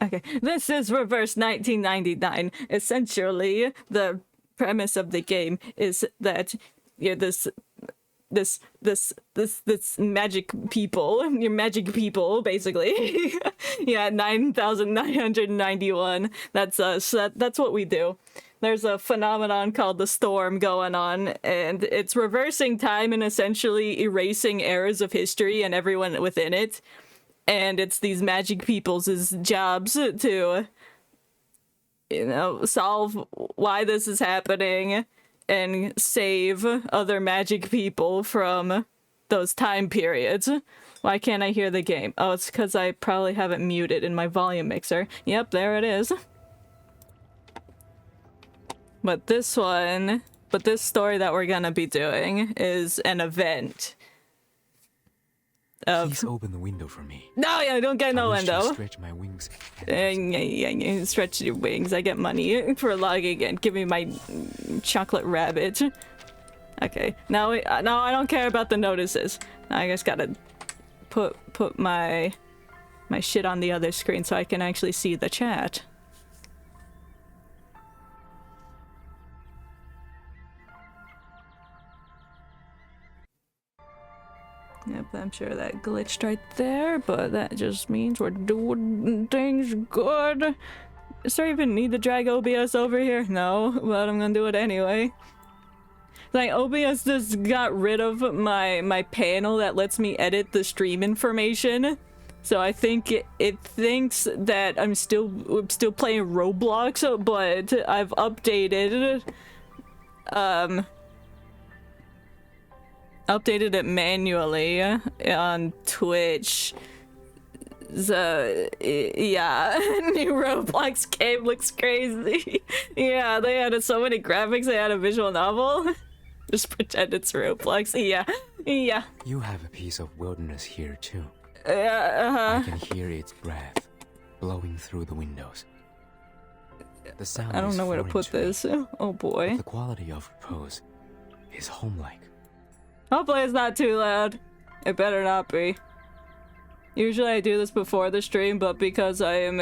Okay, this is Reverse 1999. Essentially, the premise of the game is that you're this magic people. You're magic people, basically. Yeah, 9,991. That's us. That's what we do. There's a phenomenon called the storm going on, and it's reversing time and essentially erasing eras of history and everyone within it. And it's these magic people's jobs to, you know, solve why this is happening and save other magic people from those time periods. Why can't I hear the game? Oh, it's because I probably have it muted in my volume mixer. Yep, there it is. But this story that we're gonna be doing is an event. Please open the window for me. No, yeah, don't get no window. Stretch my wings. Yeah, stretch your wings. I get money for logging and give me my chocolate rabbit. Okay, now I don't care about the notices. Now I just gotta put my shit on the other screen so I can actually see the chat. Yep, I'm sure that glitched right there, but that just means we're doing things good. Does there even need to drag OBS over here? No, but I'm gonna do it anyway. Like, OBS just got rid of my panel that lets me edit the stream information. So I think it thinks that I'm still playing Roblox, but I've updated it manually on Twitch. So yeah, new Roblox game looks crazy. Yeah, they added so many graphics. They had a visual novel. Just pretend it's Roblox. Yeah. You have a piece of wilderness here too. I can hear its breath blowing through the windows. The sound I don't is know where to foreign put to me, this. Oh boy. but the quality of repose is homelike. Hopefully it's not too loud. It better not be. Usually I do this before the stream, but because I am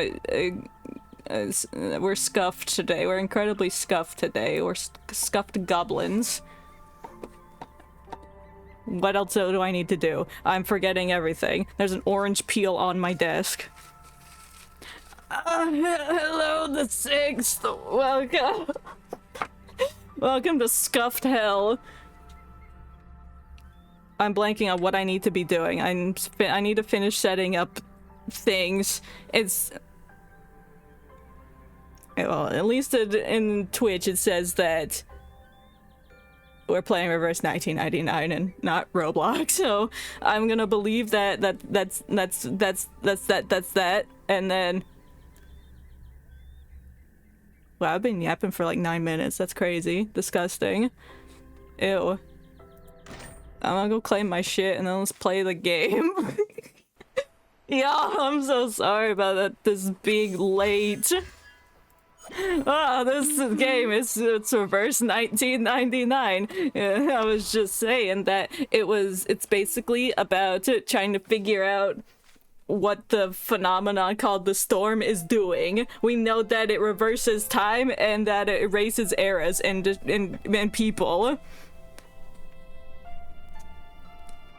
we're scuffed today. We're incredibly scuffed today. We're scuffed goblins. What else do I need to do? I'm forgetting everything. There's an orange peel on my desk. Hello, the 6th. Welcome. Welcome to Scuffed Hell. I'm blanking on what I need to be doing. I need to finish setting up things. Well, at least in Twitch it says that we're playing Reverse 1999 and not Roblox. So I'm gonna believe that's that. And then, wow, I've been yapping for like 9 minutes. That's crazy. Disgusting. Ew. I'm gonna go claim my shit and then let's play the game. Yeah, I'm so sorry about that. This being late. Oh, this game it's Reverse 1999. I was just saying that it's basically about trying to figure out what the phenomenon called the storm is doing. We know that it reverses time and that it erases eras and people.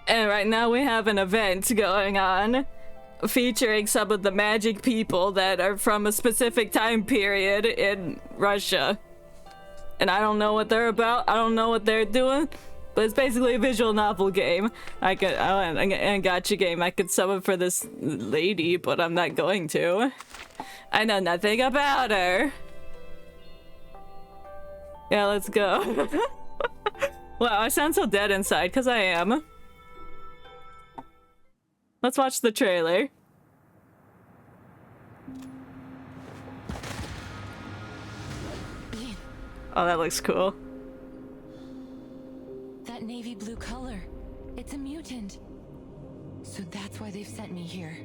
And right now we have an event going on featuring some of the magic people that are from a specific time period in Russia. And I don't know what they're about. I don't know what they're doing. But it's basically a visual novel game. A gacha game. I could summon for this lady, but I'm not going to. I know nothing about her. Yeah, let's go. Wow, I sound so dead inside, because I am. Let's watch the trailer. Oh, that looks cool. That navy blue color. It's a mutant. So that's why they've sent me here.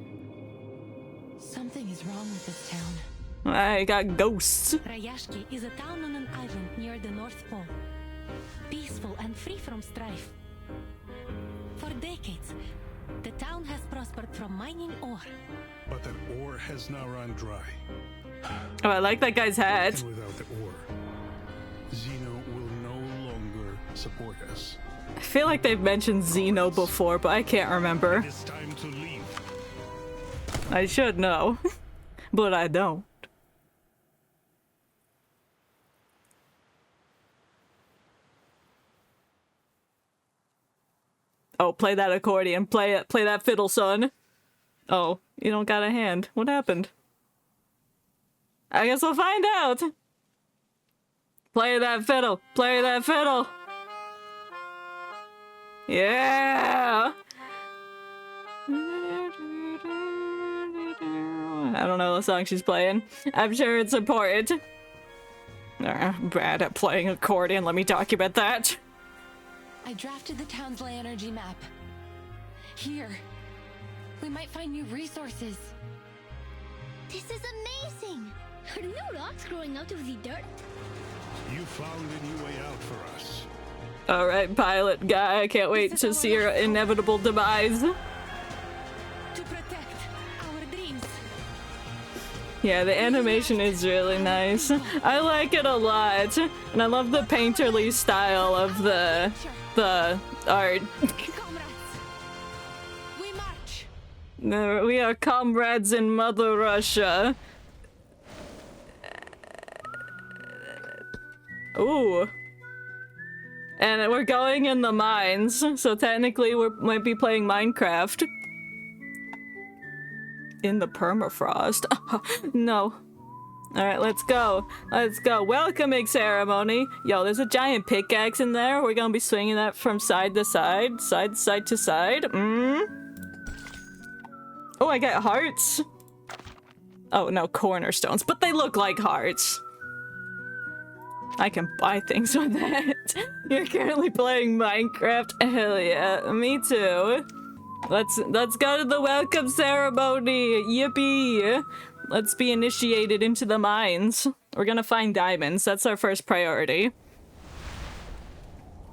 Something is wrong with this town. I got ghosts. Rayashki is a town on an island near the North Pole. Peaceful and free from strife. For decades, The town has prospered from mining ore. But that ore has now run dry. Oh, I like that guy's hat. And without the ore, Zeno will no longer support us. I feel like they've mentioned Zeno before, but I can't remember. It's time to leave. I should know, but I don't. Oh, play that accordion. Play it. Play that fiddle, son. Oh, you don't got a hand. What happened? I guess we'll find out. Play that fiddle. Play that fiddle. Yeah. I don't know the song she's playing. I'm sure it's important. Bad at playing accordion. Let me document that. I drafted the town's ley energy map. Here. We might find new resources. This is amazing! Are new rocks growing out of the dirt? You found a new way out for us. Alright, pilot guy. I can't wait to see your inevitable demise. To protect our dreams. Yeah, the animation is really nice. I like it a lot. And I love the painterly style of the art. Comrades, we march. We are comrades in Mother Russia. Ooh. And we're going in the mines, so technically we might be playing Minecraft. In the permafrost. No. Alright, let's go. Let's go. Welcoming ceremony. Yo, there's a giant pickaxe in there. We're gonna be swinging that from side to side. Side to side. Oh, I got hearts. Oh, no, cornerstones. But they look like hearts. I can buy things with that. You're currently playing Minecraft? Hell yeah, me too. Let's go to the welcome ceremony. Yippee! Let's be initiated into the mines. We're gonna find diamonds. That's our first priority.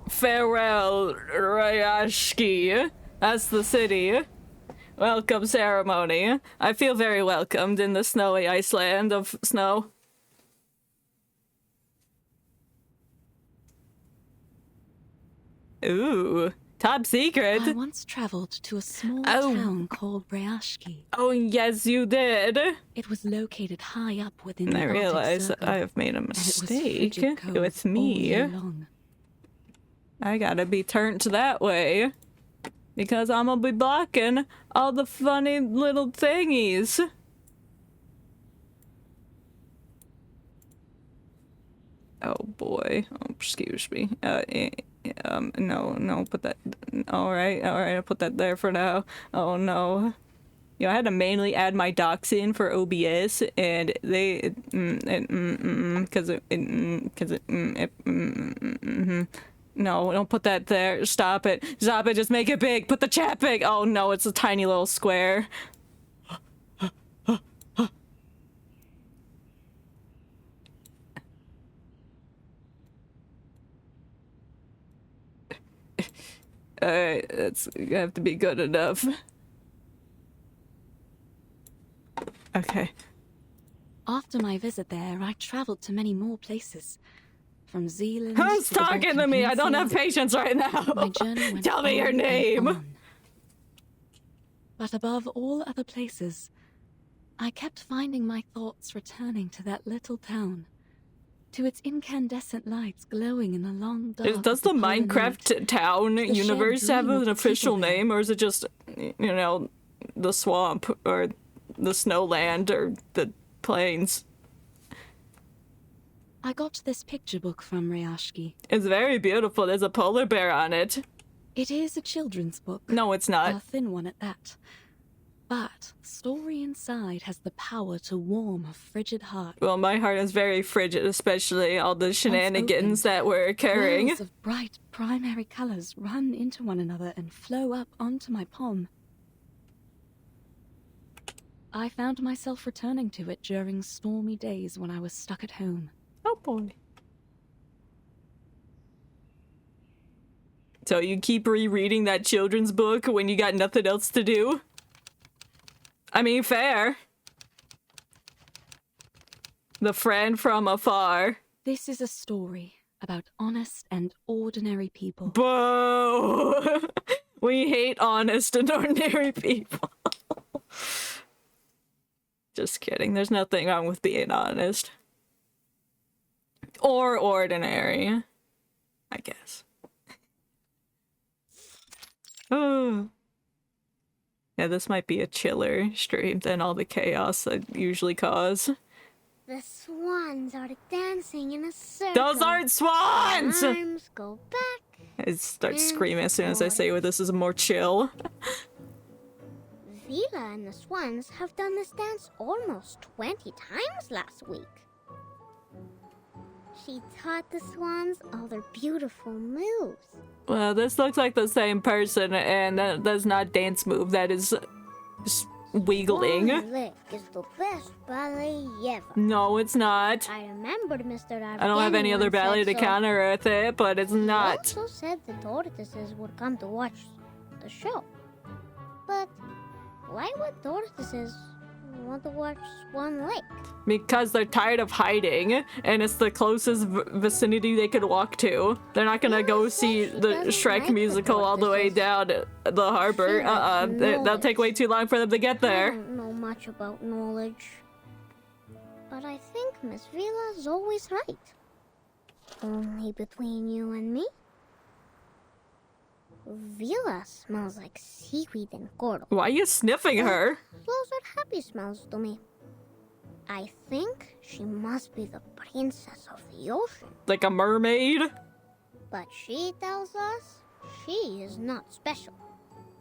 Farewell Rayashki. That's the city. Welcome ceremony. I feel very welcomed in the snowy Iceland of snow. Ooh, top secret. I once traveled to a small town called Rayashki. Oh, yes, you did. It was located high up within the I Arctic realize Circle, I have made a and it was mistake frigid cold with all me. year long. I gotta be turned that way. Because I'm gonna be blocking all the funny little thingies. Oh boy. Oh, excuse me. No, put that. Alright, I'll put that there for now. Oh no. You know, I had to mainly add my docs in for OBS, and they, no, don't put that there. Stop it. Stop it. Just make it big. Put the chat big. Oh no, it's a tiny little square. Alright, that's have to be good enough. Okay. After my visit there, I traveled to many more places. From Zealand Who's to the talking to Balkan me? I don't Peninsula. have patience right now. My journey went Tell me your on and name. on. But above all other places, I kept finding my thoughts returning to that little town, to its incandescent lights glowing in the long dark. Does the of polar night, Minecraft town the shared universe have dream of an the official people there. name, or is it just, you know, the swamp, or the snowland, or the plains? I got this picture book from Rayashki. It's very beautiful. There's a polar bear on it. It is a children's book. No, it's A not. thin one at that. But the story inside has the power to warm a frigid heart. Well, my heart is very frigid, especially all the shenanigans that we're occurring. Wells of bright primary colors run into one another and flow up onto my palm. I found myself returning to it during stormy days when I was stuck at home. Oh boy. So you keep rereading that children's book when you got nothing else to do? I mean, fair. The Friend from Afar. This is a story about honest and ordinary people. Boo! We hate honest and ordinary people. Just kidding. There's nothing wrong with being honest. Or ordinary. I guess. Oh. Yeah, this might be a chiller stream than all the chaos I usually cause. The swans are dancing in a circle. Those aren't swans! Arms go back. I start screaming as soon as I say, well, this is more chill. Vila and the swans have done this dance almost 20 times last week. She taught the swans all their beautiful moves. Well, this looks like the same person, and that's not dance move. That is just wiggling. Swan Lake is the best ballet ever. No, it's not. I remembered Mr. I don't have any other ballet to counter with it, but it's not. He also said the tortoises would come to watch the show. But why would tortoises want to watch Swan Lake? Because they're tired of hiding, and it's the closest vicinity they could walk to. They're not gonna go see the Shrek musical all the way down the harbor. That'll take way too long for them to get I there. don't know much about knowledge. But I think Miss Vila's always right. Only between you and me, Vila smells like seaweed and coral. Why are you sniffing her? Those are happy smells to me. I think she must be the princess of the ocean. Like a mermaid? But she tells us she is not special,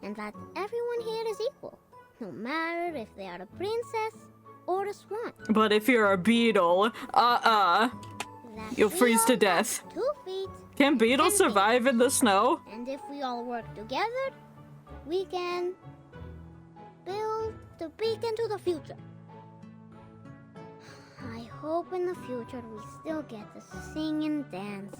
and that everyone here is equal, no matter if they are a princess or a swan. But if you're a beetle, That you'll we freeze all to have death. 2 feet. Can beetles survive in the snow? And if we all work together, we can build the beacon to the future. I hope in the future we still get to sing and dance.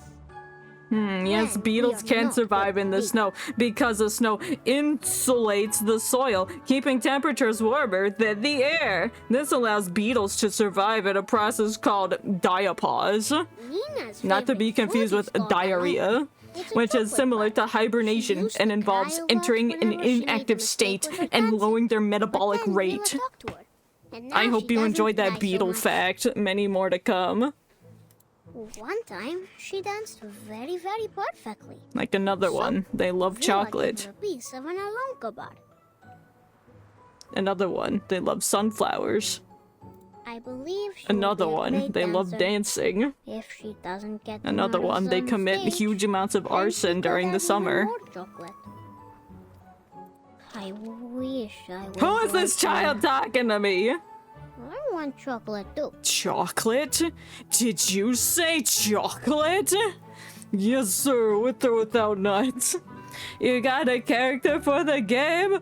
Yes, When beetles we are can not survive in the beetles. snow because the snow insulates the soil, keeping temperatures warmer than the air. This allows beetles to survive in a process called diapause, Nina's not to be favorite confused food with is called diarrhea, It's a which is chocolate similar bar. to hibernation She used and to involves cry a lot entering an whenever she made a inactive mistake state with her and dancing. lowering their But metabolic then Vila rate. talked to her, and now I hope she you doesn't enjoyed cry that so beetle much. fact. Many more to come. One time, she danced very, very perfectly. Like another one. They love Vila gave chocolate. her a piece of an alonka bar. Another one. They love sunflowers. I believe she Another will be a one. great They love dancer dancing. if she doesn't get Another them out one. They on commit stage, huge amounts of then she arson could during the have summer. even more chocolate. I wish I was Who is this like child her. talking to me? I want chocolate too. Chocolate? Did you say chocolate? Yes, sir, with or without nuts. You got a character for the game?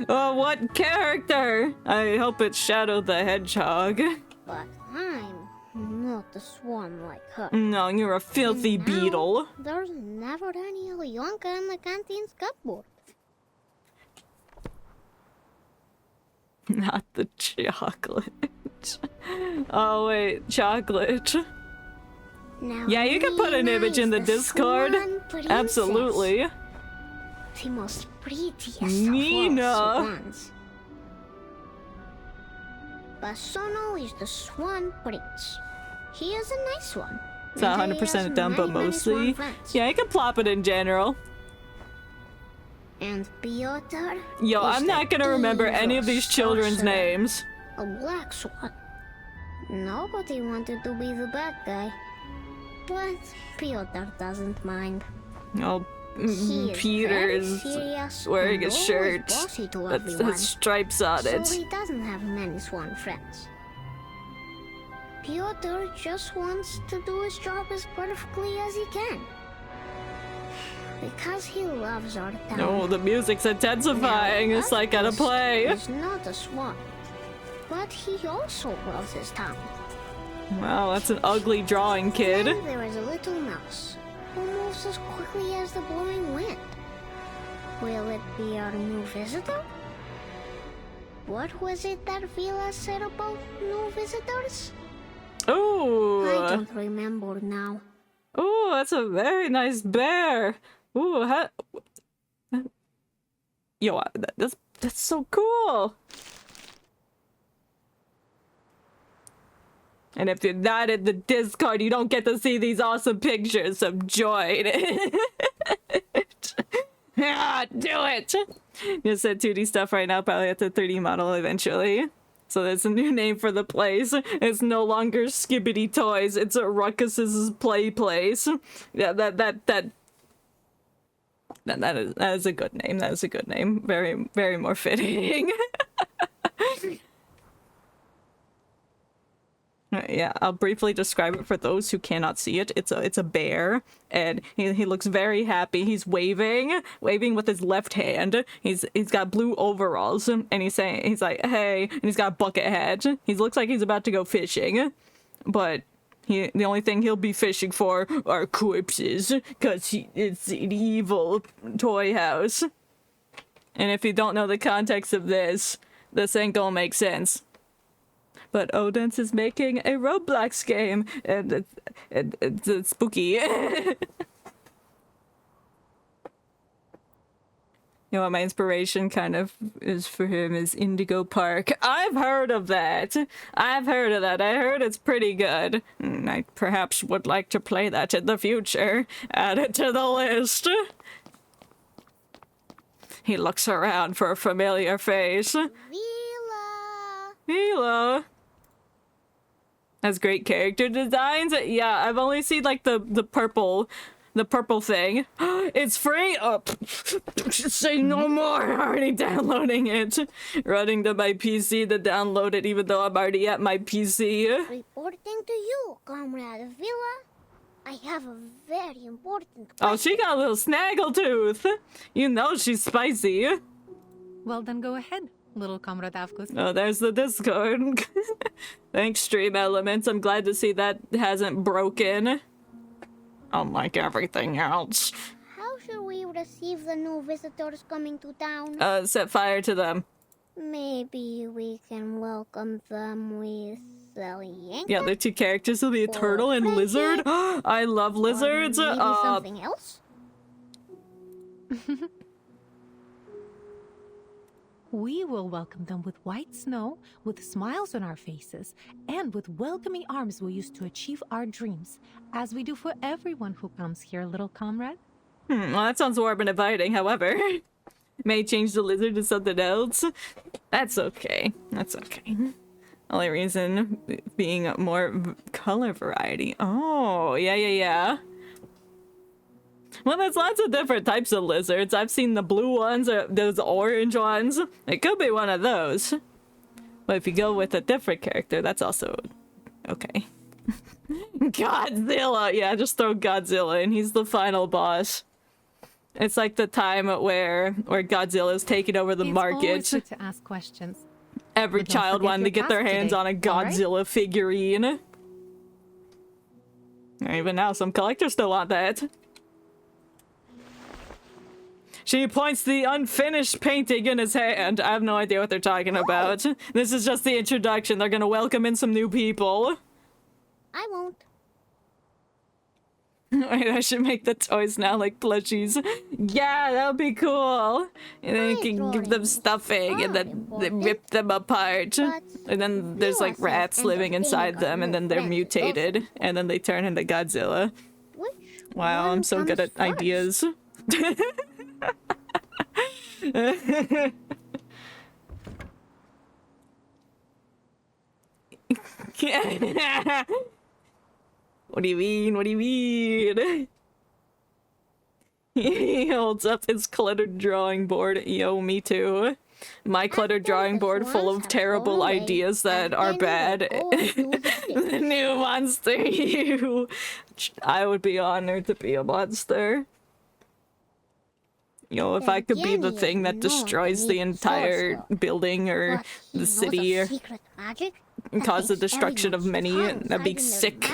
What character? I hope it's Shadow the Hedgehog. But I'm not a swan like her. No, you're a filthy And now, beetle. There's never any Alyonka in the canteen's cupboard. Not the chocolate. Oh, wait, chocolate. Now Yeah, you can put an Nina image in is the Discord. swan princess. Absolutely. The most prettiest Nina. of all swans. Basono is the swan prince. He is a nice one. It's not and he 100% has done, but many swan mostly. friends. Yeah, you can plop it in general. And Piotr. Yo, is I'm not the gonna remember any of evil these children's sorcerer. names. A black swan. Nobody wanted to be the bad guy. But Piotr doesn't mind. Oh, He is Peter very is serious wearing and a always shirt bossy to that everyone. has stripes on So it. he doesn't have many swan friends. Piotr just wants to do his job as perfectly as he can. Because he loves our town. No, the music's intensifying. Now, It's like at a Agnes play. is not a swan, but he also loves his town. Wow, that's an ugly drawing, kid. Then there is a little mouse. who moves as quickly as the blowing wind. Will it be our new visitor? What was it that Vila said about new visitors? Ooh. I don't remember now. Ooh, that's a very nice bear. Ooh, yo, that's so cool. And if you're not in the Discord, you don't get to see these awesome pictures, so join. Yeah, do it! You said 2D stuff right now, probably at the 3D model eventually. So that's a new name for the place. It's no longer Skibbity Toys, it's a Ruckus's play place. Yeah, that is a good name. That is a good name. Very, very more fitting. Yeah, I'll briefly describe it for those who cannot see it. It's a bear, and he looks very happy. He's waving with his left hand. He's got blue overalls, and he's like, hey, and he's got a bucket hat. He looks like he's about to go fishing, but the only thing he'll be fishing for are corpses, cause it's an evil toy house. And if you don't know the context of this ain't gonna make sense. But Odense is making a Roblox game, and it's spooky. You know what my inspiration kind of is for him is Indigo Park. I've heard of that. I heard it's pretty good. I perhaps would like to play that in the future. Add it to the list. He looks around for a familiar face. Vila. Has great character designs. Yeah, I've only seen like the purple thing. It's free. Oh, say no more. I'm already downloading it. Running to my PC to download it, even though I'm already at my PC. Reporting to you, Comrade Vila. I have a very important question. Oh, she got a little snaggletooth. You know she's spicy. Well, then go ahead, little Comrade Avgus. Oh, there's the Discord. Thanks, Stream Elements. I'm glad to see that hasn't broken. Unlike everything else. How should we receive the new visitors coming to town? Set fire to them. Maybe we can welcome them with Yank. Yeah, the two characters will be a turtle and lizard. I love lizards. Or maybe something else? We will welcome them with white snow, with smiles on our faces, and with welcoming arms we use to achieve our dreams, as we do for everyone who comes here, little comrade. Well, that sounds warm and inviting, however. May change the lizard to something else. That's okay. That's okay. Only reason being more color variety. Oh, yeah. Well, there's lots of different types of lizards. I've seen the blue ones, or those orange ones. It could be one of those. But if you go with a different character, that's also okay. Godzilla! Yeah, just throw Godzilla in. He's the final boss. It's like the time where Godzilla's taking over the market. It's always good to ask questions. Every child wanted to get their hands on a Godzilla figurine. Even now, some collectors still want that. She points the unfinished painting in his hand. I have no idea what they're talking about. This is just the introduction. They're gonna welcome in some new people. I won't. Wait, I should make the toys now like plushies. Yeah, that would be cool. And then you can give them stuffing and then they rip them apart. And then there's like rats living inside them and then they're mutated. And then they turn into Godzilla. Wow, I'm so good at ideas. What do you mean? What do you mean? He holds up his cluttered drawing board. Yo, me too. My cluttered drawing board full of terrible ideas that are bad. The new monster you. I would be honored to be a monster. You know, if I could be the thing that destroys the entire building or the city and cause the destruction of many, that'd be sick.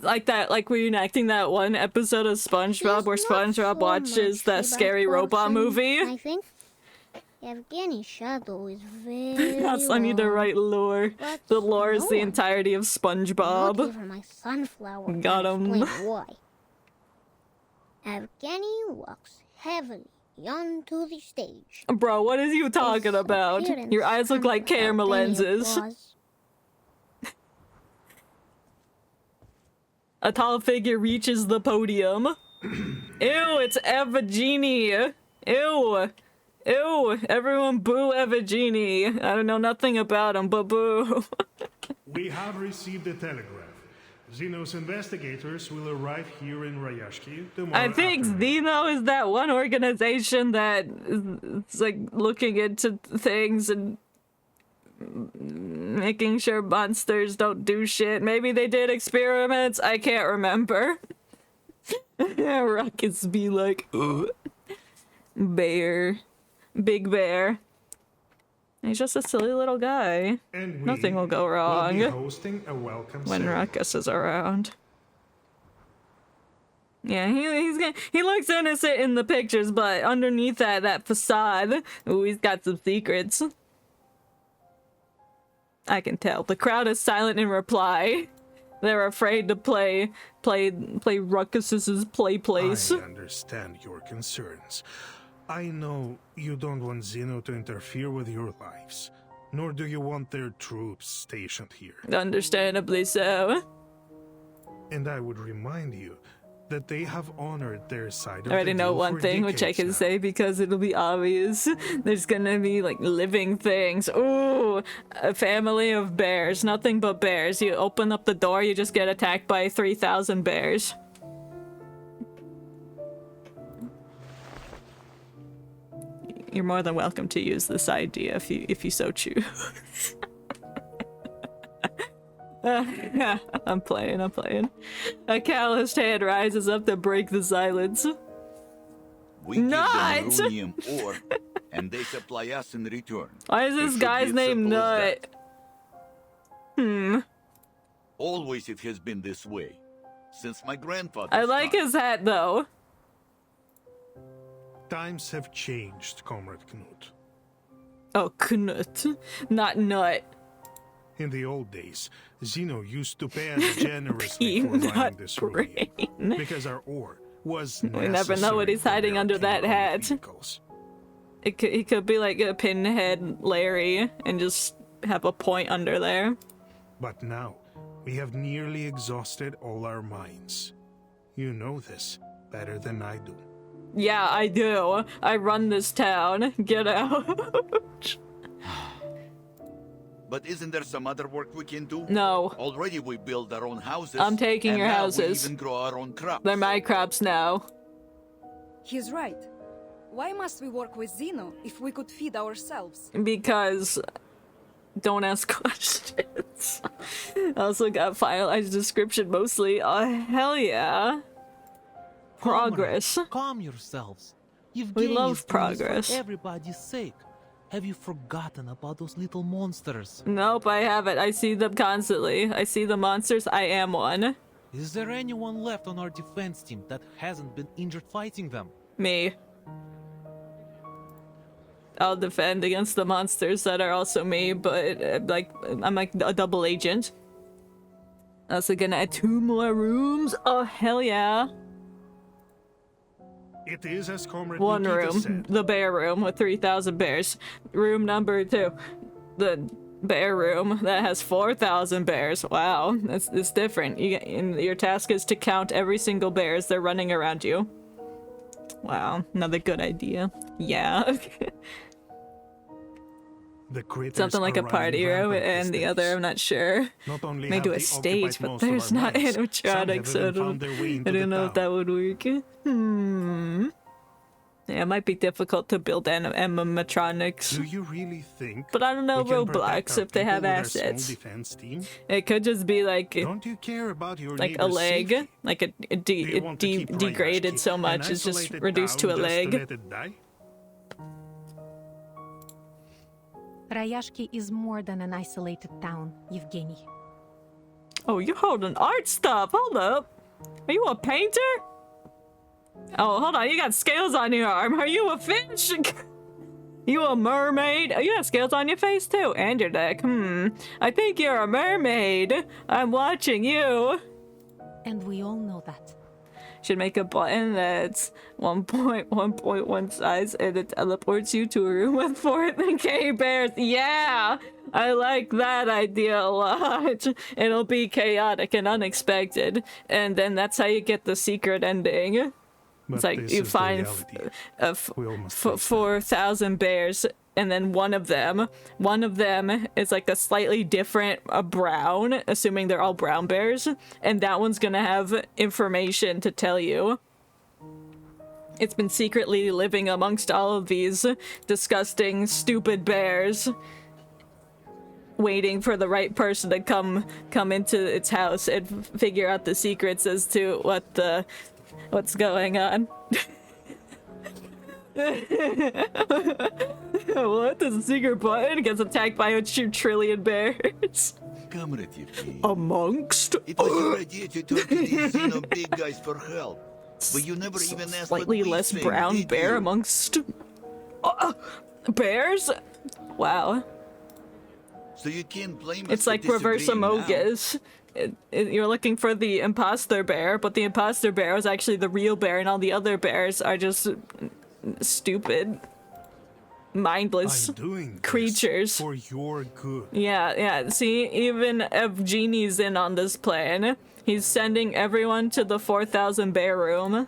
like that, like reenacting that one episode of SpongeBob where He's not SpongeBob so watches that much scary about robot wholesome, movie. I think Evgeny's shadow is very Yes, I need to long. write lore. But The lore is no the one, entirety of not SpongeBob. even my sunflower, Got can 'em. explain why. Evgeny walks heavily onto the stage. Bro, what is you talking His about? appearance Your eyes look like comes camera without any lenses. applause. A tall figure reaches the podium. Ew, it's Evgeny. Ew. Ew, everyone boo Evgeny. I don't know nothing about him, but boo. We have received a telegraph. Xeno's investigators will arrive here in Rayashki tomorrow I think afternoon. Xeno is that one organization that is like looking into things and making sure monsters don't do shit. Maybe they did experiments. I can't remember. Ruckus be like, ugh. Bear. Big bear. He's just a silly little guy. And we Nothing will go will wrong be hosting a welcome when ceremony. Ruckus is around. Yeah, he looks innocent in the pictures, but underneath that facade, ooh, he's got some secrets. I can tell. The crowd is silent in reply. They're afraid to play Ruckus's play place. I understand your concerns. I know you don't want Xeno to interfere with your lives, nor do you want their troops stationed here. Understandably so. And I would remind you that they have honored their side of I already the know deal one for thing, which I decades can now. say because it'll be obvious. There's gonna be, like, living things. Ooh, a family of bears. Nothing but bears. You open up the door, you just get attacked by 3,000 bears. You're more than welcome to use this idea if you so choose. I'm playing. A calloused hand rises up to break the silence. We give them Knut! runium ore, and they supply us in return. Why is It this should guy's be as name simple as Knut? that. Always it has been this way, since my grandfather's I like time. his hat though. Times have changed, Comrade Knut. Oh, Knut, not Nut. In the old days, Xeno used to pay us generously for Peanut mining this ruby, brain. because our ore was We never know what necessary he's for hiding under that barricading hat. vehicles. He could be like a pinhead Larry and just have a point under there. But now, we have nearly exhausted all our mines. You know this better than I do. Yeah, I do. I run this town. Get out. But isn't there some other work we can do? No, Already we build our own houses. I'm taking and your now houses. We even grow our own crops. they're my crops now. He's right. Why must we work with Xeno if we could feed ourselves? Because don't ask questions. I also got finalized description mostly. Oh, hell yeah. Progress. Comrades, calm yourselves. We love progress. For everybody's sake. Have you forgotten about those little monsters? Nope, I haven't. I see them constantly. I see the monsters. I am one. Is there anyone left on our defense team that hasn't been injured fighting them? Me. I'll defend against the monsters that are also me, but I'm like a double agent. Also gonna add 2 more rooms. Oh hell yeah! It is as Comrade One Nikita room, said. the bear room with 3,000 bears. Room number 2, the bear room that has 4,000 bears. Wow, it's different. Your task is to count every single bear as they're running around you. Wow, another good idea. Yeah. The critters Something like are a party running room, rampant and these the days. other, I'm not sure. Not only Maybe have a they stage, occupied but most of there's our not mines, some animatronics, have so I even found their way I into don't the know if that would work. Yeah, it might be difficult to build animatronics. Do you really think? But I don't know we can protect Roblox our if they people have with our small assets. defense team? It could just be like Don't you care about your a neighbor's leg, safety? like Do you want to keep degraded Rayashki so an much it's just isolated reduced to a town just leg. let it die? Rayashki is more than an isolated town, Yevgeny. Oh, you're holding art stuff. Hold up. Are you a painter? Oh, hold on. You got scales on your arm. Are you a fish? You a mermaid? Oh, you have scales on your face too. And your neck. I think you're a mermaid. I'm watching you. And we all know that. Should make a button that's 1.1.1 size and it teleports you to a room with 4K bears. Yeah! I like that idea a lot. It'll be chaotic and unexpected. And then that's how you get the secret ending. It's like you find 4,000 bears, and then one of them is like a slightly different brown, assuming they're all brown bears, and that one's gonna have information to tell you. It's been secretly living amongst all of these disgusting, stupid bears, waiting for the right person to come into its house and figure out the secrets as to what's going on. What? There's a secret button? Gets attacked by a trillion bears. Comrade, Yippee. Amongst? It was your idea to talk to these big guys for help. But you never even asked slightly what we less think, brown did bear you? amongst bears? Wow. So you can't blame us It's for like reverse disagreeing now. Amogus. You're looking for the imposter bear, but the imposter bear is actually the real bear, and all the other bears are just stupid, mindless I'm doing this creatures. for your good. Yeah. See, even if Genie's in on this plan, he's sending everyone to the 4,000 bear room.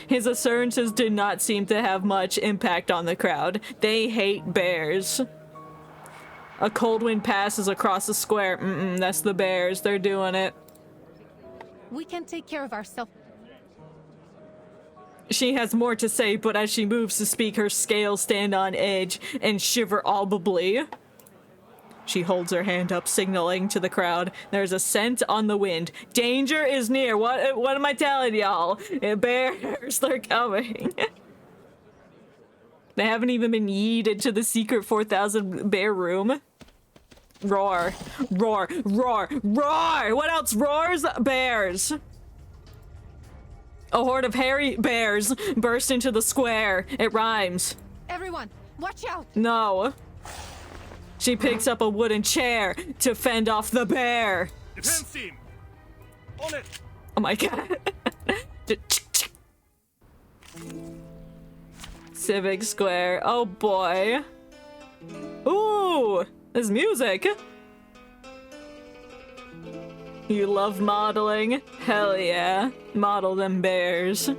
His assurances did not seem to have much impact on the crowd. They hate bears. A cold wind passes across the square. That's the bears. They're doing it. We can take care of ourselves. She has more to say, but as she moves to speak, her scales stand on edge and shiver audibly. She holds her hand up, signaling to the crowd. There's a scent on the wind. Danger is near. What am I telling y'all? Bears, they're coming. They haven't even been yeeted to the secret 4,000 bear room. Roar, roar, roar, roar! What else roars? Bears. A horde of hairy bears burst into the square. It rhymes. Everyone, watch out! No. She picks up a wooden chair to fend off the bear. Defense team! On it! Oh my god. Civic Square. Oh boy. Ooh, there's music. You love modeling? Hell yeah. Model them bears. Ooh,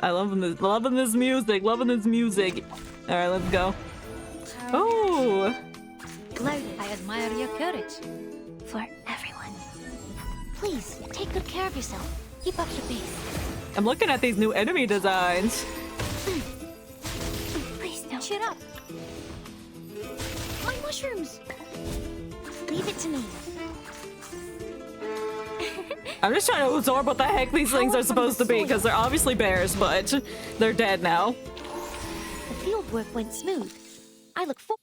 I loving this music. Loving this music. All right, let's go. Oh. Cloudy, I admire your courage. For everyone. Please, take good care of yourself. Keep up your pace. I'm looking at these new enemy designs. Please don't. Cheer up. My mushrooms. Leave it to me. I'm just trying to absorb what the heck these things are supposed to be, because they're obviously bears, but they're dead now. The field work went smooth. I look forward.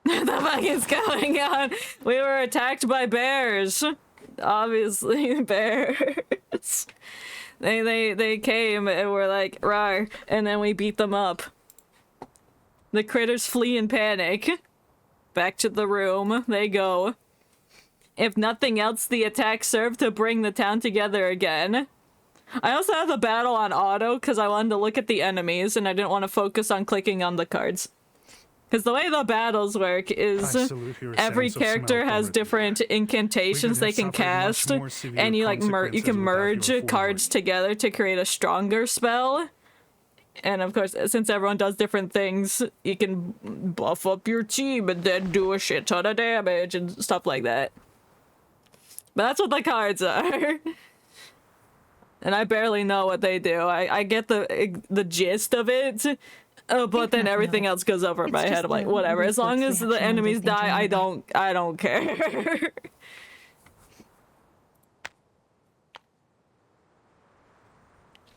The fuck is going on? We were attacked by bears. Obviously, bears. They came and were like, rawr, and then we beat them up. The critters flee in panic. Back to the room they go. If nothing else, the attack served to bring the town together again. I also have the battle on auto because I wanted to look at the enemies and I didn't want to focus on clicking on the cards. Because the way the battles work is every character has different incantations they can cast, and you can merge cards together to create a stronger spell. And of course, since everyone does different things, you can buff up your team and then do a shit ton of damage and stuff like that. But that's what the cards are. And I barely know what they do. I get the gist of it, but then everything else goes over my head. I'm like, whatever. As long as the enemies die, I don't care.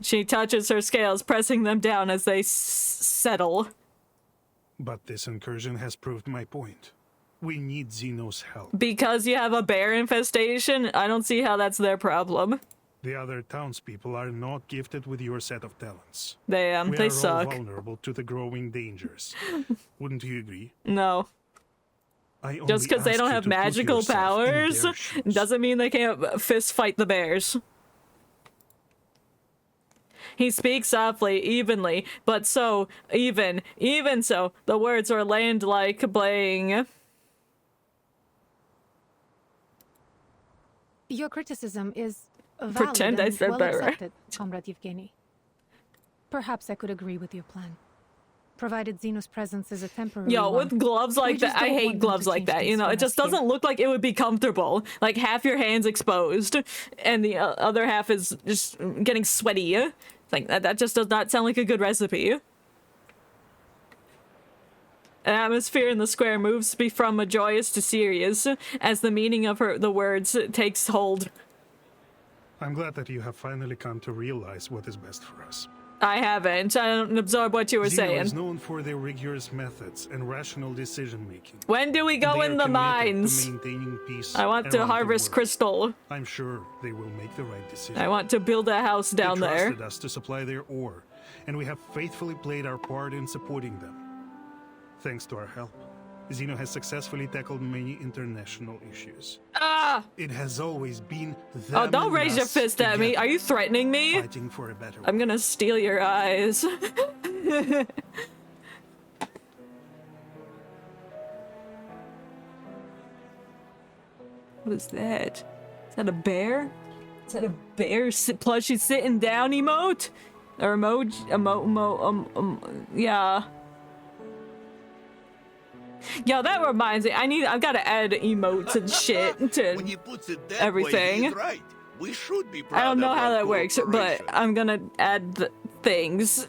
She touches her scales, pressing them down as they settle. But this incursion has proved my point. We need Zeno's help. Because you have a bear infestation? I don't see how that's their problem. The other townspeople are not gifted with your set of talents. They We suck. are all vulnerable to the growing dangers. Wouldn't you agree? No. Just because they don't have magical powers doesn't mean they can't fist fight the bears. He speaks softly, evenly, but so even so, the words were land like playing. Your criticism is valid Pretend I and said well that right. accepted, Comrade Yevgeny. Perhaps I could agree with your plan. Provided Zeno's presence is a temporary Yo, one. with gloves like We just that, I don't hate want them gloves to like change that, you things know? from It just us here. doesn't look like it would be comfortable. Like, half your hand's exposed, and the other half is just getting sweaty. Like, that just does not sound like a good recipe. An atmosphere in the square moves from a joyous to serious, as the meaning of the words takes hold. I'm glad that you have finally come to realize what is best for us. I haven't. I don't absorb what you were Zeno saying. is known for their rigorous methods and rational decision-making. When do we go They in are the committed mines? to maintaining peace I want to around the harvest world. crystal. I'm sure they will make the right decision. I want to build a house down they there. trusted us to supply their ore, and we have faithfully played our part in supporting them. Thanks to our help, Zeno has successfully tackled many international issues. Ah! It has always been them Oh, don't and raise your us fist at me. together, Are you threatening me? fighting for a better I'm gonna steal your eyes. What is that? Is that a bear? Is that a bear plushie sitting down emote? Or yeah. Yo, that reminds me. I've got to add emotes and shit When he to puts it that everything. way, he's right. We should be proud I don't know of how our that works, but cooperation. I'm gonna add the things.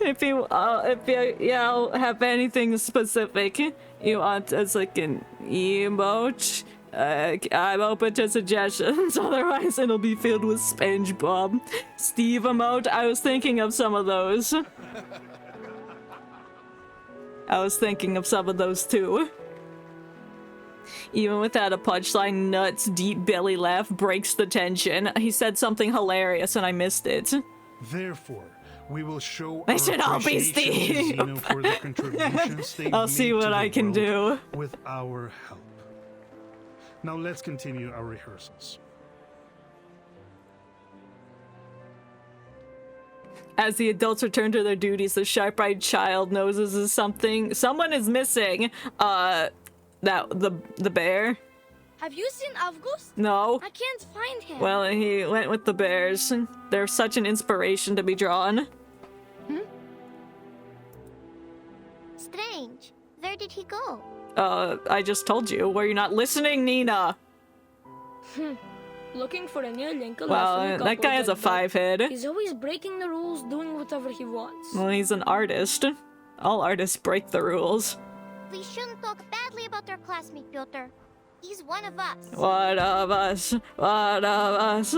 If you have anything specific you want as like an emote, I'm open to suggestions. Otherwise, it'll be filled with SpongeBob. Steve emote. I was thinking of some of those. I was thinking of some of those too. Even without a punchline, Knut's deep belly laugh breaks the tension. He said something hilarious and I missed it. Therefore, we will show I our should all be appreciation to Steve. Zeno for the contributions they've I'll see made to what the I can world do. with our help. Now let's continue our rehearsals. As the adults return to their duties, the sharp-eyed child notices someone is missing. The bear? Have you seen Avgust? No. I can't find him. Well, he went with the bears. They're such an inspiration to be drawn. Strange. Where did he go? I just told you. Were you not listening, Nina? Looking for a new Lincoln. Well, that guy has a 5 head. He's always breaking the rules, doing whatever he wants. Well, he's an artist. All artists break the rules. We shouldn't talk badly about our classmate, Piotr. He's one of us. One of us. One of us.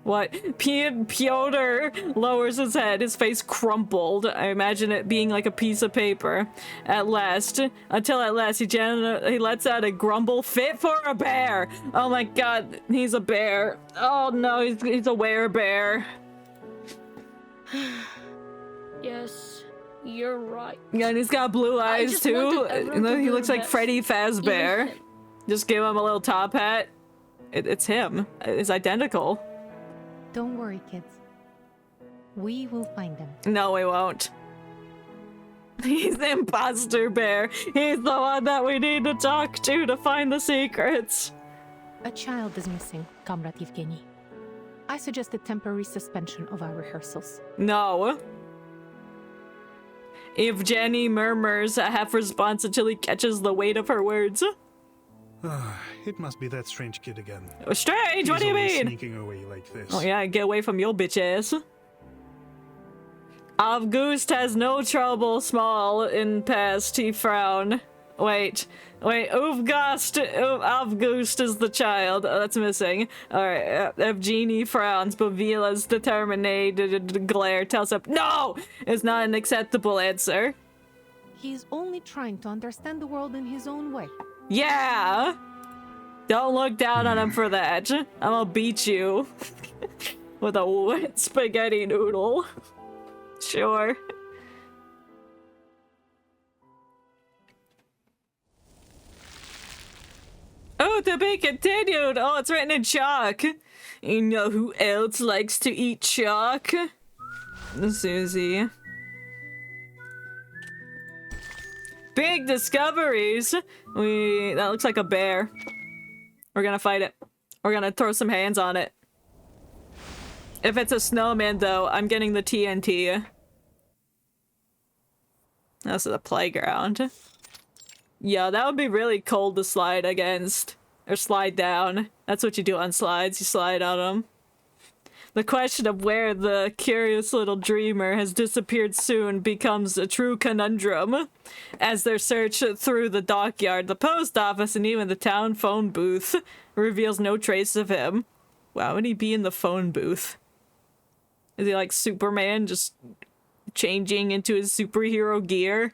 What? Piotr lowers his head, his face crumpled. I imagine it being like a piece of paper. Until at last he lets out a grumble fit for a bear. Oh my god, he's a he's a werebear. Yes, you're right. Yeah, and he's got blue eyes just too. wanted everyone And then to he do looks their like best. Freddy Even Fazbear. him. Just give him a little top hat. It's him. It's identical. Don't worry, kids. We will find them. No, we won't. He's the imposter bear. He's the one that we need to talk to find the secrets. A child is missing, Comrade Yevgeny. I suggest a temporary suspension of our rehearsals. No. If Jenny murmurs a half response until he catches the weight of her words. It must be that strange kid again. Strange? What do you He's always mean? sneaking away like this. Oh yeah, get away from your bitch ass. Avgust has no trouble small in past, he frowned. Wait. Avgust is the child. Oh, that's missing. Alright, Evgeny frowns, but Vila's determined glare tells him, no! Is not an acceptable answer. He's only trying to understand the world in his own way. Yeah! Don't look down on him for that. I'm gonna beat you. With a wet spaghetti noodle. Sure. Oh, to be continued! Oh, it's written in chalk! You know who else likes to eat chalk? Susie. Big discoveries! That looks like a bear. We're gonna fight it. We're gonna throw some hands on it. If it's a snowman, though, I'm getting the TNT. This is a playground. Yeah, that would be really cold to slide against. Or slide down. That's what you do on slides. You slide on them. The question of where the curious little dreamer has disappeared soon becomes a true conundrum. As their search through the dockyard, the post office, and even the town phone booth reveals no trace of him. Why would he be in the phone booth? Is he like Superman, just changing into his superhero gear?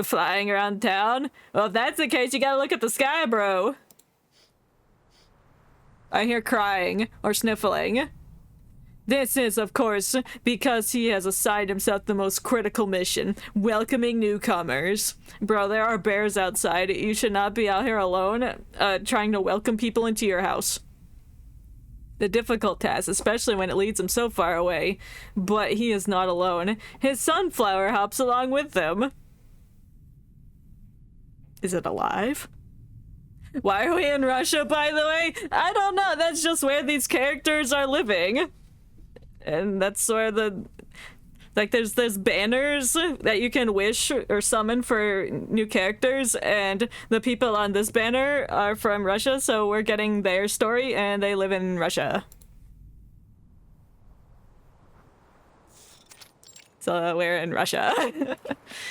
Flying around town? Well, if that's the case, you gotta look at the sky, bro. I hear crying or sniffling. This is, of course, because he has assigned himself the most critical mission, welcoming newcomers. Bro, there are bears outside. You should not be out here alone, trying to welcome people into your house. The difficult task, especially when it leads him so far away. But he is not alone. His sunflower hops along with them. Is it alive? Why are we in Russia, by the way? I don't know. That's just where these characters are living. And that's where the... Like, there's banners that you can wish or summon for new characters, and the people on this banner are from Russia, so we're getting their story, and they live in Russia. So we're in Russia.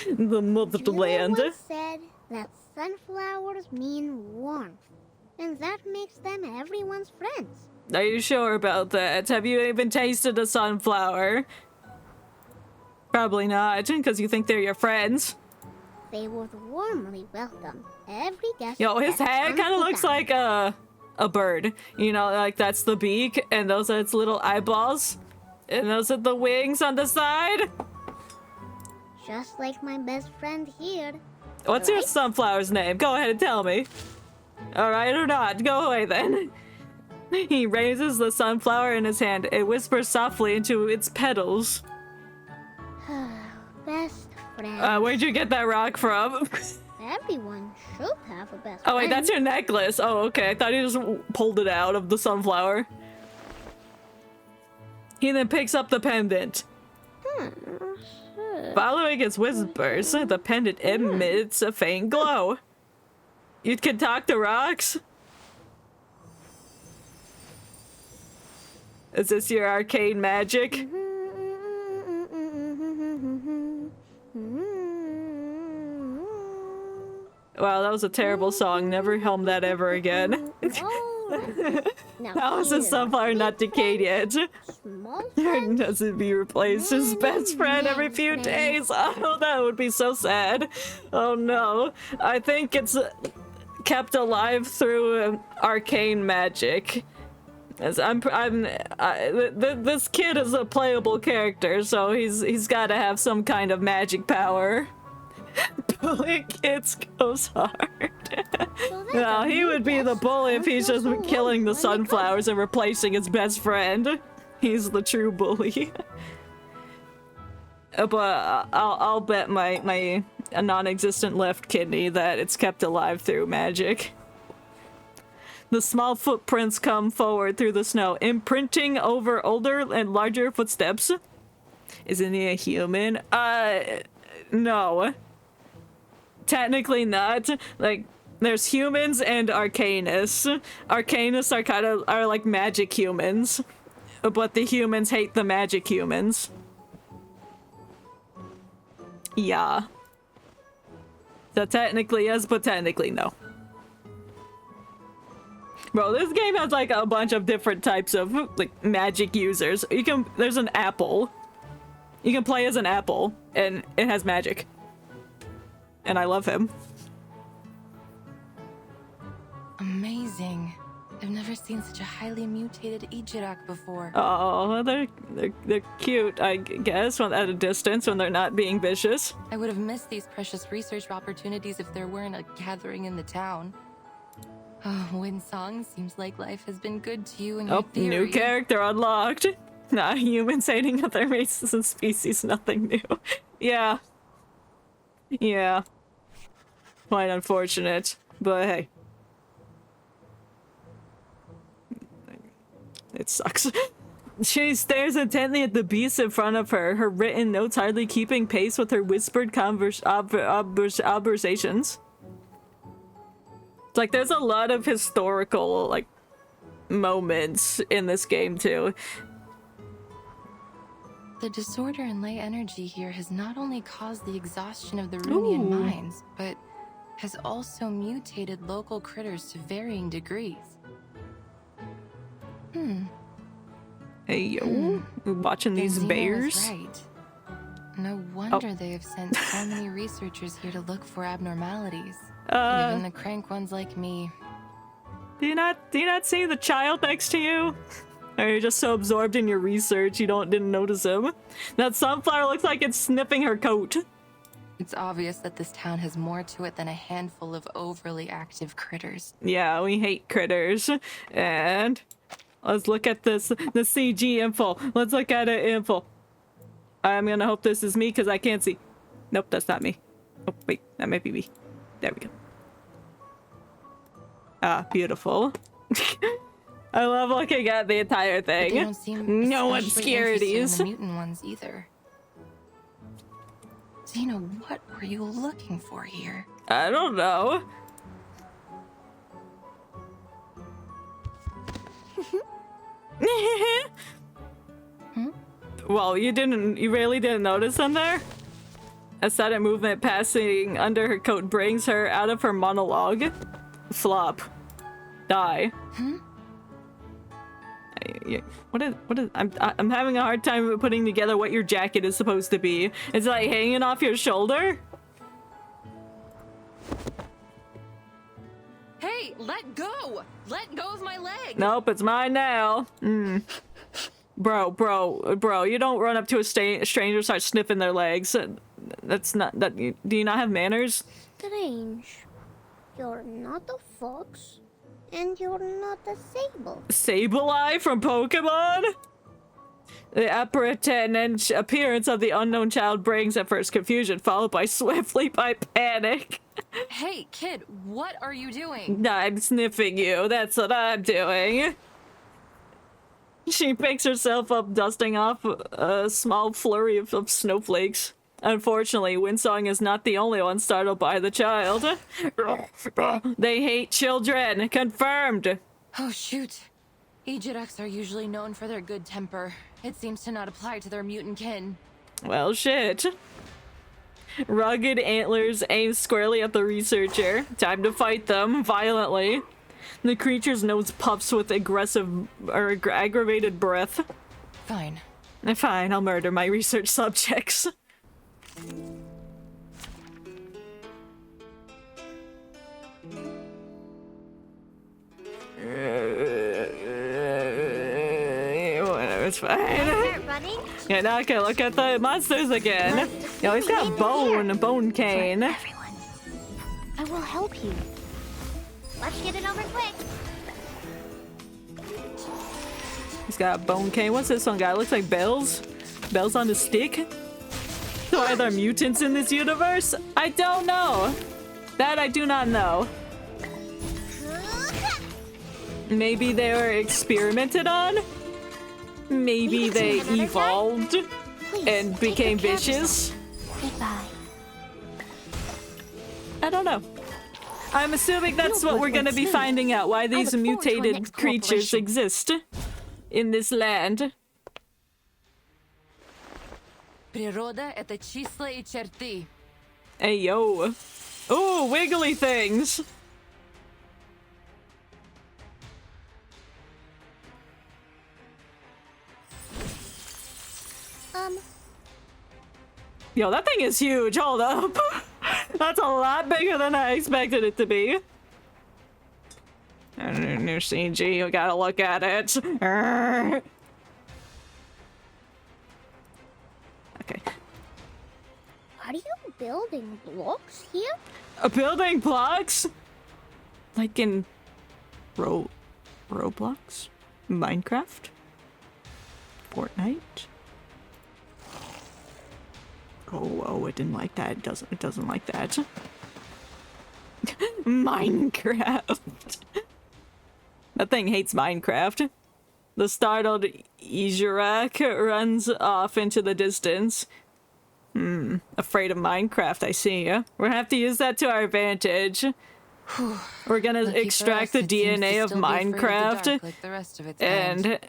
The motherland. Julia once said that sunflowers mean warmth, and that makes them everyone's friends. Are you sure about that? Have you even tasted a sunflower? Probably not, because you think they're your friends. They would warmly welcome every guest. Yo, his head kind of looks like a bird. You know, like that's the beak, and those are its little eyeballs. And those are the wings on the side. Just like my best friend here. What's your sunflower's name? Go ahead and tell me. Alright or not, go away then. He raises the sunflower in his hand. It whispers softly into its petals. Best friend. Where'd you get that rock from? Everyone should have a best friend. Oh wait, that's your necklace. Oh, okay. I thought he just pulled it out of the sunflower. He then picks up the pendant. Following its whispers, the pendant emits a faint glow. You can talk to rocks? Is this your arcane magic? Wow, that was a terrible song. Never hum that ever again. How is the sunflower not decayed yet? Does it be replaced his best friend every few days? Oh, that would be so sad. Oh no. I think it's kept alive through arcane magic. As this kid is a playable character, so he's got to have some kind of magic power. Bully kids goes hard. No, he would be the bully if he's just killing the sunflowers and replacing his best friend. He's the true bully. But I'll bet my non-existent left kidney that it's kept alive through magic. The small footprints come forward through the snow, imprinting over older and larger footsteps. Isn't he a human? No. Technically not. Like, there's humans and Arcanists. Arcanists are like magic humans. But the humans hate the magic humans. Yeah. So technically yes, but technically no. Bro, this game has like a bunch of different types of like magic users. There's an apple. You can play as an apple and it has magic. And I love him. Amazing. I've never seen such a highly mutated Ijirak before. Oh, they're cute, I guess, at a distance when they're not being vicious. I would have missed these precious research opportunities if there weren't a gathering in the town. Oh, Winsong, seems like life has been good to you and your theory. New character unlocked. Nah, humans hating other races and species, nothing new. Yeah. Yeah. Quite unfortunate, but hey. It sucks. She stares intently at the beast in front of her, her written notes hardly keeping pace with her whispered conversations. It's like there's a lot of historical, like, moments in this game, too. The disorder in ley energy here has not only caused the exhaustion of the Runian mines, but has also mutated local critters to varying degrees. Hey, yo. Watching these Zeno bears? was right. No wonder they have sent so many researchers here to look for abnormalities. Even the crank ones like me. Do you not see the child next to you? Or are you just so absorbed in your research you didn't notice him? That sunflower looks like it's sniffing her coat. It's obvious that this town has more to it than a handful of overly active critters. Yeah, we hate critters. And let's look at the CG info. Let's look at it info. I'm gonna hope this is me because I can't see. Nope, that's not me. Oh, wait, that might be me. There we go. Ah, beautiful. I love looking at the entire thing. But they don't seem no especially interested in obscurities. the mutant ones either. Zeno, what were you looking for here? I don't know. Well, you really didn't notice them there? A sudden movement passing under her coat brings her out of her monologue. Flop. Die. What is I'm having a hard time putting together what your jacket is supposed to be. It's like hanging off your shoulder? Hey, let go! Let go of my leg! Nope, it's mine now. Bro, you don't run up to a stranger and start sniffing their legs. That's not that. Do you not have manners? Strange. You're not a fox, and you're not a sable. Sableye from Pokemon? The apprehensive appearance of the unknown child brings at first confusion, followed by swiftly by panic. Hey, kid, what are you doing? I'm sniffing you. That's what I'm doing. She picks herself up, dusting off a small flurry of snowflakes. Unfortunately, Winsong is not the only one startled by the child. They hate children. Confirmed. Oh, shoot. Ejiraks are usually known for their good temper. It seems to not apply to their mutant kin. Well, shit. Rugged antlers aim squarely at the researcher. Time to fight them violently. The creature's nose puffs with aggravated breath. Fine. Fine, I'll murder my research subjects. It's fine. Yeah, now I can look at the monsters again. Yo, he's got a bone cane. Everyone, I will help you. Let's get it over quick. He's got a bone cane. What's this one guy? Looks like bells. Bells on a stick. So are there mutants in this universe? I don't know. That I do not know. Maybe they were experimented on? Maybe they evolved and became vicious? Goodbye. I don't know. I'm assuming that's what we're gonna be finding out, why these mutated creatures exist in this land. Природа — это числа и черты. Hey, yo. Ooh, wiggly things. Yo, that thing is huge. Hold up. That's a lot bigger than I expected it to be. New CG, you gotta look at it. Okay. Are you building blocks here? Building blocks? Like in Roblox? Minecraft? Fortnite? Oh, it didn't like that. It doesn't like that. Minecraft. That thing hates Minecraft. The startled Ijurak runs off into the distance. Afraid of Minecraft, I see. We're gonna have to use that to our advantage. We're gonna extract the DNA of Minecraft, like the rest of its and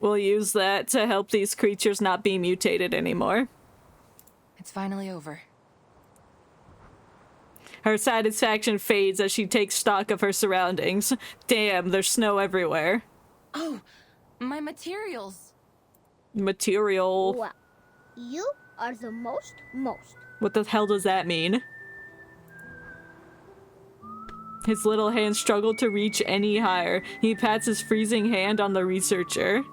we'll use that to help these creatures not be mutated anymore. It's finally over. Her satisfaction fades as she takes stock of her surroundings. Damn, there's snow everywhere. Oh, my materials. Material. Well, you are the most. What the hell does that mean? His little hand struggled to reach any higher. He pats his freezing hand on the researcher.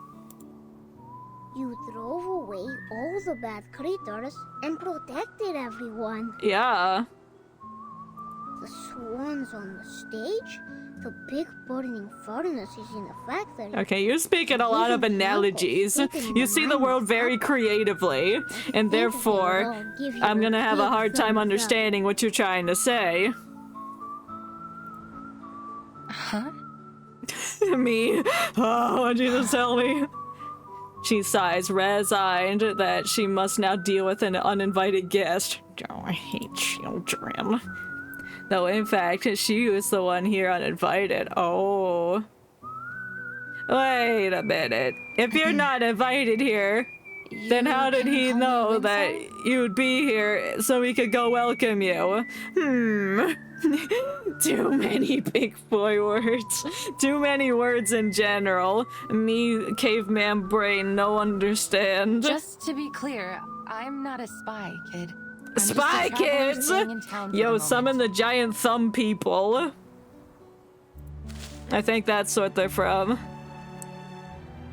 You drove away all the bad creatures and protected everyone. Yeah. The swans on the stage, the big burning furnaces in the factory. Okay, you're speaking a lot of analogies. You see the world very creatively, and therefore, I'm gonna have a hard time understanding what you're trying to say. Huh? Me? Oh, what'd you just tell me? She sighs, resigned that she must now deal with an uninvited guest. Oh, I hate children. Though, in fact, she was the one here uninvited. Oh. Wait a minute. If you're not invited here, then how did he know that you'd be here so he could go welcome you? Too many big boy words. Too many words in general. Me, caveman brain, no understand. Just to be clear, I'm not a spy, kid. Spy kids! Yo, summon the giant thumb people. I think that's what they're from.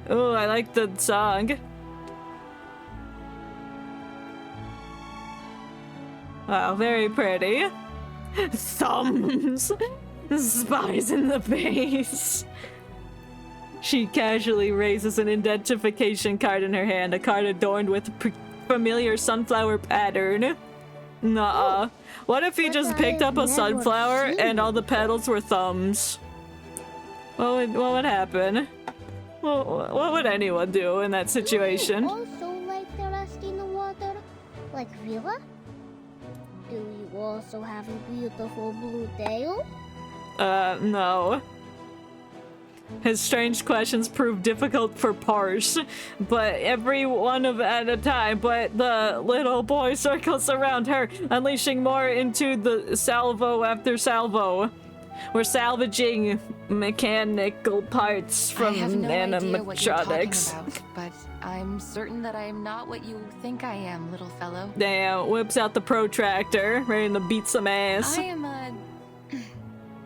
Oh, I like the song. Wow, very pretty. Thumbs. Spies in the base. She casually raises an identification card in her hand, a card adorned with familiar sunflower pattern. Nuh-uh. What if he just picked up a sunflower and all the petals were thumbs? What would happen? What would anyone do in that situation? Do you also like the rest in the water? Like Villa? Do you also have a beautiful blue tail? No. His strange questions prove difficult for parse, but every one of at a time, but the little boy circles around her, unleashing more into the salvo after salvo. We're salvaging mechanical parts from I have no idea what you're talking animatronics. about, but I'm certain that I am not what you think I am, little fellow. Damn, whips out the protractor, ready to beat some ass. I am a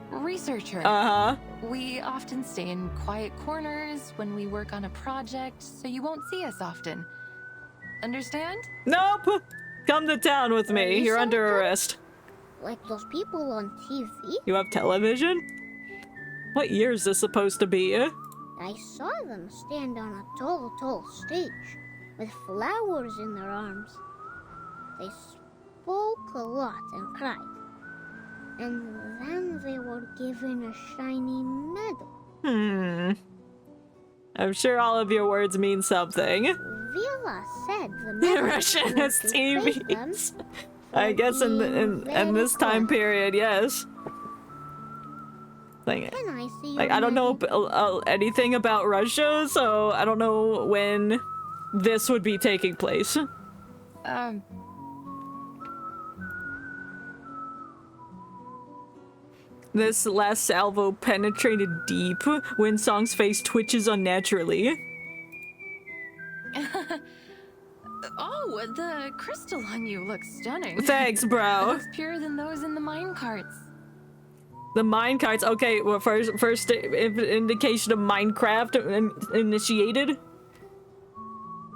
researcher. Uh-huh. We often stay in quiet corners when we work on a project, so you won't see us often. Understand? Nope! Come to town with me. You're under arrest. Like those people on TV? You have television? What year is this supposed to be? I saw them stand on a tall stage with flowers in their arms. They spoke a lot and cried. And then they were given a shiny medal. I'm sure all of your words mean something. Vila said the medal Russian has was to praise them TVs. I guess in this time period, yes. Like, Can I see I your don't know medal? anything about Russia, so I don't know when this would be taking place. This last salvo penetrated deep. Windsong's face twitches unnaturally. Oh, the crystal on you looks stunning. Thanks, It bro. looks purer than those in the mine carts. The mine carts. Okay, well, first indication of Minecraft initiated.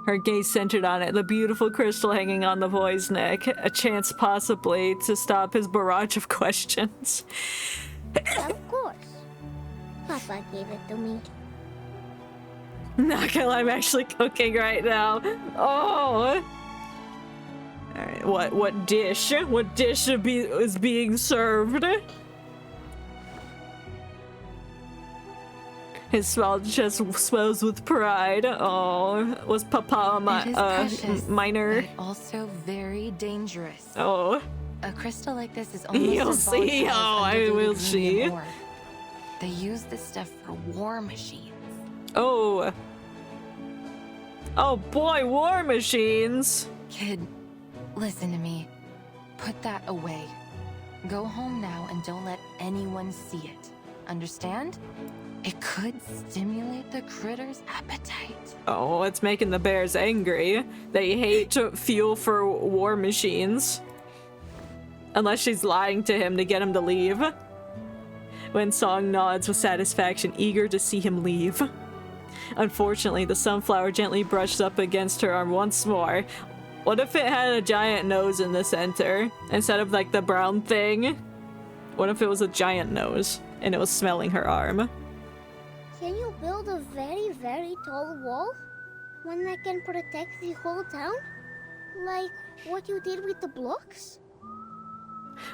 Her gaze centered on it, the beautiful crystal hanging on the boy's neck, a chance possibly to stop his barrage of questions. Of course. Papa gave it to me. Not gonna lie, I'm actually cooking right now. Oh! Alright, what dish? What dish is being served? His small chest swells with pride. Oh, was Papa minor? But also very dangerous. Oh. A crystal like this is almost You'll as see. volatile Oh, as I will undulating see. green ore. They use this stuff for war machines. Oh. Oh boy, war machines. Kid, listen to me. Put that away. Go home now and don't let anyone see it. Understand? It could stimulate the critter's appetite. Oh, it's making the bears angry. They hate fuel for war machines. Unless she's lying to him to get him to leave. When Song nods with satisfaction, eager to see him leave. Unfortunately, the sunflower gently brushed up against her arm once more. What if it had a giant nose in the center? Instead of like the brown thing? What if it was a giant nose and it was smelling her arm? Can you build a very, very tall wall? One that can protect the whole town? Like what you did with the blocks?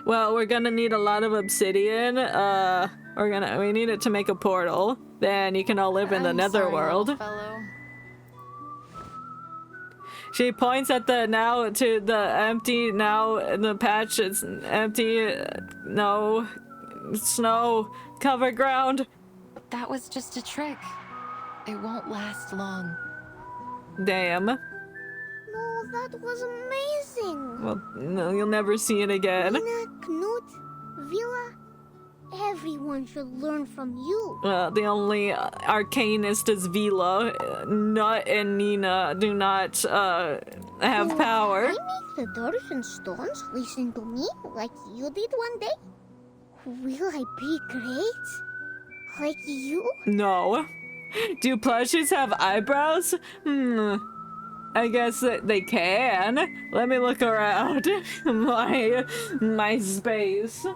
Well, we're gonna need a lot of obsidian. We need it to make a portal. Then you can all live in the netherworld. Sorry, fellow. She points at the empty now in the patch. It's empty. No. Snow. Cover ground. That was just a trick. It won't last long. Damn. No, that was amazing. Well, no, you'll never see it again. Nina, Knut, Vila, everyone should learn from you. The only arcanist is Vila. Knut and Nina do not have power. I make the doors and stones listen to me like you did one day? Will I be great? Like you? No. Do plushies have eyebrows? I guess that they can. Let me look around my space.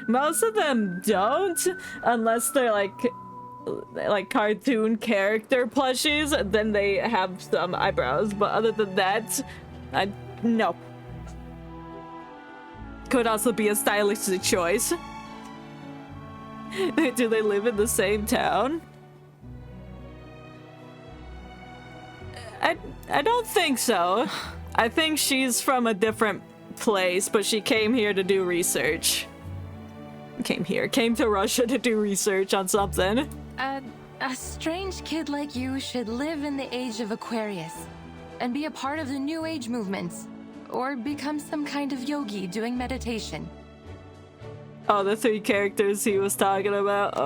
Most of them don't, unless they're like cartoon character plushies, then they have some eyebrows, but other than that, no. Could also be a stylistic choice. Do they live in the same town? I don't think so. I think she's from a different place, but she came here to do research. Came to Russia to do research on something. A strange kid like you should live in the age of Aquarius and be a part of the New Age movement, or become some kind of yogi doing meditation. Oh, the three characters he was talking about?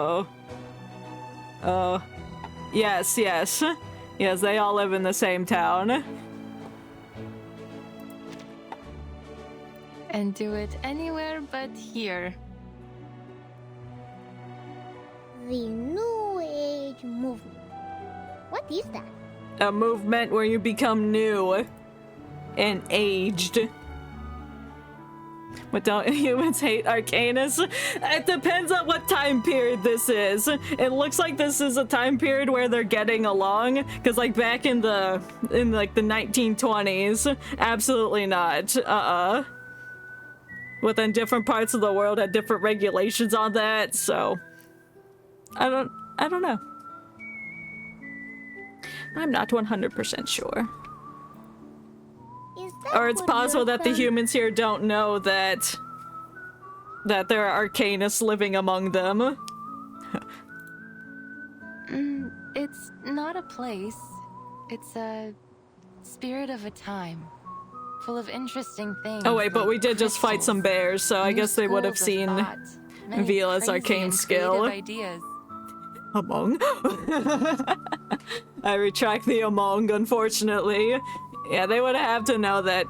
Oh. Yes. Yes, they all live in the same town. And do it anywhere but here. The New Age movement. What is that? A movement where you become new and aged. But don't humans hate Arcanus? It depends on what time period this is. It looks like this is a time period where they're getting along, because like back in the 1920s, absolutely not. But then different parts of the world had different regulations on that, so I don't know. I'm not 100% sure. Or it's possible that the humans here don't know that there are Arcanists living among them. It's not a place. It's a Spirit of a time, full of interesting things. Oh wait, but like we did just fight some crystals, bears, so I new guess they would have schools of seen thought, many Vila's crazy arcane and skill. creative ideas. Among? I retract the among, unfortunately. Yeah, they would have to know that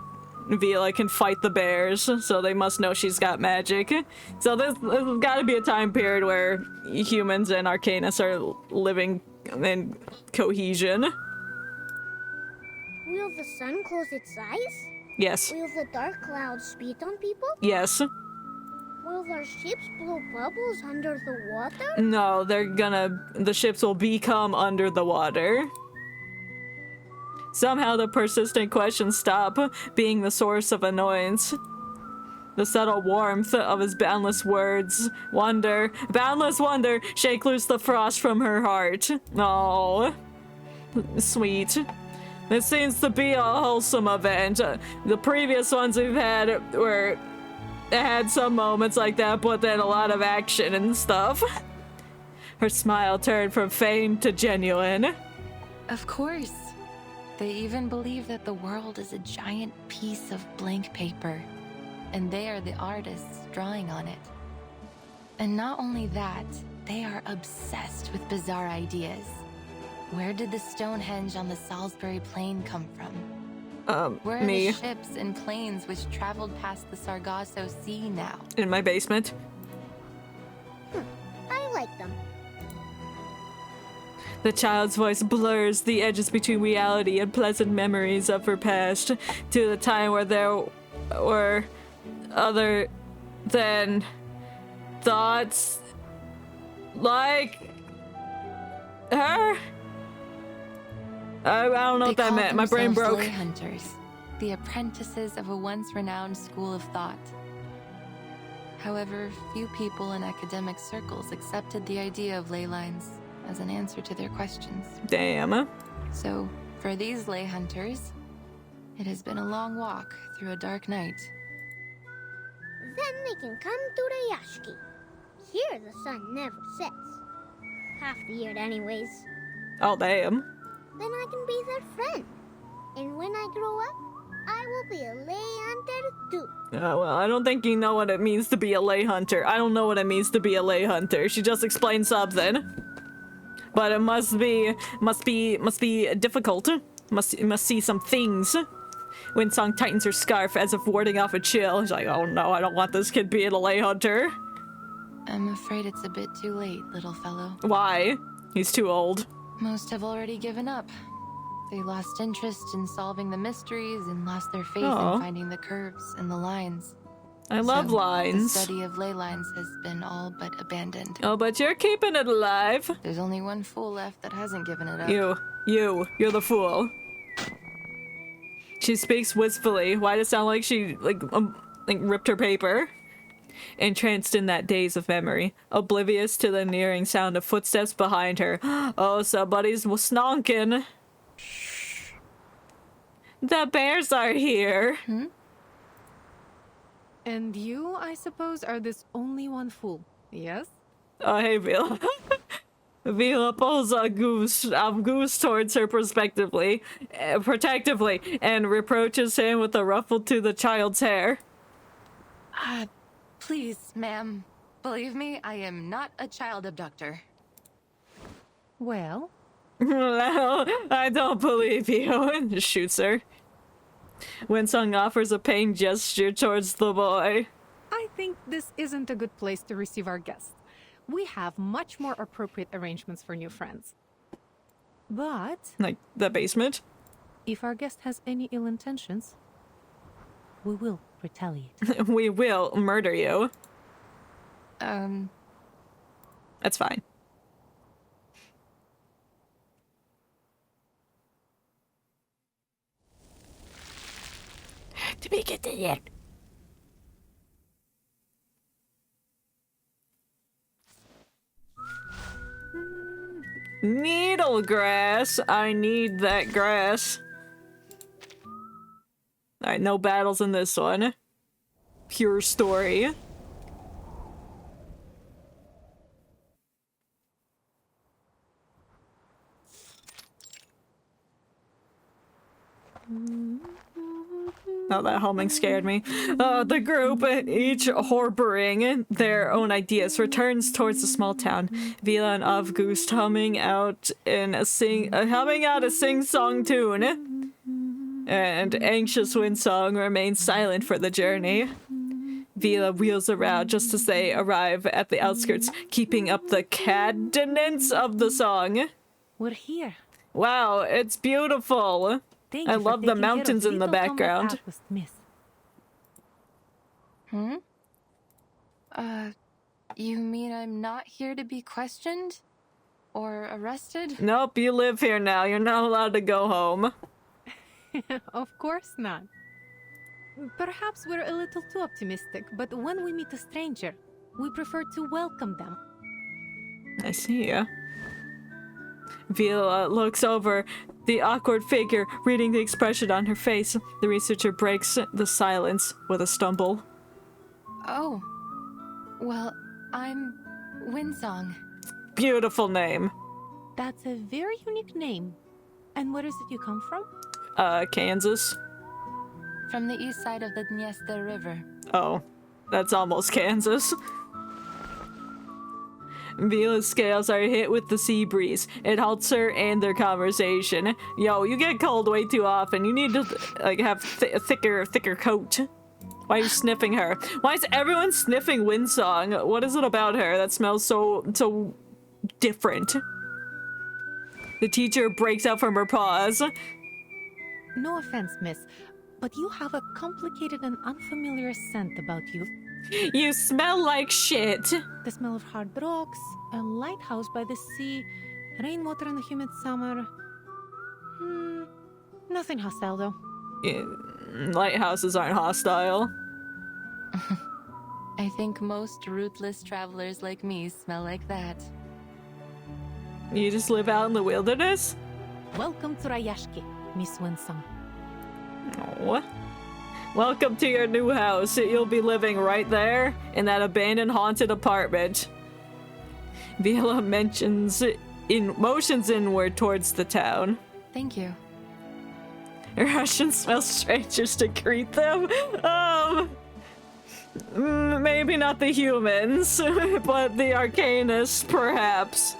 Vila can fight the bears, so they must know she's got magic. So this has got to be a time period where humans and Arcanus are living in cohesion. Will the sun close its eyes? Yes. Will the dark clouds spit on people? Yes. Will their ships blow bubbles under the water? No, the ships will become under the water. Somehow the persistent questions stop being the source of annoyance. The subtle warmth of his boundless words, boundless wonder, shake loose the frost from her heart. Oh, sweet. It seems to be a wholesome event. The previous ones we've had had some moments like that, but then a lot of action and stuff. Her smile turned from feigned to genuine. Of course. They even believe that the world is a giant piece of blank paper, and they are the artists drawing on it. And not only that, they are obsessed with bizarre ideas. Where did the Stonehenge on the Salisbury Plain come from? Where are Me. the ships and planes which traveled past the Sargasso Sea now? In my basement. I like them. The child's voice blurs the edges between reality and pleasant memories of her past to the time where there were other than thoughts like her. I don't know what that meant. My brain broke. Lay hunters, the apprentices of a once renowned school of thought. However, few people in academic circles accepted the idea of ley lines as an answer to their questions. Damn. So, for these lay hunters, it has been a long walk through a dark night. Then they can come to Rayashki. Here the sun never sets. Half the year anyways. Oh, damn. Then I can be their friend. And when I grow up, I will be a lay hunter too. Well, I don't think you know what it means to be a lay hunter. I don't know what it means to be a lay hunter. She just explained something. But it must be difficult. Must see some things. Winsong tightens her scarf as if warding off a chill. She's like, oh no, I don't want this kid being a lay hunter. I'm afraid it's a bit too late, little fellow. Why? He's too old. Most have already given up. They lost interest in solving the mysteries and lost their faith in finding the curves and the lines. I love lines. The study of ley lines has been all but abandoned. Oh, but you're keeping it alive. There's only one fool left that hasn't given it up. You're the fool. She speaks wistfully. Why does it sound like she ripped her paper? Entranced in that daze of memory, oblivious to the nearing sound of footsteps behind her. Oh, somebody's snonking. The bears are here. And you, I suppose, are this only one fool, yes? Oh, hey, Vila. Vila pulls a goose towards her protectively, and reproaches him with a ruffle to the child's hair. Please, ma'am. Believe me, I am not a child abductor. Well? No, I don't believe you. And shoots her. Winsong offers a pained gesture towards the boy. I think this isn't a good place to receive our guests. We have much more appropriate arrangements for new friends. But... Like the basement? If our guest has any ill intentions, we will retaliate. We will murder you. That's fine. To be continued. Needle grass. I need that grass. Alright, no battles in this one. Pure story. Oh, that humming scared me. The group, each harboring their own ideas, returns towards the small town. Vila and Avgust humming out a sing-song tune. And anxious Windsong remains silent for the journey. Vila wheels around just as they arrive at the outskirts, keeping up the cadence of the song. We're here. Wow, it's beautiful. Thank I you for love the taking care of mountains in the little Thomas background. Outpost, miss. You mean I'm not here to be questioned? Or arrested? Nope, you live here now. You're not allowed to go home. Of course not. Perhaps we're a little too optimistic, but when we meet a stranger, we prefer to welcome them. I see ya. Vila looks over the awkward figure, reading the expression on her face. The researcher breaks the silence with a stumble. Oh. Well, I'm Windsong. Beautiful name. That's a very unique name. And where is it you come from? Kansas. From the east side of the Dniester River. Oh, that's almost Kansas. Vila's scales are hit with the sea breeze. It halts her and their conversation. Yo, you get cold way too often. You need to like have a thicker coat. Why are you sniffing her? Why is everyone sniffing Windsong? What is it about her that smells so different? The teacher breaks out from her pause. No offense, miss, but you have a complicated and unfamiliar scent about you. You smell like shit. The smell of hard rocks, a lighthouse by the sea, rainwater in the humid summer. Nothing hostile, though. Yeah, lighthouses aren't hostile. I think most rootless travelers like me smell like that. You just live out in the wilderness? Welcome to Rayashki, Miss Winsome. Oh. Welcome to your new house. You'll be living right there in that abandoned haunted apartment. Vila motions inward towards the town. Thank you. Russian smells strangers to greet them. Maybe not the humans, but the Arcanists, perhaps.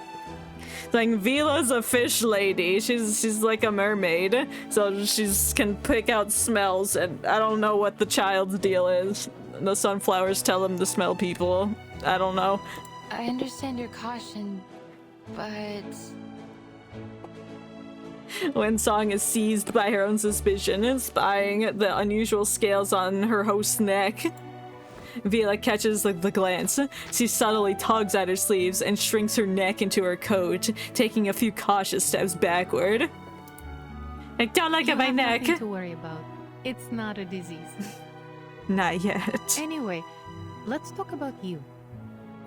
Like, Vila's a fish lady. She's like a mermaid, so she's can pick out smells, and I don't know what the child's deal is. The sunflowers tell them to smell people. I don't know. I understand your caution, but... Windsong is seized by her own suspicion, spying the unusual scales on her host's neck. Vila catches the glance. She subtly tugs at her sleeves and shrinks her neck into her coat, taking a few cautious steps backward. I don't look at my neck. Nothing to worry about. It's not a disease. Not yet. Anyway, let's talk about you.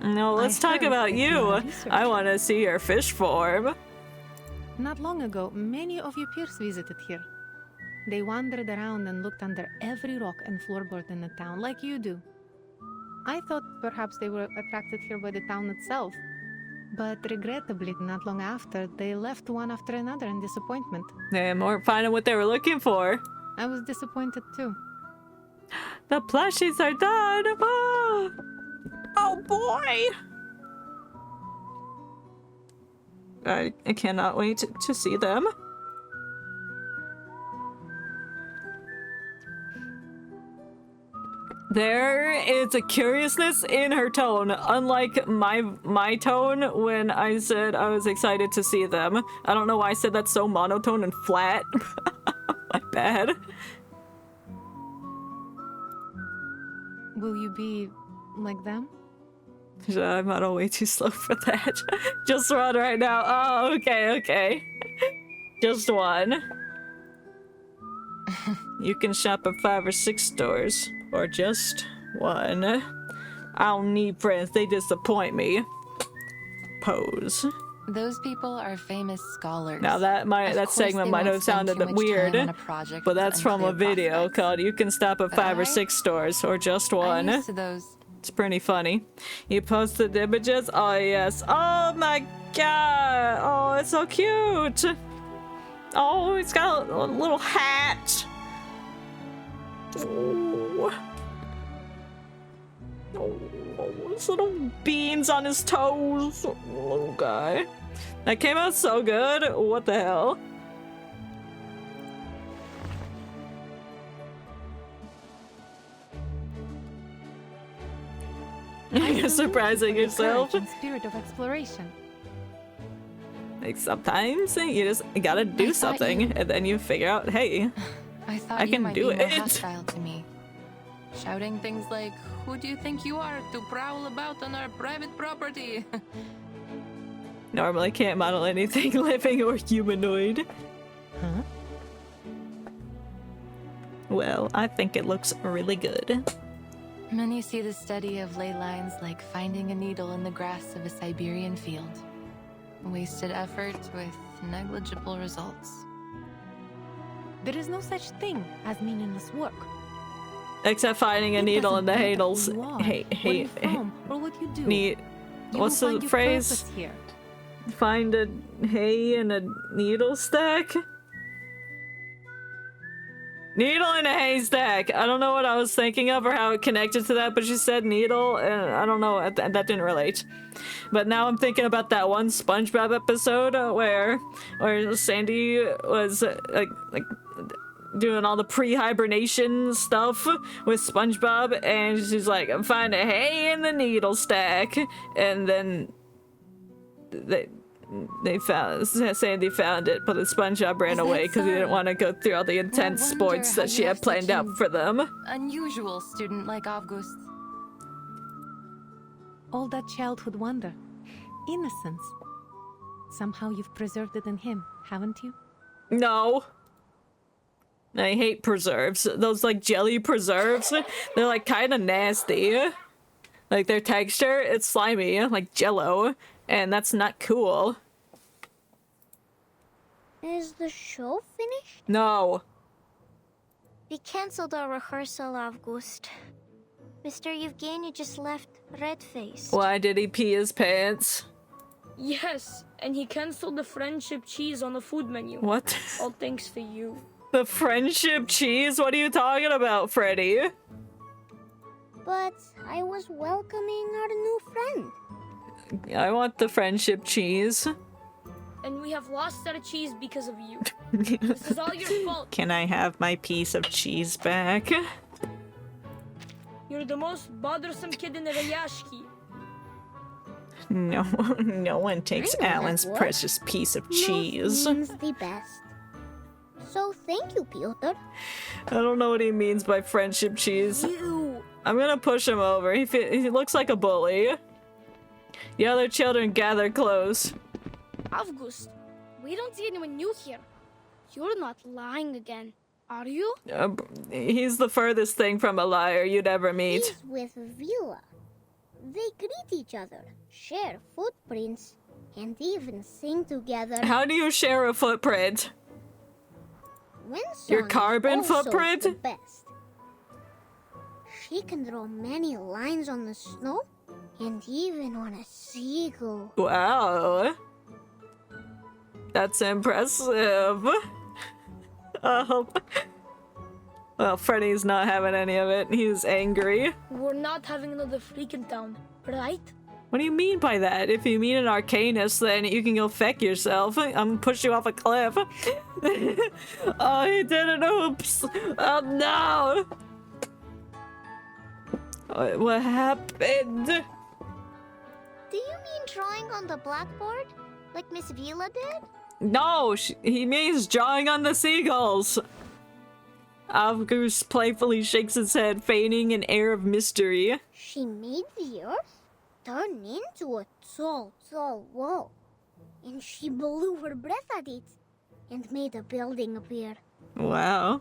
No, let's talk about you. I want to see your fish form. Not long ago, many of your peers visited here. They wandered around and looked under every rock and floorboard in the town, like you do. I thought perhaps they were attracted here by the town itself. But regrettably, not long after, they left one after another in disappointment. They weren't finding what they were looking for. I was disappointed too. The plushies are done! Oh boy! I cannot wait to see them. There is a curiousness in her tone, unlike my tone when I said I was excited to see them. I don't know why I said that so monotone and flat. My bad. Will you be like them? I'm not way too slow for that. Just run right now. Oh, okay. Just one. You can shop at 5 or 6 stores. Or just one. I don't need friends, they disappoint me. Pose. Those people are famous scholars. Now that segment might have sounded weird, but that's from a video called "You Can Stop at 5 or 6 Stores" or just one. I'm used to those. It's pretty funny. You posted images? Oh yes. Oh my god. Oh, it's so cute. Oh, it's got a little hat. Oh. Oh, his little beans on his toes. Little guy. That came out so good. What the hell? You're surprising yourself. Spirit of exploration. Like sometimes you just gotta do something, and then you figure out, hey, I thought I you can might do be more it. hostile to me. Shouting things like, "Who do you think you are to prowl about on our private property?" Normally can't model anything living or humanoid. Huh? Well, I think it looks really good. Many see the study of ley lines like finding a needle in the grass of a Siberian field. Wasted effort with negligible results. There is no such thing as meaningless work. Except finding a It needle doesn't in the matter needles. who you are, Hey, where hey, you're from, or what you do. neat. You What's will the find your phrase? purpose here. Find a hay and a needle stack? Needle in a haystack. I don't know what I was thinking of or how it connected to that, but she said needle, and I don't know, that didn't relate. But now I'm thinking about that one SpongeBob episode where Sandy was like doing all the pre-hibernation stuff with SpongeBob, and she's like, "I'm finding hay in the needle stack," and then Sandy found it, but the SpongeBob ran away because he didn't want to go through all the intense wonder sports how that you she have had planned such out an for them. Unusual student like August. All that childhood wonder. Innocence. Somehow you've preserved it in him, haven't you? No. I hate preserves. Those like jelly preserves, they're like kind of nasty. Like their texture, it's slimy, like Jello, and that's not cool. Is the show finished? No. We cancelled our rehearsal, August. Mr. Yevgeny just left red-faced. Why did he pee his pants? Yes, and he cancelled the friendship cheese on the food menu. What? All thanks to you. The friendship cheese? What are you talking about, Freddy? But I was welcoming our new friend. I want the friendship cheese. And we have lost our cheese because of you. This is all your fault. Can I have my piece of cheese back? You're the most bothersome kid in the Rayashki. No, no one takes I know that Alan's word. precious piece of cheese. Most means the best. So thank you, Piotr. I don't know what he means by friendship cheese. You. I'm gonna push him over. He looks like a bully. The other children gather close. August, we don't see anyone new here. You're not lying again, are you? He's the furthest thing from a liar you'd ever meet. He's with Vila. They greet each other, share footprints, and even sing together. How do you share a footprint? When Your song is carbon also footprint? the best. She can draw many lines on the snow and even on a seagull. Wow. That's impressive. Well, Freddy's not having any of it. He's angry. We're not having another freak in town, right? What do you mean by that? If you mean an arcanist, then you can go feck yourself. I'm gonna push you off a cliff. Oh, he did an oops. Oh, no. What happened? Do you mean drawing on the blackboard, like Miss Vila did? No, he means drawing on the seagulls. Avgoose playfully shakes his head, feigning an air of mystery. She made the earth turn into a tall, tall wall. And she blew her breath at it and made a building appear. Wow.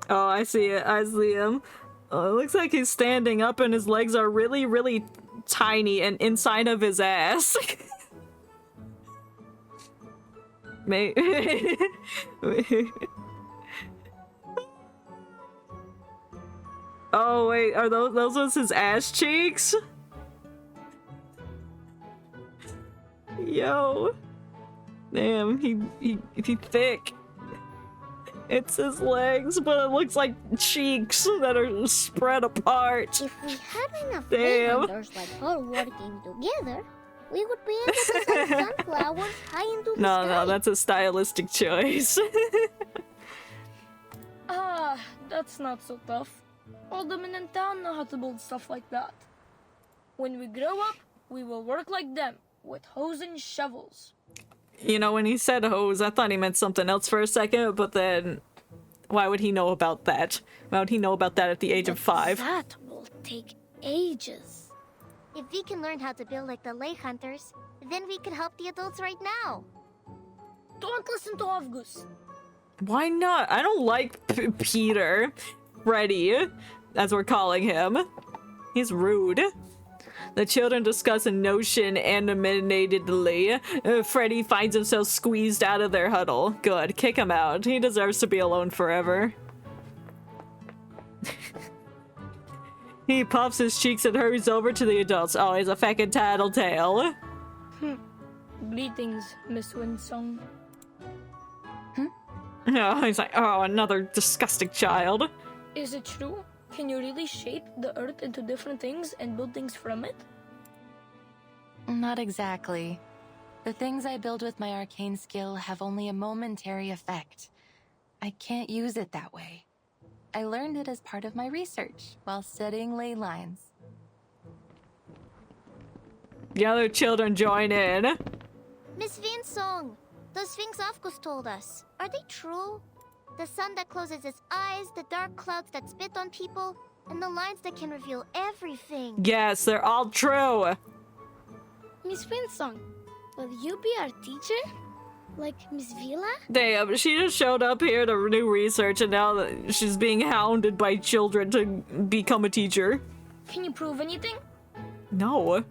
Oh, I see it. I see him. Oh, it looks like he's standing up and his legs are really, really tiny and inside of his ass. Maybe. Oh wait, are those was his ass cheeks? Damn, he thick. It's his legs, but it looks like cheeks that are spread apart. If we had enough Damn. hunters like her working together, we would be able to send sunflowers high into the sky. No, that's a stylistic choice. Ah, that's not so tough. All the men in town know how to build stuff like that. When we grow up, we will work like them, with hoes and shovels. You know, when he said hose, I thought he meant something else for a second, but then why would he know about that? Why would he know about that at the age of 5? That will take ages. If we can learn how to build like the lake hunters, then we could help the adults right now. Don't listen to Avgus. Why not? I don't like Peter. Freddy, as we're calling him. He's rude. The children discuss a notion animatedly. Freddy finds himself squeezed out of their huddle. Good, kick him out. He deserves to be alone forever. He puffs his cheeks and hurries over to the adults. Oh, he's a feckin' tattletale. Greetings, Miss Winsong. Oh, he's like, oh, another disgusting child. Is it true? Can you really shape the earth into different things and build things from it? Not exactly. The things I build with my arcane skill have only a momentary effect. I can't use it that way. I learned it as part of my research while studying ley lines. The other children join in. Miss Vinsong, those things Afkus told us, are they true? The sun that closes its eyes, the dark clouds that spit on people, and the lines that can reveal everything. Yes, they're all true. Miss Winsong, will you be our teacher? Like Miss Vila? Damn, she just showed up here to do research and now that she's being hounded by children to become a teacher. Can you prove anything? No.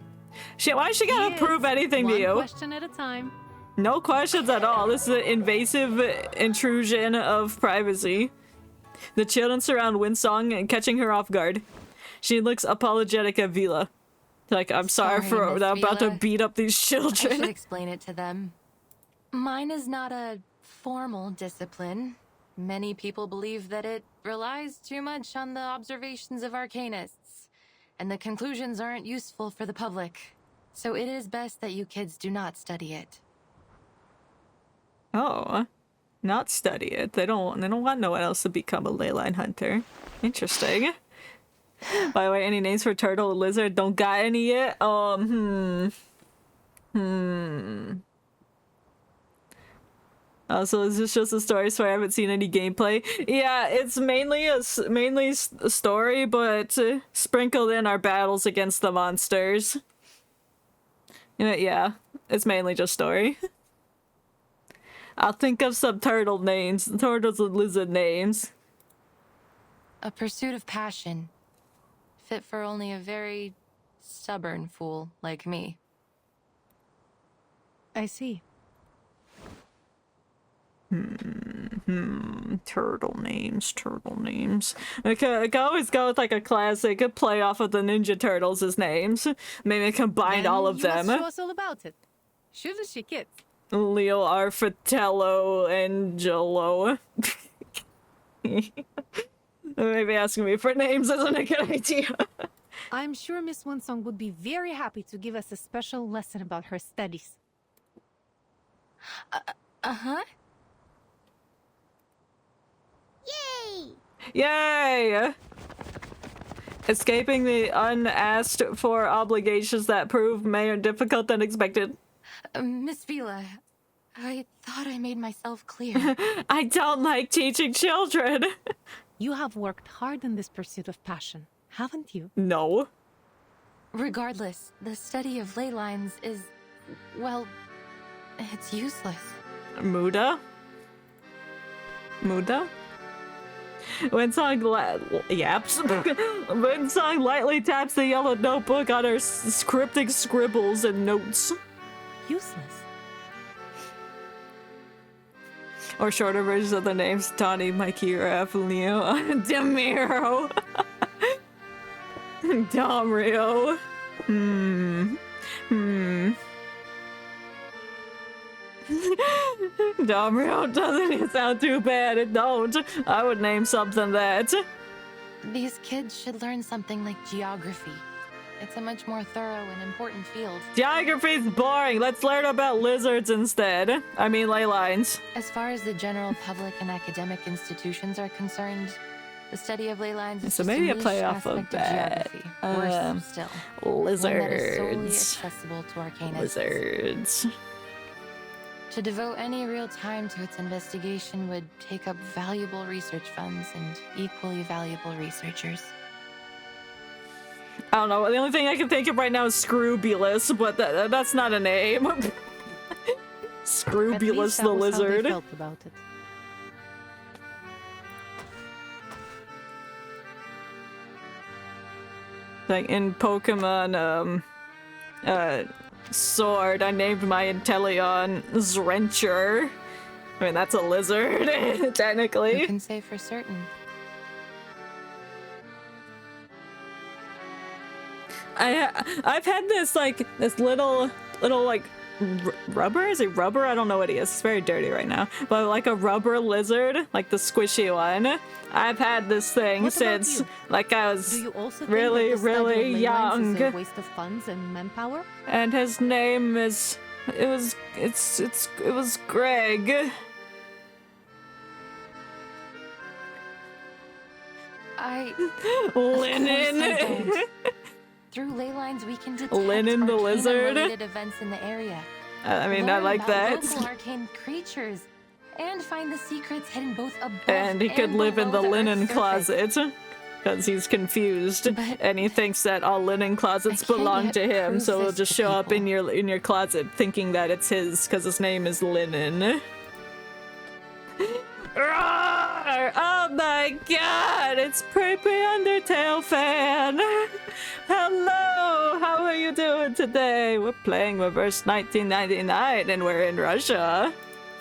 Why she gotta prove anything to you? One question at a time. No questions at all. This is an invasive intrusion of privacy. The children surround Winsong and catching her off guard. She looks apologetic at Vila. Like, I'm sorry for Miss about to Vila. beat up these I should children. explain it to them. Mine is not a formal discipline. Many people believe that it relies too much on the observations of arcanists, and the conclusions aren't useful for the public. So it is best that you kids do not study it. Oh, not study it. They don't want no one else to become a leyline hunter. Interesting. By the way, any names for turtle or lizard? Don't got any yet? So is this just a story? So I haven't seen any gameplay. Yeah, it's mainly a story, but sprinkled in are battles against the monsters. Yeah, it's mainly just story. I'll think of some turtle names, turtles and lizard names. A pursuit of passion, fit for only a very stubborn fool like me. I see. Turtle names. Okay, I can always go with like a classic play off of the Ninja Turtles' names. Maybe combine Then all of you must them. show us all about it. Shouldn't she, kids? Leo Arfatello Angelo. Maybe asking me for names isn't a good idea. I'm sure Miss Winsong would be very happy to give us a special lesson about her studies. Uh-huh. Yay! Yay! Escaping the unasked for obligations that prove more difficult than expected. Miss Vila, I thought I made myself clear. I don't like teaching children. You have worked hard in this pursuit of passion, haven't you? No. Regardless, the study of ley lines is, well, it's useless. Muda? Yaps. Winsong lightly taps the yellow notebook on her cryptic scribbles and notes. Useless. Or shorter versions of the names: Donnie, Mikey, Raph, Leo, Demiro, Domrio. Domrio doesn't even sound too bad. It don't. I would name something that. These kids should learn something like geography. It's a much more thorough and important field. Geography's boring. Let's learn about lizards instead. I mean, ley lines. As far as the general public and academic institutions are concerned, the study of ley lines is So just maybe a a niche play off of aspect that. geography. Worse still, Lizards. one that is solely accessible to arcanists. Lizards. To devote any real time to its investigation would take up valuable research funds and equally valuable researchers. I don't know. The only thing I can think of right now is Scroobulus, but that's not a name. Scroobulus the lizard. Felt about it. Like in Pokemon, Sword, I named my Inteleon Zrencher. I mean, that's a lizard, technically. Who can say for certain? I've had this little like rubber. Is it rubber? I don't know what it is. It's very dirty right now. But like a rubber lizard, like the squishy one. I've had this thing since like I was Do you also think really, that the study of really ley lines young. is a waste of funds and manpower? And his name is it was Greg. Linen. Through ley lines, we can detect Linen the lizard? arcane-related events in the area. I mean, I learn like about that. local arcane creatures, and find the secrets hidden both above And he could live in the below linen Earth's closet because he's confused and he thinks that all linen closets belong to him, so he'll just show up in your closet thinking that it's his because his name is Linen. Roar! Oh my god, it's Preppy Undertale fan! Hello! How are you doing today? We're playing Reverse 1999 and we're in Russia.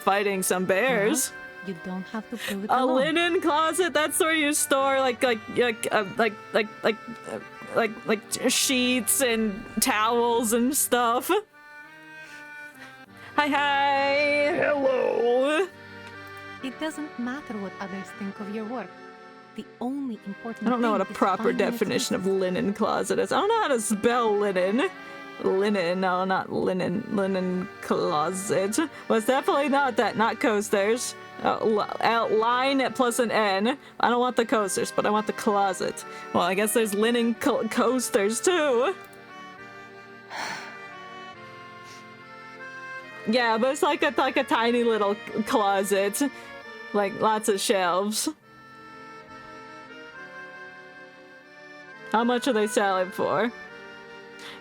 Fighting some bears. Well, you don't have to prove it A alone. linen closet, that's where you store like sheets and towels and stuff. Hi hi! Hello! It doesn't matter what others think of your work. The only important I don't know what a thing is proper finding its definition of linen closet is. I don't know how to spell linen. Linen, no, not linen. Linen closet. Well, it's definitely not that. Not coasters. Line plus an N. I don't want the coasters, but I want the closet. Well, I guess there's linen coasters too. Yeah, but it's like a tiny little closet. Like lots of shelves. How much are they selling for?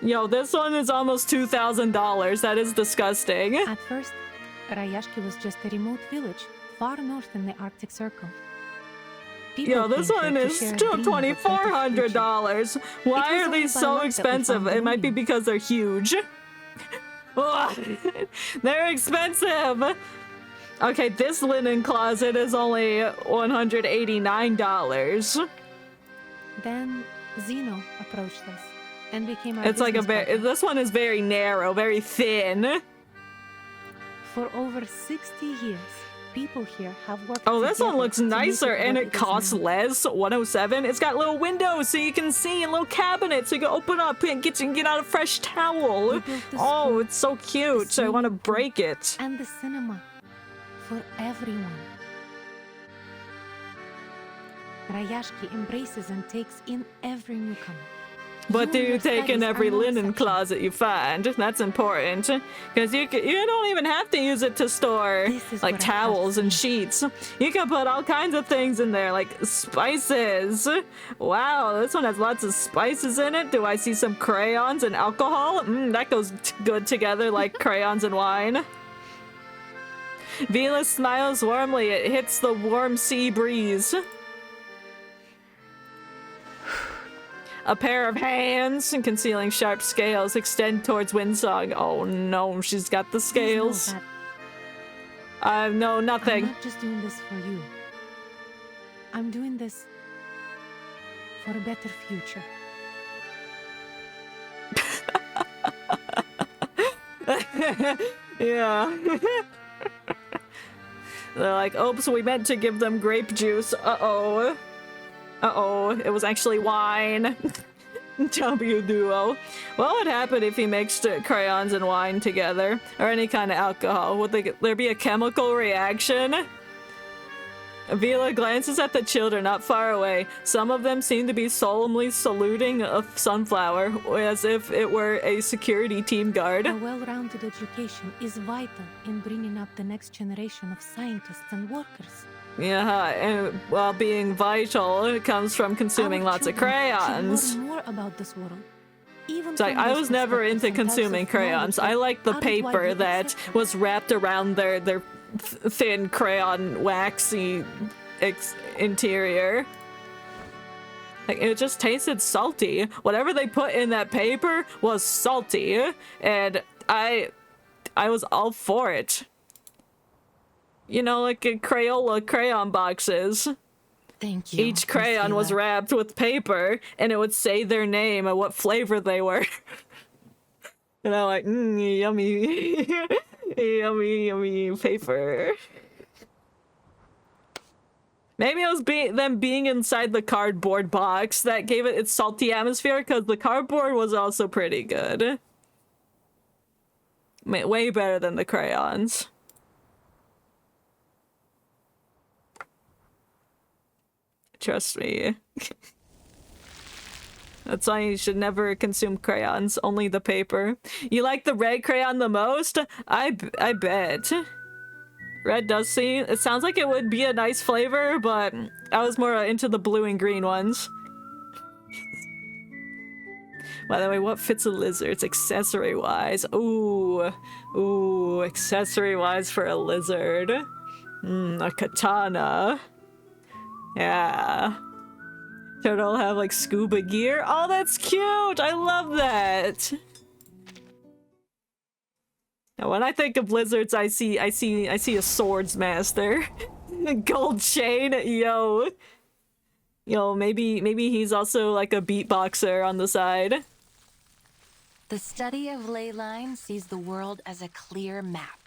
Yo, this one is almost $2,000. That is disgusting. At first, Rayashki was just a remote village, far north in the Arctic Circle. Yo, this one is $2,400. Why are these so expensive? It might be because they're huge. They're expensive. Okay, this linen closet is only $189. Then Zeno approached us and became our It's like a business very. This one is very narrow, very thin. For over 60 years, people here have worked. Oh, this one together looks to make nicer and what it is costs now. less. 107. It's got little windows so you can see, and little cabinets so you can open up and get out a fresh towel. Oh, it's so cute. I want to break it. And the cinema for everyone. Rayashki embraces and takes in every newcomer. But do you take in studies every are no linen exception. closet you find? That's important. Because you don't even have to use it to store like what I have towels and sheets. You can put all kinds of things in there, like spices. Wow, this one has lots of spices in it. Do I see some crayons and alcohol? That goes good together like crayons and wine. Venus smiles warmly. It hits the warm sea breeze. A pair of hands and concealing sharp scales extend towards Windsong. Oh no, she's got the scales. No, nothing. I'm not just doing this for you. I'm doing this for a better future. Yeah. They're like, oops, we meant to give them grape juice. Uh-oh. Uh-oh, it was actually wine. W duo. What would happen if he mixed crayons and wine together? Or any kind of alcohol? Would there be a chemical reaction? Vila glances at the children not far away. Some of them seem to be solemnly saluting a sunflower, as if it were a security team guard. A well-rounded education is vital in bringing up the next generation of scientists and workers. Yeah, and while being vital, it comes from consuming lots of crayons. Should learn more about this world. Even So I was never into consuming crayons. I like the paper that was wrapped around their thin crayon waxy interior. Like, it just tasted salty. Whatever they put in that paper was salty, and I was all for it. You know, like a Crayola crayon boxes. Thank you. Each crayon was wrapped with paper, and it would say their name and what flavor they were. And I'm like, yummy. Yummy, yummy paper. Maybe it was them being inside the cardboard box that gave it its salty atmosphere, because the cardboard was also pretty good. Way better than the crayons. Trust me. That's why you should never consume crayons, only the paper. You like the red crayon the most? I bet. Red does seem... It sounds like it would be a nice flavor, but I was more into the blue and green ones. By the way, what fits a lizard? Accessory-wise. Ooh. Ooh, accessory-wise for a lizard. A katana. Yeah. Turtle have like scuba gear. Oh, that's cute! I love that! Now, when I think of lizards, I see a swords master. Gold chain, yo. Yo, maybe he's also like a beatboxer on the side. The study of ley lines sees the world as a clear map.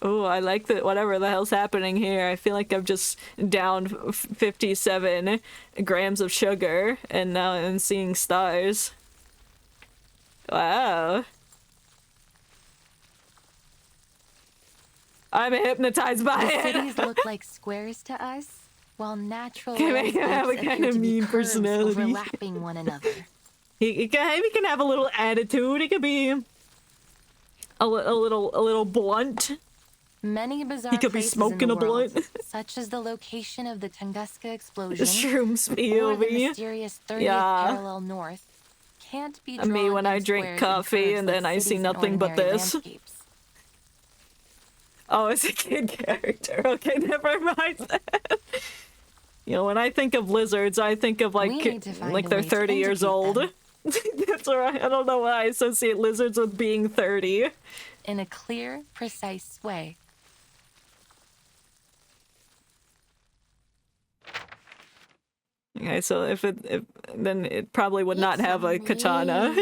Oh, I like that. Whatever the hell's happening here. I feel like I've just downed 57 grams of sugar, and now I'm seeing stars. Wow. I'm hypnotized by it. Cities look like squares to us, while natural Can have a kind of mean personality, overlapping one another. He can have a little attitude. He can be a little blunt. Many bizarre he could be smoking a blunt, such as the location of the Tunguska explosion, shrooms or the mysterious 30th parallel north, can't be drawn me when I in drink squares coffee and and then I see nothing but this. landscapes. Oh, it's a kid character. Okay, never mind that. You know, when I think of lizards, I think of like they're 30 years old. That's alright. I don't know why I associate lizards with being 30. In a clear, precise way. Okay, so then it probably would not have a katana.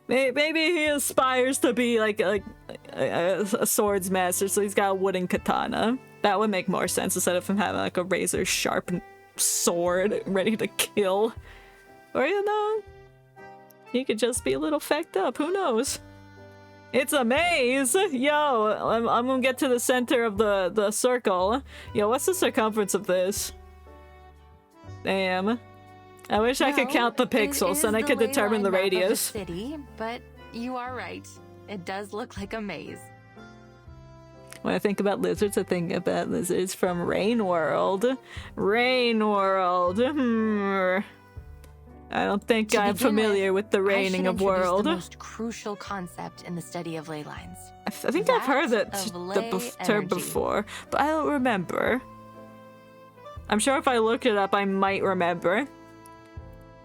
Maybe he aspires to be like a swords master, so he's got a wooden katana. That would make more sense instead of him having like a razor sharp sword ready to kill. Or you know, he could just be a little fecked up. Who knows? It's a maze! Yo, I'm gonna get to the center of the circle. Yo, what's the circumference of this? Damn. I wish I could count the pixels, then I could determine the radius. The city, but you are right. It does look like a maze. When I think about lizards, I think about lizards from Rain World. Rain World. I don't think I'm familiar with the raining of world. The most crucial concept in the study of ley lines. I think I've heard that term before, but I don't remember. I'm sure if I looked it up, I might remember.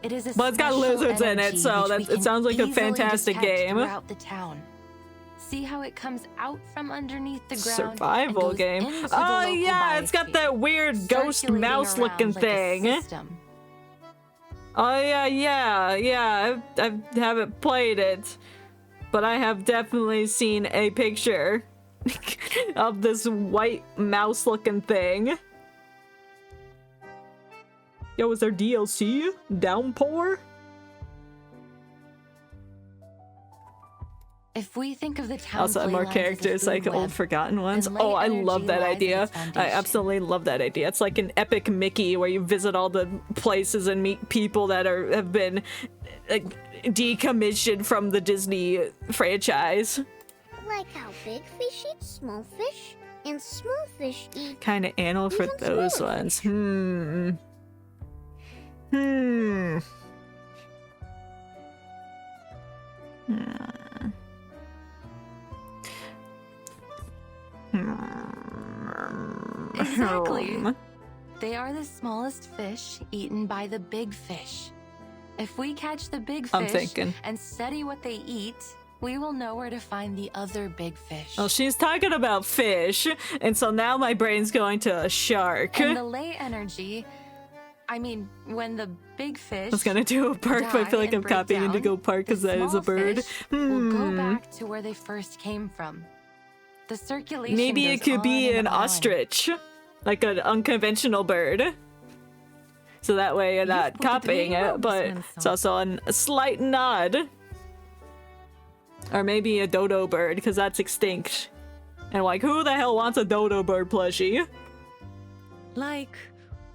It is but it's got lizards in it, so it sounds like a fantastic game. Throughout the town. See how it comes out from underneath the ground. Survival game. Oh yeah, it's got that weird ghost mouse looking thing. Oh yeah. I haven't played it. but I have definitely seen a picture of this white mouse-looking thing. Yo, is there DLC? Downpour? If we think of the town's Also, more ley lines as a characters, like food old web, forgotten ones. then Oh, ley I energy love that lies in idea. its I foundation. absolutely love that idea. It's like an epic Mickey where you visit all the places and meet people that have been like, decommissioned from the Disney franchise. Like how big fish eat small fish, and small fish eat... Kind of anal for Even those smaller ones. fish. Exactly. They are the smallest fish eaten by the big fish. If we catch the big I'm fish thinking. and study what they eat, we will know where to find the other big fish. Well, she's talking about fish, and so now my brain's going to a shark. And the ley energy, I mean, when the big fish I was gonna do a park, but I feel like die I'm and break copying down, Indigo Park because the that is a small bird. fish will go back to where they first came from. The circulation Maybe it goes could be on and an on. ostrich, like an unconventional bird. So that way you're not put it copying really well, it, but Miss it's also a slight nod. Or maybe a dodo bird, because that's extinct. And like, who the hell wants a dodo bird plushie? Like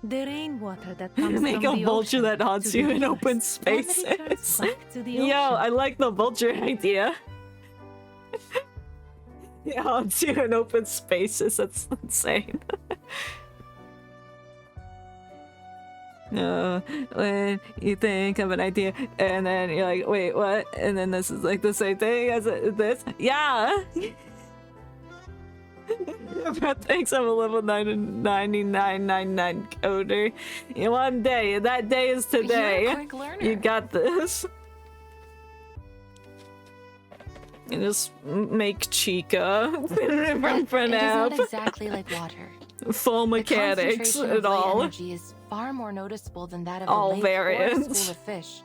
the rainwater that comes Make from a the vulture ocean that haunts to you the in rivers open and spaces. returns back to the Yo, ocean. I like the vulture idea. Yeah, haunts you in open spaces. That's insane. No, when you think of an idea and then you're like, wait, what? And then this is like the same thing as this. Yeah. But thanks, I'm a level 9999 coder. One day, and that day is today. You're a quick learner. You got this. And just make Chica from But it is not FNAF. exactly like water. Full The mechanics concentration of and ley all. energy is far more noticeable than that of All a lake or a variants. school of fish.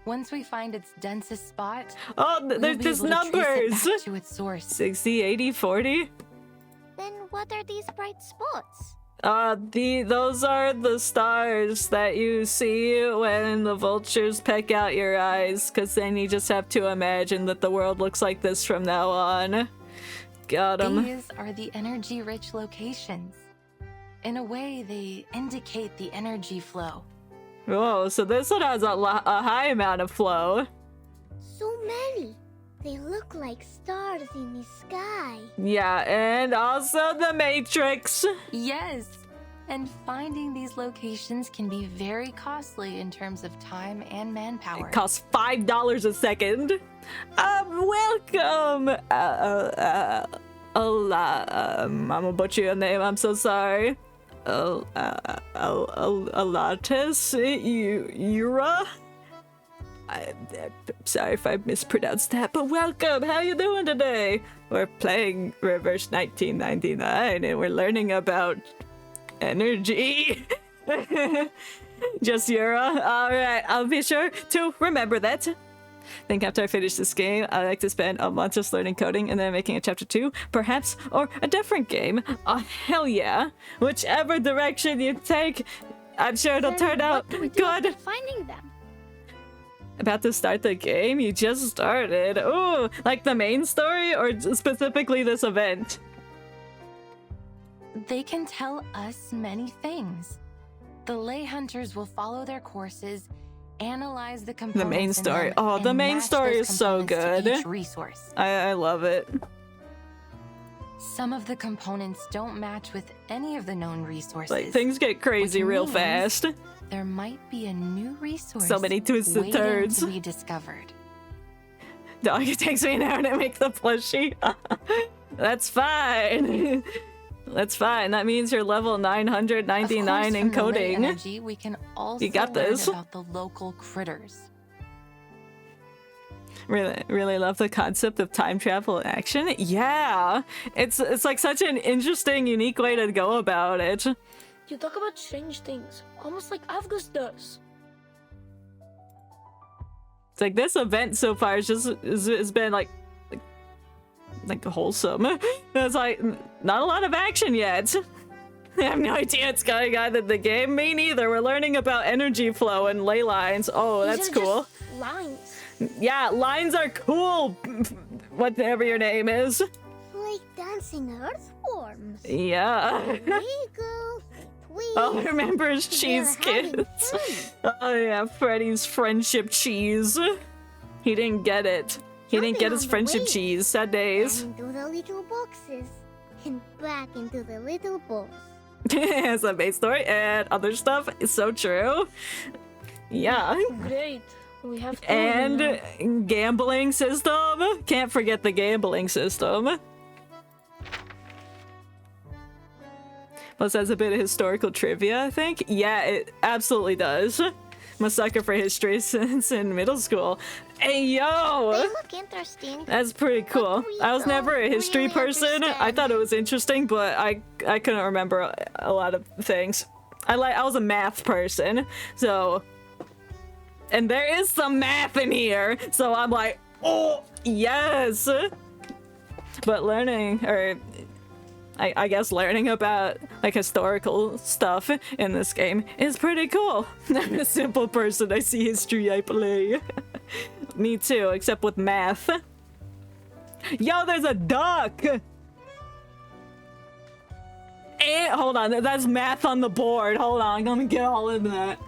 Once we find its densest spot, Oh, we'll there's be just able to trace it numbers. back to its source. 60, 80, 40. Then what are these bright spots? Those are the stars that you see when the vultures peck out your eyes, because then you just have to imagine that the world looks like this from now on. Got 'em. These are the energy-rich locations. In a way, they indicate the energy flow. Whoa, so this one has a high amount of flow. So many. They look like stars in the sky. Yeah, and also the Matrix. Yes, and finding these locations can be very costly in terms of time and manpower. It costs $5 a second. Welcome. I'm gonna butcher your name. I'm so sorry. Alatis, Yura. I'm sorry if I mispronounced that, but welcome. How you doing today? We're playing Reverse 1999, and we're learning about energy. Just Yura. All right, I'll be sure to remember that. I think after I finish this game, I like to spend a month just learning coding and then making a chapter 2, perhaps, or a different game. Oh, hell yeah. Whichever direction you take, I'm sure it'll turn out What do we do good. after finding them? About to start the game? You just started. Ooh, like the main story or specifically this event? They can tell us many things. The ley hunters will follow their courses, analyze the components. The main in story. them, Oh, the and main match story those is so components to good. each resource. I love it. Some of the components don't match with any of the known resources. Like, things get crazy which real means fast. There might be a new resource. So many twists and waiting turns. to be discovered. Dog, it takes me an hour to make the plushie. That's fine. That's fine. That means you're level 999 in Of course, from the ley coding. energy, we can also You got learn this. about the local critters. Really love the concept of time travel in action. Yeah, it's like such an interesting, unique way to go about it. You talk about strange things, almost like Avgus does. It's like this event so far has been like wholesome. It's like not a lot of action yet. I have no idea what's going on in the game. Me neither. We're learning about energy flow and ley lines. Oh, that's cool. Just lines. Yeah, lines are cool. Whatever your name is. Like dancing earthworms. Yeah. Wiggle, tweet. All I remember is cheese kids. Oh yeah, Freddy's friendship cheese. He didn't get it. He didn't get his friendship cheese. Sad days. Into the little boxes and back into the little balls. It's a main story and other stuff. It's so true. Yeah. Great. We have to and gambling system. Can't forget the gambling system. Plus has a bit of historical trivia, I think. Yeah, it absolutely does. I'm a sucker for history since in middle school. Hey, yo! They look interesting. That's pretty cool. I was never a history person. I thought it was interesting, but I couldn't remember a lot of things. I was a math person, so... And there is some math in here, so I'm like, oh, yes! But learning, or... I guess learning about like historical stuff in this game is pretty cool. I'm a simple person. I see history, I play. Me too, except with math. Yo, there's a duck! And, hold on, that's math on the board. Hold on, I'm gonna get all into that.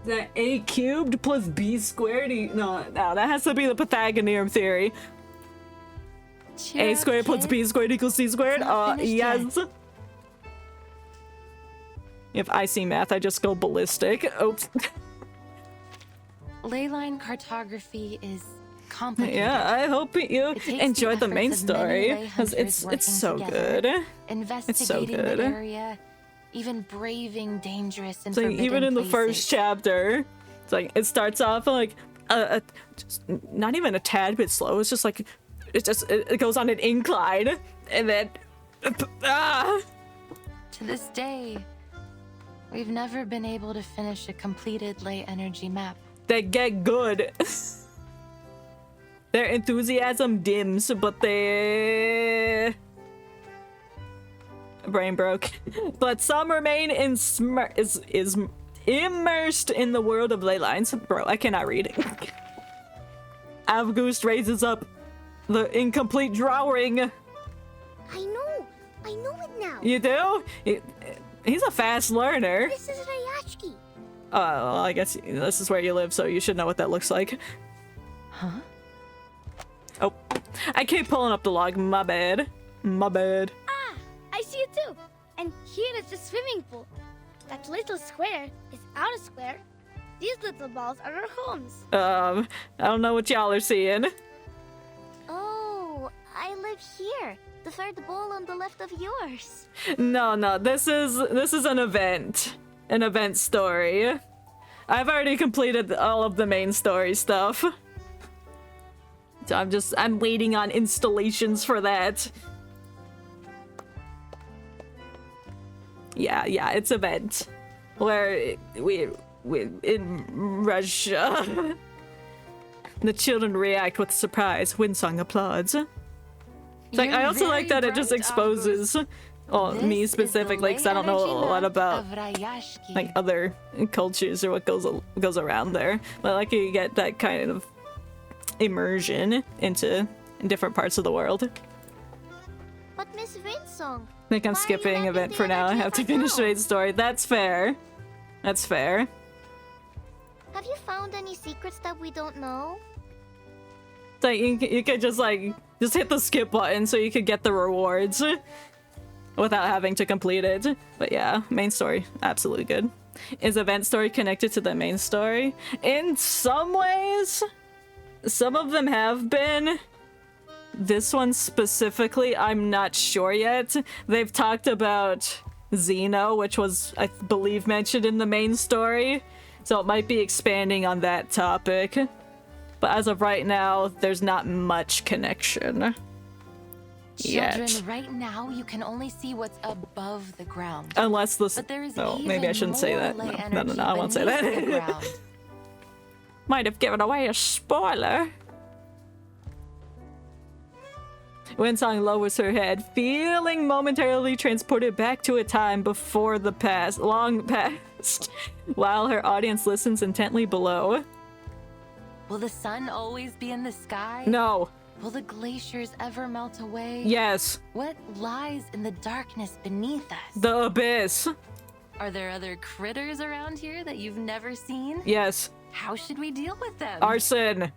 Is that a cubed plus b squared? No, that has to be the Pythagorean theory. A squared plus b squared equals c squared? Yes. Yet. If I see math, I just go ballistic. Oops. Leyline cartography is complicated. Yeah, I hope you enjoyed the main story. It's so good. It's so good. The area, even braving dangerous and forbidden even in the first chapter, it's like it starts off like just not even a tad bit slow. It's just like it goes on an incline, and then To this day, we've never been able to finish a completed ley energy map. They get good. Their enthusiasm dims, but they brain broke. But some remain immersed in the world of ley lines. Bro, I cannot read it. Avgust raises up the incomplete drawing. I know it now. You do? He's a fast learner. This is Rayashki. Well, I guess this is where you live, so you should know what that looks like. Huh? Oh, I keep pulling up the log. My bad. My bad. Ah, I see it too. And here is the swimming pool. That little square is our square. These little balls are our homes. I don't know what y'all are seeing. Oh, I live here. The third bowl on the left of yours. No, this is an event. An event story. I've already completed all of the main story stuff. So I'm waiting on installations for that. Yeah, it's event. Where we in Russia. The children react with surprise. Winsong applauds. Like, I also like that it just exposes me specifically, because I don't know a lot about like other cultures or what goes around there. But like you get that kind of immersion into different parts of the work. But Miss Winsong, I think I'm skipping event for now. I have to finish the main story. That's fair. That's fair. Have you found any secrets that we don't know? So you could just hit the skip button so you could get the rewards without having to complete it. But yeah, main story, absolutely good. Is event story connected to the main story? In some ways, some of them have been. This one specifically, I'm not sure yet. They've talked about Xeno, which was, I believe, mentioned in the main story. So it might be expanding on that topic. But as of right now, there's not much connection. Children, Yet. right now you can only see what's above the ground. Unless this. But there is Oh, maybe I even shouldn't say more that. ley No, energy I won't say beneath that. the ground. Might have given away a spoiler. Winsong lowers her head, feeling momentarily transported back to a time before the past, long past, while her audience listens intently below. Will the sun always be in the sky? No. Will the glaciers ever melt away? Yes. What lies in the darkness beneath us? The abyss. Are there other critters around here that you've never seen? Yes. How should we deal with them? Arson.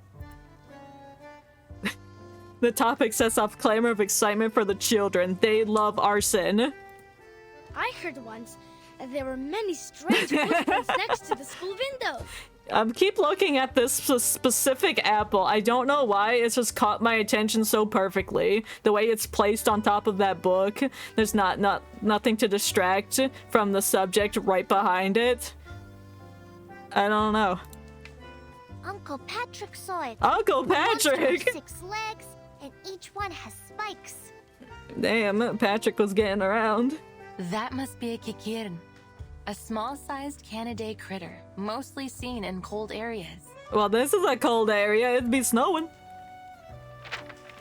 The topic sets off clamor of excitement for the children. They love arson. I heard once that there were many strange footprints next to the school window. Keep looking at this specific apple. I don't know why. It's just caught my attention so perfectly. The way it's placed on top of that book. There's nothing to distract from the subject right behind it. I don't know. Uncle Patrick saw it. Uncle The monster Patrick! has 6 legs, and each one has spikes. Damn, Patrick was getting around. That must be a kikir, a small-sized Canidae critter, mostly seen in cold areas. Well, this is a cold area. It'd be snowing.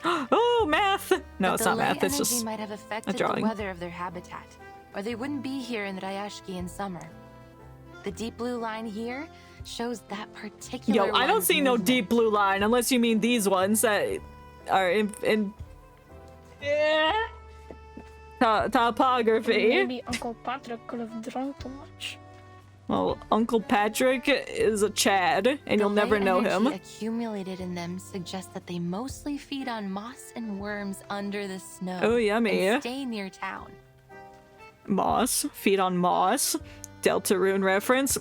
Oh, math! No, it's not math. It's just might have a affected the drawing. weather of their habitat, or they wouldn't be here in Rayashki in summer. The deep blue line here shows that particular. Yo, I don't one's see no movement. deep blue line unless you mean these ones that are in topography. Maybe Uncle Patrick could have drunk too much. Well, Uncle Patrick is a Chad, and you'll never ley know energy him. accumulated in them suggests that they mostly feed on moss and worms under the snow. Oh, yummy. And stay near town. Moss, feed on moss. Deltarune reference.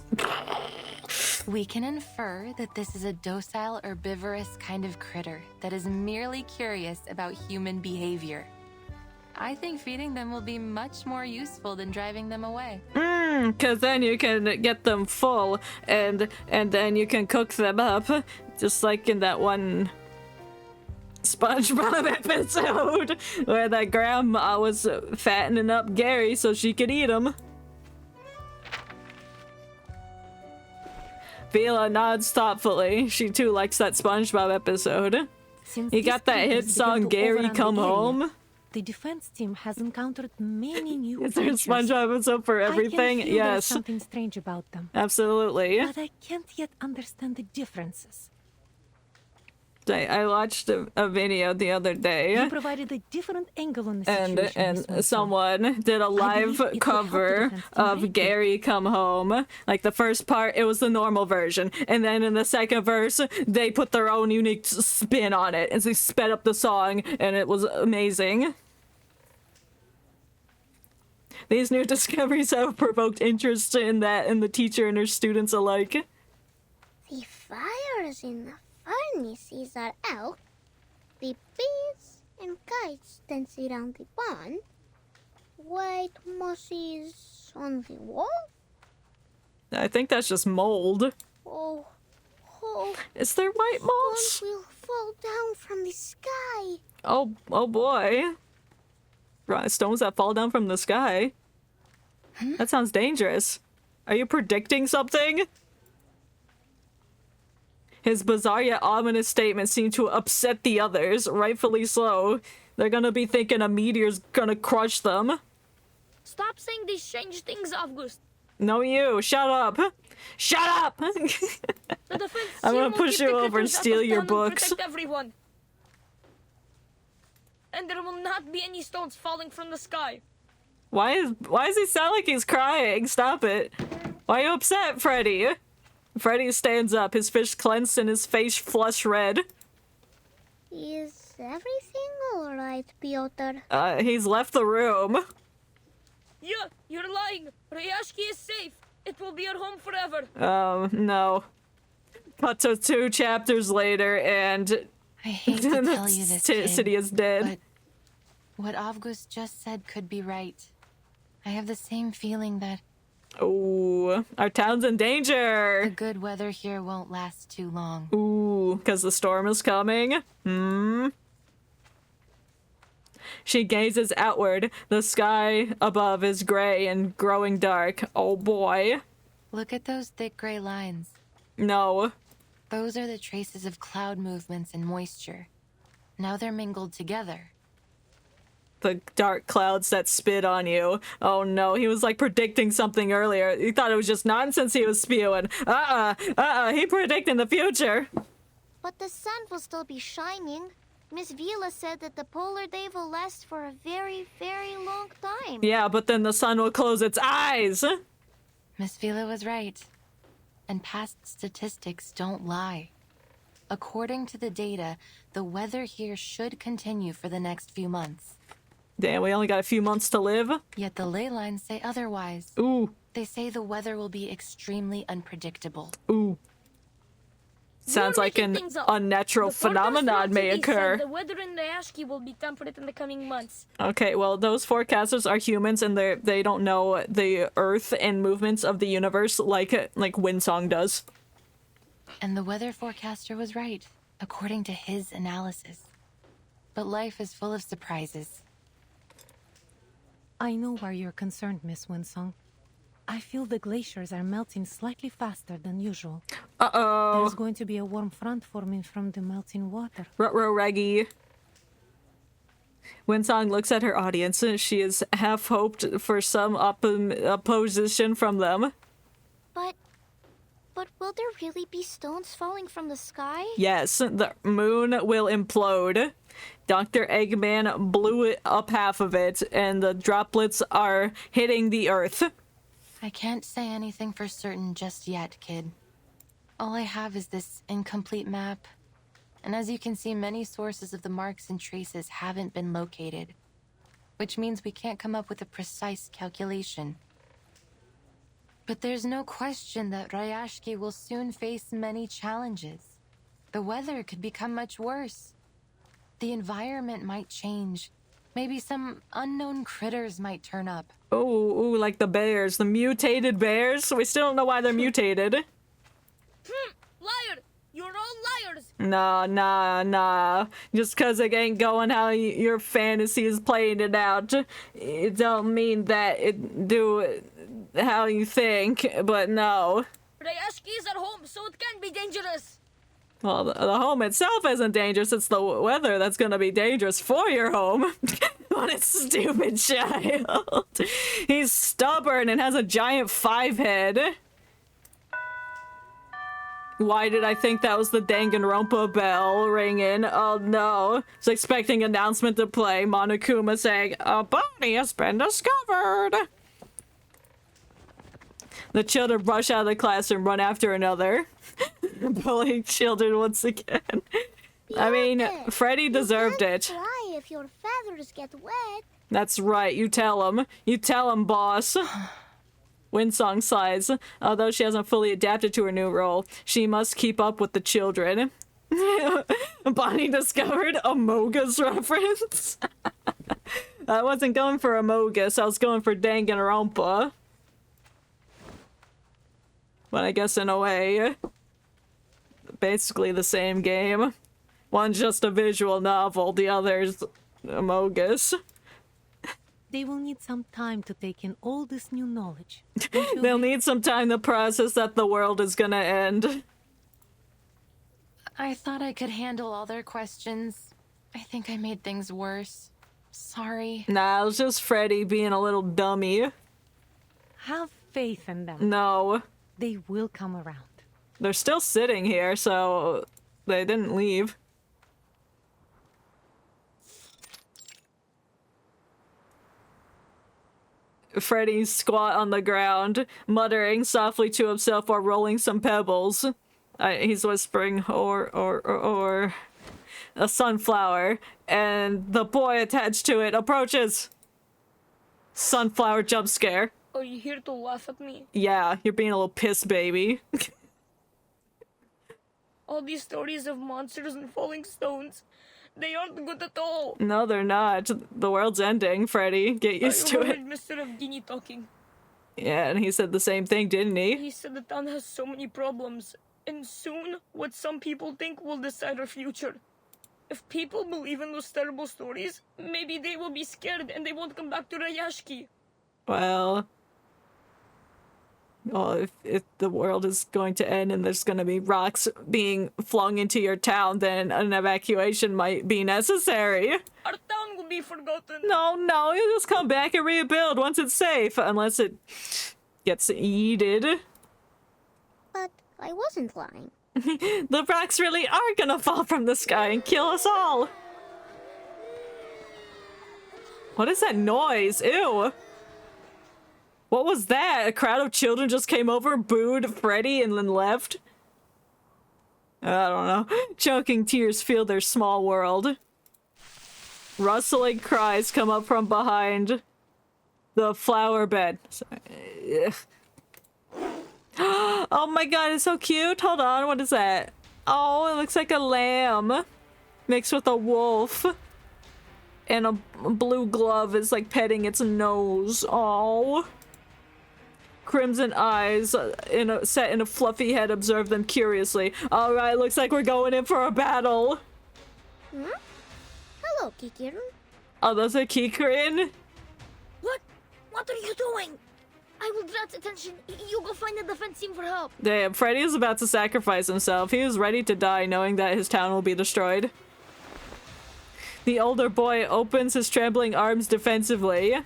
We can infer that this is a docile herbivorous kind of critter that is merely curious about human behavior. I think feeding them will be much more useful than driving them away. Cause then you can get them full, and then you can cook them up, just like in that one SpongeBob episode where that grandma was fattening up Gary so she could eat him. Vila nods thoughtfully. She too likes that SpongeBob episode. Since You got these that hit critters began song to Gary overrun Come the area, Home? The defense team has encountered many new Is there a creatures. SpongeBob episode for everything? I can feel there's Yes. something strange about them. Absolutely. But I can't yet understand the differences. I watched a video the other day. You provided a different angle on the situation. Miss And Wilson. someone did a live believe it would help the cover defense team of make it. Gary Come Home. Like the first part, it was the normal version, and then in the second verse, they put their own unique spin on it, and they sped up the song, and it was amazing. These new discoveries have provoked interest in the teacher and her students alike. The fires in the furnaces are out. The bees and kites dance around the pond. White mosses on the wall. I think that's just mold. Oh, Is there white moss? stones will fall down from the sky. Oh boy. Right, stones that fall down from the sky. That sounds dangerous. Are you predicting something? His bizarre yet ominous statement seemed to upset the others, rightfully so. They're gonna be thinking a meteor's gonna crush them. Stop saying these strange things, August. No, you. Shut up. Shut up! The defense I'm team gonna will push keep you the over and critters out steal of your town and books. protect everyone. And there will not be any stones falling from the sky. Why does he sound like he's crying? Stop it. Why are you upset, Freddy? Freddy stands up, his fish clenched and his face flush red. Is everything alright, Piotr? He's left the room. Yeah, you're lying. Rayashki is safe. It will be our home forever. No. Cut to 2 chapters later, and I hate to tell you this, kid, city is dead. but what August just said could be right. I have the same feeling that Ooh, our town's in danger. the good weather here won't last too long. Ooh, because the storm is coming. She gazes outward. The sky above is gray and growing dark. Oh boy. Look at those thick gray lines. No. Those are the traces of cloud movements and moisture. Now they're mingled together. The dark clouds that spit on you. Oh no, he was like predicting something earlier. He thought it was just nonsense he was spewing. He predicting the future. But the sun will still be shining. Miss Vila said that the polar day will last for a very, very long time. Yeah, but then the sun will close its eyes. Miss Vila was right. And past statistics don't lie. According to the data, the weather here should continue for the next few months. Damn, we only got a few months to live. Yet the ley lines say otherwise. Ooh. They say the weather will be extremely unpredictable. Ooh. Sounds like an unnatural phenomenon may occur. The weather in Rayashki will be temperate in the coming months. Okay, well, those forecasters are humans, and they don't know the Earth and movements of the universe like Windsong does. And the weather forecaster was right, according to his analysis. But life is full of surprises. I know why you're concerned, Miss Winsong. I feel the glaciers are melting slightly faster than usual. Uh-oh. There's going to be a warm front forming from the melting water. Ruh-roh, Reggie. Winsong looks at her audience, and she is half hoped for some opposition from them. But will there really be stones falling from the sky? Yes, the moon will implode. Dr. Eggman blew up half of it, and the droplets are hitting the Earth. I can't say anything for certain just yet, kid. All I have is this incomplete map. And as you can see, many sources of the marks and traces haven't been located. Which means we can't come up with a precise calculation. But there's no question that Rayashki will soon face many challenges. The weather could become much worse. The environment might change. Maybe some unknown critters might turn up. Ooh, like the bears. The mutated bears? We still don't know why they're mutated. Liar! You're all liars! Nah. Just cause it ain't going how your fantasy is playing it out, it don't mean that it do how you think, but no. Rayashki is at home, so it can be dangerous. Well, the home itself isn't dangerous. It's the weather that's gonna be dangerous for your home. What a stupid child. He's stubborn and has a giant 5-head. Why did I think that was the Danganronpa bell ringing? Oh no. I was expecting an announcement to play. Monokuma saying, "A body has been discovered." The children rush out of the class and run after another. Bullying children once again. I mean, Freddy deserved it. Fly if your feathers get wet. That's right, you tell him. You tell him, boss. Winsong sighs. Although she hasn't fully adapted to her new role, she must keep up with the children. Bonnie discovered Amogus reference. I wasn't going for Amogus, I was going for Danganronpa. But I guess in a way, basically the same game. One's just a visual novel, the other's Amogus. They will need some time to take in all this new knowledge. They'll need some time to process that the world is gonna end. I thought I could handle all their questions. I think I made things worse. Sorry. Nah, it was just Freddy being a little dummy. Have faith in them. No. They will come around. They're still sitting here, so they didn't leave. Freddy squat on the ground, muttering softly to himself while rolling some pebbles. He's whispering, or a sunflower, and the boy attached to it approaches. Sunflower jump scare. Are you here to laugh at me? Yeah, you're being a little piss baby. All these stories of monsters and falling stones, they aren't good at all. No, they're not. The world's ending, Freddy. Get used to it. I heard Mr. Evgeny talking. Yeah, and he said the same thing, didn't he? He said the town has so many problems, and soon, what some people think will decide our future. If people believe in those terrible stories, maybe they will be scared and they won't come back to Rayashki. Well, if the world is going to end and there's going to be rocks being flung into your town, then an evacuation might be necessary. Our town will be forgotten. No, you just come back and rebuild once it's safe, unless it gets yeeted. But I wasn't lying. The rocks really are gonna fall from the sky and kill us all. What is that noise? Ew. What was that? A crowd of children just came over, booed Freddy, and then left? I don't know. Choking tears fill their small world. Rustling cries come up from behind the flower bed. Sorry. Oh my god, it's so cute. Hold on, what is that? Oh, it looks like a lamb mixed with a wolf. And a blue glove is like petting its nose. Oh. Crimson eyes set in a fluffy head observe them curiously. Alright, looks like we're going in for a battle. Hmm? Hello, Kikirin. Oh, that's a Kikirin? What? What are you doing? I will draw attention. You go find the defense team for help. Damn, Freddy is about to sacrifice himself. He was ready to die knowing that his town will be destroyed. The older boy opens his trembling arms defensively.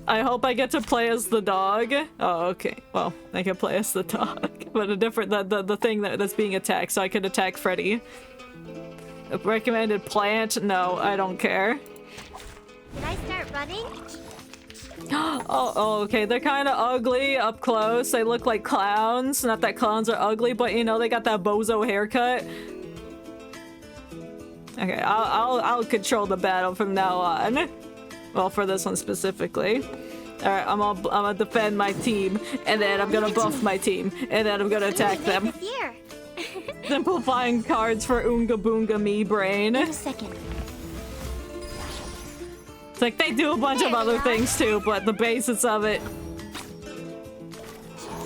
I hope I get to play as the dog. Oh, okay. Well, I can play as the dog. But a different, the thing that's being attacked, so I could attack Freddy. A recommended plant? No, I don't care. Did I start running? Oh, okay. They're kind of ugly up close. They look like clowns. Not that clowns are ugly, but you know, they got that bozo haircut. Okay, I'll control the battle from now on. Well, for this one specifically. Alright, I'm gonna defend my team, and then I'm gonna buff my team, and then I'm gonna attack them. Simplifying cards for Oonga Boonga Me Brain. Wait a second. It's like they do a bunch of other things too, but the basis of it...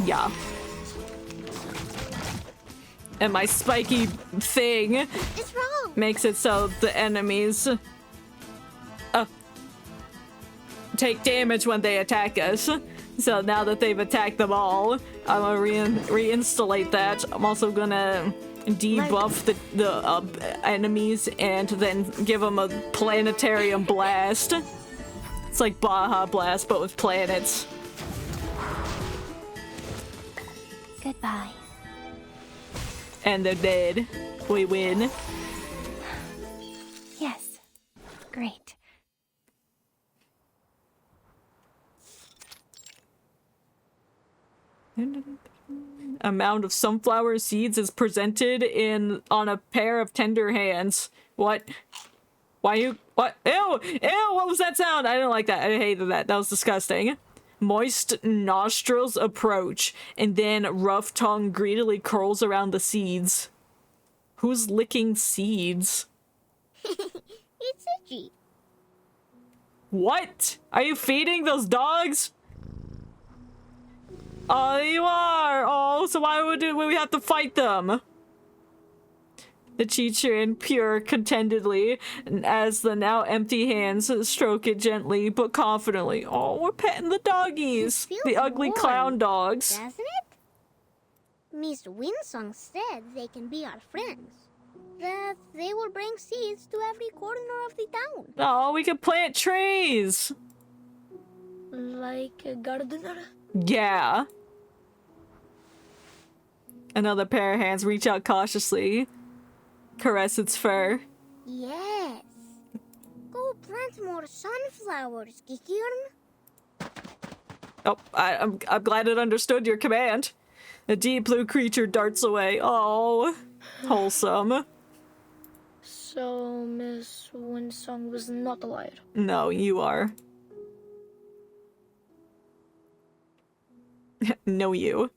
Yeah. And my spiky thing makes it so the enemies take damage when they attack us. So now that they've attacked them all, I'm gonna reinstallate that. I'm also gonna debuff the enemies and then give them a planetarium blast. It's like Baja Blast, but with planets. Goodbye. And they're dead. We win. Yes. Great. A mound of sunflower seeds is presented on a pair of tender hands. What? Why you? What? Ew! Ew! What was that sound? I didn't like that. I hated that. That was disgusting. Moist nostrils approach, and then rough tongue greedily curls around the seeds. Who's licking seeds? It's itchy. What? Are you feeding those dogs? Oh, you are! Oh, so why would we have to fight them? The Chichirin purr contentedly as the now empty hands stroke it gently but confidently. Oh, we're petting the doggies! The ugly warm, clown dogs. Doesn't it? Miss Winsong said they can be our friends. That they will bring seeds to every corner of the town. Oh, we can plant trees! Like a gardener? Yeah. Another pair of hands reach out cautiously, caress its fur. Yes. Go plant more sunflowers, Kikirin. Oh, I'm glad it understood your command. A deep blue creature darts away. Oh, wholesome. So, Miss Winsong was not a liar. No, you are. No, you.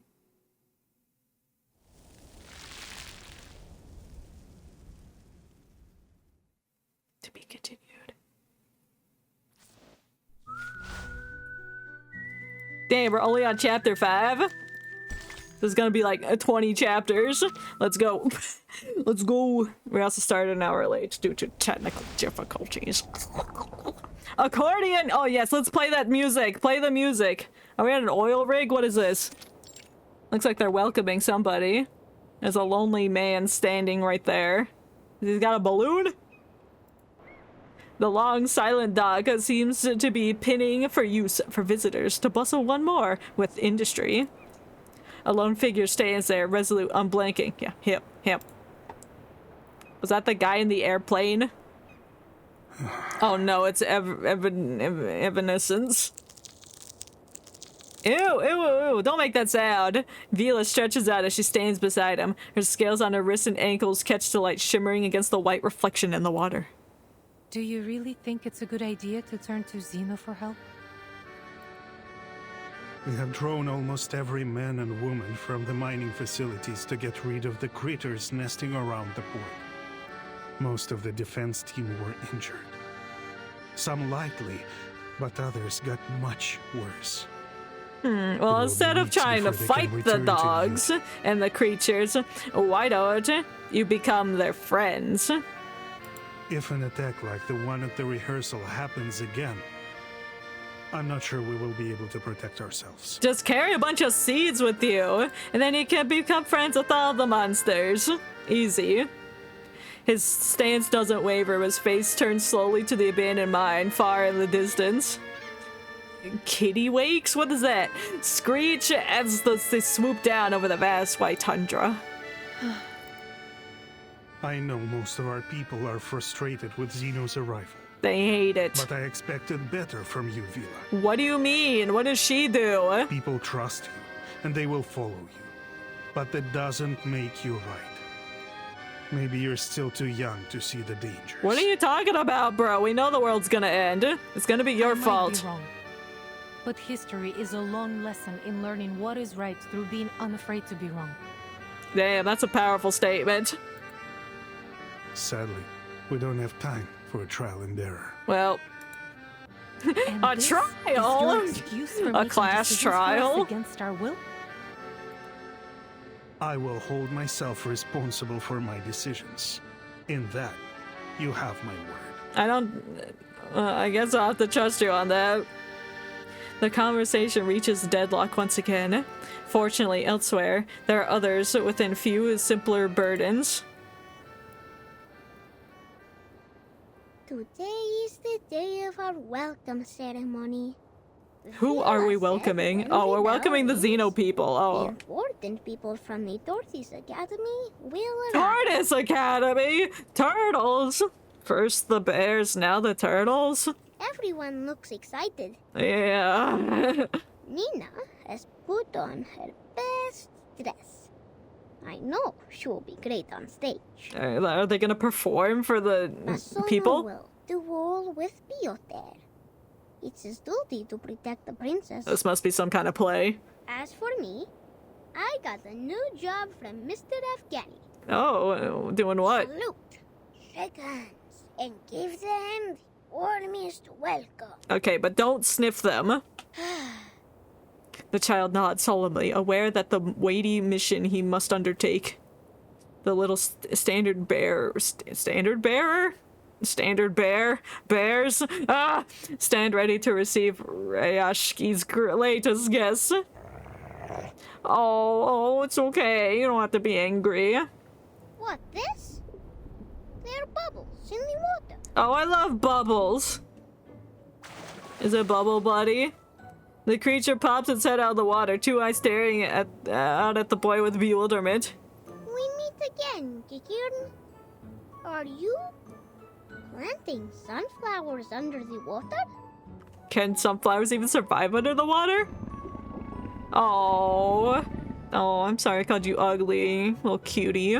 To be continued. Damn, we're only on chapter 5. This is gonna be like 20 chapters. Let's go. Let's go. We also started an hour late due to technical difficulties. Accordion! Oh yes, let's play that music. Play the music. Are we at an oil rig? What is this? Looks like they're welcoming somebody. There's a lonely man standing right there. He's got a balloon? The long, silent dock seems to be pinning for use for visitors to bustle one more with industry. A lone figure stands there, resolute, unblinking. Yeah, him. Was that the guy in the airplane? Oh no, it's Evanescence. Ew, ew, ew, don't make that sound. Vila stretches out as she stands beside him. Her scales on her wrists and ankles catch the light shimmering against the white reflection in the water. Do you really think it's a good idea to turn to Xeno for help? We have drawn almost every man and woman from the mining facilities to get rid of the critters nesting around the port. Most of the defense team were injured. Some lightly, but others got much worse. Well, instead of trying to fight the dogs and the creatures, why don't you become their friends? If an attack like the one at the rehearsal happens again, I'm not sure we will be able to protect ourselves. Just carry a bunch of seeds with you, and then you can become friends with all the monsters. Easy. His stance doesn't waver, his face turns slowly to the abandoned mine, far in the distance. Kitty wakes? What is that? Screech as they swoop down over the vast white tundra. I know most of our people are frustrated with Xeno's arrival. They hate it. But I expected better from you, Vila. What do you mean? What does she do? People trust you, and they will follow you. But that doesn't make you right. Maybe you're still too young to see the dangers. What are you talking about, bro? We know the world's gonna end. It's gonna be your fault. Might be wrong. But history is a long lesson in learning what is right through being unafraid to be wrong. Damn, that's a powerful statement. Sadly, we don't have time for a trial and error. Well, a trial? A class trial? Against our will? I will hold myself responsible for my decisions. In that, you have my word. I don't... I guess I'll have to trust you on that. The conversation reaches deadlock once again. Fortunately, elsewhere, there are others within few simpler burdens. Today is the day of our welcome ceremony. Who are we welcoming? Oh, we're welcoming the Xeno people. The Oh. important people from the Tortoise Academy will arrive. Tortoise Academy! Turtles! First the bears, now the turtles? Everyone looks excited. Yeah. Nina has put on her best dress. I know she will be great on stage. Are they gonna perform for the Masono people? will duel with Piotr. It's his duty to protect the princess. This must be some kind of play. As for me, I got a new job from Mr. Afghani. Oh, doing what? Salute, shake hands, and give them the warmest welcome. Okay, but don't sniff them. The child nods solemnly, aware that the weighty mission he must undertake. The little standard bearer... standard bearer? Standard bears stand ready to receive Rayashki's latest guess. Oh, it's okay. You don't have to be angry. What, this? They're bubbles in the water. Oh, I love bubbles. Is it Bubble Buddy? The creature pops its head out of the water, two eyes staring out at the boy with bewilderment. We meet again, Kikirn. Are you planting sunflowers under the water? Can sunflowers even survive under the water? Oh, I'm sorry I called you ugly, little cutie.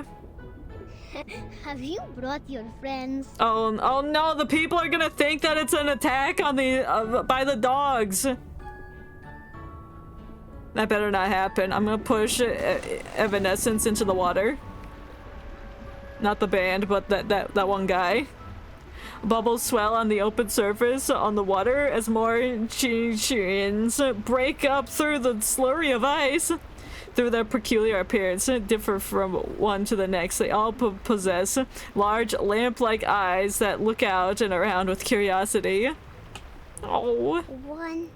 Have you brought your friends? Oh no, the people are gonna think that it's an attack on the by the dogs. That better not happen. I'm gonna push Evanescence into the water. Not the band, but that one guy. Bubbles swell on the open surface on the water as more chins break up through the slurry of ice. through their peculiar appearance, differ from one to the next. They all possess large lamp-like eyes that look out and around with curiosity. Oh. 1,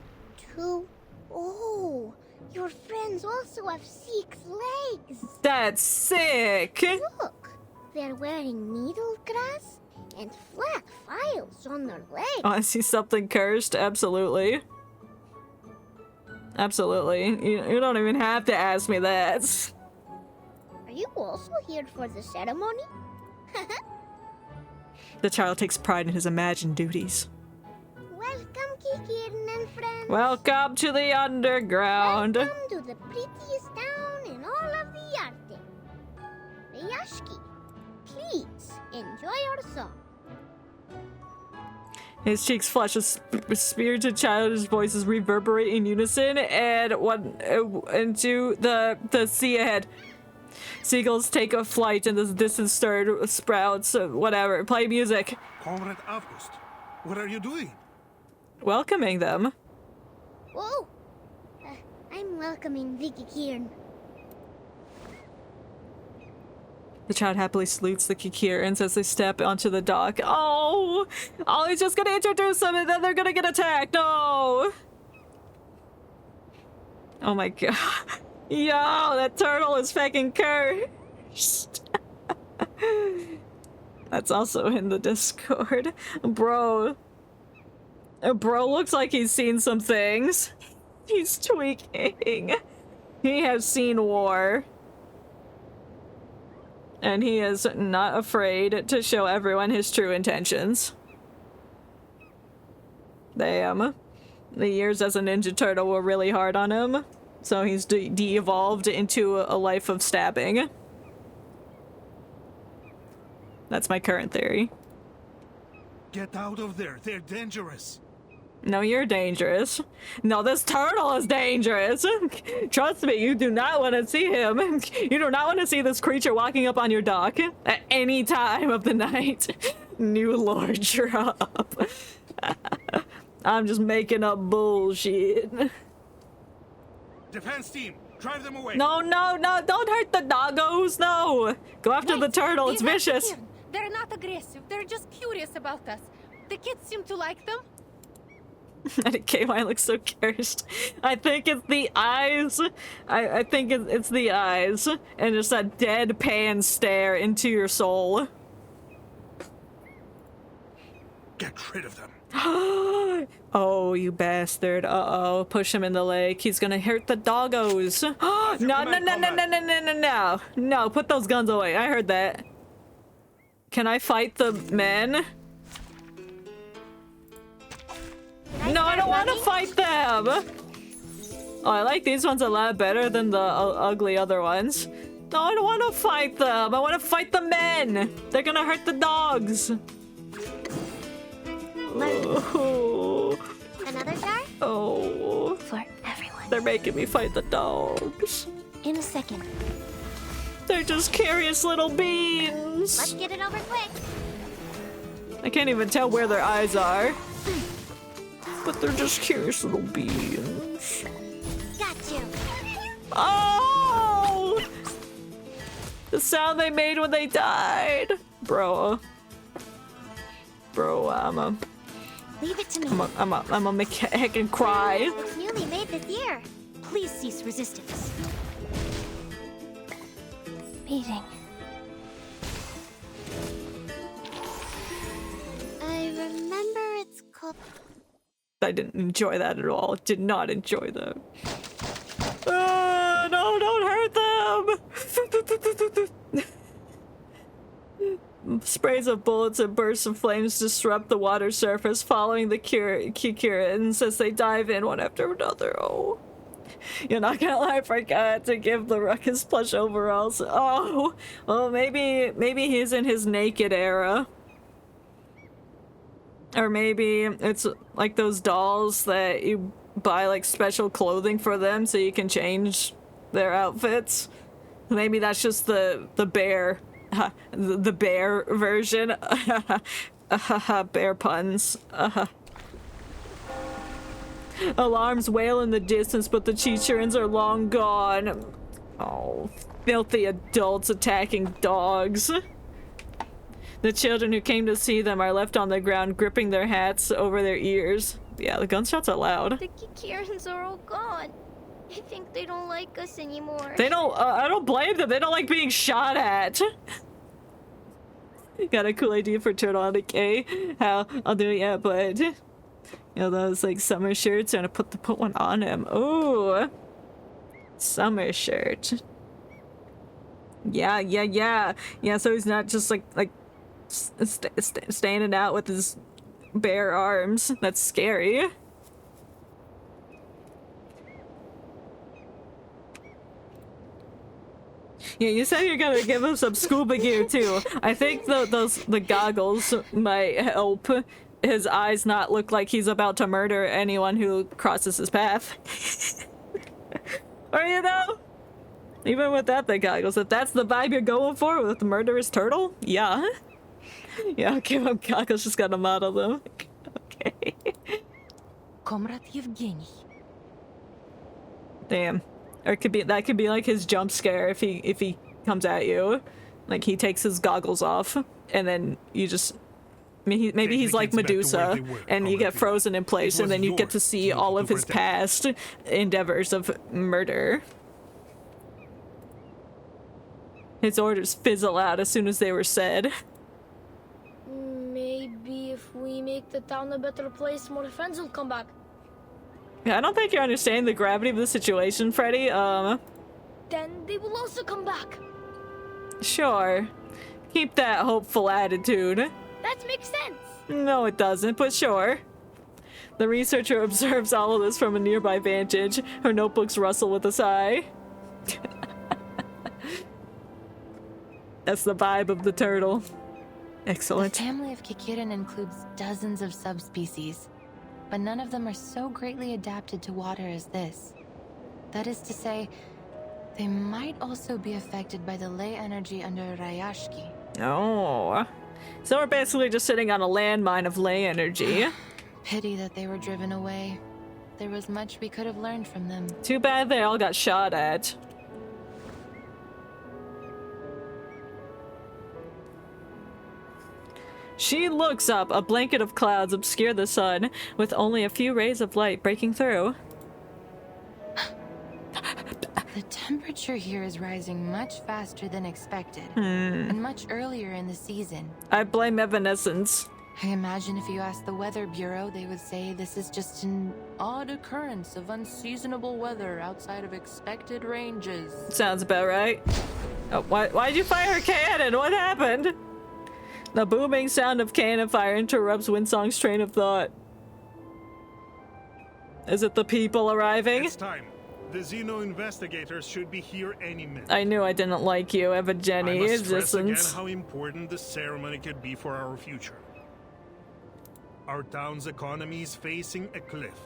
2. Oh, your friends also have 6 legs. That's sick. Look, they're wearing needle grass and flat files on their legs. Oh, I see something cursed. Absolutely. Absolutely. You don't even have to ask me that. Are you also here for the ceremony? The child takes pride in his imagined duties. Welcome, Kikirin and friends. Welcome to the underground. Welcome to the prettiest town in all of the Arctic. Rayashki, please enjoy our song. His cheeks flush with spirited childish voices reverberate in unison and into the sea ahead. Seagulls take a flight in the distant stirred sprouts, whatever. Play music. Comrade August, what are you doing? Welcoming them. Whoa! I'm welcoming Vicky Kieran. The child happily salutes the Kikirans as they step onto the dock. Oh, he's just gonna introduce them and then they're gonna get attacked. No! Oh my god. Yo, that turtle is fucking cursed. That's also in the Discord. Bro looks like he's seen some things. He's tweaking. He has seen war. And he is not afraid to show everyone his true intentions. Damn. The years as a Ninja Turtle were really hard on him. So he's de-evolved into a life of stabbing. That's my current theory. Get out of there. They're dangerous. No, you're dangerous. No, this turtle is dangerous. Trust me, you do not want to see him. You do not want to see this creature walking up on your dock at any time of the night. New lore drop. I'm just making up bullshit. Defense team, drive them away. No, don't hurt the doggos, no. Go after the turtle, it's vicious. They're not aggressive, they're just curious about us. The kids seem to like them. And KY looks so cursed. I think it's the eyes. I think it's the eyes. And just that deadpan stare into your soul. Get rid of them. Oh, you bastard. Uh-oh. Push him in the lake. He's gonna hurt the doggos. No. No, put those guns away. I heard that. Can I fight the men? No, I don't want to fight them! Oh, I like these ones a lot better than the ugly other ones. No, I don't want to fight them! I want to fight the men! They're gonna hurt the dogs! Oh. Another jar? Oh. For everyone. They're making me fight the dogs. In a second. They're just curious little beans! Let's get it over quick. I can't even tell where their eyes are. But they're just curious little beans. Got you. Oh! The sound they made when they died. Bro, I'ma... Leave it to me. I'ma make heckin' cry. It's newly made this year. Please cease resistance. Meeting. I remember it's called... I didn't enjoy that at all. Did not enjoy that. No, don't hurt them! Sprays of bullets and bursts of flames disrupt the water surface, following the Kikirans as they dive in one after another. Oh. You're not gonna lie, I forgot to give the Ruckus plush overalls. Oh, well, maybe he's in his naked era. Or maybe it's like those dolls that you buy like special clothing for them so you can change their outfits. Maybe that's just the bear, the bear version. Bear puns. Alarms wail in the distance, but the Chichurans are long gone. Oh, filthy adults attacking dogs. The children who came to see them are left on the ground, gripping their hats over their ears. Yeah, the gunshots are loud. The Kikirans are all gone. I think they don't like us anymore. They don't, I don't blame them. They don't like being shot at. Got a cool idea for turtle on the K. How? I'll do it yet, but... You know, those, like, summer shirts. I'm gonna put one on him. Ooh. Summer shirt. Yeah. Yeah, so he's not just, like standing out with his bare arms. That's scary. Yeah, you said you're gonna give him some scuba gear too. I think the goggles might help his eyes not look like he's about to murder anyone who crosses his path. Or, you know, even without the goggles, if that's the vibe you're going for with the murderous turtle, yeah. Yeah, I'll give him goggles, just gotta model them. Okay. Comrade Yevgeny. Damn. Or it could be, that could be like his jump scare if he comes at you. Like he takes his goggles off and then you just maybe he's like Medusa and you get frozen in place and then you get to see all of his past endeavors of murder. His orders fizzle out as soon as they were said. Maybe if we make the town a better place, more friends will come back. I don't think you're understanding the gravity of the situation, Freddy. Then they will also come back. Sure. Keep that hopeful attitude. That makes sense. No, it doesn't, but sure. The researcher observes all of this from a nearby vantage. Her notebooks rustle with a sigh. That's the vibe of the turtle. Excellent. The family of Kikirin includes dozens of subspecies, but none of them are so greatly adapted to water as this. That is to say, they might also be affected by the ley energy under Rayashki. Oh. So we're basically just sitting on a landmine of ley energy. Pity that they were driven away. There was much we could have learned from them. Too bad they all got shot at. She looks up. A blanket of clouds obscure the sun, with only a few rays of light breaking through. The temperature here is rising much faster than expected, and much earlier in the season. I blame Evanescence. I imagine if you asked the Weather Bureau, they would say this is just an odd occurrence of unseasonable weather outside of expected ranges. Sounds about right. Oh, why'd you fire a cannon? What happened? The booming sound of cannon fire interrupts Windsong's train of thought. Is it the people arriving? It's time. The Xeno investigators should be here any minute. I knew I didn't like you, Evageny. I must stress again how important the ceremony could be for our future. Our town's economy is facing a cliff.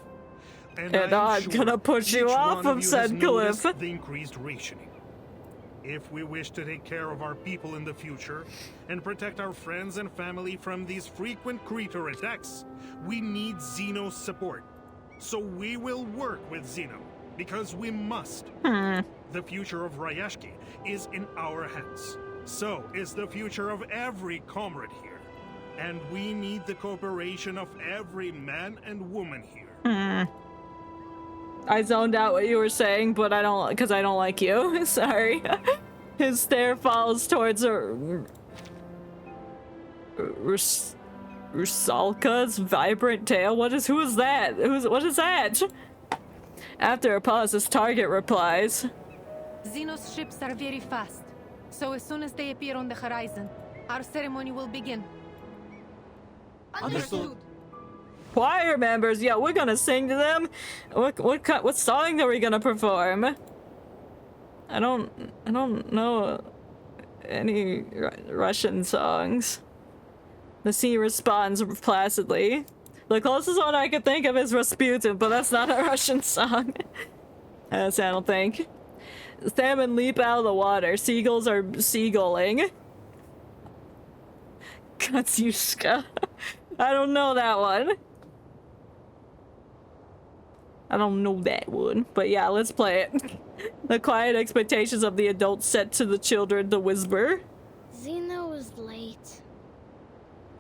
And I'm sure gonna push you off of said cliff. The increased rationing. If we wish to take care of our people in the future and protect our friends and family from these frequent creature attacks, we need Xeno's support. So we will work with Xeno, because we must. The future of Rayashki is in our hands. So is the future of every comrade here. And we need the cooperation of every man and woman here. I zoned out what you were saying, but I don't, because I don't like you. Sorry. His stare falls towards Rusalka's vibrant tail. Who is that? What is that? After a pause, his target replies. Xeno's ships are very fast, so as soon as they appear on the horizon, our ceremony will begin. Understood. Choir members, yeah, we're gonna sing to them. What song are we gonna perform? I don't know any Russian songs. The sea responds placidly. The closest one I could think of is Rasputin, but that's not a Russian song. I don't think. Salmon leap out of the water. Seagulls are seagulling. Katsushka. I don't know that one. I don't know that one, but yeah, let's play it. The quiet expectations of the adults set to the children to whisper. Zeno was late.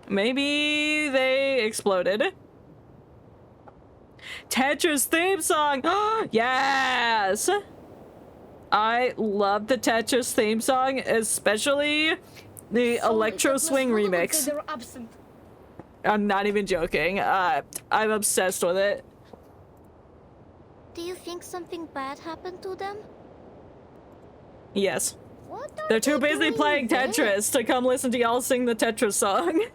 Maybe they exploded. Tetris theme song! Yes! I love the Tetris theme song, especially the Electro Swing remix. They were absent. I'm not even joking. I'm obsessed with it. Do you think something bad happened to them? Yes. What are They're too they busy doing playing there? Tetris to come listen to y'all sing the Tetris song.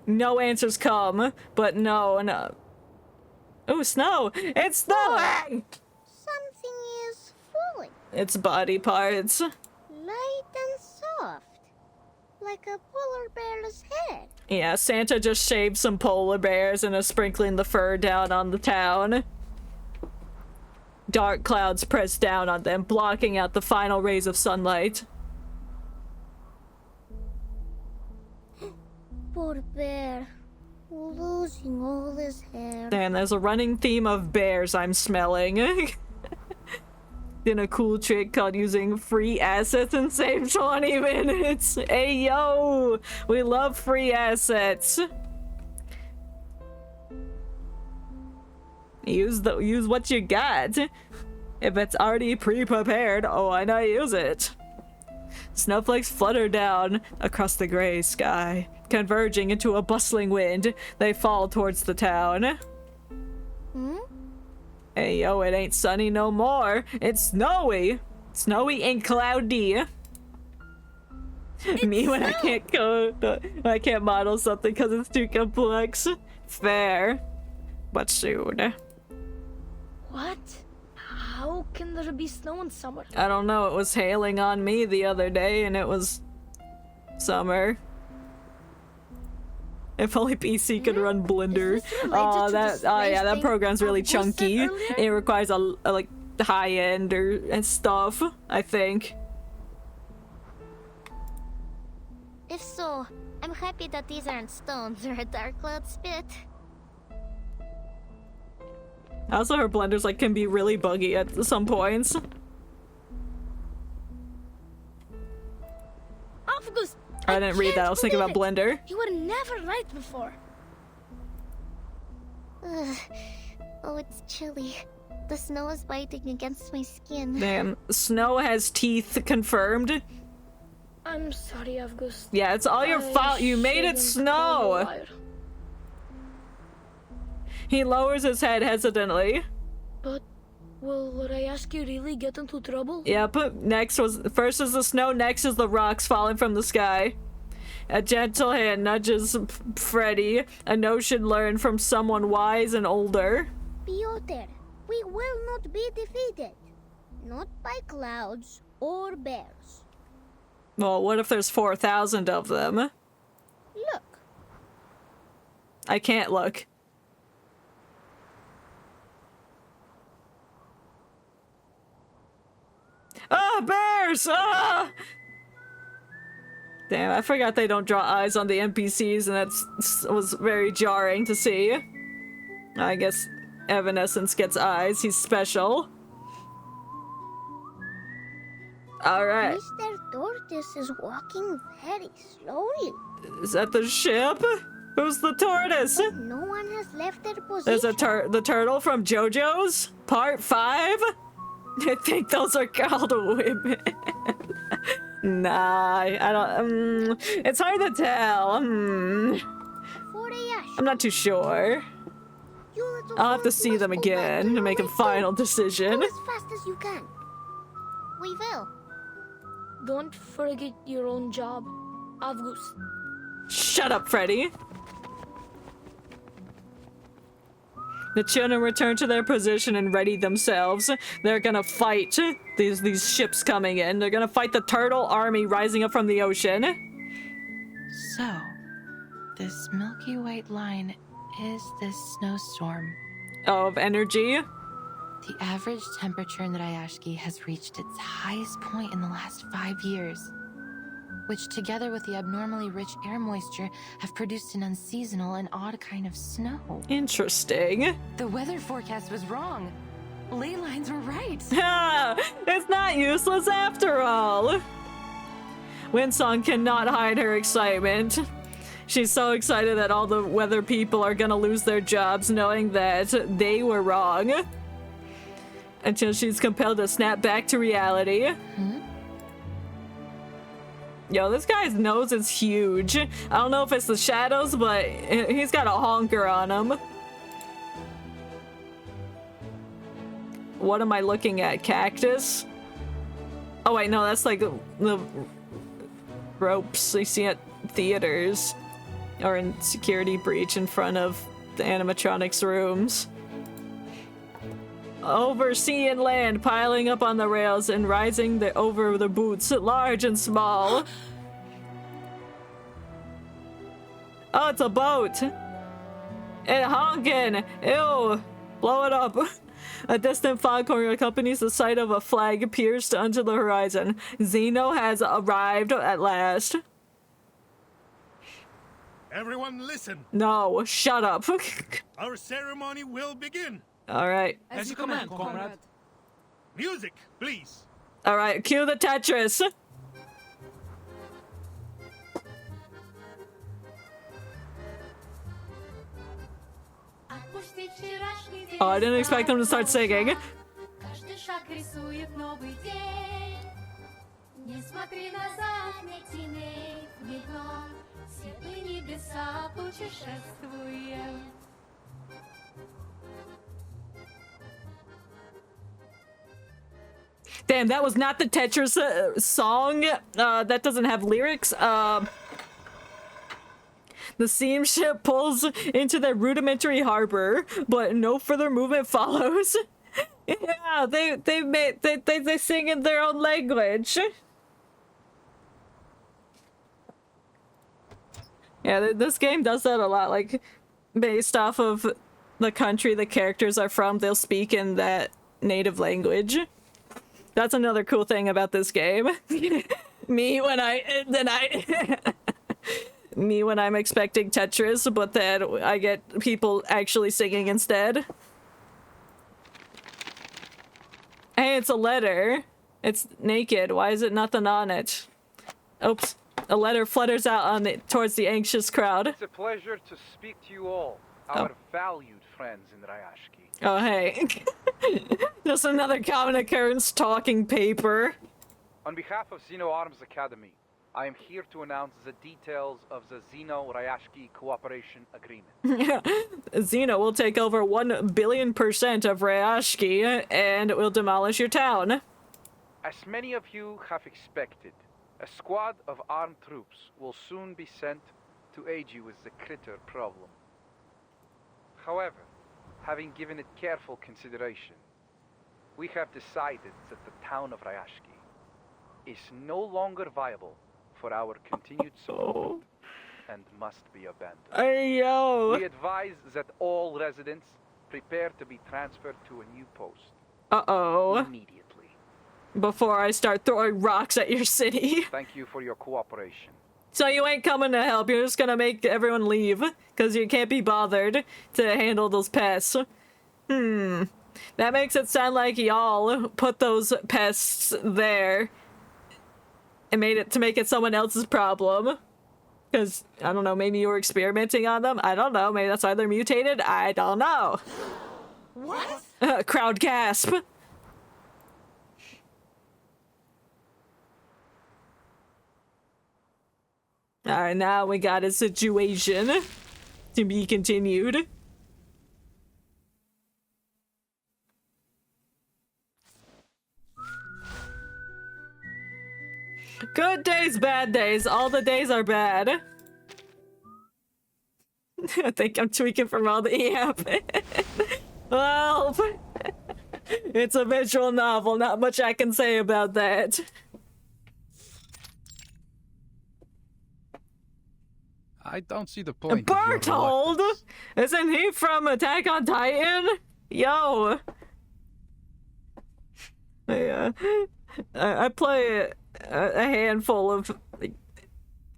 No answers come, but no. Ooh, snow! It's snowing! Something is falling. It's body parts. Light and soft. Like a polar bear's head. Yeah, Santa just shaved some polar bears and is sprinkling the fur down on the town. Dark clouds press down on them, blocking out the final rays of sunlight. Poor bear. Losing all his hair. Damn, there's a running theme of bears I'm smelling. Then a cool trick called using free assets in save 20 minutes. Hey yo, we love free assets. Use what you got. If it's already pre-prepared, why not use it? Snowflakes flutter down across the gray sky, converging into a bustling wind. They fall towards the town. Hey yo, it ain't sunny no more. It's snowy. Snowy and cloudy. Me when I can't model something because it's too complex. Fair. But soon. What? How can there be snow in summer? I don't know, it was hailing on me the other day and it was summer. If only PC could run Blender. That program's really chunky. It requires a like high end and stuff, I think. If so, I'm happy that these aren't stones or a dark cloud spit. Also, her blenders like can be really buggy at some points. August, I didn't read that. I was thinking about Blender. You were never right before. Ugh. Oh, it's chilly. The snow is biting against my skin. Damn, snow has teeth confirmed. I'm sorry, August. Yeah, it's all your fault. You made it snow. He lowers his head hesitantly. But will Rayashki really get into trouble? Yep. First is the snow, next is the rocks falling from the sky. A gentle hand nudges Freddy. A notion learned from someone wise and older. Piotr, we will not be defeated. Not by clouds or bears. Well, what if there's 4,000 of them? Look. I can't look. Ah, bears! Ah! Damn, I forgot they don't draw eyes on the NPCs, and that was very jarring to see. I guess Evanescence gets eyes. He's special. Alright. Mr. Tortoise is walking very slowly. Is that the ship? Who's the tortoise? No one has left their position. There's the turtle from JoJo's? Part 5? I think those are called women. Nah, I don't. It's hard to tell. I'm not too sure. I'll have to see them again to make a final decision. Go as fast as you can. We will. Don't forget your own job, August. Shut up, Freddy. The children return to their position and ready themselves. They're gonna fight these ships coming in. They're gonna fight the turtle army rising up from the ocean. So, this milky white line is this snowstorm. Of energy. The average temperature in Rayashki has reached its highest point in the last 5 years. which together with the abnormally rich air moisture have produced an unseasonal and odd kind of snow. Interesting. The weather forecast was wrong. Ley lines were right. It's not useless after all. Windsong cannot hide her excitement. She's so excited that all the weather people are gonna lose their jobs knowing that they were wrong. Until she's compelled to snap back to reality. Yo, this guy's nose is huge. I don't know if it's the shadows, but he's got a honker on him. What am I looking at? Cactus? Oh wait, no, that's like the ropes you see at theaters. Or in security breach in front of the animatronics rooms. Over sea and land, piling up on the rails and rising over the boots, large and small. Oh, it's a boat. And honking. Ew. Blow it up. A distant foghorn accompanies the sight of a flag pierced onto the horizon. Zeno has arrived at last. Everyone listen. No, shut up. Our ceremony will begin. All right. As you command, comrade. Music, please. All right, cue the Tetris. Oh, I didn't expect them to start singing. Damn, that was not the Tetris song. That doesn't have lyrics. The steamship pulls into their rudimentary harbor, but no further movement follows. Yeah, they sing in their own language. Yeah, this game does that a lot. Like, based off of the country the characters are from, they'll speak in that native language. That's another cool thing about this game. Me when I'm expecting Tetris, but then I get people actually singing instead. Hey, it's a letter. It's naked. Why is it nothing on it? Oops. A letter flutters out towards the anxious crowd. It's a pleasure to speak to you all, our valued friends in Rayashki. Oh, hey. Just another common occurrence talking paper. On behalf of Zeno Arms Academy, I am here to announce the details of the Zeno-Rayashki Cooperation Agreement. Zeno will take over 1 billion% of Rayashki, and will demolish your town. As many of you have expected, a squad of armed troops will soon be sent to aid you with the critter problem. However, having given it careful consideration, we have decided that the town of Rayashki is no longer viable for our continued support and must be abandoned. Hey, yo! We advise that all residents prepare to be transferred to a new post. Uh-oh. Immediately. Before I start throwing rocks at your city. Thank you for your cooperation. So you ain't coming to help, you're just gonna make everyone leave, because you can't be bothered to handle those pests. That makes it sound like y'all put those pests there and made it to make it someone else's problem. Because, I don't know, maybe you were experimenting on them? I don't know, maybe that's why they're mutated? I don't know. What? Crowd gasp. Alright, now we got a situation to be continued. Good days, bad days. All the days are bad. I think I'm tweaking from all the EAP. Well, it's a visual novel. Not much I can say about that. I don't see the point. Bertold? Isn't he from Attack on Titan? Yo. Yeah. I play a handful of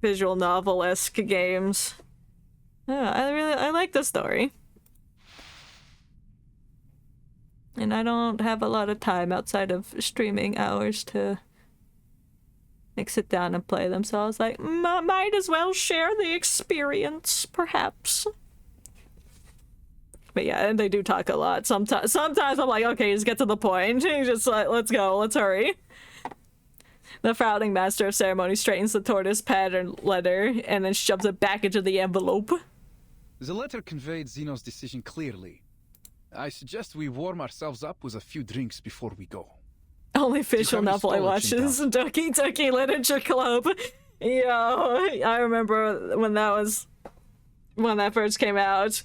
visual novel-esque games. Yeah, I like the story. And I don't have a lot of time outside of streaming hours to like sit down and play them, so I was like, might as well share the experience, perhaps. But yeah, and they do talk a lot. Sometimes I'm like, okay, just get to the point. Just like, let's go, let's hurry. The frowning master of ceremony straightens the tortoise pattern letter and then shoves it back into the envelope. The letter conveyed Zeno's decision clearly. I suggest we warm ourselves up with a few drinks before we go. Only visual novel I watch is Doki Doki Literature Club. Yo, I remember when that first came out.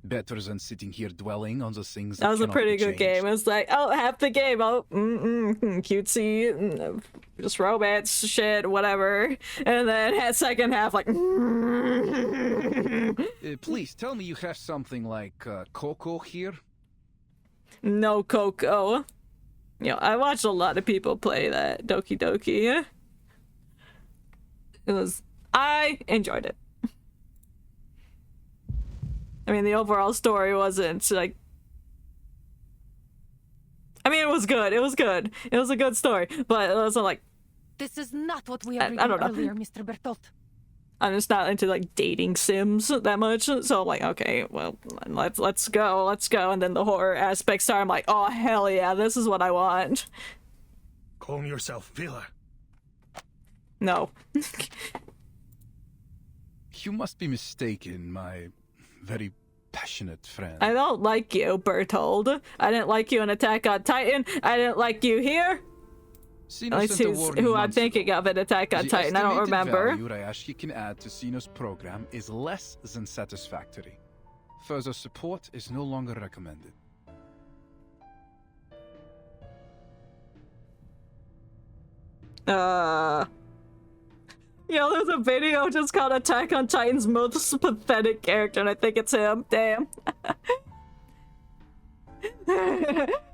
Better than sitting here dwelling on the things that was a pretty good game. It was like, oh, half the game, oh, cutesy, just romance shit, whatever. And then second half, like, please tell me you have something like cocoa here. No cocoa. You know, I watched a lot of people play that Doki Doki. I enjoyed it. I mean, the overall story wasn't, like... I mean, it was good. It was good. It was a good story. But it wasn't like... This is not what we agreed on earlier, Mr. Bertolt. I'm just not into, like, dating sims that much. So I'm like, okay, well, let's go. And then the horror aspects start. I'm like, oh, hell yeah, this is what I want. Calm yourself, Villa. No. You must be mistaken, my... very passionate friend. I don't like you, Bertold. I didn't like you in Attack on Titan. I didn't like you here. At least who I'm thinking of in Attack on Titan. I don't remember. The value Rayashki can add to Xeno's program is less than satisfactory. Further support is no longer recommended. Yo, there's a video just called Attack on Titan's most pathetic character, and I think it's him. Damn.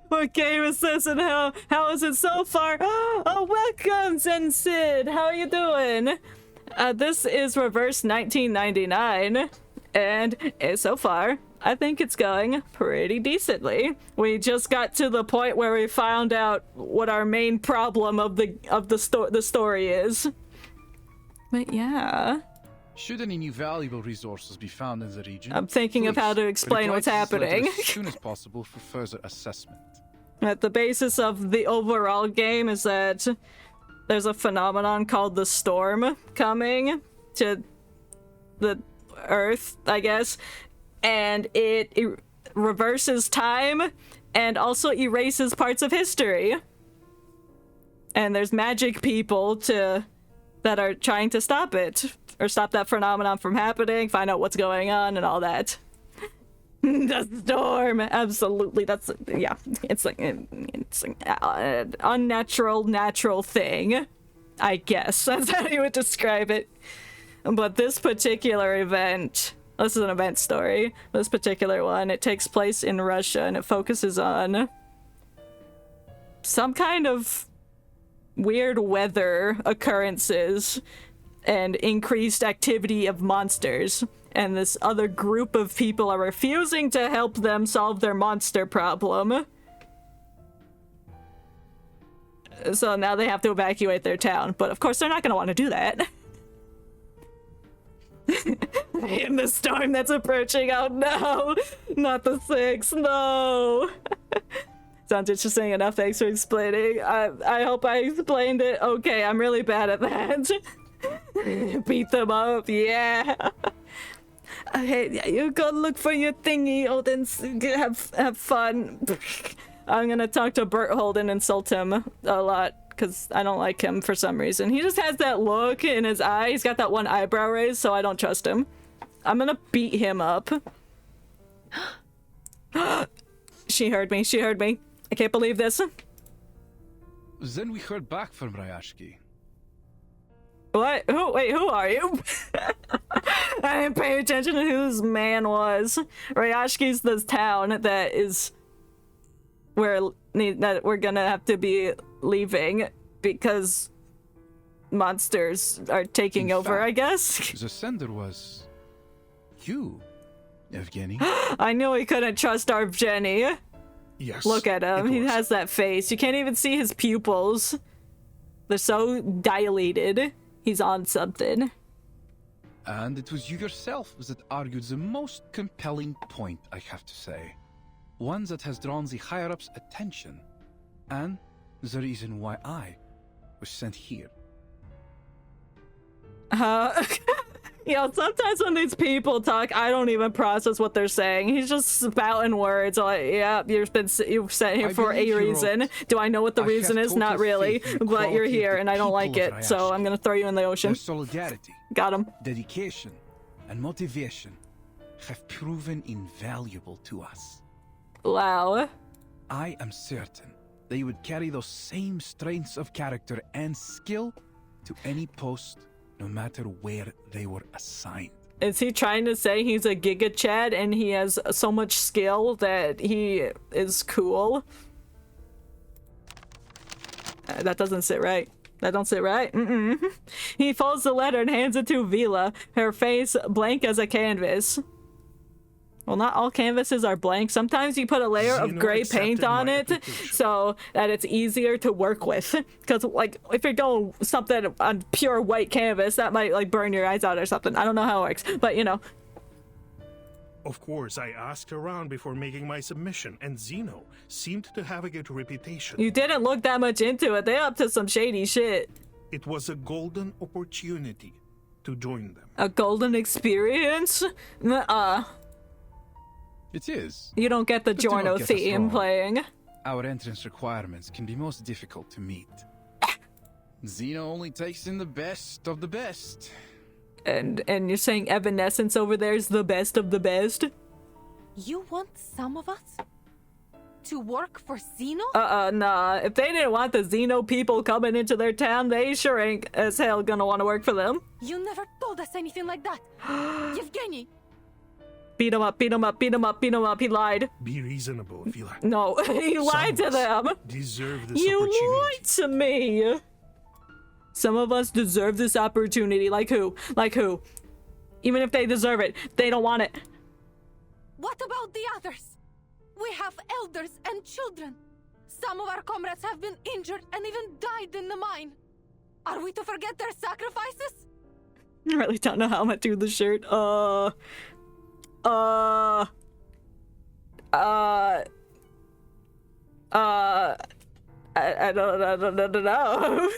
What game is this, and how is it so far? Oh, welcome, Zen Sid. How are you doing? This is Reverse 1999, and so far, I think it's going pretty decently. We just got to the point where we found out what our main problem of the story is. But yeah. Should any new valuable resources be found in the region, I'm thinking of how to explain what's happening. As soon as possible for further assessment. At the basis of the overall game is that there's a phenomenon called the storm coming to the Earth, I guess, and it reverses time and also erases parts of history. And there's magic people that are trying to stop it, or stop that phenomenon from happening, find out what's going on and all that. The storm, absolutely. That's, yeah, it's like an unnatural, natural thing, I guess. That's how you would describe it. But this particular event, this is an event story, this particular one, it takes place in Russia and it focuses on some kind of weird weather occurrences and increased activity of monsters, and this other group of people are refusing to help them solve their monster problem. So now they have to evacuate their town, but of course they're not going to want to do that. In the storm that's approaching, oh no! Not the 6, no! Sounds interesting enough, thanks for explaining. I hope I explained it okay. I'm really bad at that. Beat them up, yeah. Okay, you go look for your thingy, Holden. Have fun. I'm gonna talk to Bert Holden and insult him a lot, because I don't like him for some reason. He just has that look in his eye. He's got that one eyebrow raised, so I don't trust him. I'm gonna beat him up. She heard me. She heard me. I can't believe this. Then we heard back from Rayashki. What? Wait, who are you? I didn't pay attention to who this man was. Rayashki's the town that is where that we're gonna have to be leaving because monsters are taking In over, fact, I guess. The sender was... you, Evgeny. I knew he couldn't trust Evgeny. Yes. Look at him. it He was. has that face. You can't even see his pupils. They're so dilated. He's on something. And it was you yourself that argued the most compelling point, I have to say. One that has drawn the higher-ups' attention. And the reason why I was sent here. Sometimes when these people talk, I don't even process what they're saying. He's just spouting words like, yeah, you've sent here for a reason. Do I know what the reason is? Not really. But you're here and I don't like it, so I'm gonna throw you in the ocean. Their solidarity, Got him. dedication, and motivation have proven invaluable to us. Wow. I am certain they would carry those same strengths of character and skill to any post, no matter where they were assigned. Is he trying to say he's a Giga Chad and he has so much skill that he is cool? That doesn't sit right. That don't sit right. He folds the letter and hands it to Vila, her face blank as a canvas. Well, not all canvases are blank. Sometimes you put a layer of gray paint on it so that it's easier to work with. Because, like, if you're going something on pure white canvas, that might, like, burn your eyes out or something. I don't know how it works, but, you know. Of course, I asked around before making my submission, and Zeno seemed to have a good reputation. You didn't look that much into it. They're up to some shady shit. It was a golden opportunity to join them. A golden experience? It is. You don't get the But do not Giorno get us theme wrong. playing. Our entrance requirements can be most difficult to meet. Zeno only takes in the best of the best. And you're saying Evanescence over there is the best of the best? You want some of us to work for Zeno? Nah. If they didn't want the Xeno people coming into their town, they sure ain't as hell gonna want to work for them. You never told us anything like that. Yevgeny! Beat him up, beat him up, beat him up, beat him up. He lied. Be reasonable, Vila. No, he lied to them. Deserve this You opportunity. lied to me. Some of us deserve this opportunity. Like who? Like who? Even if they deserve it, they don't want it. What about the others? We have elders and children. Some of our comrades have been injured and even died in the mine. Are we to forget their sacrifices? I really don't know how I'm gonna do the shirt. I don't know.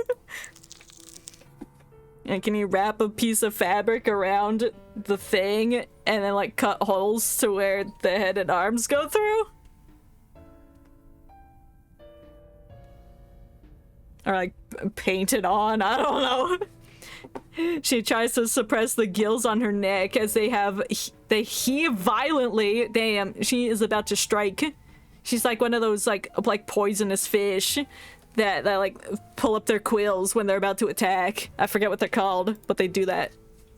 And can you wrap a piece of fabric around the thing and then like cut holes to where the head and arms go through? Or like paint it on? I don't know. She tries to suppress the gills on her neck as they heave violently. Damn, she is about to strike. She's like one of those like poisonous fish that like pull up their quills when they're about to attack. I forget what they're called, but they do that.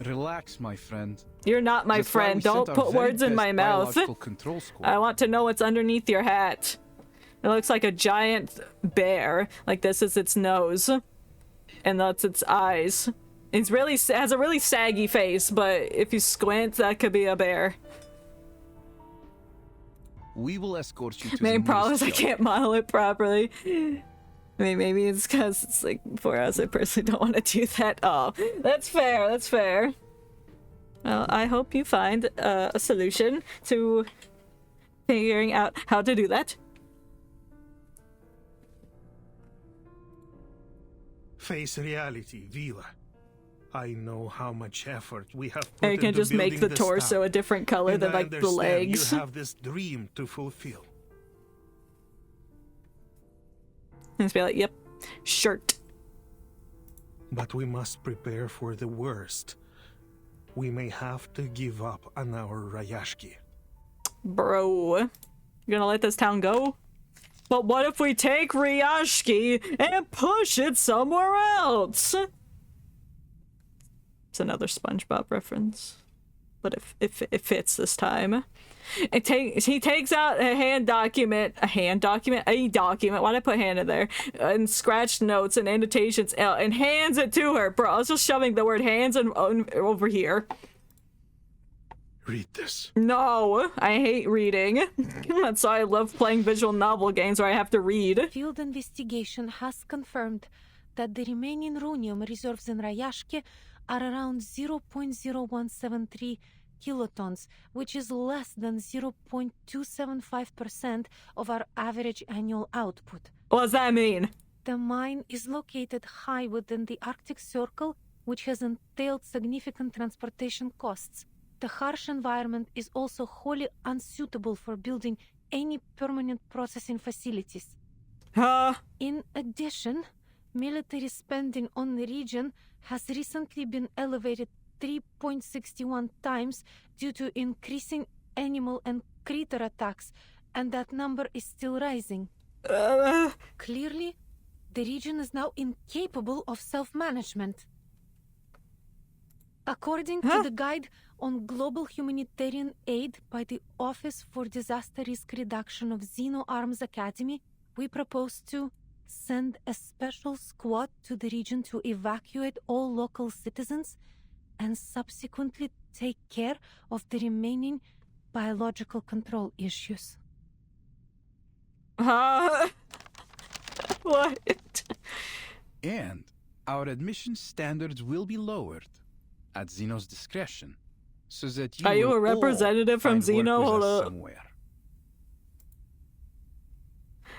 Relax, my friend. You're not my That's why friend. we Don't sent our put very words in best my mouth. biological control squad. I want to know what's underneath your hat. It looks like a giant bear. Like this is its nose. And that's its eyes. It's really has a really saggy face, but if you squint, that could be a bear. We will escort you to Main the problem is I nearest can't model it properly. I mean, maybe it's because it's like 4 hours. I personally don't want to do that. Oh, that's fair. That's fair. Well, I hope you find a solution to figuring out how to do that. Face reality, Vila. I know how much effort we have put And you can into just make building the this torso town. a different color And than I like the understand legs. You have this dream to fulfill. And just be like, yep, shirt. But we must prepare for the worst. We may have to give up on our Rayashki. Bro, you gonna let this town go? But what if we take Rayashki and push it somewhere else? It's another SpongeBob reference. But it fits this time. He takes out a document. Why'd I put hand in there? And scratched notes and annotations and hands it to her. Bro, I was just shoving the word hands over here. Read this. No, I hate reading. That's why I love playing visual novel games where I have to read. Field investigation has confirmed that the remaining runium reserves in Rayashki are around 0.0173 kilotons, which is less than 0.275% of our average annual output. What does that mean? The mine is located high within the Arctic Circle, which has entailed significant transportation costs. The harsh environment is also wholly unsuitable for building any permanent processing facilities. In addition, military spending on the region has recently been elevated 3.61 times due to increasing animal and critter attacks, and that number is still rising. Clearly, the region is now incapable of self-management. According to the Guide on Global Humanitarian Aid by the Office for Disaster Risk Reduction of Xeno Arms Academy, we propose to send a special squad to the region to evacuate all local citizens and subsequently take care of the remaining biological control issues. What? And our admission standards will be lowered at Xeno's discretion, so that you Are you will a representative all from find work Xeno? with Hold us up. somewhere.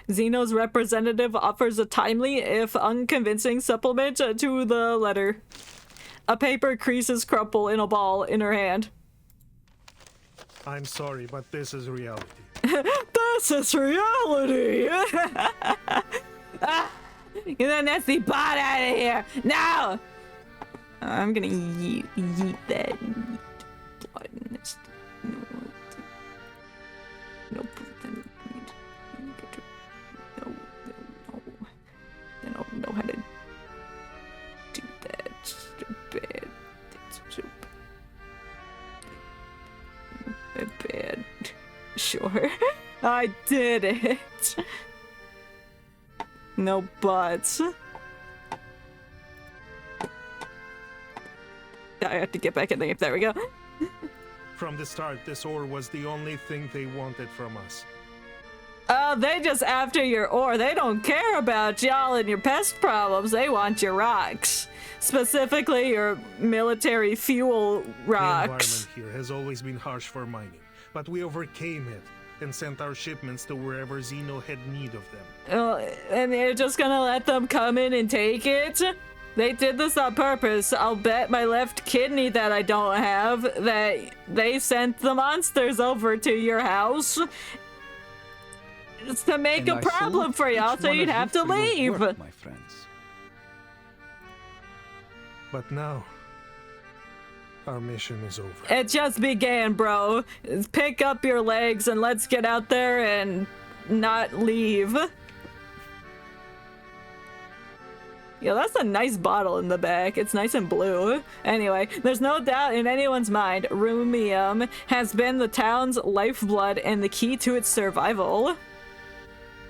Xeno's representative offers a timely, if unconvincing, supplement to the letter. A paper creases crumple in a ball in her hand. I'm sorry, but this is reality. This is reality! Get that nasty bot out of here! Now! I'm gonna yeet that button. Nope. I don't know how to do that. Stupid. Bad. Sure. I did it. No buts. I have to get back in the game. There we go. From the start, this ore was the only thing they wanted from us. Oh, they just after your ore. They don't care about y'all and your pest problems. They want your rocks. Specifically, your military fuel rocks. The environment here has always been harsh for mining, but we overcame it and sent our shipments to wherever Xeno had need of them. And they're just gonna let them come in and take it? They did this on purpose. I'll bet my left kidney that I don't have that they sent the monsters over to your house. It's to make a problem for y'all, so you'd have to leave. Work, my friends. But now, our mission is over. It just began, bro. Pick up your legs and let's get out there and not leave. Yeah, that's a nice bottle in the back. It's nice and blue. Anyway, there's no doubt in anyone's mind, rumium has been the town's lifeblood and the key to its survival.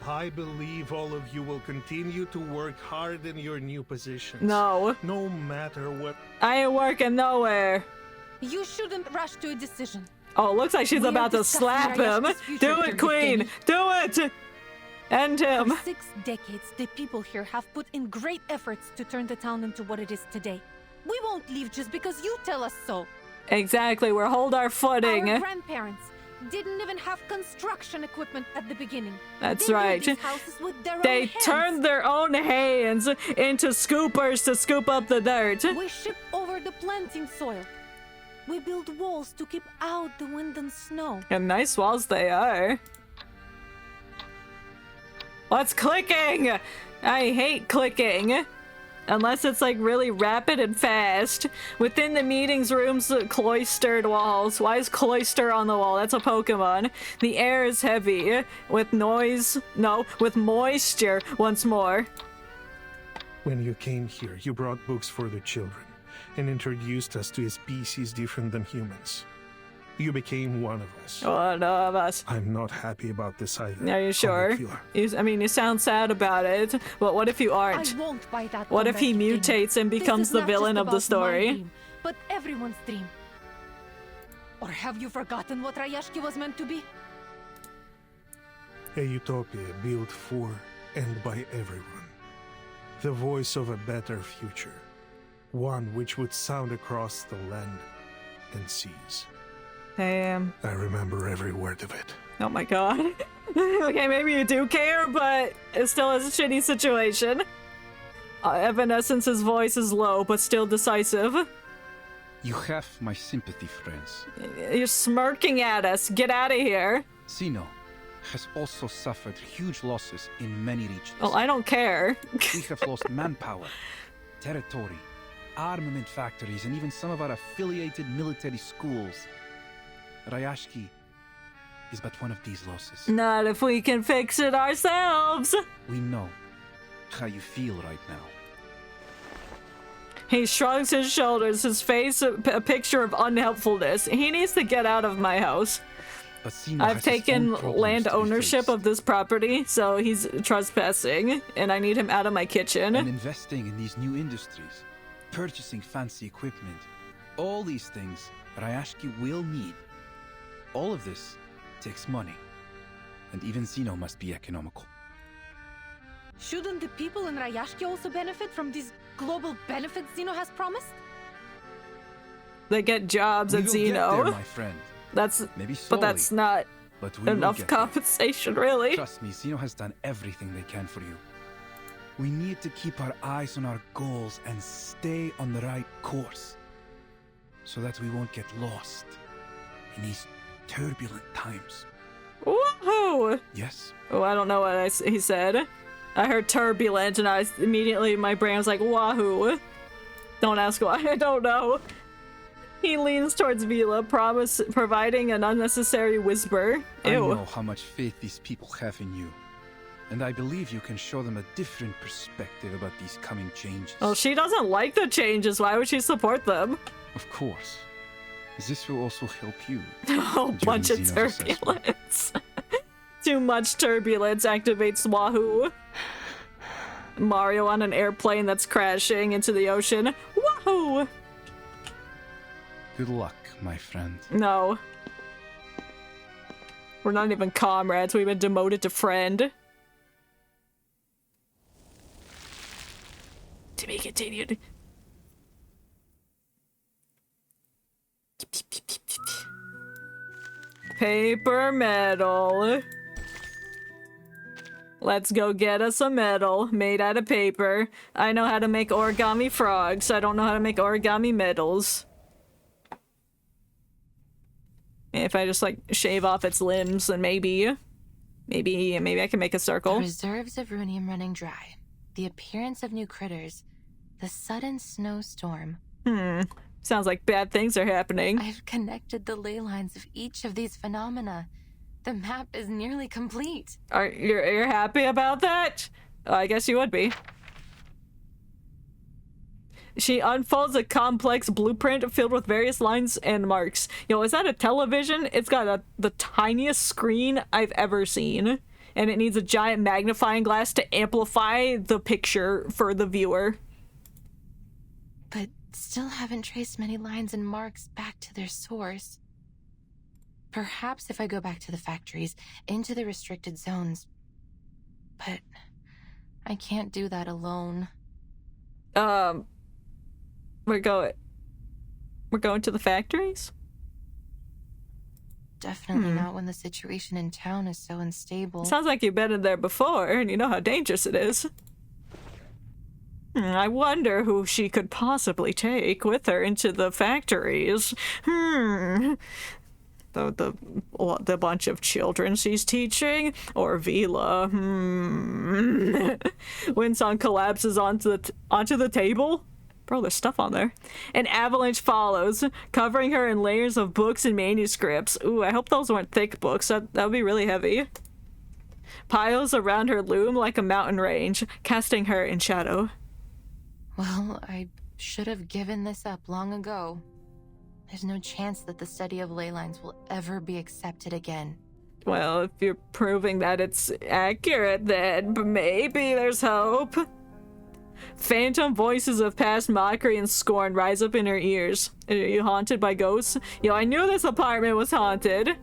I believe all of you will continue to work hard in your new positions. No. No matter what. I ain't working nowhere. You shouldn't rush to a decision. Oh, looks like she's about to slap him. Do it, Queen! Do it! End him. For 6 decades, the people here have put in great efforts to turn the town into what it is today. We won't leave just because you tell us so. Exactly, we'll hold our footing. Our grandparents didn't even have construction equipment at the beginning. That's they right. built these houses with their They own hands. turned their own hands into scoopers to scoop up the dirt. We ship over the planting soil. We build walls to keep out the wind and snow. And nice walls they are. What's clicking? I hate clicking. Unless it's like really rapid and fast. Within the meetings rooms, cloistered walls. Why is cloister on the wall? That's a Pokemon. The air is heavy. With noise. No, with moisture once more. When you came here, you brought books for the children and introduced us to a species different than humans. You became one of us. One of us. I'm not happy about this either. Are you sure? I mean, you sound sad about it. But what if you aren't? I won't buy that. What if he mutates and becomes the villain of the story? Dream, but everyone's dream. Or have you forgotten what Rayashki was meant to be? A utopia built for and by everyone. The voice of a better future. One which would sound across the land and seas. Damn. I remember every word of it. Oh my god. Okay, maybe you do care, but it still is a shitty situation. Evanescence's voice is low, but still decisive. You have my sympathy, friends. You're smirking at us. Get out of here. Sino has also suffered huge losses in many regions. Well, I don't care. We have lost manpower, territory, armament factories, and even some of our affiliated military schools. Rayashki is but one of these losses. Not if we can fix it ourselves. We know how you feel right now. He shrugs his shoulders, his face a picture of unhelpfulness. He needs to get out of my house. But Sino I've has his taken own problems land to be ownership faced. of this property, so he's trespassing, and I need him out of my kitchen. And investing in these new industries, purchasing fancy equipment, all these things Rayashki will need. All of this takes money, and even Sino must be economical. Shouldn't the people in Rayashki also benefit from these global benefits Zeno has promised? They get jobs We at will Zeno. get there, my friend. That's Maybe but that's slowly, not but we will enough get there. compensation, really. Trust me, Zeno has done everything they can for you. We need to keep our eyes on our goals and stay on the right course, so that we won't get lost in these turbulent times. Woohoo! Yes? Oh, I don't know what he said. I heard turbulent, and immediately my brain was like, wahoo. Don't ask why, I don't know. He leans towards Vila, providing an unnecessary whisper. Ew. I know how much faith these people have in you, and I believe you can show them a different perspective about these coming changes. Well, she doesn't like the changes. Why would she support them? Of course. This will also help you. A whole bunch of Zeno's assessment. turbulence. Too much turbulence activates Wahoo. Mario on an airplane that's crashing into the ocean. Wahoo! Good luck, my friend. No. We're not even comrades. We've been demoted to friend. To be continued. Paper medal. Let's go get us a medal made out of paper. I know how to make origami frogs. I don't know how to make origami medals. If I just like shave off its limbs, then maybe I can make a circle. The reserves of Runium running dry, the appearance of new critters, the sudden snowstorm. Sounds like bad things are happening. I've connected the ley lines of each of these phenomena. The map is nearly complete. You're happy about that? I guess you would be. She unfolds a complex blueprint filled with various lines and marks. Yo, is that a television? It's got the tiniest screen I've ever seen. And it needs a giant magnifying glass to amplify the picture for the viewer. But still haven't traced many lines and marks back to their source. Perhaps if I go back to the factories, into the restricted zones. But I can't do that alone. We're going to the factories? Definitely not when the situation in town is so unstable. Sounds like you've been in there before, and you know how dangerous it is. I wonder who she could possibly take with her into the factories. The bunch of children she's teaching, or Vila. Winson collapses onto the table. Bro, there's stuff on there. An avalanche follows, covering her in layers of books and manuscripts. Ooh, I hope those weren't thick books. That would be really heavy. Piles around her loom like a mountain range, casting her in shadow. Well, I should have given this up long ago. There's no chance that the study of ley lines will ever be accepted again. Well, if you're proving that it's accurate, then maybe there's hope. Phantom voices of past mockery and scorn rise up in her ears. Are you haunted by ghosts? Yo, I knew this apartment was haunted.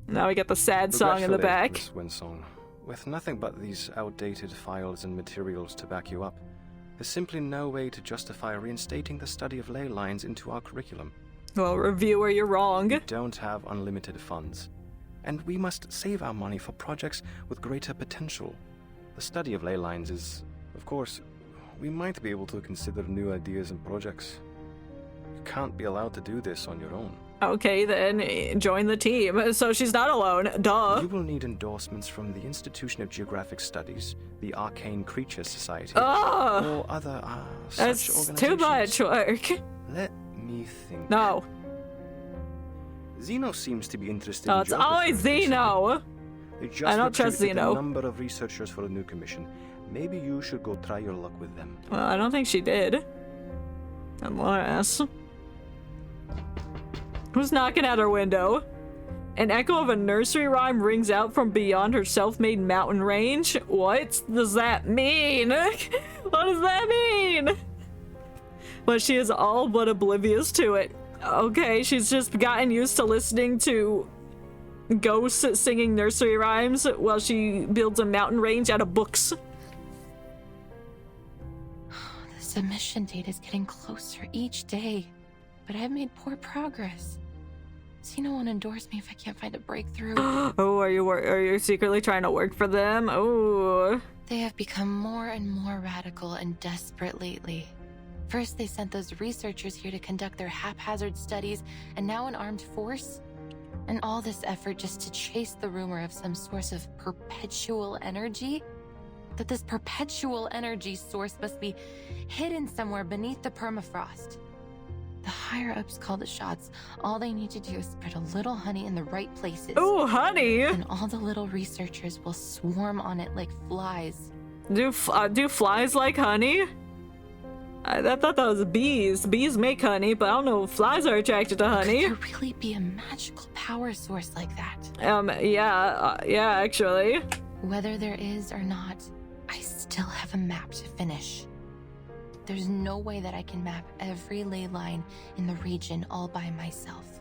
Now we got the sad song in the back. Miss Winsong, with nothing but these outdated files and materials to back you up, there's simply no way to justify reinstating the study of ley lines into our curriculum. Well, reviewer, you're wrong. We don't have unlimited funds, and we must save our money for projects with greater potential. The study of ley lines is, of course, we might be able to consider new ideas and projects. You can't be allowed to do this on your own. Okay, then join the team. So she's not alone. Duh. You will need endorsements from the Institution of Geographic Studies, the Arcane Creature Society, Oh, or other such that's organizations. too much work. Let me think. No. Zeno seems to be interested Oh, in it's geography always recently. Zeno. They just I don't trust recruited Zeno. a number of researchers for a new commission. Maybe you should go try your luck with them. Well, I don't think she did. Unless... Who's knocking at her window? An echo of a nursery rhyme rings out from beyond her self-made mountain range. What does that mean? What does that mean? But she is all but oblivious to it. Okay, she's just gotten used to listening to ghosts singing nursery rhymes while she builds a mountain range out of books. The submission date is getting closer each day, but I've made poor progress. Zeno won't endorse me if I can't find a breakthrough. Oh, are you secretly trying to work for them? Oh. They have become more and more radical and desperate lately. First, they sent those researchers here to conduct their haphazard studies, and now an armed force? And all this effort just to chase the rumor of some source of perpetual energy? That this perpetual energy source must be hidden somewhere beneath the permafrost. The higher-ups call the shots. All they need to do is spread a little honey in the right places. Oh, honey! And all the little researchers will swarm on it like flies. Do flies like honey? I thought that was bees. Bees make honey, but I don't know if flies are attracted to honey. Could there really be a magical power source like that? Yeah, actually. Whether there is or not, I still have a map to finish. There's no way that I can map every ley line in the region all by myself.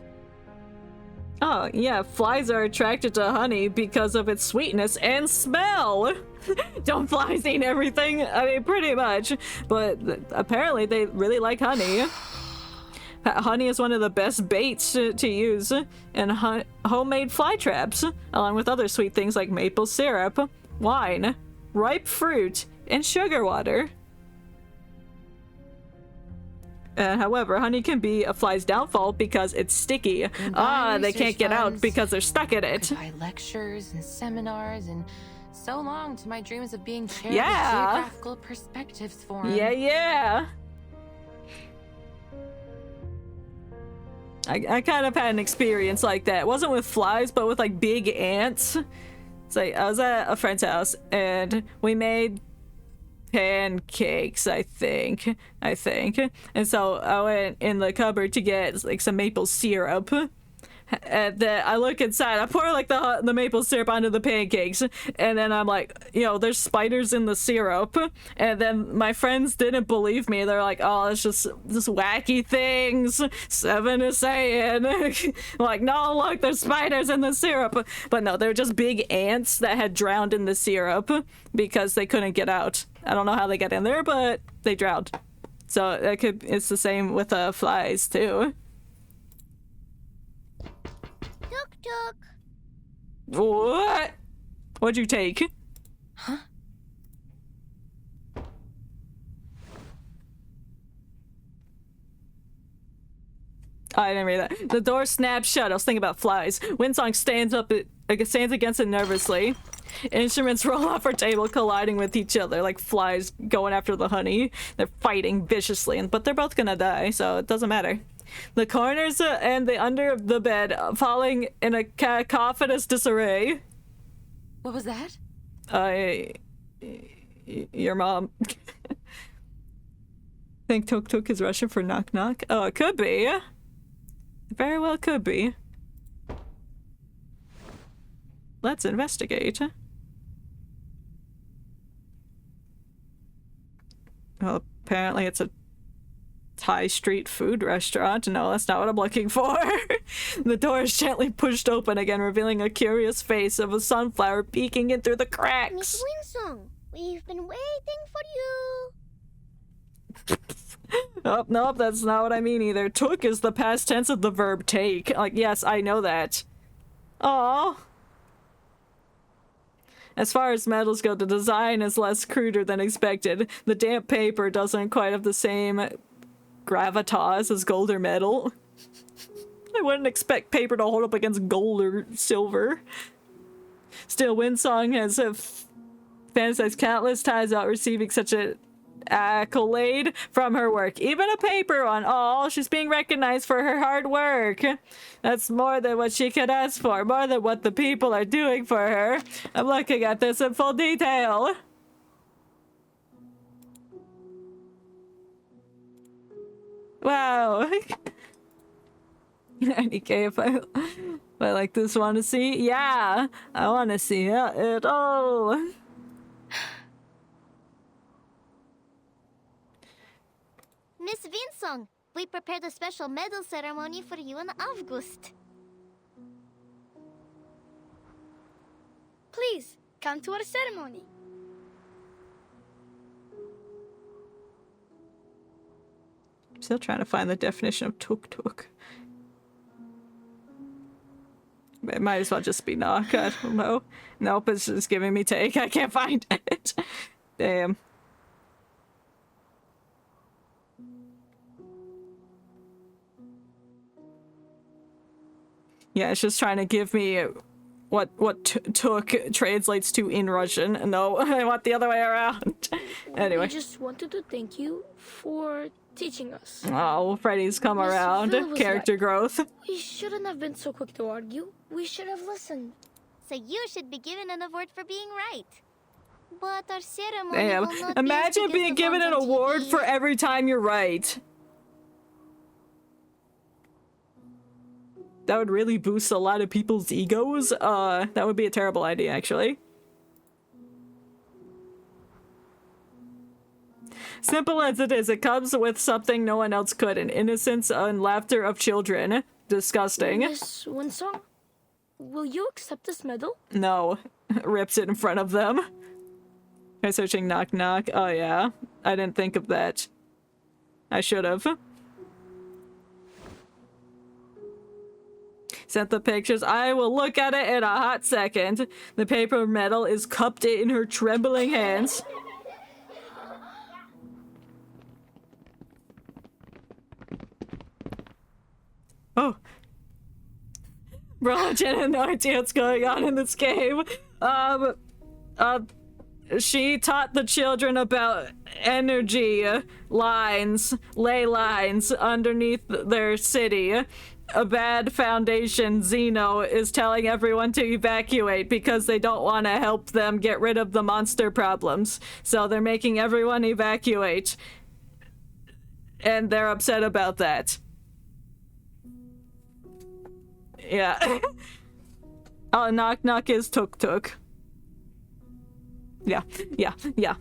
Oh, yeah, flies are attracted to honey because of its sweetness and smell. Don't flies eat everything? I mean, pretty much. But apparently they really like honey. Honey is one of the best baits to use in homemade fly traps, along with other sweet things like maple syrup, wine, ripe fruit, and sugar water. However, honey can be a fly's downfall because it's sticky. They can't get out because they're stuck in it. Buy lectures and seminars and so long to my dreams of being chair of Yeah. the Geographical Perspectives Forum. Yeah. I kind of had an experience like that. It wasn't with flies, but with like big ants. It's like I was at a friend's house and we made pancakes, I think. And so I went in the cupboard to get like some maple syrup. And then I look inside, I pour like the maple syrup onto the pancakes, and then I'm like, there's spiders in the syrup. And then my friends didn't believe me. They're like, oh, it's just wacky things Seven is saying. Like, no, look, there's spiders in the syrup. But no, they're just big ants that had drowned in the syrup because they couldn't get out. I don't know how they got in there, but they drowned. So it's the same with flies too. Tuk. What? What'd you take? Huh? I didn't read that. The door snaps shut. I was thinking about flies. Winsong stands against it nervously. Instruments roll off her table, colliding with each other like flies going after the honey. They're fighting viciously, but they're both gonna die, so it doesn't matter. The corners and the under of the bed falling in a cacophonous disarray. What was that? Your mom. Think Tuk Tuk is Russian for knock knock? Oh, it could be. Very well could be. Let's investigate. Well, apparently it's a Thai street food restaurant. No, that's not what I'm looking for. The door is gently pushed open again, revealing a curious face of a sunflower peeking in through the cracks. Miss Winsong, we've been waiting for you. Oh, nope, that's not what I mean either. Took is the past tense of the verb take. Like, yes, I know that. Aww. As far as medals go, the design is less cruder than expected. The damp paper doesn't quite have the same gravitas as gold or metal. I wouldn't expect paper to hold up against gold or silver. Still, Winsong has fantasized countless times about receiving such an accolade from her work. Even a paper one. Oh, she's being recognized for her hard work. That's more than what she could ask for. More than what the people are doing for her. I'm looking at this in full detail. Wow. 90k if I like this. Want to see? Yeah, I want to see it all. Miss Winsong, we prepared a special medal ceremony for you in August. Please, come to our ceremony. I'm still trying to find the definition of tuk tuk. It might as well just be knock. I don't know. Nope, it's just giving me take. I can't find it. Damn. Yeah, it's just trying to give me what took translates to in Russian. No, I want the other way around. Anyway. We just wanted to thank you for teaching us. Oh, Freddy's come Miss around. Phil was Character right. growth. We shouldn't have been so quick to argue. We should have listened. So you should be given an award for being right. But our ceremony Damn. will not Imagine be being given an award for every time you're right. That would really boost a lot of people's egos. That would be a terrible idea, actually. Simple as it is, it comes with something no one else could. An innocence and laughter of children. Disgusting. Miss Winsong, will you accept this medal? No. Rips it in front of them. Try searching knock knock. Oh yeah. I didn't think of that. I should have. Sent the pictures. I will look at it in a hot second. The paper medal is cupped in her trembling hands. Oh. Bro, I had no idea what's going on in this game. She taught the children about energy lines, ley lines underneath their city. A bad foundation, Zeno, is telling everyone to evacuate because they don't want to help them get rid of the monster problems. So they're making everyone evacuate. And they're upset about that. Yeah. Oh, knock knock is tuk tuk. Yeah. I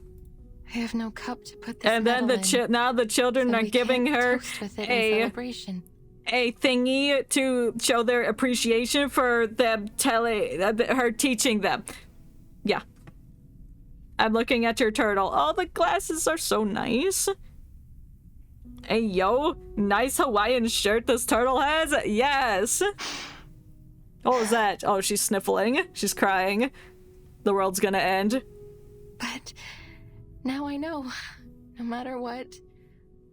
have no cup to put this and then now the children so are giving her a thingy to show their appreciation for them her teaching them. Yeah. I'm looking at your turtle. Oh, the glasses are so nice. Hey, yo, nice Hawaiian shirt this turtle has. Yes. What was that? Oh, she's sniffling. She's crying. The world's gonna end. But now I know. No matter what,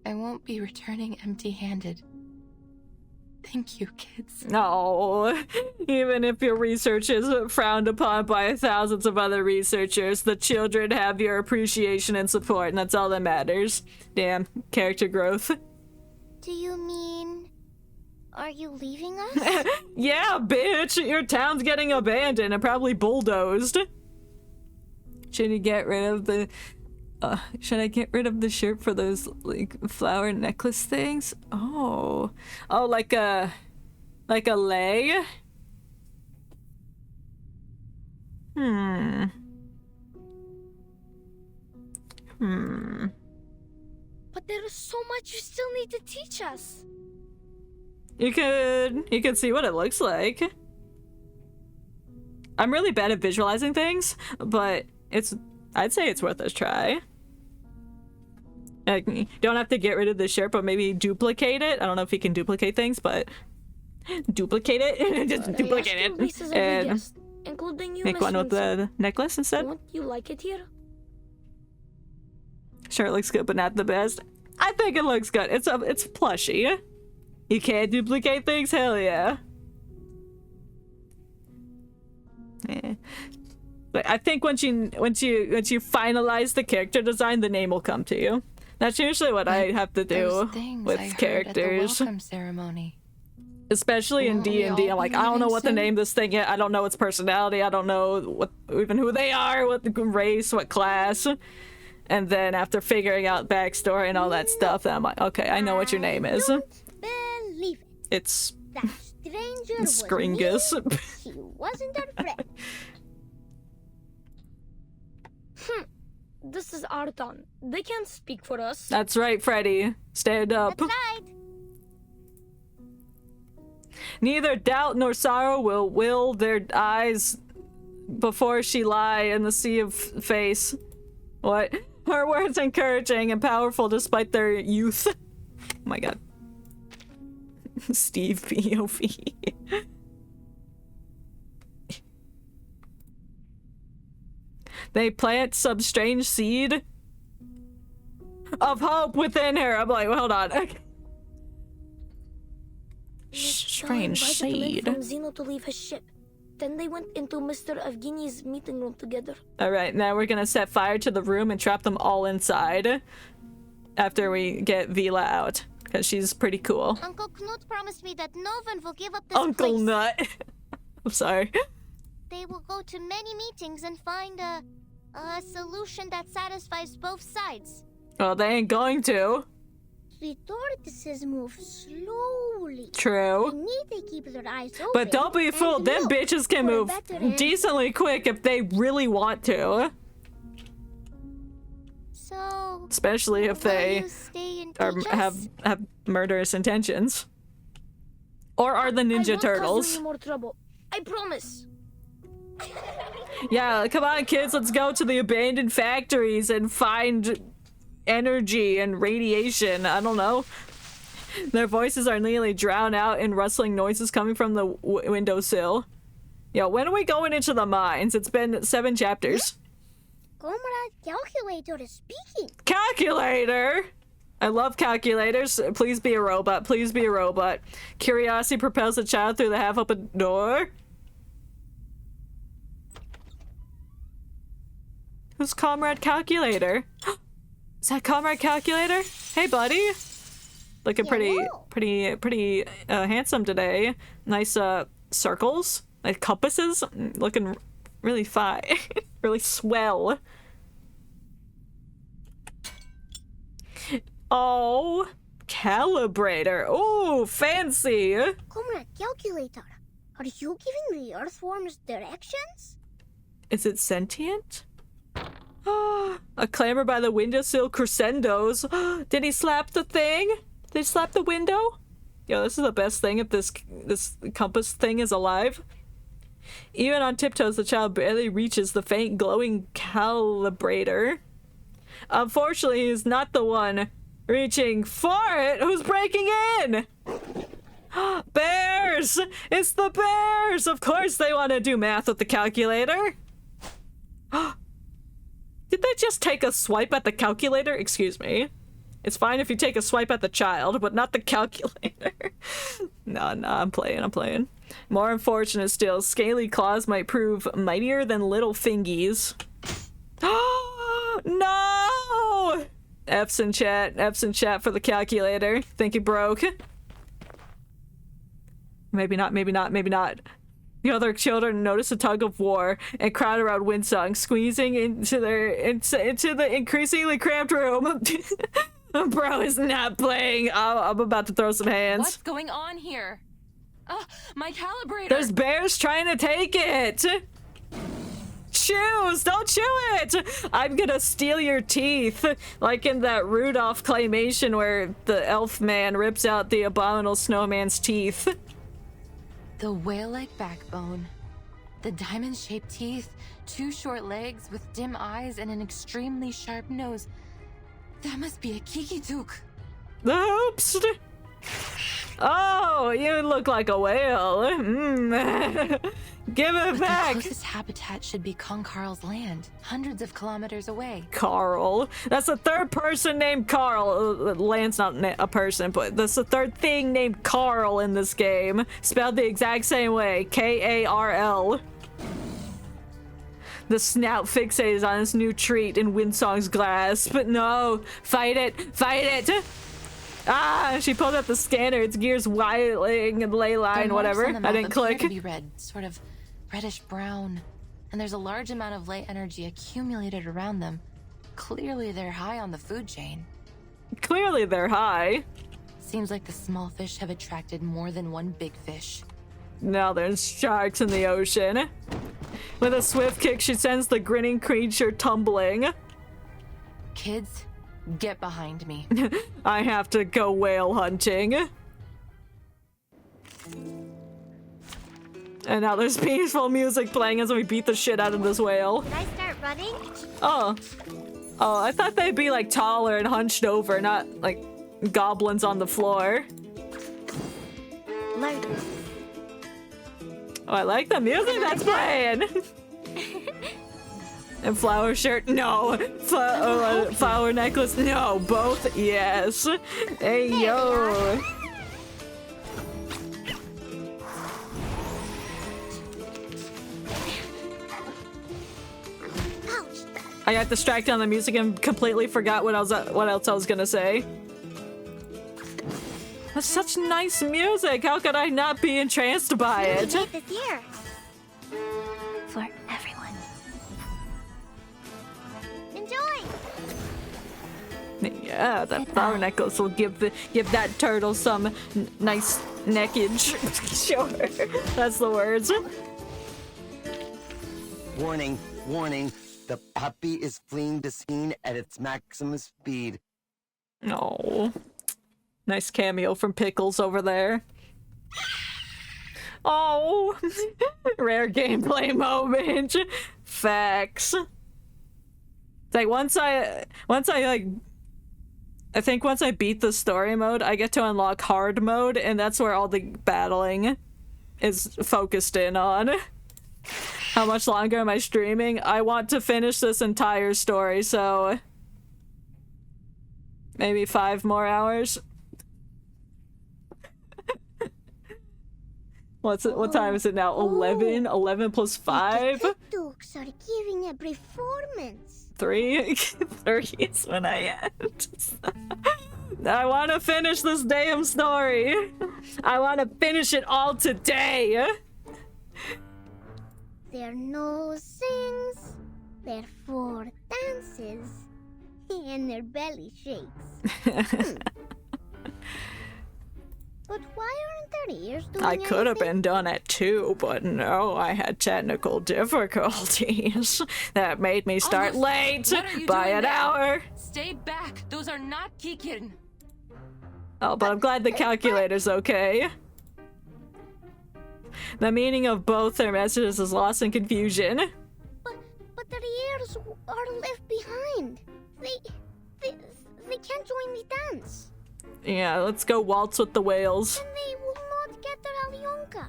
I won't be returning empty-handed. Thank you, kids. No. Even if your research is frowned upon by thousands of other researchers, the children have your appreciation and support, and that's all that matters. Damn. Character growth. Do you mean... Are you leaving us? Yeah, bitch! Your town's getting abandoned and probably bulldozed. Should you get rid of the Should I get rid of the shirt for those, like, flower necklace things? Oh. Oh, like a lei? But there is so much you still need to teach us. You could see what it looks like. I'm really bad at visualizing things, but I'd say it's worth a try. Like, you don't have to get rid of the shirt, but maybe duplicate it. I don't know if you can duplicate things, but duplicate it. Just duplicate it. And including you, make one with the necklace instead. Won't you like it here? Sure, it looks good, but not the best. I think it looks good. It's plushy. You can't duplicate things? Hell yeah. Yeah. But I think once you finalize the character design, the name will come to you. That's usually what I have to do with characters. At the welcome ceremony. Especially in D&D, I'm like, I don't know what to name this thing yet. I don't know its personality. I don't know even who they are, what the race, what class. And then after figuring out backstory and all that stuff, then I'm like, okay, I know what your name is. Believe it. It's That stranger was Skringus. mean. He wasn't our friend. This is our town. They can't speak for us. That's right, Freddy. Stand up. That's right. Neither doubt nor sorrow will their eyes before she lie in the sea of face. What? Her words encouraging and powerful despite their youth. Oh my god. Steve POV. They plant some strange seed of hope within her. I'm like, well, hold on. Strange seed. From Zeno to leave his ship. Then they went into Mr. Evgeny's meeting room together. Alright, now we're gonna set fire to the room and trap them all inside after we get Vila out, because she's pretty cool. Uncle Knut promised me that no one will give up this Uncle place. Nut. I'm sorry. They will go to many meetings and find a solution that satisfies both sides. Well, they ain't going to. The tortoises move slowly. True. They need to keep their eyes open. But don't be fooled, them look bitches can for a move better end. decently quick if they really want to. So, Especially if will they you stay and are, teach us? have murderous intentions. Or are the I Ninja won't Turtles. cause you any more trouble. I promise. Yeah, come on kids, let's go to the abandoned factories and find energy and radiation. I don't know. Their voices are nearly drowned out in rustling noises coming from the windowsill. Yo, when are we going into the mines? It's been 7 chapters. Comrade Calculator is speaking. Calculator! I love calculators. Please be a robot. Please be a robot. Curiosity propels the child through the half-open door. Who's Comrade Calculator? Is that Comrade Calculator? Hey, buddy. Looking pretty handsome today. Nice circles, like compasses. Looking really fine, really swell. Oh, calibrator. Oh, fancy. Comrade Calculator, are you giving the earthworms directions? Is it sentient? A clamor by the windowsill crescendos. Did he slap the thing? Did he slap the window? Yo, this is the best thing if this compass thing is alive. Even on tiptoes, the child barely reaches the faint glowing calibrator. Unfortunately, he's not the one reaching for it who's breaking in. Bears! It's the bears! Of course they want to do math with the calculator. Did they just take a swipe at the calculator? Excuse me. It's fine if you take a swipe at the child, but not the calculator. No, I'm playing. More unfortunate still, scaly claws might prove mightier than little fingies. No! F's in chat for the calculator. Think he broke. Maybe not. The other children notice a tug of war and crowd around Windsong, squeezing into the increasingly cramped room. Bro is not playing. I'm about to throw some hands. What's going on here? Oh, my calibrator! There's bears trying to take it! Choose! Don't chew it! I'm gonna steal your teeth. Like in that Rudolph claymation where the elf man rips out the abominable snowman's teeth. The whale-like backbone, the diamond-shaped teeth, 2 short legs with dim eyes and an extremely sharp nose. That must be a Kikituk. Oops! Oh, you look like a whale. Give it back! The closest habitat should be Kong Karl's land, hundreds of kilometers away. Carl. That's the third person named Carl. Land's not a person, but that's the third thing named Carl in this game. Spelled the exact same way. K-A-R-L. The snout fixates on his new treat in Windsong's grasp. But no! Fight it! Fight it! Ah! She pulled up the scanner. Its gears widening and ley line, whatever. I didn't click. To be red, sort of reddish brown, and there's a large amount of light energy accumulated around them. Clearly they're high on the food chain. Clearly they're high. Seems like the small fish have attracted more than one big fish. Now there's sharks in the ocean. With a swift kick, she sends the grinning creature tumbling. Kids, get behind me. I have to go whale hunting. And now there's peaceful music playing as we beat the shit out of this whale. Did I start running? Oh, I thought they'd be like taller and hunched over, not like goblins on the floor. Load. Oh, I like the music that's playing. And flower shirt, no. Flower necklace, no. Both, yes. Hey, yo. I got distracted on the music and completely forgot what else I was gonna say. That's such nice music. How could I not be entranced by it? This year. For everyone. Enjoy. Yeah, that flower necklace will give that turtle some nice neckage. Sure, that's the words. Warning, warning. The puppy is fleeing the scene at its maximum speed. Oh. Nice cameo from Pickles over there. Oh. Rare gameplay moment. Facts. It's like once I think once I beat the story mode, I get to unlock hard mode, and that's where all the battling is focused in on. How much longer am I streaming? I want to finish this entire story, so maybe 5 more hours. What time is it now? 11? 11 plus 5? The Dukes are giving a performance. 3? 3 is when I end. I want to finish this damn story. I want to finish it all today. Their nose sings, their foot dances, and their belly shakes. But why aren't their ears doing I could have anything? been done at 2, but no, I had technical difficulties that made me start late by an hour. Stay back. Those are not Kikin. Oh, but I'm glad the calculator's okay. The meaning of both their messages is lost in confusion. But their ears are left behind. They can't join the dance. Yeah, let's go waltz with the whales. And they will not get their Alyonka.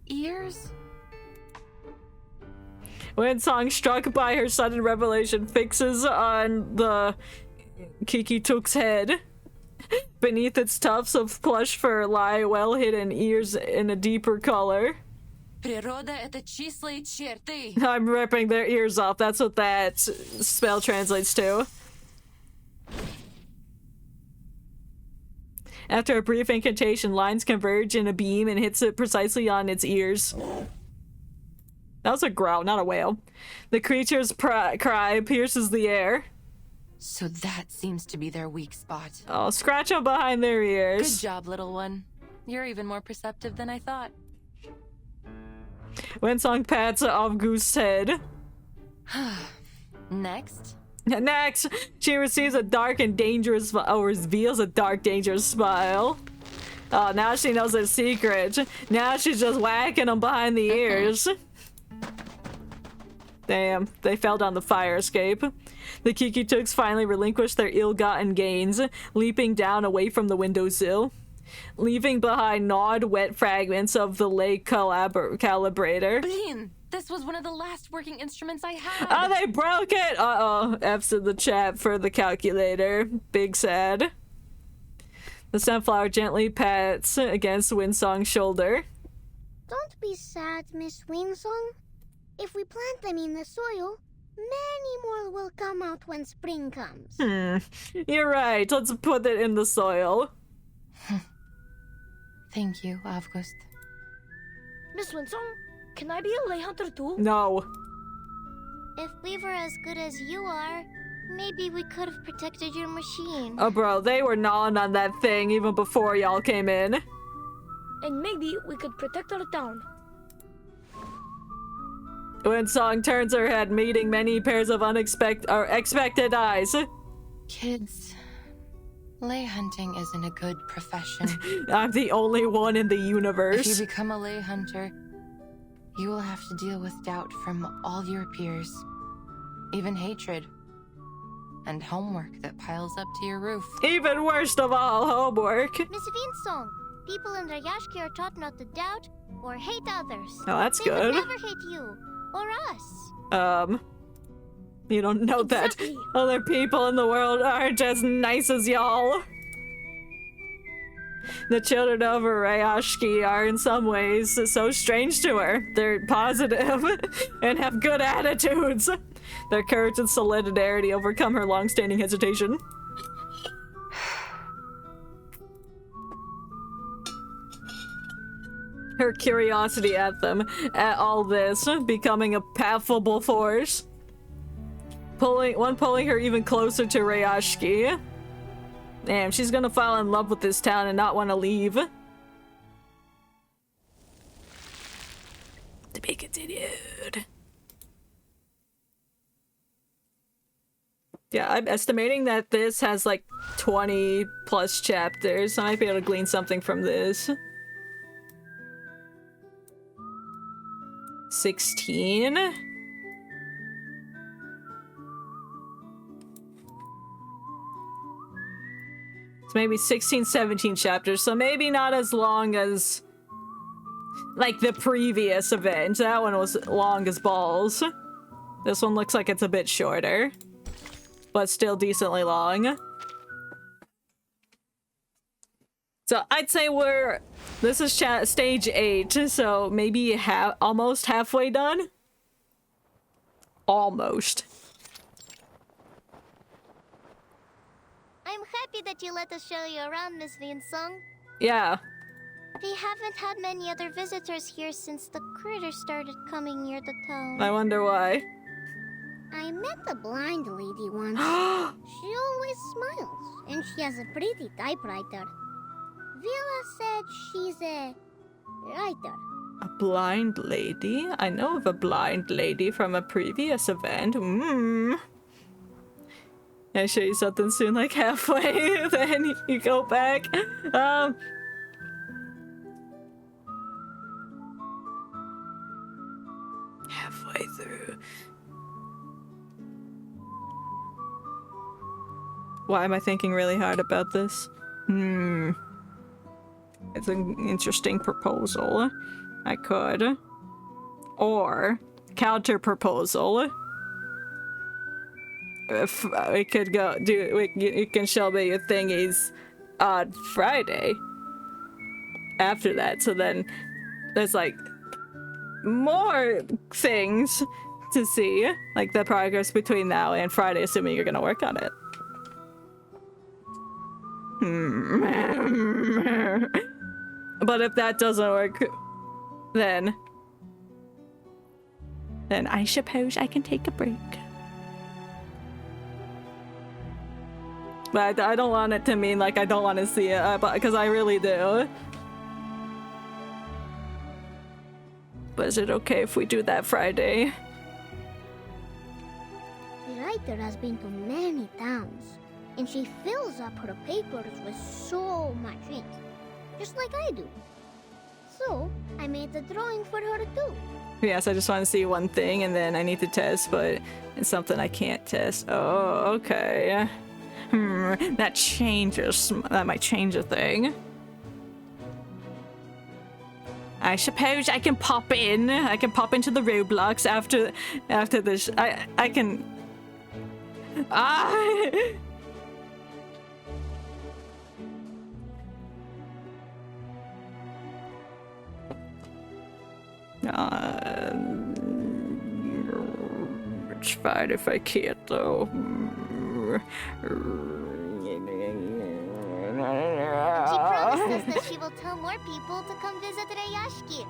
Ears? Windsong, struck by her sudden revelation, fixes on the Kikituk's head. Beneath its tufts of plush fur lie well-hidden ears in a deeper color. I'm ripping their ears off. That's what that spell translates to. After a brief incantation, lines converge in a beam and hits it precisely on its ears. That was a growl, not a wail. The creature's cry pierces the air. So that seems to be their weak spot. Oh, scratch them behind their ears. Good job, little one. You're even more perceptive than I thought. Winsong pats August's head. Next. Next, she receives a dark and dangerous, or reveals a dark, dangerous smile. Oh, now she knows her secret. Now she's just whacking them behind the ears. Damn, they fell down the fire escape. The Kiki-Tooks finally relinquished their ill-gotten gains, leaping down away from the windowsill, leaving behind gnawed, wet fragments of the lake calibrator. Bean, this was one of the last working instruments I had. Oh, they broke it! Uh-oh, F's in the chat for the calculator. Big sad. The sunflower gently pats against Winsong's shoulder. Don't be sad, Miss Winsong. If we plant them in the soil, many more will come out when spring comes. You're right. Let's put it in the soil. Thank you, August. Miss Winsong, can I be a lay hunter too? No. If we were as good as you are, maybe we could have protected your machine. Oh, bro, they were gnawing on that thing even before y'all came in. And maybe we could protect our town. Winsong turns her head, meeting many pairs of expected eyes. Kids, lay hunting isn't a good profession. I'm the only one in the universe. If you become a lay hunter, you will have to deal with doubt from all your peers, even hatred, and homework that piles up to your roof. Even worst of all, homework. Miss Winsong, people in Rayashki are taught not to doubt or hate others. Oh, that's they good. They would never hate you or us. You don't know exactly. that other people in the world aren't as nice as y'all. The children of Rayashki are in some ways so strange to her. They're positive and have good attitudes. Their courage and solidarity overcome her long-standing hesitation. Her curiosity at them, at all this, becoming a palpable force. Pulling her even closer to Rayashki. Damn, she's gonna fall in love with this town and not want to leave. To be continued. Yeah, I'm estimating that this has like 20 plus chapters. I might be able to glean something from this. 16? It's maybe 16, 17 chapters, so maybe not as long as like the previous event. That one was long as balls. This one looks like it's a bit shorter, but still decently long. So I'd say this is stage 8, so maybe almost halfway done? Almost. I'm happy that you let us show you around, Miss Winsong. Yeah. We haven't had many other visitors here since the critters started coming near the town. I wonder why. I met a blind lady once. She always smiles, and she has a pretty typewriter. Villa said she's a writer. A blind lady? I know of a blind lady from a previous event. Can I show you something soon, like halfway? Then you go back. Halfway through. Why am I thinking really hard about this? It's an interesting proposal. I could. Or, counter proposal. If we could go you can show me your thingies on Friday. After that, so then there's like more things to see. Like the progress between now and Friday, assuming you're gonna work on it. But if that doesn't work, then I suppose I can take a break. But I don't want it to mean like I don't want to see it, because I really do. But is it okay if we do that Friday? The writer has been to many towns, and she fills up her papers with so much ink, just like I do. So, I made the drawing for her too. Yes, I just want to see one thing and then I need to test, but it's something I can't test. Oh, okay. That changes. That might change a thing. I suppose I can pop in. I can pop into the Roblox after this. I can. It's fine if I can't, though. She promised us that she will tell more people to come visit Rayashki.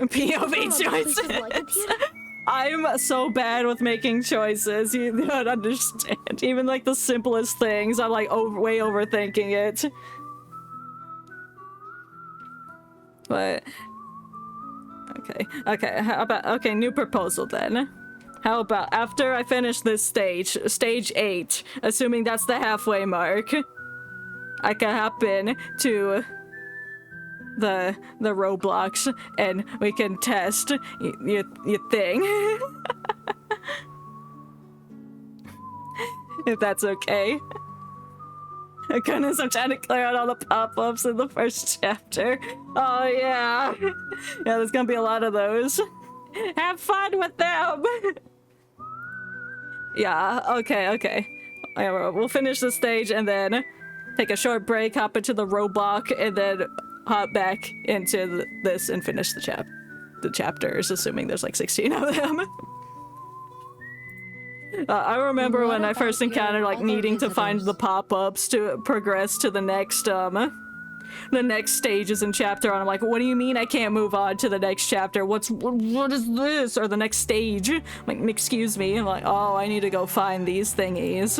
POV choices. I'm so bad with making choices. You don't understand. Even like the simplest things, I'm like way overthinking it. But okay. How about new proposal then? How about after I finish this stage 8, assuming that's the halfway mark, I can hop in to the Roblox and we can test your thing. If that's okay. Goodness, I'm trying to clear out all the pop-ups in the first chapter. Oh yeah. Yeah, there's gonna be a lot of those. Have fun with them. Yeah, okay. We'll finish the stage and then take a short break, hop into the Roblox, and then hop back into this and finish the chapters, assuming there's like 16 of them. I remember when I first encountered like needing to find the pop-ups to progress to the next stages in chapter, and I'm like, what do you mean I can't move on to the next chapter? What is this? Or the next stage? I'm like, excuse me. I'm like, oh, I need to go find these thingies.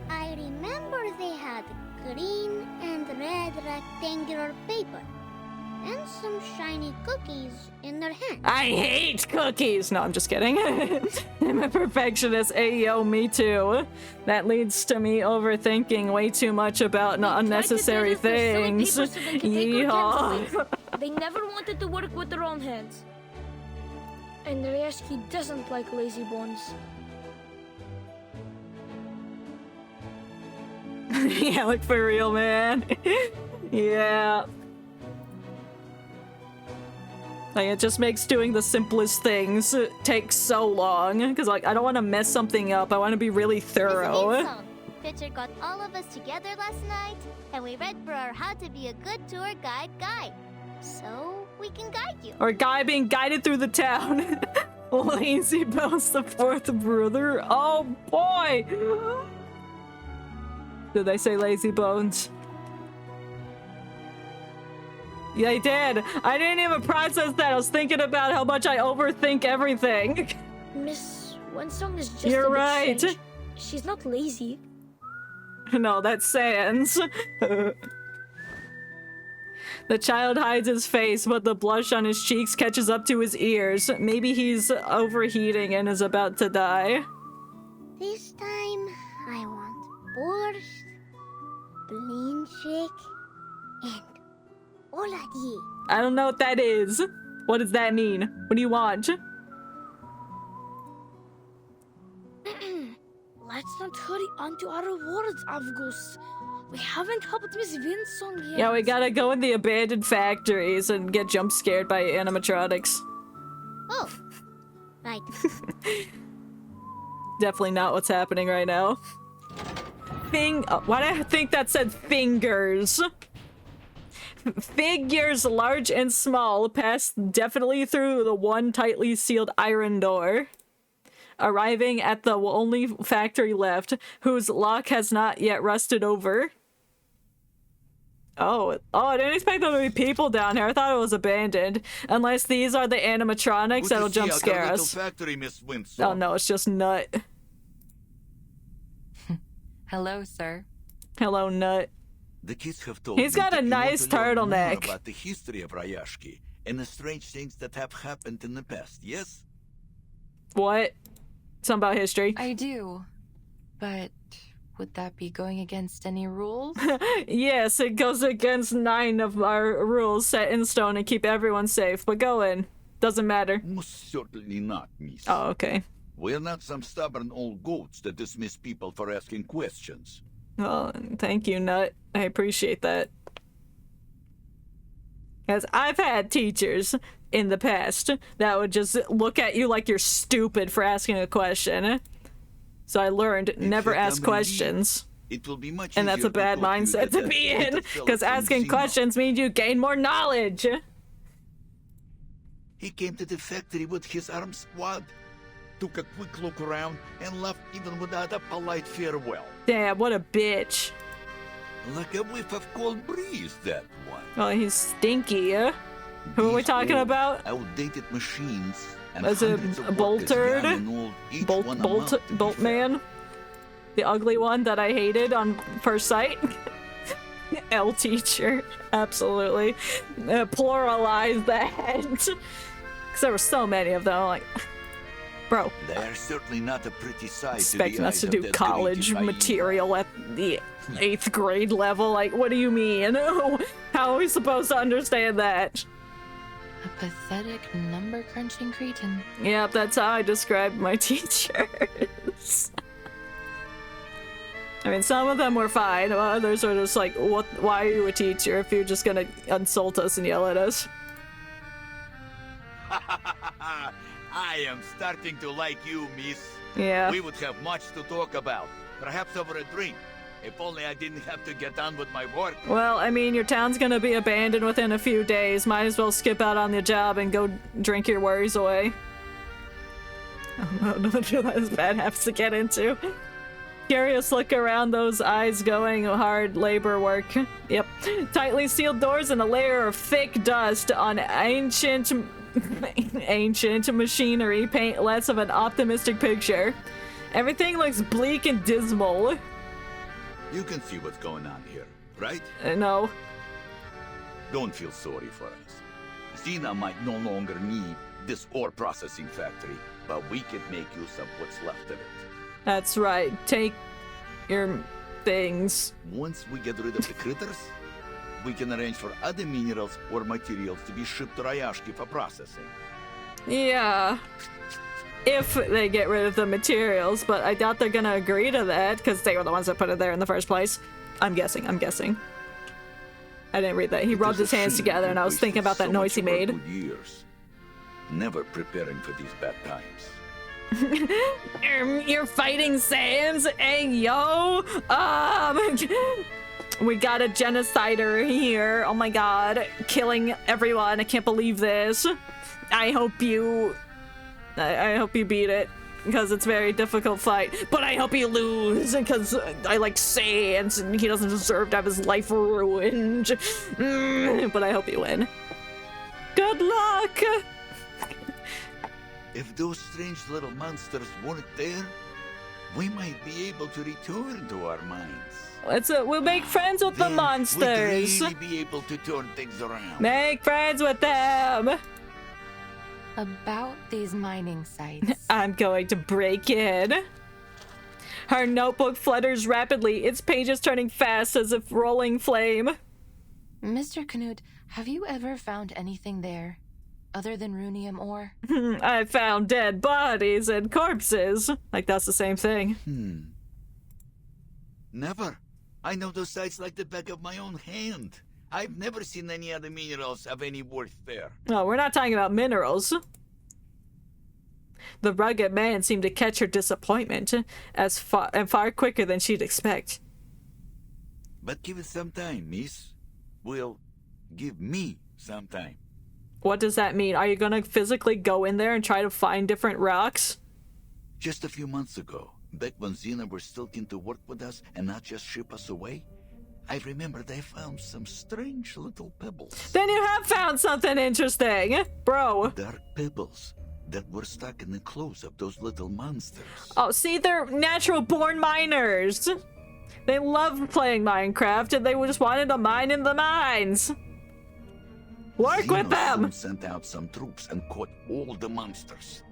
I remember they had green and red rectangular paper and some shiny cookies in their hands. I hate cookies! No, I'm just kidding. I'm a perfectionist. Ayo, me too. That leads to me overthinking way too much about unnecessary things. Yeehaw. They never wanted to work with their own hands. And Rayashki doesn't like lazy bones. Yeah, like for real, man. Yeah. Like, it just makes doing the simplest things take so long, because like I don't want to mess something up. I want to be really thorough. Richard got all of us together last night, and we read for our How to Be a Good Tour Guide. So we can guide you. Or guy being guided through the town. Lazy Bones, the fourth brother. Oh boy! Did they say Lazy Bones? Yeah, I did. I didn't even process that. I was thinking about how much I overthink everything. Miss Wensong is just You're a bit right. strange. She's not lazy. No, that's Sans. The child hides his face, but the blush on his cheeks catches up to his ears. Maybe he's overheating and is about to die. This time, I want borscht, blinchik, and oladie. I don't know what that is. What does that mean? What do you want? Let's not hurry on to our rewards, Avgus. We haven't helped Miss Winsong yet. Yeah, we gotta go in the abandoned factories and get jump scared by animatronics. Oh, right. Definitely not what's happening right now. Why did I think that said fingers? Figures large and small pass definitely through the one tightly sealed iron door, arriving at the only factory left, whose lock has not yet rusted over. Oh, I didn't expect there to be people down here. I thought it was abandoned. Unless these are the animatronics that'll jump scare us. Factory, Miss Winston. Oh no, it's just Knut. Hello, sir. Hello, Knut. The kids have told He's me got a that you want nice to learn more turtleneck. about the history of Rayashki and the strange things that have happened in the past, yes? What? Something about history? I do. But would that be going against any rules? Yes, it goes against 9 of our rules set in stone and keep everyone safe. But go in. Doesn't matter. Most certainly not, miss. Oh, okay. We're not some stubborn old goats that dismiss people for asking questions. Well, thank you, Knut. I appreciate that. Because I've had teachers in the past that would just look at you like you're stupid for asking a question. So I learned never ask questions. It will be much and that's a bad mindset to be in, because asking questions means you gain more knowledge. He came to the factory with his arm squad, took a quick look around, and left even without a polite farewell. Damn, what a bitch. Like a whiff of cold breeze, that one. Oh, he's stinky. Who are we talking about? Outdated machines. Was it Boltard? Bolt Man? The ugly one that I hated on first sight? L teacher. Absolutely. Pluralize that. Because there were so many of them. Like, bro. They're certainly not a pretty sight. Expecting us to do college material at the 8th grade level. Like, what do you mean? How are we supposed to understand that? A pathetic number-crunching cretin. Yep, that's how I described my teachers. I mean, some of them were fine. Others were just like, "What? Why are you a teacher if you're just gonna insult us and yell at us?" I am starting to like you, miss. Yeah. We would have much to talk about. Perhaps over a drink. If only I didn't have to get on with my work. Well, I mean, your town's gonna be abandoned within a few days. Might as well skip out on the job and go drink your worries away. Oh no, don't feel that as bad happens to get into. Curious look around, those eyes going hard labor work. Yep. Tightly sealed doors and a layer of thick dust on ancient machinery paint less of an optimistic picture. Everything looks bleak and dismal. You can see what's going on here, right? No. Don't feel sorry for us. Xena might no longer need this ore processing factory, but we could make use of what's left of it. That's right. Take your things. Once we get rid of the critters, we can arrange for other minerals or materials to be shipped to Rayashki for processing. Yeah. If they get rid of the materials, but I doubt they're gonna agree to that, because they were the ones that put it there in the first place. I'm guessing. I didn't read that. He rubbed his hands together, and I was thinking about that noise he made. Years. Never preparing for these bad times. You're fighting Sans? Hey, yo! We got a genocider here. Oh my god. Killing everyone. I can't believe this. I hope you beat it, because it's a very difficult fight. But I hope you lose, because I like Sans, and he doesn't deserve to have his life ruined. But I hope you win. Good luck! If those strange little monsters weren't there, we might be able to return to our minds. We'll make friends with the monsters. We'd really be able to turn things around. Make friends with them. About these mining sites. I'm going to break in. Her notebook flutters rapidly, its pages turning fast as if rolling flame. Mr. Knut, have you ever found anything there? Other than runium ore? I found dead bodies and corpses. Like that's the same thing. Never. I know those sites like the back of my own hand. I've never seen any other minerals of any worth there. Oh, we're not talking about minerals. The rugged man seemed to catch her disappointment far quicker than she'd expect. But give it some time, miss. We'll Give me some time. What does that mean? Are you gonna physically go in there and try to find different rocks? Just a few months ago, back when Xena were still keen to work with us and not just ship us away, I remember they found some strange little pebbles. Then you have found something interesting, bro. Dark pebbles that were stuck in the clothes of those little monsters. Oh, see, they're natural-born miners. They love playing Minecraft, and they just wanted to mine in the mines. Work with them! Soon sent out some troops and caught all the monsters.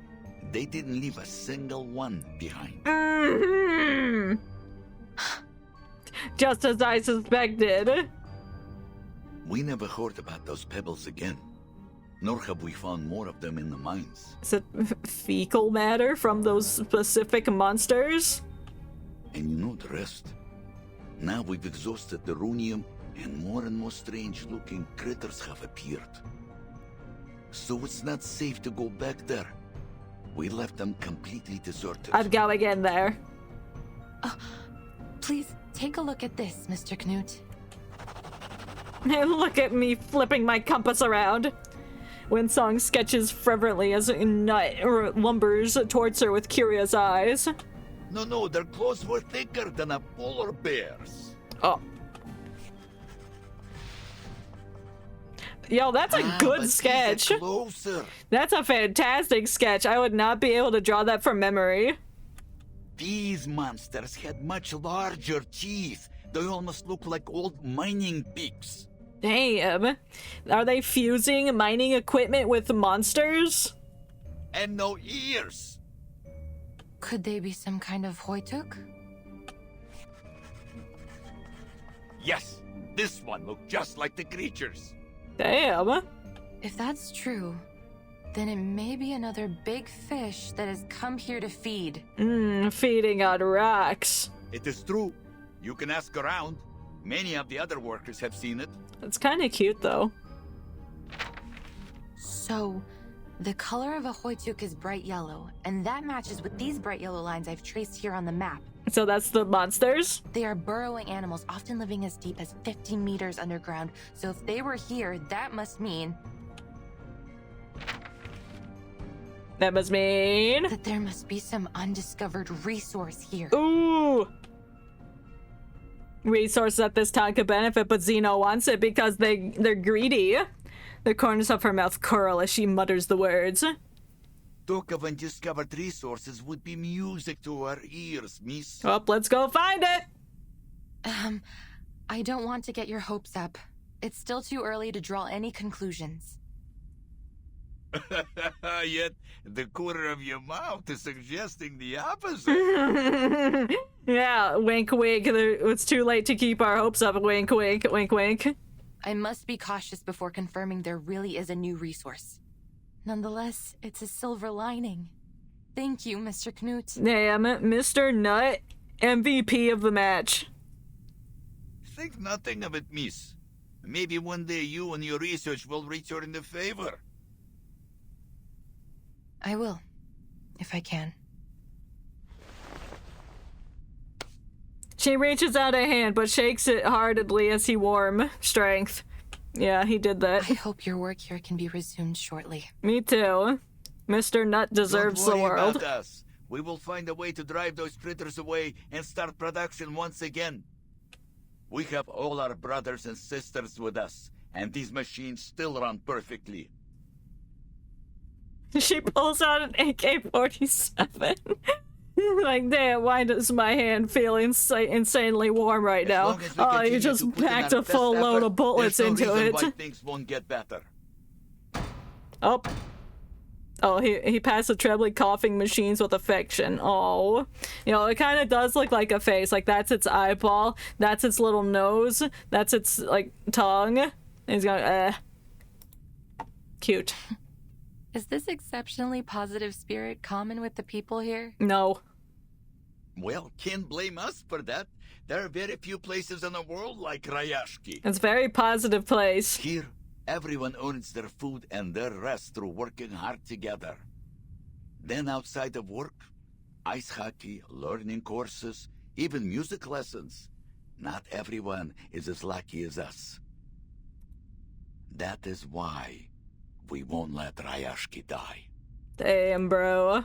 They didn't leave a single one behind. Mm-hmm. Just as I suspected. We never heard about those pebbles again. Nor have we found more of them in the mines. Is it fecal matter from those specific monsters? And you know the rest. Now we've exhausted the runium, and more strange-looking critters have appeared. So it's not safe to go back there. We left them completely deserted. I'm going in there. Please take a look at this, Mr. Knut. Look at me flipping my compass around. Winsong sketches fervently as Knut lumbers towards her with curious eyes. No, their claws were thicker than a polar bear's. Oh. Yo, that's a good sketch. That's a fantastic sketch. I would not be able to draw that from memory. These monsters had much larger teeth. They almost look like old mining picks. Damn. Are they fusing mining equipment with monsters? And no ears. Could they be some kind of Hoytuk? Yes, this one looked just like the creatures. Damn. If that's true, then it may be another big fish that has come here to feed. Feeding on rocks. It is true. You can ask around. Many of the other workers have seen it. It's kind of cute, though. So, the color of a Hoytuk is bright yellow, and that matches with these bright yellow lines I've traced here on the map. So that's the monsters? They are burrowing animals, often living as deep as 50 meters underground. So if they were here, that must mean... that there must be some undiscovered resource here. Ooh! Resources that this town could benefit, but Xeno wants it because they're greedy. The corners of her mouth curl as she mutters the words. Talk of undiscovered resources would be music to our ears, miss. Well, let's go find it! I don't want to get your hopes up. It's still too early to draw any conclusions. Yet, the corner of your mouth is suggesting the opposite. Yeah, wink wink. It's too late to keep our hopes up. Wink wink, wink wink. I must be cautious before confirming there really is a new resource. Nonetheless, it's a silver lining. Thank you, Mr. Knut. Damn, Mr. Nut, MVP of the match. Think nothing of it, miss. Maybe one day you and your research will return the favor. I will, if I can. She reaches out a hand, but shakes it heartedly as he warm. Strength. Yeah, he did that. I hope your work here can be resumed shortly. Me too. Mr. Nut deserves the world. About us. We will find a way to drive those critters away and start production once again. We have all our brothers and sisters with us, and these machines still run perfectly. She pulls out an AK-47. Like, damn, why does my hand feel insanely warm right now? Oh, you just packed a full load of bullets into it. Why things won't get better. Oh. Oh, he passed the trebly coughing machines with affection. Oh. You know, it kind of does look like a face. Like, that's its eyeball. That's its little nose. That's its, like, tongue. And he's going, Cute. Is this exceptionally positive spirit common with the people here? No. Well, can't blame us for that. There are very few places in the world like Rayashki. It's a very positive place. Here, everyone earns their food and their rest through working hard together. Then outside of work, ice hockey, learning courses, even music lessons. Not everyone is as lucky as us. That is why we won't let Rayashki die. Damn, bro.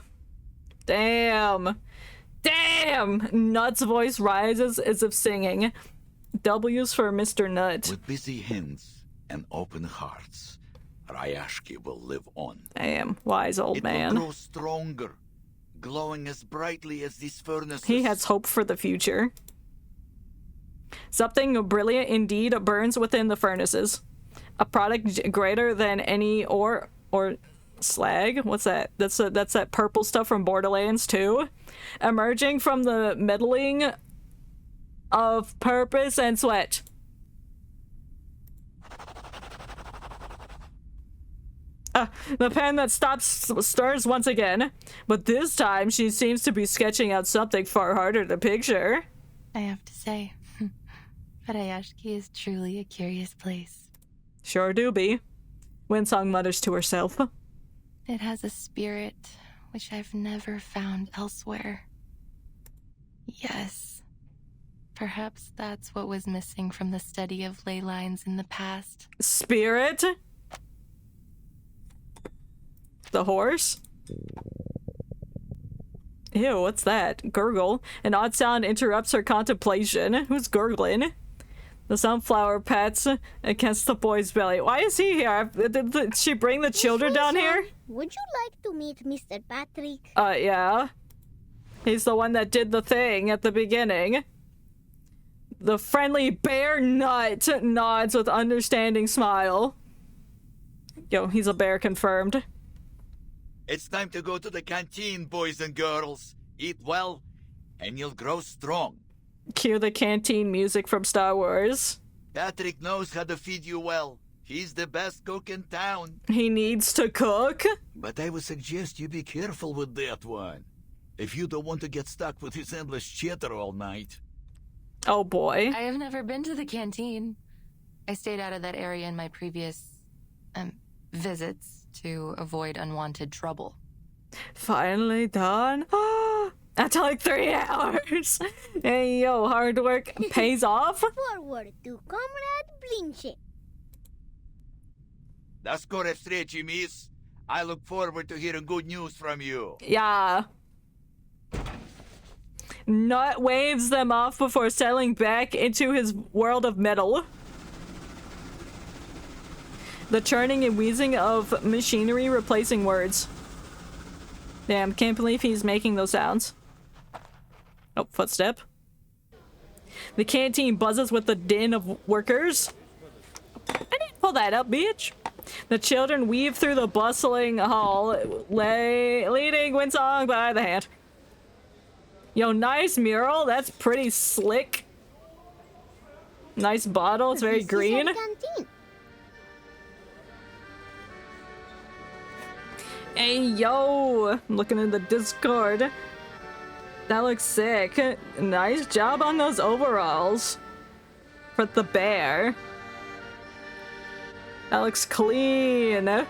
Damn. Damn! Knut's voice rises as if singing. W's for Mr. Knut. With busy hands and open hearts, Rayashki will live on. Damn, wise old man. It will grow stronger, glowing as brightly as these furnaces. He has hope for the future. Something brilliant indeed burns within the furnaces. A product greater than any ore or slag. What's that? That's that purple stuff from Borderlands 2. Emerging from the meddling of purpose and sweat. The pen that stops stirs once again, but this time she seems to be sketching out something far harder to picture. I have to say, Rayashki is truly a curious place. Sure do be. Winsong mutters to herself. It has a spirit which I've never found elsewhere. Yes. Perhaps that's what was missing from the study of ley lines in the past. Spirit? The horse? Ew, what's that? Gurgle. An odd sound interrupts her contemplation. Who's gurgling? The sunflower pats against the boy's belly. Why is he here? Did she bring the children down here? Would you like to meet Mr. Patrick? Yeah. He's the one that did the thing at the beginning. The friendly bear Knut nods with understanding smile. Yo, he's a bear confirmed. It's time to go to the canteen, boys and girls. Eat well, and you'll grow strong. Cue the canteen music from Star Wars. Patrick knows how to feed you well. He's the best cook in town. He needs to cook? But I would suggest you be careful with that one. If you don't want to get stuck with his endless chatter all night. Oh boy. I have never been to the canteen. I stayed out of that area in my previous, visits to avoid unwanted trouble. Finally done? After like 3 hours. Hey, yo, hard work pays off? Forward to Comrade Blinchik. That's correct, stretchy, miss. I look forward to hearing good news from you. Yeah. Knut waves them off before settling back into his world of metal. The churning and wheezing of machinery replacing words. Damn, can't believe he's making those sounds. Oh, footstep. The canteen buzzes with the din of workers. I didn't pull that up, bitch. The children weave through the bustling hall, leading Winsong by the hand. Yo, nice mural. That's pretty slick. Nice bottle. It's very green. Hey, yo. I'm looking in the Discord. That looks sick. Nice job on those overalls. For the bear. That looks clean.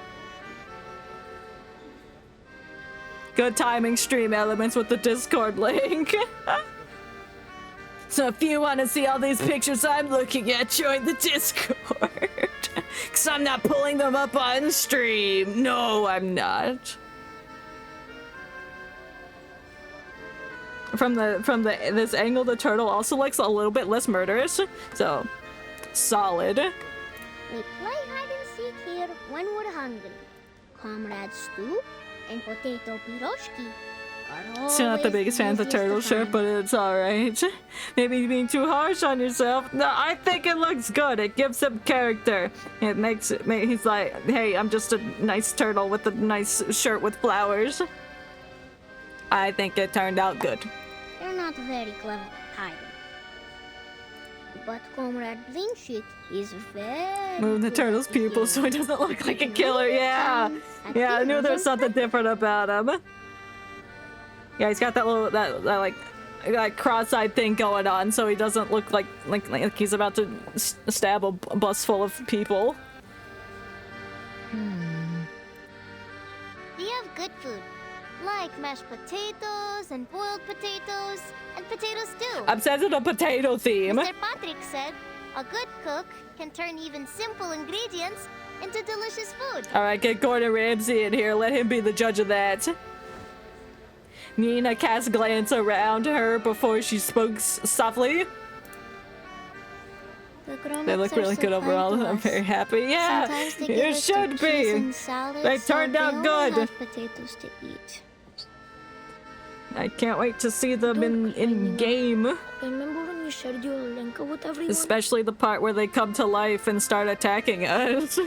Good timing, stream elements with the Discord link. So if you want to see all these pictures I'm looking at, join the Discord. Cause I'm not pulling them up on stream. No, I'm not. From this angle, the turtle also looks a little bit less murderous. So, solid. We play hide and seek here when we're hungry. Comrade Stew and Potato Piroshki are Still not the biggest fan of the turtle shirt, but it's alright. Maybe you're being too harsh on yourself. No, I think it looks good. It gives him character. It makes it. He's like, hey, I'm just a nice turtle with a nice shirt with flowers. I think it turned out good. They're not very clever at hiding. But Comrade Blinchik is very Move the turtle's pupils so he doesn't look like a killer. Yeah. Yeah, I knew there was something different about him. Yeah, he's got that little, that like cross-eyed thing going on, so he doesn't look like he's about to stab a bus full of people. We have good food, like mashed potatoes and boiled potatoes and potato stew. I'm sensing a potato theme. Mr. Patrick said, a good cook can turn even simple ingredients into delicious food. Alright, get Gordon Ramsay in here. Let him be the judge of that. Nina casts a glance around her before she speaks softly. They look really good overall. I'm very happy. Yeah, you should be. They turned out good. Potatoes to eat. I can't wait to see them in game. Remember when you shared your link with everyone? Especially the part where they come to life and start attacking us.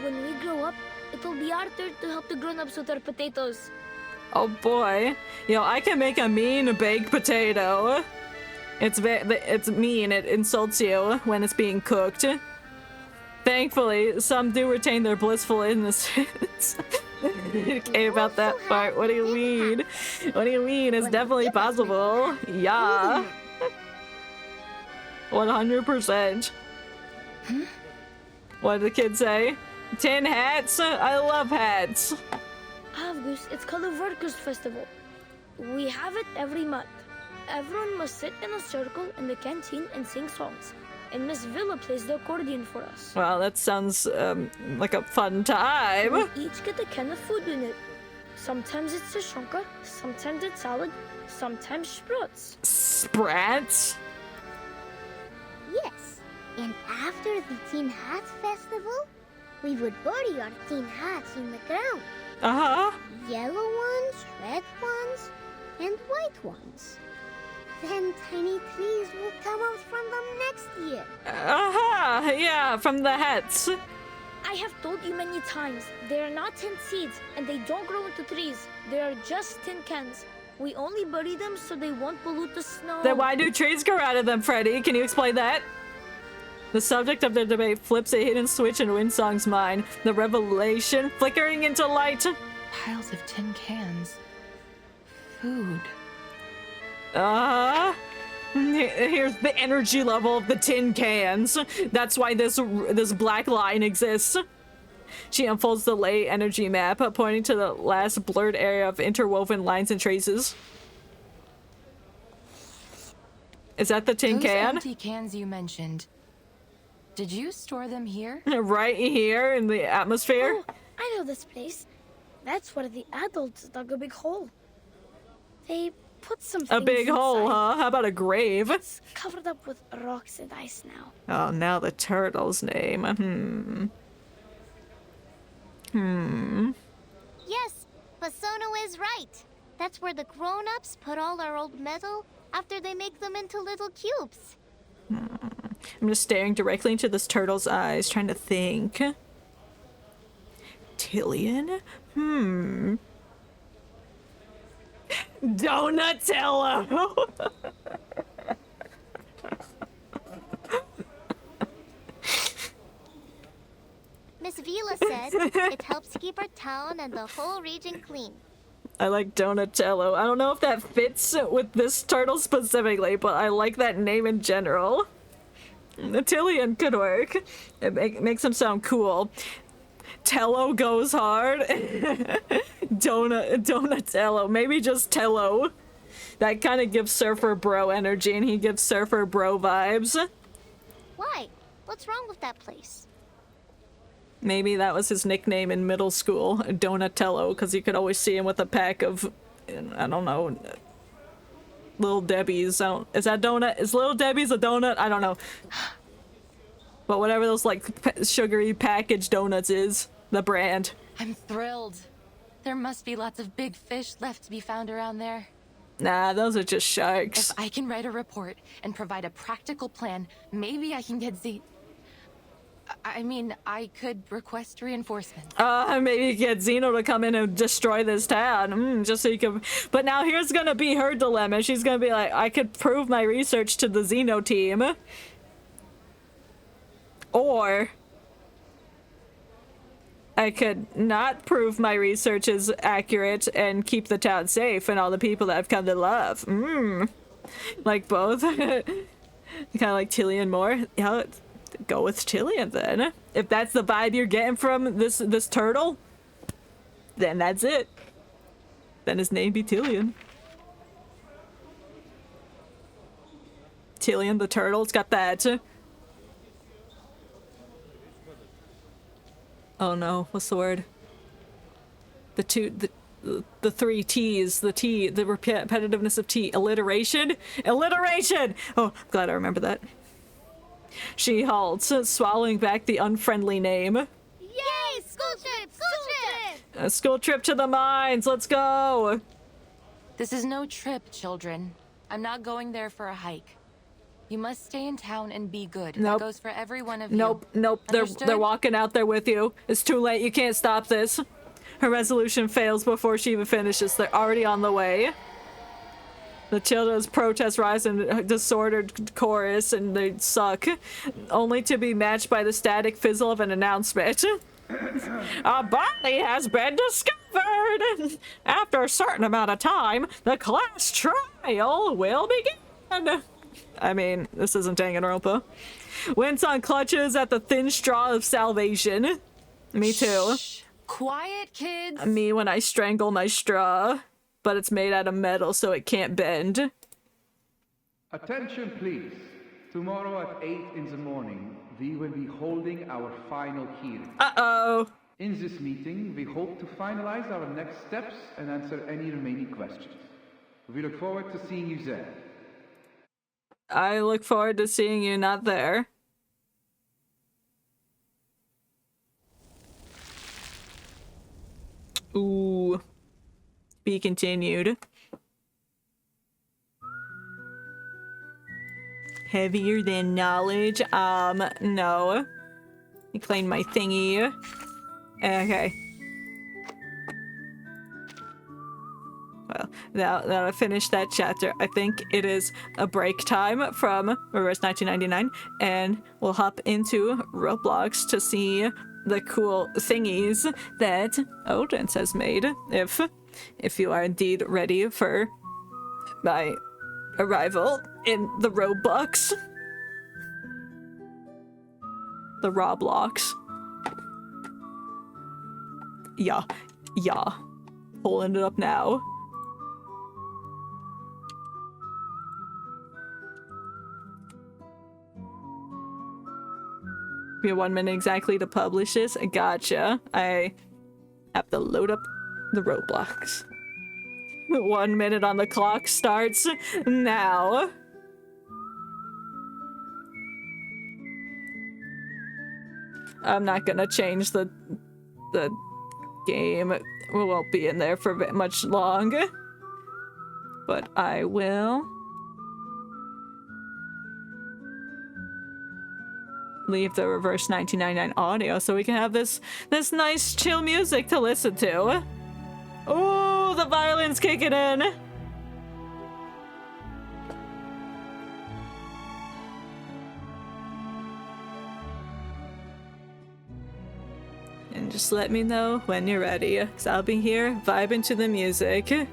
When we grow up, it'll be our turn to help the grown-ups with their potatoes. Oh boy. You know, I can make a mean baked potato. It's mean, it insults you when it's being cooked. Thankfully, some do retain their blissful innocence. Okay, about that part. What do you mean? What do you mean? It's definitely possible. Yeah. 100%. What did the kid say? Tin hats? I love hats. August, it's called the Workers' Festival. We have it every month. Everyone must sit in a circle in the canteen and sing songs. And Miss Villa plays the accordion for us. Well, that sounds like a fun time. We each get a can of food in it. Sometimes it's a shunker, sometimes it's salad, sometimes sprouts. Sprats? Yes, and after the Tin Hats Festival, we would bury our tin hats in the ground. Uh-huh. Yellow ones, red ones, and white ones. Then tiny trees will come out from them next year. Uh-huh, yeah, from the hats. I have told you many times, they are not tin seeds, and they don't grow into trees. They are just tin cans. We only bury them so they won't pollute the snow. Then why do trees grow out of them, Freddy? Can you explain that? The subject of the debate flips a hidden switch in Winsong's mind. The revelation flickering into light. Piles of tin cans. Food. Here's the energy level of the tin cans. That's why this black line exists. She unfolds the lay energy map, pointing to the last blurred area of interwoven lines and traces. Is that the tin can? Those empty cans you mentioned. Did you store them here? Right here in the atmosphere? Oh, I know this place. That's where the adults dug a big hole. They put some things A big hole, inside. huh? How about a grave? It's covered up with rocks and ice now. Oh, now the turtle's name. Yes, Basono is right. That's where the grown-ups put all our old metal after they make them into little cubes. I'm just staring directly into this turtle's eyes, trying to think. Tillian? Donatello! Miss Vila said it helps keep our town and the whole region clean. I like Donatello. I don't know if that fits with this turtle specifically, but I like that name in general. Tillian could work. It makes him sound cool. Tello goes hard. Donatello. Maybe just Tello. That kind of gives Surfer Bro energy, and he gives Surfer Bro vibes. Why? What's wrong with that place? Maybe that was his nickname in middle school, Donatello, because you could always see him with a pack of, I don't know, Little Debbie's. Is that donut? Is Little Debbie's a donut? I don't know. But whatever those, like, sugary packaged donuts is, the brand. I'm thrilled. There must be lots of big fish left to be found around there. Nah, those are just sharks. If I can write a report and provide a practical plan, maybe I can get I could request reinforcements. Maybe get Xeno to come in and destroy this town. Just so you can... But now here's gonna be her dilemma. She's gonna be like, I could prove my research to the Xeno team. Or... I could not prove my research is accurate and keep the town safe and all the people that I've come to love. Like both. Kind of like Tillian more. Yeah, go with Tillian then. If that's the vibe you're getting from this turtle, then that's it. Then his name be Tillian. Tillian the turtle. It's got that Oh no, what's the word? The three T's, the repetitiveness of T. Alliteration? Alliteration! Oh, glad I remember that. She halts, swallowing back the unfriendly name. Yay! School trip! School trip! A school trip to the mines, let's go! This is no trip, children. I'm not going there for a hike. You must stay in town and be good. Nope. That goes for every one of you. Nope. They're walking out there with you. It's too late. You can't stop this. Her resolution fails before she even finishes. They're already on the way. The children's protests rise in a disordered chorus, and they suck, only to be matched by the static fizzle of an announcement. A body has been discovered! After a certain amount of time, the class trial will begin! I mean, this isn't Danganronpa. Winson clutches at the thin straw of salvation. Me too. Shh. Quiet, kids! Me when I strangle my straw. But it's made out of metal, so it can't bend. Attention, please. Tomorrow at 8 in the morning, we will be holding our final hearing. Uh-oh. In this meeting, we hope to finalize our next steps and answer any remaining questions. We look forward to seeing you there. I look forward to seeing you not there. Ooh. Be continued. Heavier than knowledge? No. You claimed my thingy. Okay. Well, now that I finished that chapter, I think it is a break time from Reverse 1999, and we'll hop into Roblox to see the cool thingies that Odin has made, if you are indeed ready for my arrival in the Roblox. The Roblox. Yeah. Pulling it up now. We have 1 minute exactly to publish this. Gotcha. I have to load up the Roblox. 1 minute on the clock starts now. I'm not gonna change the game. We won't be in there for much long. But I will leave the Reverse 1999 audio so we can have this nice chill music to listen to. Ooh, the violin's kicking in. And just let me know when you're ready, because I'll be here vibing to the music.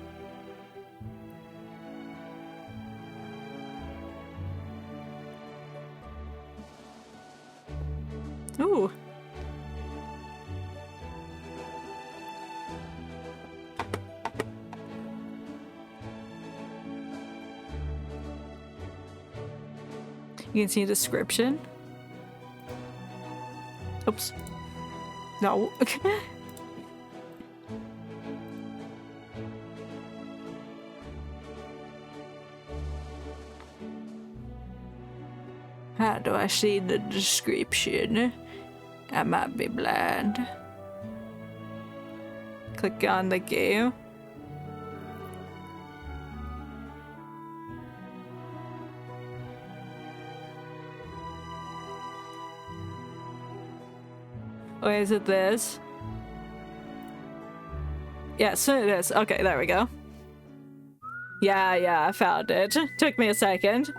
Ooh. You can see a description. Oops. No. How do I see the description? I might be blind. Click on the game. Wait, is it this? Yes, it is. Okay, there we go. Yeah, I found it. Took me a second.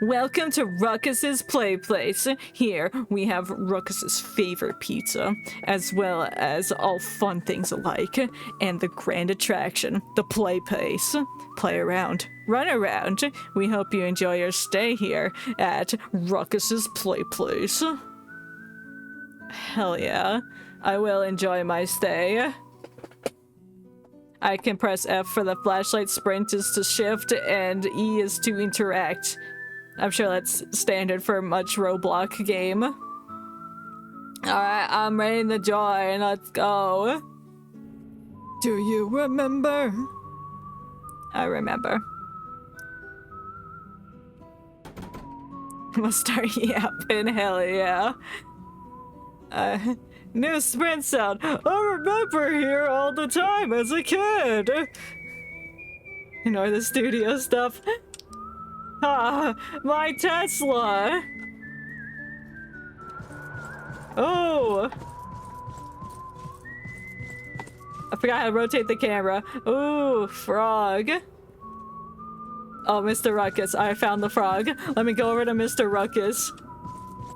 Welcome to Ruckus's Play Place. Here, we have Ruckus's favorite pizza, as well as all fun things alike, and the grand attraction, the Play Place. Play around, run around. We hope you enjoy your stay here at Ruckus's Play Place. Hell yeah. I will enjoy my stay. I can press F for the flashlight, sprint is to shift, and E is to interact. I'm sure that's standard for much Roblox game. Alright, I'm ready to join. Let's go. Do you remember? I remember. We'll start yapping, hell yeah. New sprint sound. I remember here all the time as a kid. Ignore the studio stuff. Ah, my Tesla. Oh. I forgot how to rotate the camera. Ooh, frog. Oh, Mr. Ruckus. I found the frog. Let me go over to Mr. Ruckus.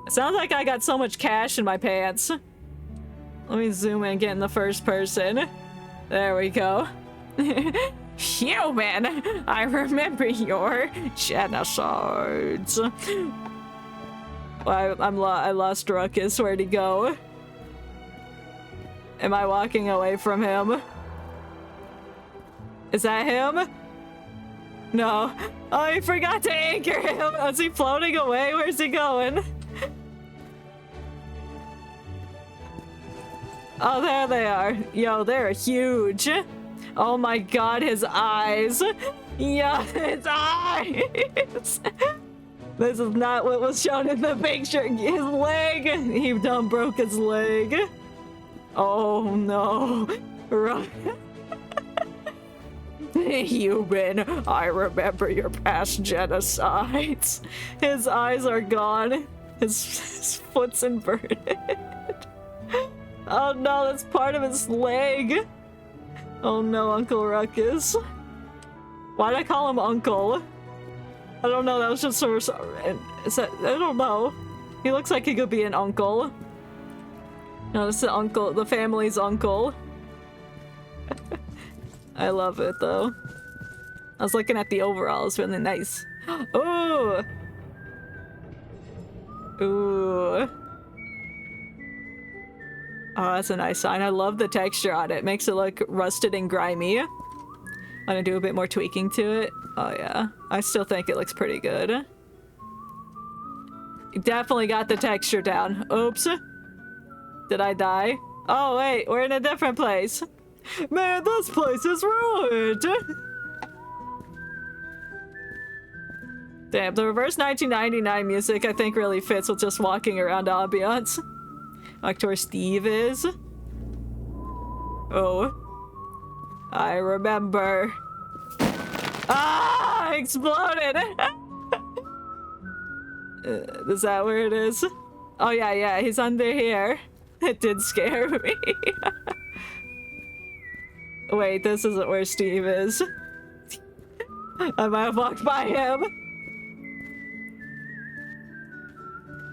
It sounds like I got so much cash in my pants. Let me zoom in and get in the first person. There we go. Human, I remember your genocides. I lost Ruckus. Where'd he go? Am I walking away from him? Is that him? No. Oh, I forgot to anchor him. Is he floating away? Where's he going? Oh, there they are. Yo, they're huge. Oh my god, his eyes. Yeah, his eyes. This is not what was shown in the picture. His leg. He done broke his leg. Oh no. Right. Human, I remember your past genocides. His eyes are gone. His foot's inverted. Oh no, that's part of his leg. Oh no, Uncle Ruckus. Why'd I call him Uncle? I don't know, that was just sort of... Is that... I don't know. He looks like he could be an uncle. No, this is the uncle, the family's uncle. I love it though. I was looking at the overalls, really nice. Ooh! Ooh. Oh, that's a nice sign. I love the texture on it. Makes it look rusted and grimy. I'm gonna do a bit more tweaking to it. Oh yeah. I still think it looks pretty good. You definitely got the texture down. Oops. Did I die? Oh wait, we're in a different place. Man, this place is ruined! Damn, the reverse 1999 music I think really fits with just walking around ambiance. Like where Steve is. Oh. I remember. Ah! I exploded! Is that where it is? Oh yeah, he's under here. It did scare me. Wait, this isn't where Steve is. I might have walked by him.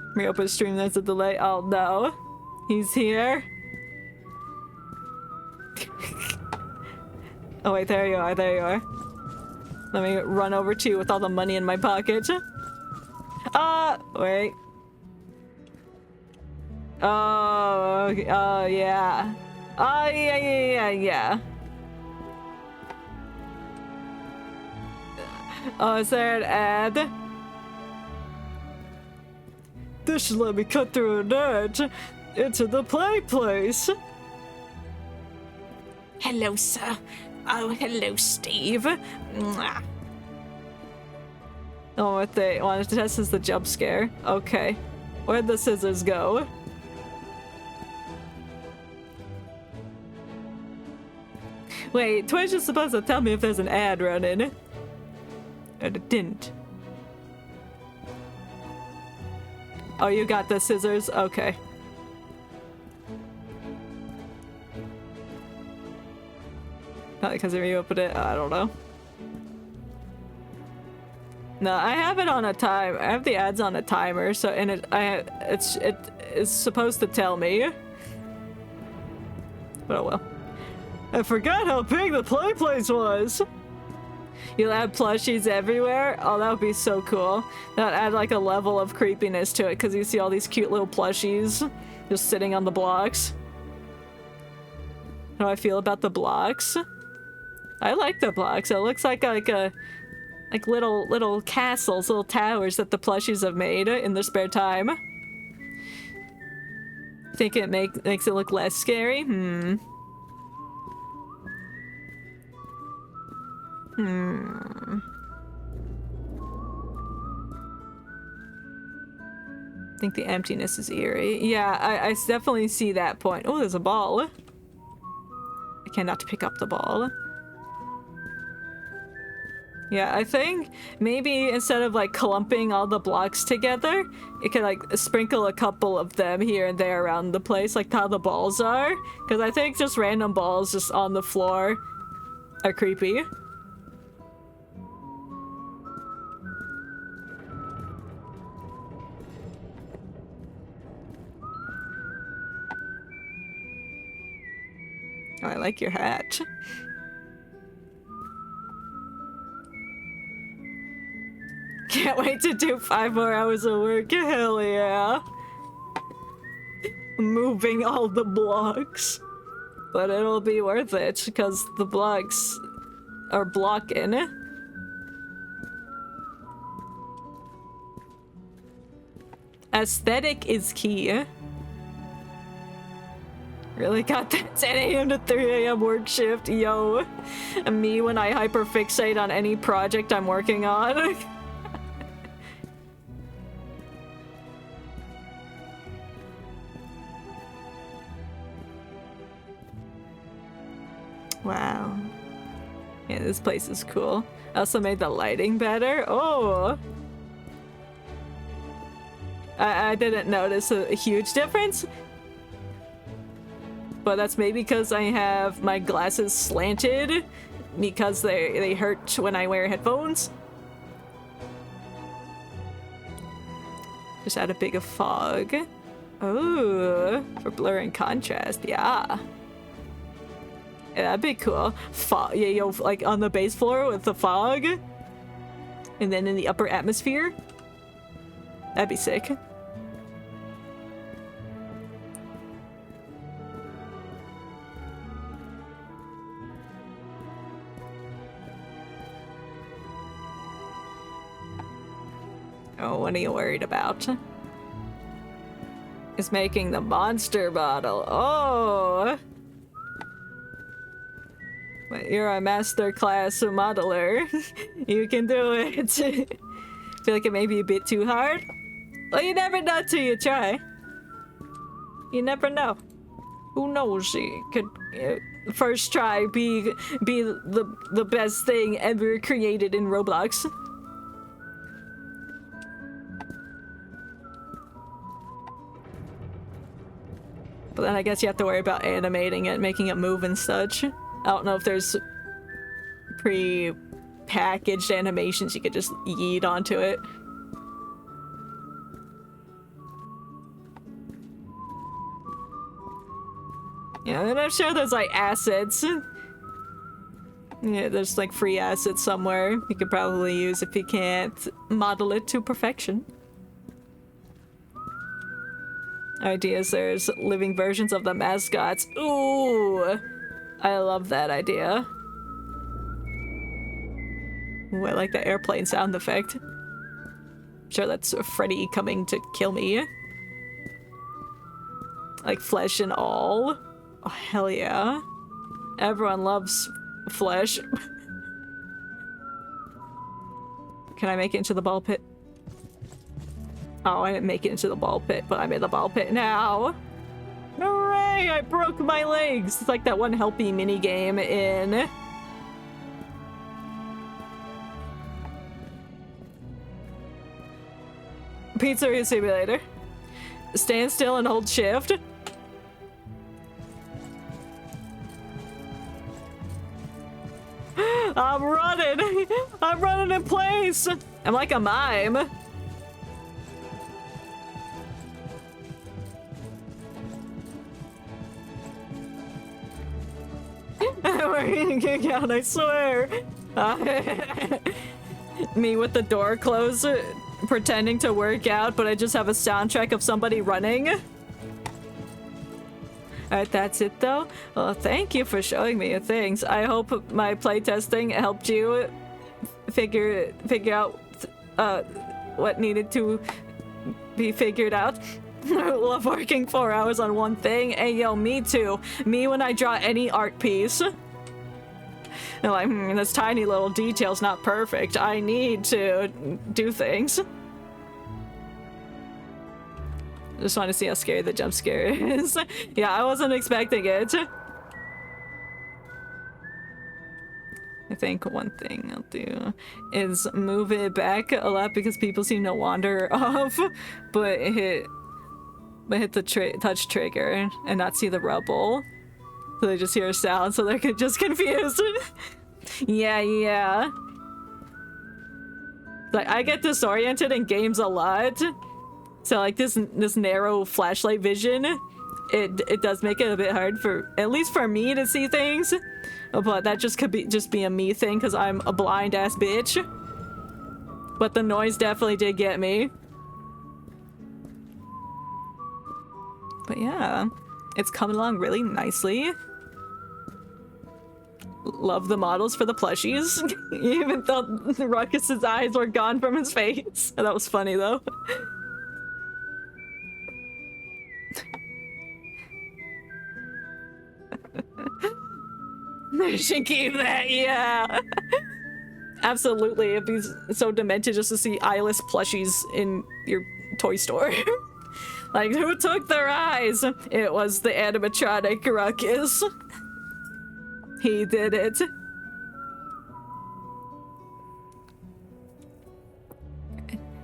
Let me open stream, there's a delay. Oh no. He's here. Oh wait, there you are, there you are. Let me run over to you with all the money in my pocket. Wait. Oh, yeah. Oh, yeah. Oh, is there an ad? This should let me cut through a net into the play place. Hello, sir. Oh, hello, Steve. Mwah. Oh, what they wanted to test is the jump scare. Okay. Where'd the scissors go? Wait, Twitch is supposed to tell me if there's an ad running. And it didn't. Oh, you got the scissors? Okay. Not because I reopened it. I don't know. No, I have it on a time. I have the ads on a timer, so and it is supposed to tell me. But oh well. I forgot how big the play place was. You'll add plushies everywhere? Oh, that would be so cool. That would add like a level of creepiness to it because you see all these cute little plushies just sitting on the blocks. How do I feel about the blocks? I like the blocks. It looks like little castles, little towers that the plushies have made in their spare time. Think it makes it look less scary? I think the emptiness is eerie. Yeah, I definitely see that point. Oh, there's a ball. I cannot pick up the ball. Yeah, I think maybe instead of like clumping all the blocks together, it could like sprinkle a couple of them here and there around the place, like how the balls are. Because I think just random balls just on the floor are creepy. Oh, I like your hat. Can't wait to do 5 more hours of work. Hell yeah. Moving all the blocks. But it'll be worth it because the blocks are blocking. Aesthetic is key. Really got that 10 a.m. to 3 a.m. work shift, yo. Me when I hyperfixate on any project I'm working on. Wow. Yeah, this place is cool. I also made the lighting better. Oh! I didn't notice a huge difference. But that's maybe because I have my glasses slanted because they hurt when I wear headphones. Just add a bit of fog. Oh, for blur and contrast, yeah. Yeah, that'd be cool. Fog, yeah, yo, like on the base floor with the fog. And then in the upper atmosphere. That'd be sick. Oh, what are you worried about? Is making the monster bottle. Oh! But you're a masterclass modeler. You can do it. Feel like it may be a bit too hard? Well, you never know till you try. You never know. Who knows? It could first try be the best thing ever created in Roblox. But then I guess you have to worry about animating it, making it move and such. I don't know if there's pre-packaged animations you could just yeet onto it. Yeah, and I'm sure there's like assets. Yeah, there's like free assets somewhere you could probably use if you can't model it to perfection. Ideas, there's living versions of the mascots. Ooh, I love that idea. Ooh, I like the airplane sound effect. I'm sure that's Freddy coming to kill me. Like flesh and all. Oh, hell yeah. Everyone loves flesh. Can I make it into the ball pit? Oh, I didn't make it into the ball pit, but I'm in the ball pit now. Hooray! I broke my legs! It's like that one helpy minigame in... Pizzeria Simulator. Stand still and hold shift. I'm running! I'm running in place! I'm like a mime. We're gonna kick out, I swear. Me with the door closed, pretending to work out, but I just have a soundtrack of somebody running. Alright, that's it though. Well, thank you for showing me your things. I hope my playtesting helped you figure out what needed to be figured out. Love working 4 hours on one thing. Hey, yo, me too. Me when I draw any art piece. They're like, this tiny little detail's not perfect. I need to do things. Just want to see how scary the jump scare is. Yeah, I wasn't expecting it. I think one thing I'll do is move it back a lot because people seem to wander off, but hit the touch trigger and not see the rubble. So they just hear a sound, so they're just confused. Yeah. Like, I get disoriented in games a lot. So like this narrow flashlight vision, it does make it a bit hard for, at least for me, to see things. But that could be a me thing because I'm a blind ass bitch. But the noise definitely did get me. But yeah, it's coming along really nicely. Love the models for the plushies. Even though Ruckus's eyes were gone from his face. That was funny though. I should keep that, yeah. Absolutely, it'd be so demented just to see eyeless plushies in your toy store. Like, who took their eyes? It was the animatronic Ruckus. He did it.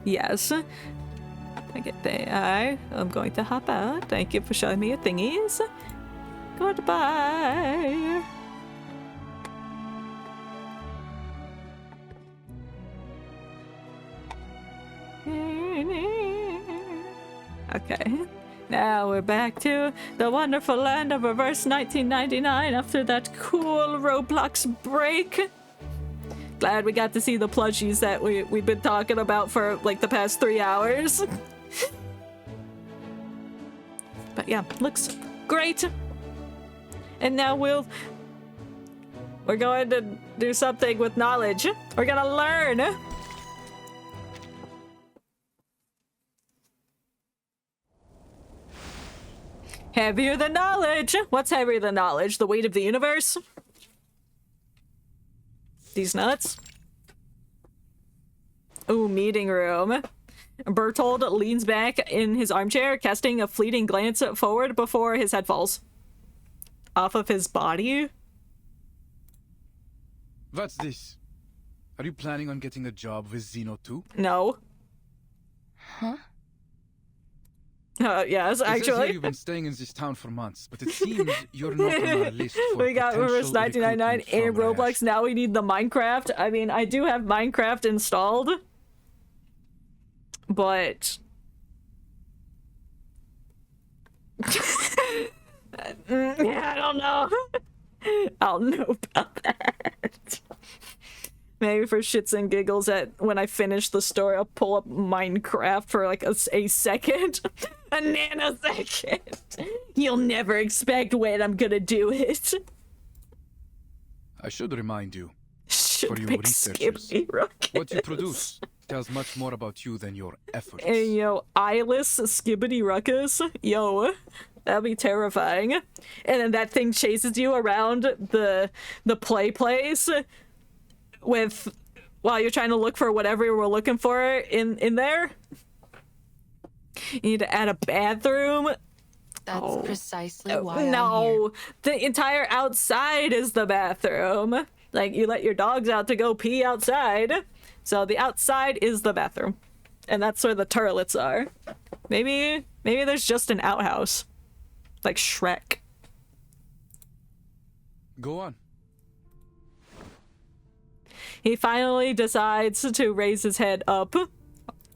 Yes. I get the eye. I'm going to hop out. Thank you for showing me your thingies. Goodbye. Okay, now we're back to the wonderful land of reverse 1999 after that cool Roblox break. Glad we got to see the plushies that we've been talking about for like the past 3 hours. But yeah, looks great. And now we're going to do something with knowledge. We're gonna learn. Heavier than knowledge! What's heavier than knowledge? The weight of the universe? These nuts? Ooh, meeting room. Bertold leans back in his armchair, casting a fleeting glance forward before his head falls. Off of his body? What's this? Are you planning on getting a job with Zeno too? No. Huh? Yes, It says actually. here you've been staying in this town for months, but it seems you're not on our list for we got reverse potential 1999 recruitment and from Roblox. Now we need the Minecraft. I mean, I do have Minecraft installed. But... yeah, I don't know. I'll know about that. Maybe for shits and giggles when I finish the story, I'll pull up Minecraft for like a second. A nanosecond. You'll never expect when I'm gonna do it. I should remind you, Should for you make researchers, Skippy Ruckus. what you produce tells much more about you than your efforts. And yo, eyeless Skibbity Ruckus. Yo, that'd be terrifying. And then that thing chases you around the play place while you're trying to look for whatever we're looking for in there. You need to add a bathroom. That's precisely why no, I'm here. the entire outside is the bathroom. Like, you let your dogs out to go pee outside. So the outside is the bathroom. And that's where the toilets are. Maybe there's just an outhouse. Like Shrek. Go on. He finally decides to raise his head up.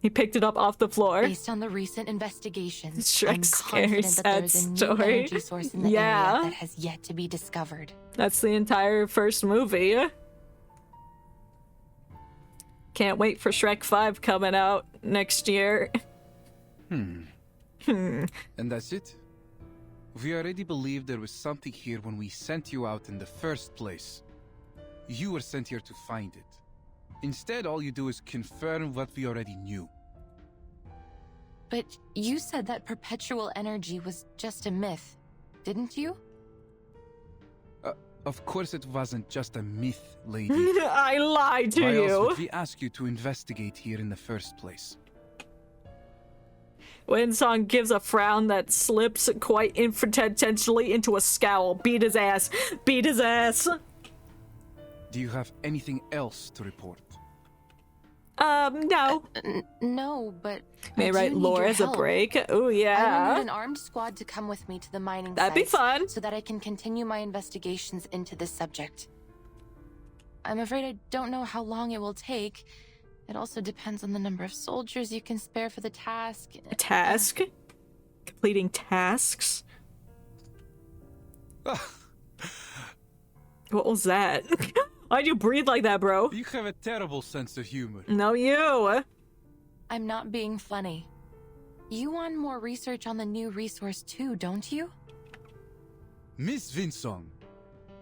He picked it up off the floor. Based on the recent investigations, Shrek's I'm confident that sad there's a new story. energy source in the area that has yet to be discovered. That's the entire first movie. Can't wait for Shrek 5 coming out next year. And that's it? We already believed there was something here when we sent you out in the first place. You were sent here to find it. Instead, all you do is confirm what we already knew. But you said that perpetual energy was just a myth, didn't you? Of course it wasn't just a myth, lady. I lied to Why you. else would we ask you to investigate here in the first place? Winsong gives a frown that slips quite intentionally into a scowl. Beat his ass. Beat his ass. Do you have anything else to report? No. No, but May I write do need lore your as a help. break. Oh I will yeah. need an armed squad to come with me to the mining That'd be sites fun. so that I can continue my investigations into this subject. I'm afraid I don't know how long it will take. It also depends on the number of soldiers you can spare for the task. A task? Completing tasks? What was that? Why'd you breathe like that, bro? You have a terrible sense of humor. No, you. I'm not being funny. You want more research on the new resource too, don't you? Miss Vinsong,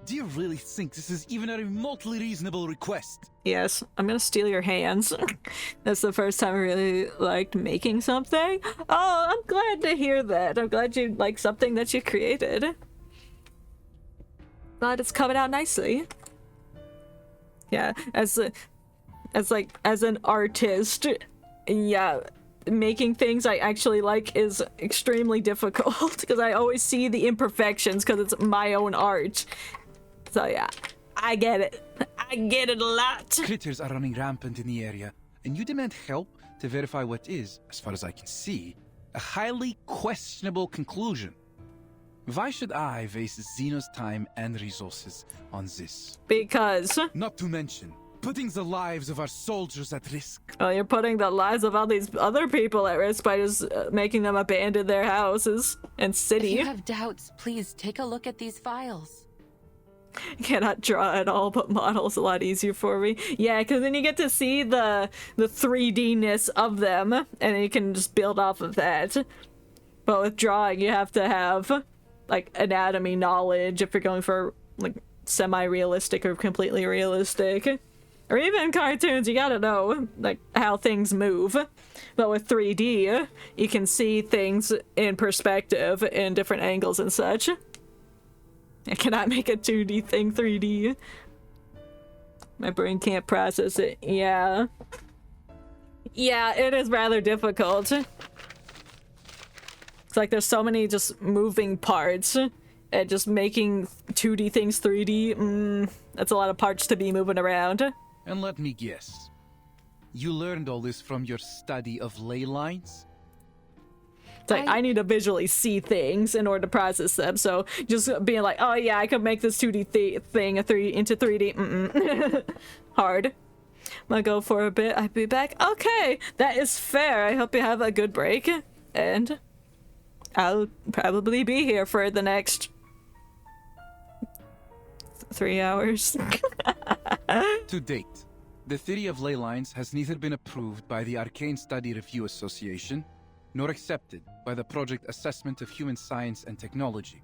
do you really think this is even a remotely reasonable request? Yes, I'm gonna steal your hands. That's the first time I really liked making something. Oh, I'm glad to hear that. I'm glad you like something that you created. Glad it's coming out nicely. Yeah, as an artist, yeah, making things I actually like is extremely difficult because I always see the imperfections because it's my own art. So yeah, I get it. I get it a lot. Critters are running rampant in the area, and you demand help to verify what is, as far as I can see, a highly questionable conclusion. Why should I waste Xeno's time and resources on this? Because... Not to mention, putting the lives of our soldiers at risk. Well, you're putting the lives of all these other people at risk by just making them abandon their houses and city. If you have doubts, please take a look at these files. I cannot draw at all, but model's a lot easier for me. Yeah, because then you get to see the 3D-ness of them, and you can just build off of that. But with drawing, you have to have like anatomy knowledge if you're going for like semi-realistic or completely realistic. Or even cartoons, you gotta know like how things move. But with 3D, you can see things in perspective in different angles and such. I cannot make a 2D thing 3D. My brain can't process it. Yeah. Yeah, it is rather difficult. It's like there's so many just moving parts, and just making 2D things 3D, that's a lot of parts to be moving around. And let me guess, you learned all this from your study of ley lines? It's like, I need to visually see things in order to process them, so just being like, oh yeah, I could make this 2D thing into 3D, hard. I'm gonna go for a bit, I'll be back. Okay, that is fair. I hope you have a good break, and I'll probably be here for the next 3 hours. To date, the theory of ley lines has neither been approved by the Arcane Study Review Association, nor accepted by the Project Assessment of Human Science and Technology.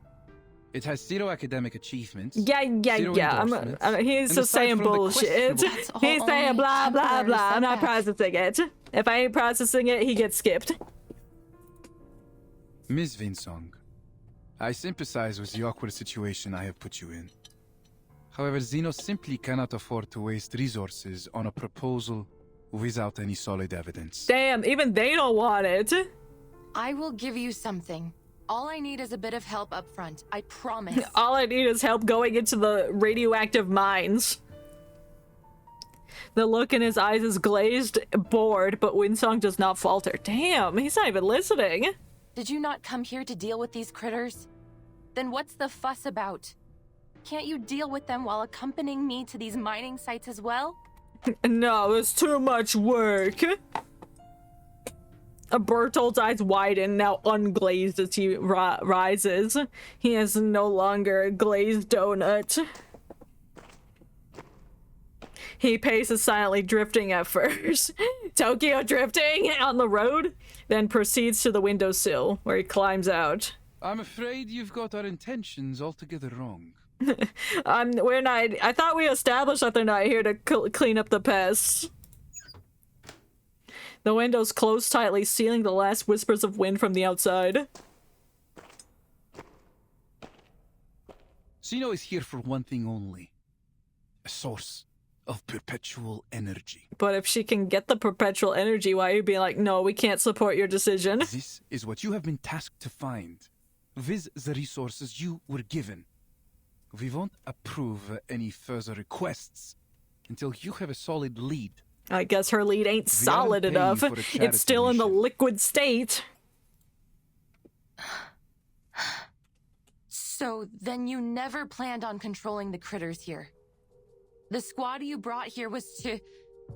It has 0 academic achievements. Yeah. He's just saying bullshit. He's saying blah, blah, blah. I'm not processing it. If I ain't processing it, he gets skipped. Ms. Vinsong, I sympathize with the awkward situation I have put you in. However, Xeno simply cannot afford to waste resources on a proposal without any solid evidence. Damn, even they don't want it. I will give you something. All I need is a bit of help up front. I promise. All I need is help going into the radioactive mines. The look in his eyes is glazed, bored, but Winsong does not falter. Damn, he's not even listening. Did you not come here to deal with these critters? Then what's the fuss about? Can't you deal with them while accompanying me to these mining sites as well? No, it's too much work. Bertolt's eyes widen, now unglazed as he rises. He is no longer a glazed donut. He paces silently, drifting at first. Tokyo drifting on the road, then proceeds to the windowsill, where he climbs out. I'm afraid you've got our intentions altogether wrong. We're not. I thought we established that they're not here to clean up the pests. The windows closed tightly, sealing the last whispers of wind from the outside. Zeno is here for one thing only. A source of perpetual energy. But if she can get the perpetual energy, why are you being like, no, we can't support your decision? This is what you have been tasked to find. Viz the resources you were given. We won't approve any further requests until you have a solid lead. I guess her lead ain't solid enough. It's still in the liquid state. So then you never planned on controlling the critters here? The squad you brought here was to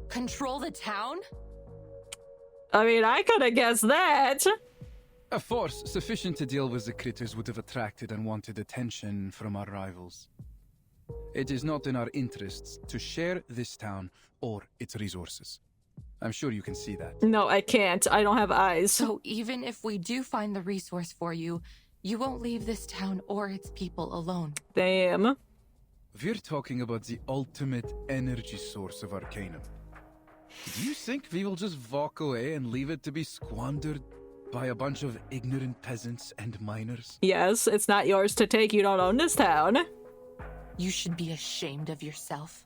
control the town? I mean, I could have guessed that. A force sufficient to deal with the critters would have attracted unwanted attention from our rivals. It is not in our interests to share this town or its resources. I'm sure you can see that. No, I can't. I don't have eyes. So even if we do find the resource for you, you won't leave this town or its people alone. Damn. We're talking about the ultimate energy source of Arcanum. Do you think we will just walk away and leave it to be squandered by a bunch of ignorant peasants and miners? Yes, it's not yours to take. You don't own this town. You should be ashamed of yourself.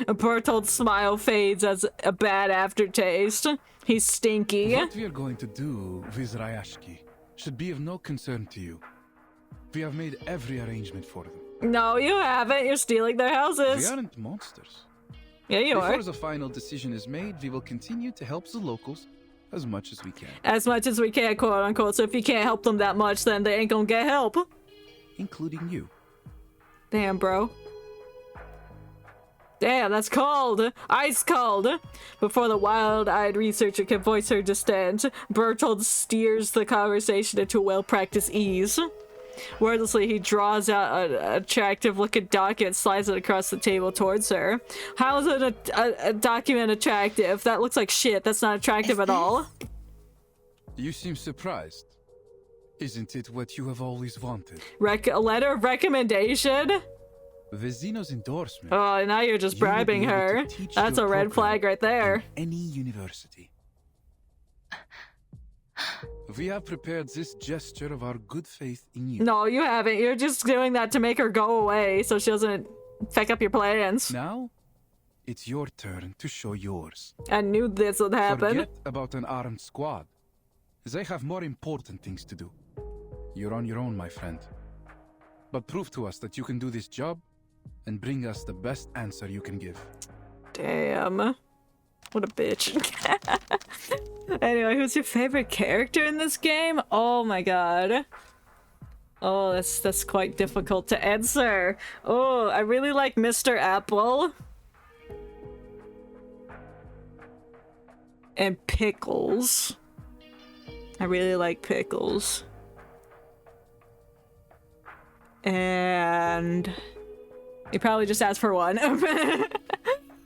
Berthold's smile fades as a bad aftertaste. He's stinky. What we are going to do with Rayashki should be of no concern to you. We have made every arrangement for them. No, you haven't. You're stealing their houses. We aren't monsters. Yeah, you are. Before the final decision is made, we will continue to help the locals as much as we can. As much as we can, quote unquote. So if you can't help them that much, then they ain't gonna get help. Including you. Damn, bro. Damn, that's cold. Ice cold. Before the wild-eyed researcher can voice her dissent, Bertold steers the conversation into a well-practiced ease. Wordlessly, he draws out an attractive-looking document, slides it across the table towards her. How is it a document attractive? That looks like shit. That's not attractive at all. You seem surprised. Isn't it what you have always wanted? A letter of recommendation? Vezino's endorsement. Oh, now you're just bribing her. That's a red flag right there. Any university. We have prepared this gesture of our good faith in you. No, you haven't. You're just doing that to make her go away so she doesn't fuck up your plans. Now, it's your turn to show yours. I knew this would happen. Forget about an armed squad. They have more important things to do. You're on your own, my friend. But prove to us that you can do this job and bring us the best answer you can give. Damn. What a bitch. Anyway, who's your favorite character in this game? Oh my god. Oh, that's quite difficult to answer. Oh, I really like Mr. Apple. And Pickles. I really like Pickles. And you probably just asked for one.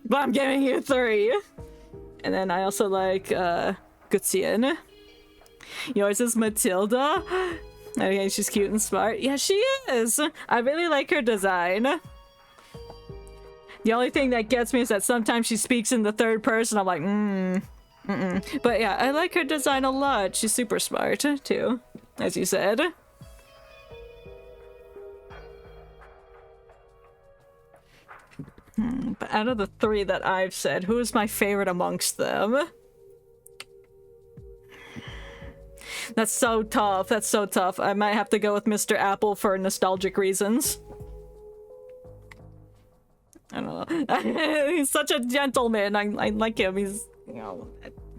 But I'm giving you 3. And then I also like Gutien. Yours is Matilda. Okay, she's cute and smart. Yeah, she is. I really like her design. The only thing that gets me is that sometimes she speaks in the third person. I'm like, But yeah, I like her design a lot. She's super smart too, as you said. But out of the 3 that I've said, who is my favorite amongst them? That's so tough. That's so tough. I might have to go with Mr. Apple for nostalgic reasons. I don't know. He's such a gentleman. I like him. He's, you know,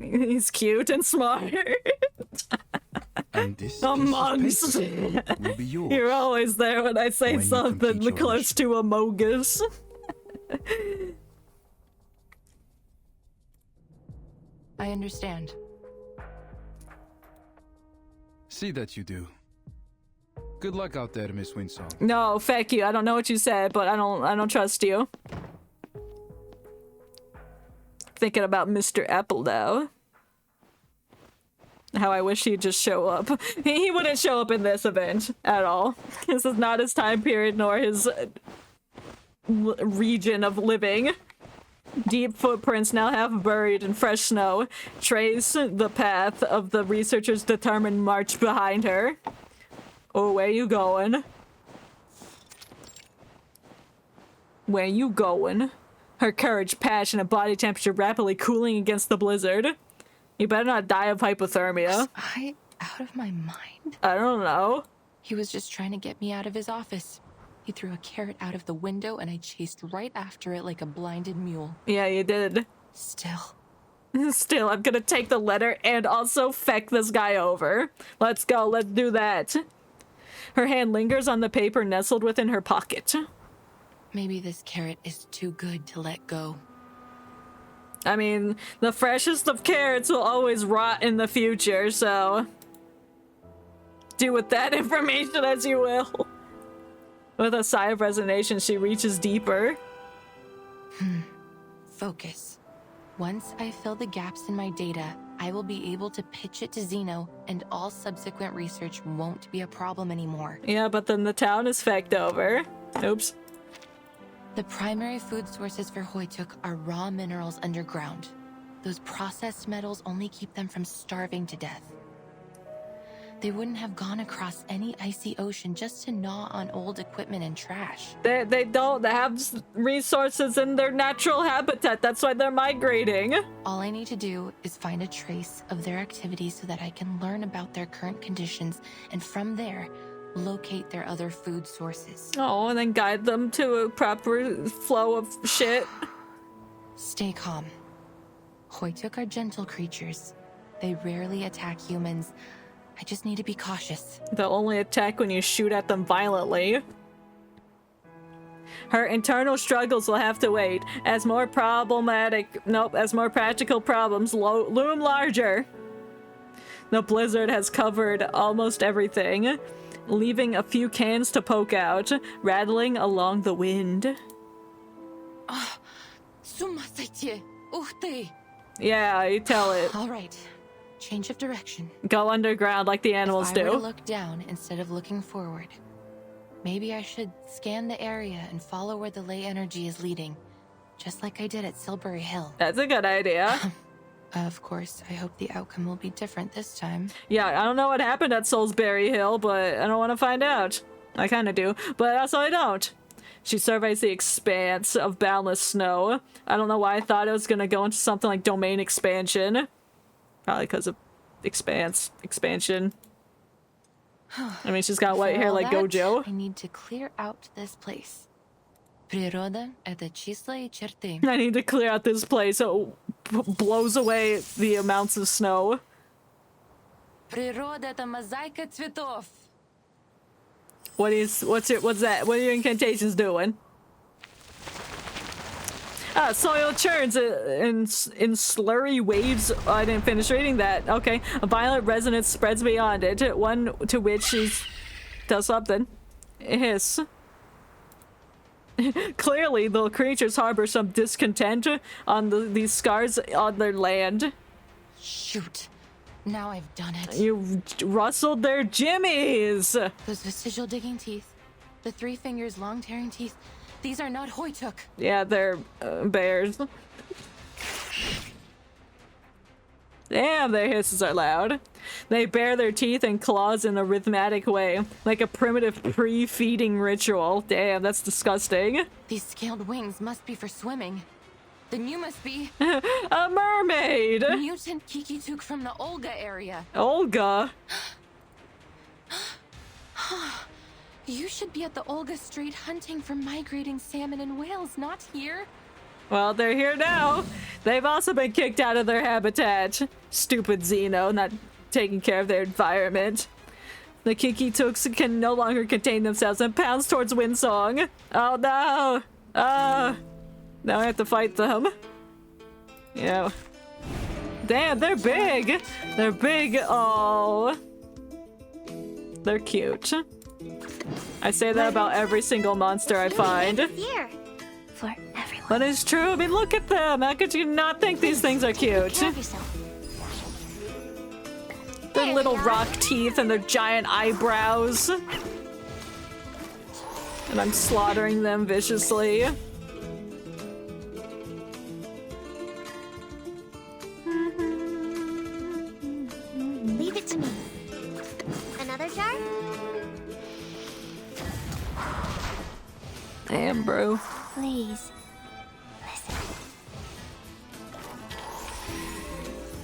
he's cute and smart. And this amongst will be yours. You're always there when I say something close to Amogus. I understand. See that you do. Good luck out there, Miss Winsong. No, fuck you. I don't know what you said, but I don't trust you. Thinking about Mr. Apple now. How I wish he'd just show up. He wouldn't show up in this event at all. This is not his time period nor his region of living. Deep footprints now half buried in fresh snow trace the path of the researcher's determined march behind her. Oh, where you going? Where you going? Her courage, passion, and body temperature rapidly cooling against the blizzard. You better not die of hypothermia. Was I out of my mind? I don't know. He was just trying to get me out of his office. He threw a carrot out of the window and I chased right after it like a blinded mule. Yeah, you did. Still, I'm gonna take the letter and also feck this guy over. Let's go, let's do that. Her hand lingers on the paper nestled within her pocket. maybe this carrot is too good to let go. I mean, the freshest of carrots will always rot in the future, so do with that information as you will. With a sigh of resignation, she reaches deeper. Focus. Once I fill the gaps in my data, I will be able to pitch it to Zeno, and all subsequent research won't be a problem anymore. Yeah, but then the town is fecked over. Oops. The primary food sources for Hoytuk are raw minerals underground. Those processed metals only keep them from starving to death. They wouldn't have gone across any icy ocean just to gnaw on old equipment and trash. They don't have resources in their natural habitat. That's why they're migrating. All I need to do is find a trace of their activities so that I can learn about their current conditions, and from there, locate their other food sources. Oh, and then guide them to a proper flow of shit. Stay calm. Hoytuk are gentle creatures. They rarely attack humans. I just need to be cautious. They'll only attack when you shoot at them violently. Her internal struggles will have to wait as more practical problems loom larger. The blizzard has covered almost everything, leaving a few cans to poke out, rattling along the wind. Yeah, you tell it. All right. Change of direction. Go underground like the animals do. If I were to look down instead of looking forward, maybe I should scan the area and follow where the ley energy is leading, just like I did at Silbury Hill. That's a good idea. Of course, I hope the outcome will be different this time. Yeah, I don't know what happened at Salisbury Hill, but I don't want to find out. I kind of do, but also I don't. She surveys the expanse of boundless snow. I don't know why I thought it was going to go into something like domain expansion. Probably because of expansion. I mean, she's got white hair like Gojo. I need to clear out this place. Природа — это числа и черты. I need to clear out this place so it blows away the amounts of snow. Природа — это мозаика цветов. What's that? What are your incantations doing? Soil churns in slurry waves. Oh, I didn't finish reading that. Okay. A violent resonance spreads beyond it, one to which does something. Hiss. Clearly, the creatures harbor some discontent on these scars on their land. Shoot. Now I've done it. You rustled their jimmies! Those vestigial digging teeth. The 3 fingers long tearing teeth. These are not Hoytuk. Yeah, they're bears. Damn, their hisses are loud. They bare their teeth and claws in a rhythmic way, like a primitive pre-feeding ritual. Damn, that's disgusting. These scaled wings must be for swimming. Then you must be... a mermaid! Mutant Kikituk from the Olga area. Olga? You should be at the Olga Strait hunting for migrating salmon and whales, not here. Well, they're here now. They've also been kicked out of their habitat. Stupid Zeno, not taking care of their environment. The Kikituks can no longer contain themselves and pounce towards Windsong. Oh no! Now I have to fight them. Yeah. Damn, they're big! They're big, oh. They're cute. I say that about every single monster I find. For everyone. But it's true. I mean, look at them. How could you not think these things are cute? Their little rock teeth and their giant eyebrows. And I'm slaughtering them viciously. Damn, bro. Please. Listen.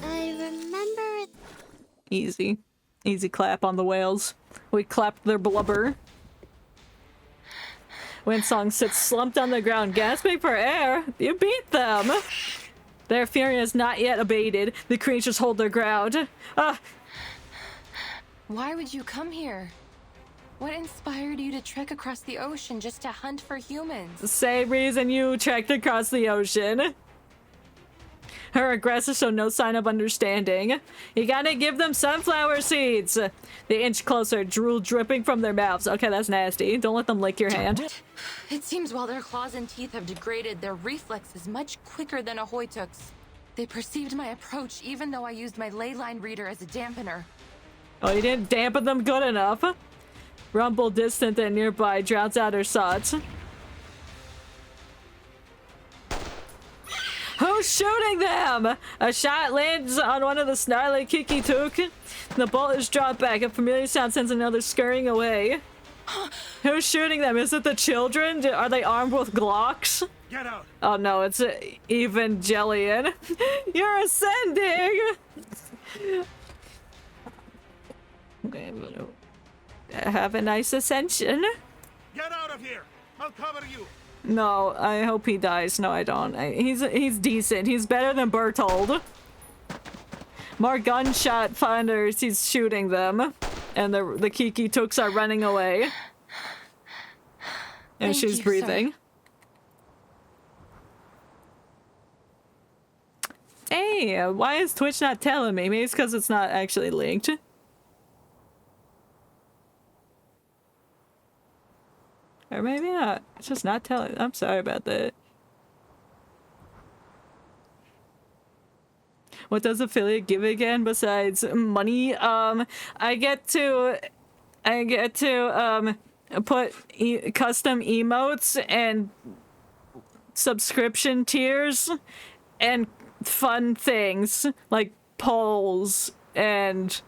I remember it. Easy. Easy clap on the whales. We clapped their blubber. Windsong sits slumped on the ground, gasping for air. You beat them! Their fury has not yet abated. The creatures hold their ground. Why would you come here? What inspired you to trek across the ocean just to hunt for humans? Same reason you trekked across the ocean. Her aggressors show no sign of understanding. You gotta give them sunflower seeds. They inch closer, drool dripping from their mouths. Okay, that's nasty. Don't let them lick your hand. It seems while their claws and teeth have degraded, their reflex is much quicker than a Hoytuk's. They perceived my approach even though I used my ley line reader as a dampener. Oh, you didn't dampen them good enough? Rumble distant and nearby drowns out her thoughts. Who's shooting them? A shot lands on one of the snarly Kiki-tuk. The bolt is dropped back. A familiar sound sends another scurrying away. Who's shooting them? Is it the children? Are they armed with Glocks? Get out! Oh no, it's Evangelion. You're ascending! Okay, have a nice ascension. Get out of here! I'll cover you! No, I hope he dies. No, I don't. He's decent. He's better than Bertold. More gunshot finders. He's shooting them. And the Kiki-tuks are running away. And she's breathing. Hey, why is Twitch not telling me? Maybe it's because it's not actually linked. Or maybe not. It's just not telling. I'm sorry about that. What does affiliate give again besides money? I get to put custom emotes and subscription tiers and fun things like polls, and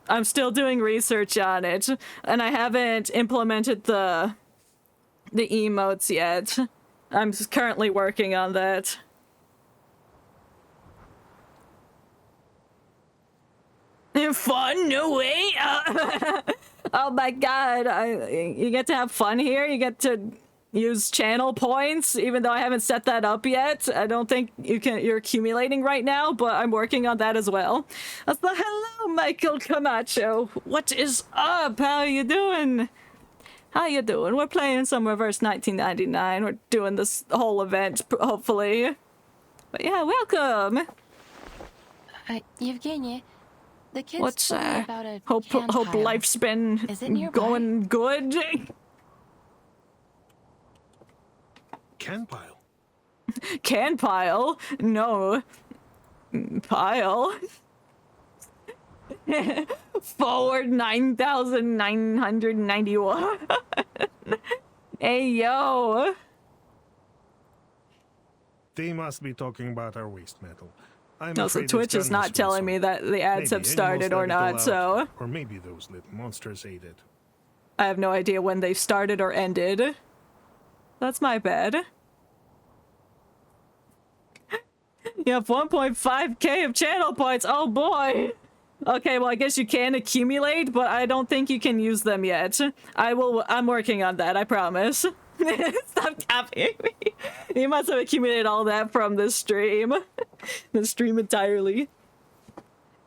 I'm still doing research on it, and I haven't implemented the emotes yet. I'm just currently working on that. Fun? No way! Oh my god, you get to have fun here? You get to use channel points, even though I haven't set that up yet. I don't think you're accumulating right now, but I'm working on that as well. Hello, Michael Camacho. What is up? How are you doing? How you doing? We're playing some Reverse 1999. We're doing this whole event, hopefully. But yeah, welcome! Evgenia, the kids What's told me about a hope campfire. life's been Is it nearby? going good? Can pile. Can pile? No. Pile. Forward 9,991. Hey, yo. They must be talking about our waste metal. No, so Twitch is not telling me that the ads have started or not, so... Or maybe those little monsters ate it. I have no idea when they started or ended. That's my bad. You have 1.5k of channel points. Oh boy. Okay, well I guess you can accumulate, but I don't think you can use them yet. I'm working on that, I promise. Stop copying me. You must have accumulated all that from this stream. The stream entirely.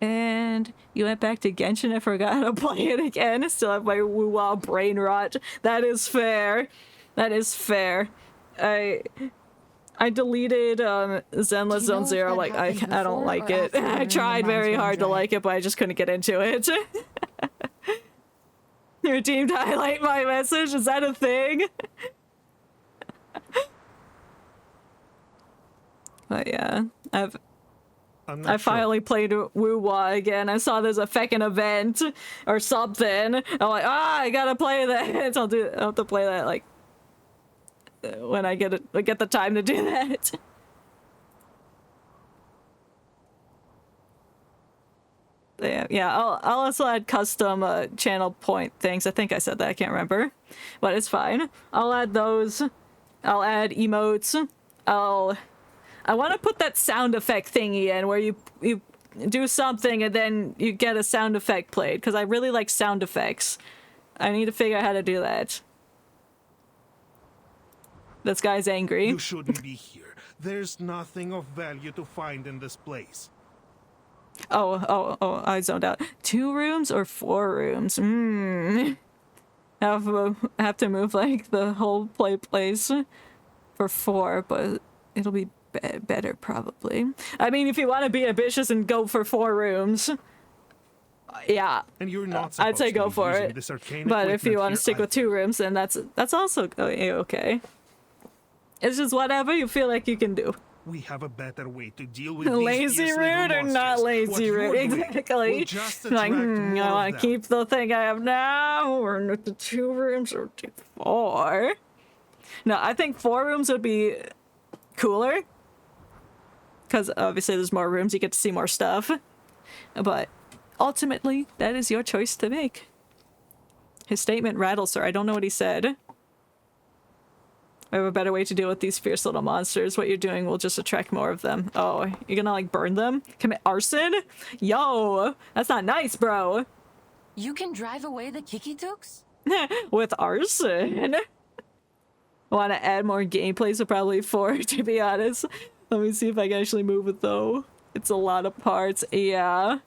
And you went back to Genshin and forgot how to play it again. Still have my woo-wah brain rot. That is fair. That is fair. I deleted Zenless Zone Zero. Like I don't like it. I tried very hard to like it, but I just couldn't get into it. Your team to highlight my message? Is that a thing? But yeah, I finally played Woo-Wah again. I saw there's a feckin' event or something. I'm like, I gotta play that. I'll have to play that like when I get the time to do that. Yeah, I'll also add custom channel point things. I think I said that. I can't remember, but it's fine. I'll add those I'll add emotes. I want to put that sound effect thingy in where you do something and then you get a sound effect played, because I really like sound effects. I need to figure out how to do that. This guy's angry. You shouldn't be here. There's nothing of value to find in this place. Oh, I zoned out. 2 rooms or 4 rooms? Have to move like the whole place for 4, but it'll be better probably. I mean, if you want to be ambitious and go for 4 rooms, yeah, and you're not I'd say go for it. But if you want to stick with 2 rooms, then that's also okay. It's just whatever you feel like you can do. We have a better way to deal with lazy route or not lazy route? Exactly. Like, I want to keep the thing I have now, or the 2 rooms, or 4. No, I think 4 rooms would be cooler, because obviously there's more rooms, you get to see more stuff. But ultimately, that is your choice to make. His statement rattles her. I don't know what he said. I have a better way to deal with these fierce little monsters. What you're doing will just attract more of them. Oh, you're gonna like burn them? Commit arson? Yo, that's not nice, bro. You can drive away the Kikituks? With arson? Want to add more gameplay, so probably 4, to be honest. Let me see if I can actually move it, though. It's a lot of parts. Yeah.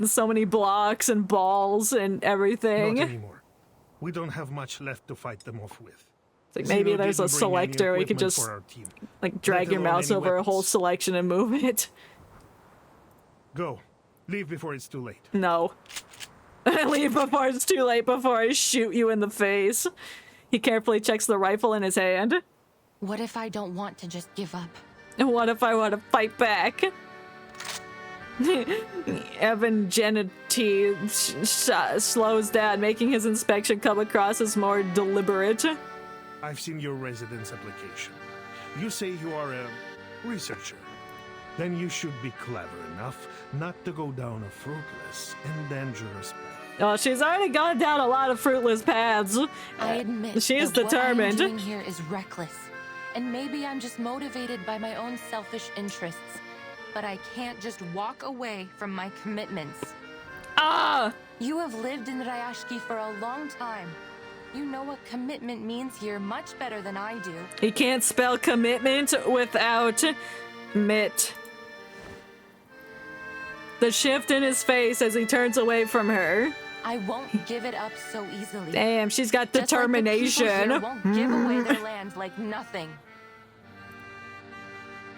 So many blocks and balls and everything. Not anymore. We don't have much left to fight them off with. It's like maybe there's a selector where you could just like drag your mouse over a whole selection and move it. Go. Leave before it's too late. No. Leave before it's too late, before I shoot you in the face. He carefully checks the rifle in his hand. What if I don't want to just give up? And what if I want to fight back? Evan Genety slows down, making his inspection come across as more deliberate. I've seen your residence application. You say you are a researcher. Then you should be clever enough not to go down a fruitless and dangerous path. Oh, she's already gone down a lot of fruitless paths. I admit she is that determined. What I'm doing here is reckless. And maybe I'm just motivated by my own selfish interests. But I can't just walk away from my commitments. Ah! You have lived in Rayashki for a long time. You know what commitment means here much better than I do. He can't spell commitment without mit. The shift in his face as he turns away from her. I won't give it up so easily. Damn, she's got determination. Just like the people here won't give away their land like nothing.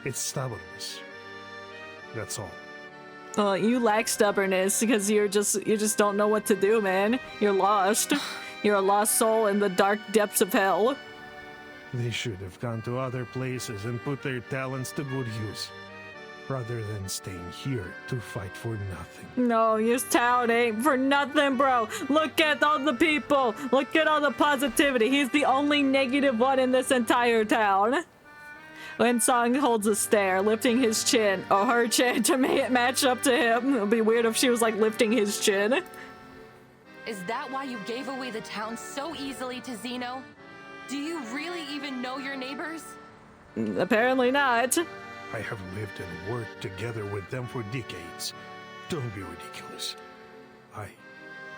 It's stubbornness. That's all. Well, you lack stubbornness because you just don't know what to do, man. You're lost. You're a lost soul in the dark depths of hell. They should have gone to other places and put their talents to good use, rather than staying here to fight for nothing. No, your town ain't for nothing, bro. Look at all the people. Look at all the positivity. He's the only negative one in this entire town. When Song holds a stare, lifting his chin, or her chin, to match up to him. It would be weird if she was like lifting his chin. Is that why you gave away the town so easily to Zeno? Do you really even know your neighbors? Apparently not. I have lived and worked together with them for decades. Don't be ridiculous. I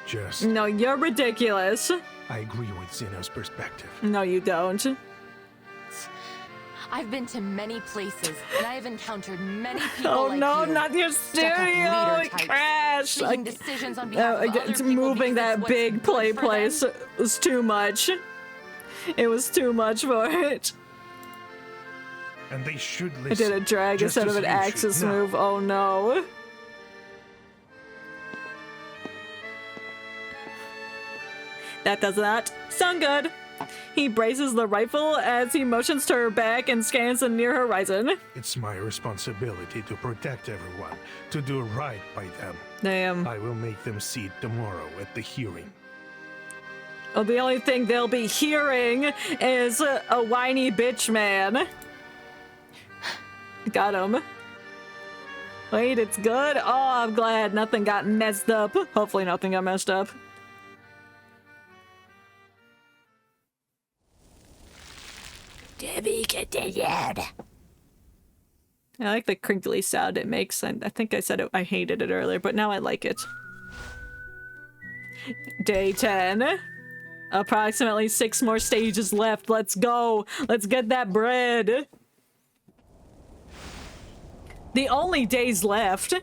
just... No, you're ridiculous. I agree with Zeno's perspective. No, you don't. I've been to many places, and I have encountered many people oh like no, you. not your stereo! It crashed! Decisions on behalf of other people moving that big place was too much. It was too much for it. And they should listen. I did a drag instead of an axis move. Oh no. That does not sound good. He braces the rifle as he motions to her back and scans the near horizon. It's my responsibility to protect everyone, to do right by them. Damn. I will make them see it tomorrow at the hearing. Oh, the only thing they'll be hearing is a whiny bitch man. Got him. Wait, it's good? Oh, I'm glad nothing got messed up. Hopefully nothing got messed up. I like the crinkly sound it makes. I think I said I hated it earlier, but now I like it. Day 10. Approximately 6 more stages left. Let's go. Let's get that bread. The only days left.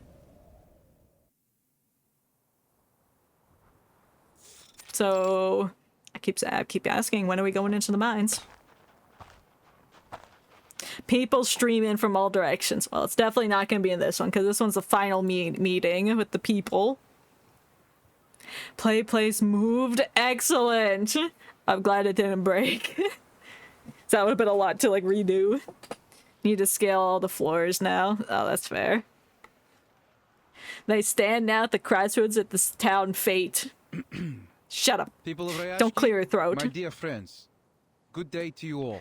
So I keep asking, when are we going into the mines? People stream in from all directions. Well, it's definitely not going to be in this one, because this one's the final meeting with the people. Play place moved. Excellent. I'm glad it didn't break. So that would have been a lot to, like, redo. Need to scale all the floors now. Oh, that's fair. They stand now at the crossroads at this town fate. Shut up. People of Rayashki, don't clear your throat. My dear friends, good day to you all.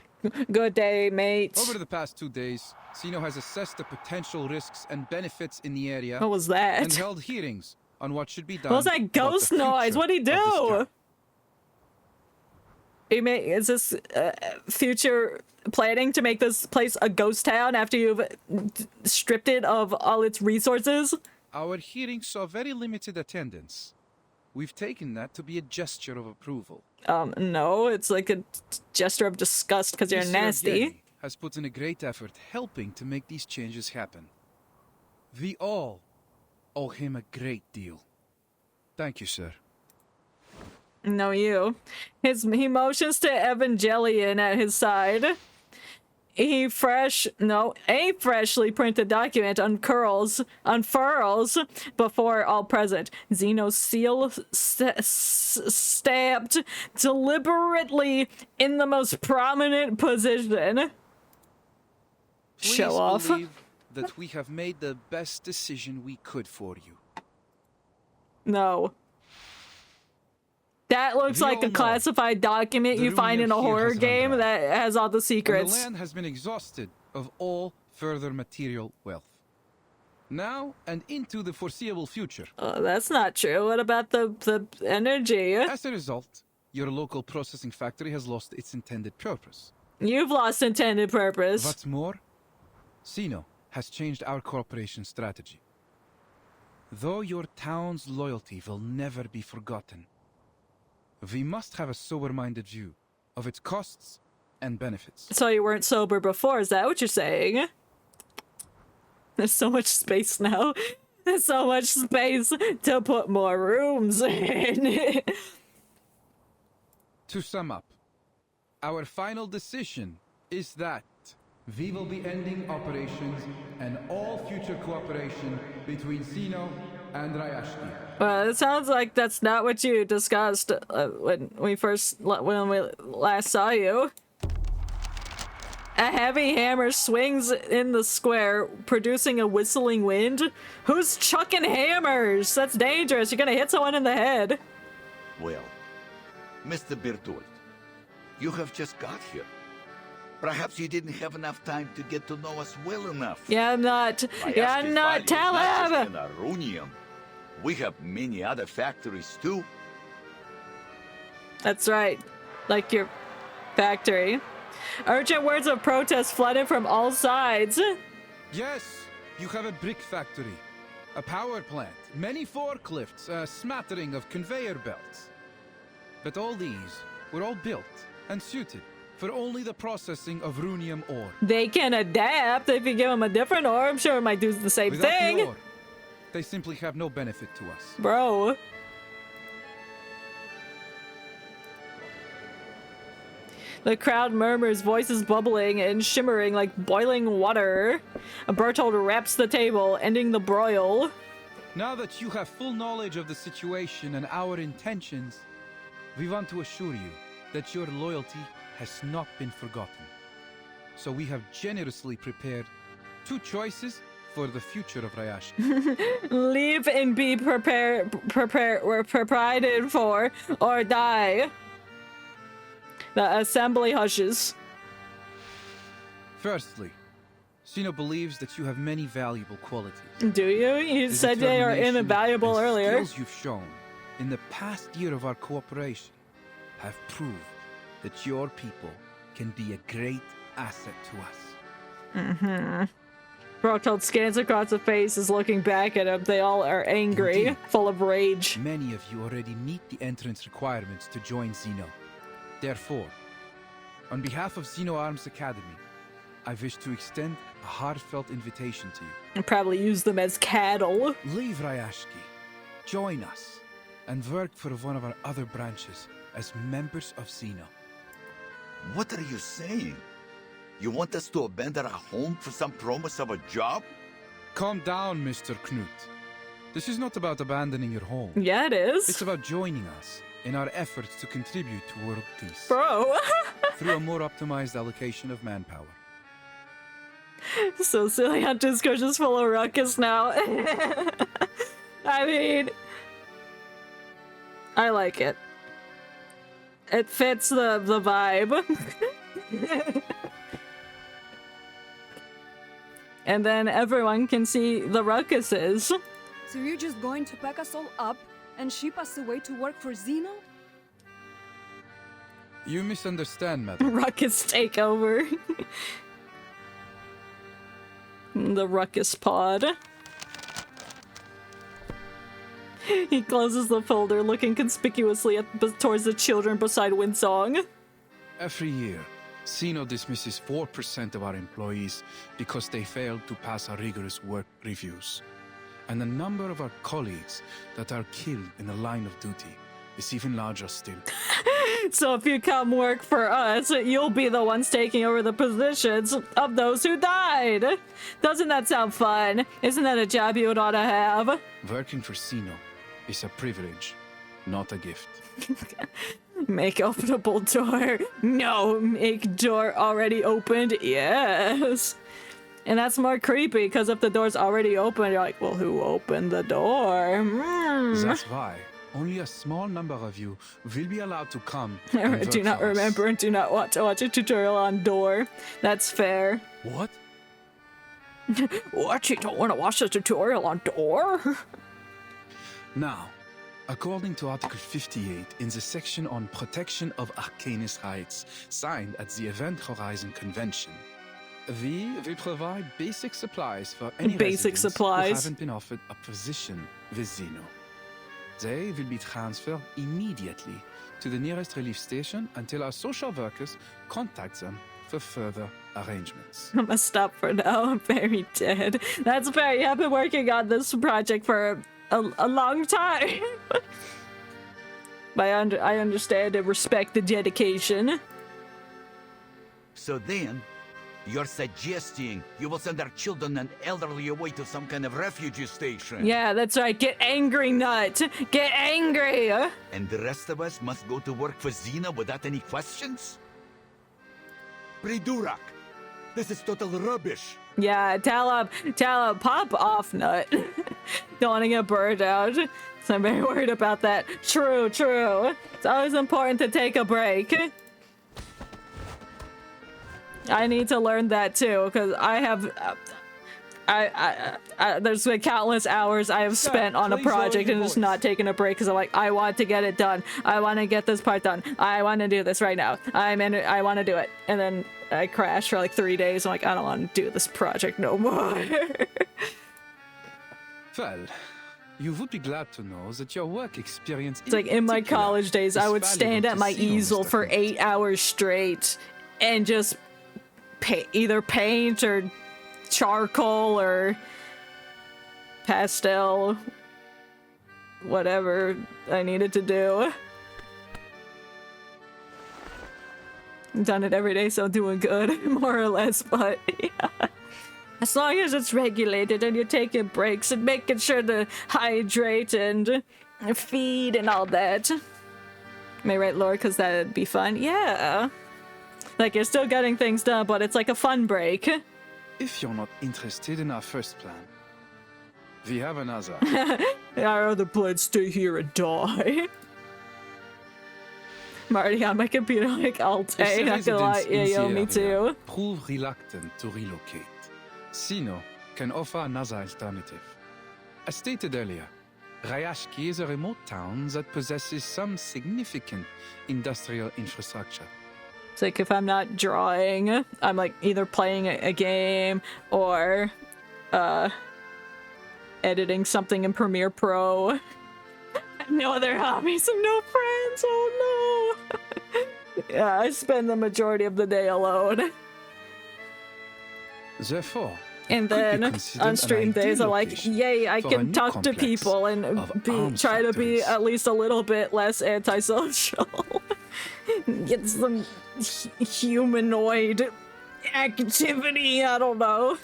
Good day, mate. Over the past 2 days, Sino has assessed the potential risks and benefits in the area. What was that? And held hearings on what should be done. What was that ghost noise? What'd he do? Is this future planning to make this place a ghost town after you've stripped it of all its resources? Our hearings saw very limited attendance. We've taken that to be a gesture of approval. No, it's like a gesture of disgust because you're nasty. Has put in a great effort helping to make these changes happen. We all owe him a great deal. Thank you, sir. No, you. He motions to Evangelion at his side. A freshly printed document unfurls before all present. Zeno's seal stamped deliberately in the most prominent position. Please Show off. believe that we have made the best decision we could for you. No. That looks like a classified document you find in a horror game that has all the secrets. And the land has been exhausted of all further material wealth. Now and into the foreseeable future. Oh, that's not true. What about the energy? As a result, your local processing factory has lost its intended purpose. You've lost intended purpose. What's more, Sino has changed our cooperation strategy. Though your town's loyalty will never be forgotten, we must have a sober-minded view of its costs and benefits. So you weren't sober before, is that what you're saying? There's so much space now. There's so much space to put more rooms in. To sum up, our final decision is that we will be ending operations and all future cooperation between Sino and Rayashki. Well, it sounds like that's not what you discussed when we last saw you. A heavy hammer swings in the square, producing a whistling wind. Who's chucking hammers? That's dangerous. You're gonna hit someone in the head. Well, Mr. Bertolt, you have just got here. Perhaps you didn't have enough time to get to know us well enough. Yeah, I'm not. Tell him! Arunium. We have many other factories too. That's right. Like your factory. Urgent words of protest flooded from all sides. Yes, you have a brick factory, a power plant, many forklifts, a smattering of conveyor belts. But all these were all built and suited for only the processing of runium ore. They can adapt. If you give them a different ore, I'm sure it might do the same Without thing. the ore, they simply have no benefit to us. Bro. The crowd murmurs, voices bubbling and shimmering like boiling water. Bertold wraps the table, ending the broil. Now that you have full knowledge of the situation and our intentions, we want to assure you that your loyalty has not been forgotten. So we have generously prepared 2 choices for the future of Rayashki. Leave and be provided for, or die. The assembly hushes. Firstly, Sino believes that you have many valuable qualities. Do you? You The said they are determination invaluable and earlier. skills you've shown in the past year of our cooperation have proved that your people can be a great asset to us. Mm-hmm. Bertolt scans across the faces, looking back at him. They all are angry, Indeed. full of rage. Many of you already meet the entrance requirements to join Xeno. Therefore, on behalf of Xeno Arms Academy, I wish to extend a heartfelt invitation to you. And probably use them as cattle. Leave Rayashki, join us, and work for one of our other branches as members of Xeno. What are you saying? You want us to abandon our home for some promise of a job? Calm down, Mr. Knut. This is not about abandoning your home. Yeah, it is. It's about joining us in our efforts to contribute to world peace. Bro. Through a more optimized allocation of manpower. So silly on Discord is full of ruckus now. I mean, I like it. It fits the vibe. And then everyone can see the ruckuses. So you're just going to pack us all up and ship us away to work for Xeno? You misunderstand, madam. Ruckus takeover. The ruckus pod. He closes the folder, looking conspicuously towards the children beside Winsong. Every year, Xeno dismisses 4% of our employees because they failed to pass our rigorous work reviews. And the number of our colleagues that are killed in the line of duty is even larger still. So if you come work for us, you'll be the ones taking over the positions of those who died. Doesn't that sound fun? Isn't that a job you would ought to have? Working for Xeno is a privilege, not a gift. Make openable door. No, make door already opened. Yes. And that's more creepy, because if the door's already open, you're like, well, who opened the door? That's why only a small number of you will be allowed to come. I do not remember and do not want to watch a tutorial on door. That's fair. What? What? You don't want to watch a tutorial on door? Now, according to Article 58 in the section on protection of Arcanist rights, signed at the Event Horizon Convention, we will provide basic supplies for any residents who haven't been offered a position with Xeno. They will be transferred immediately to the nearest relief station until our social workers contact them for further arrangements. I'm gonna stop for now. I'm very dead. That's fair. You have been working on this project for a long time. But I understand and respect the dedication. So then, you're suggesting you will send our children and elderly away to some kind of refugee station? Yeah, that's right. Get angry, Knut. Get angry. And the rest of us must go to work for Xena without any questions? Pridurak, this is total rubbish. Yeah, tell him, pop off, Knut. Don't want to get burned out. So I'm very worried about that. True. It's always important to take a break. I need to learn that too, because I have, there's been countless hours I have spent on a project and just not taking a break because I'm like, I want to get it done. I want to get this part done. I want to do this right now. I want to do it. And then I crash for like 3 days. I'm like, I don't want to do this project no more. Well, you would be glad to know that your work experience. It's like in my college days, I would stand at my easel for 8 hours straight and just either paint or charcoal or pastel, whatever I needed to do. I've done it every day, so I'm doing good, more or less, but yeah. As long as it's regulated and you're taking breaks and making sure to hydrate and feed and all that. Am I right, Lord? Because that'd be fun. Yeah. Like, you're still getting things done, but it's like a fun break. If you're not interested in our first plan, we have another. Our other plans stay here and die. I'm already on my computer like all day, not gonna lie. Yeah, yo, me too. Prove reluctant to relocate. Xeno can offer another alternative. As stated earlier, Rayashki is a remote town that possesses some significant industrial infrastructure. It's like if I'm not drawing, I'm like either playing a game or editing something in Premiere Pro. No other hobbies and no friends. Oh no. Yeah, I spend the majority of the day alone. Therefore, and then on stream days, I'm like, yay, I can talk to people and try to be at least a little bit less antisocial. Get some humanoid activity, I don't know.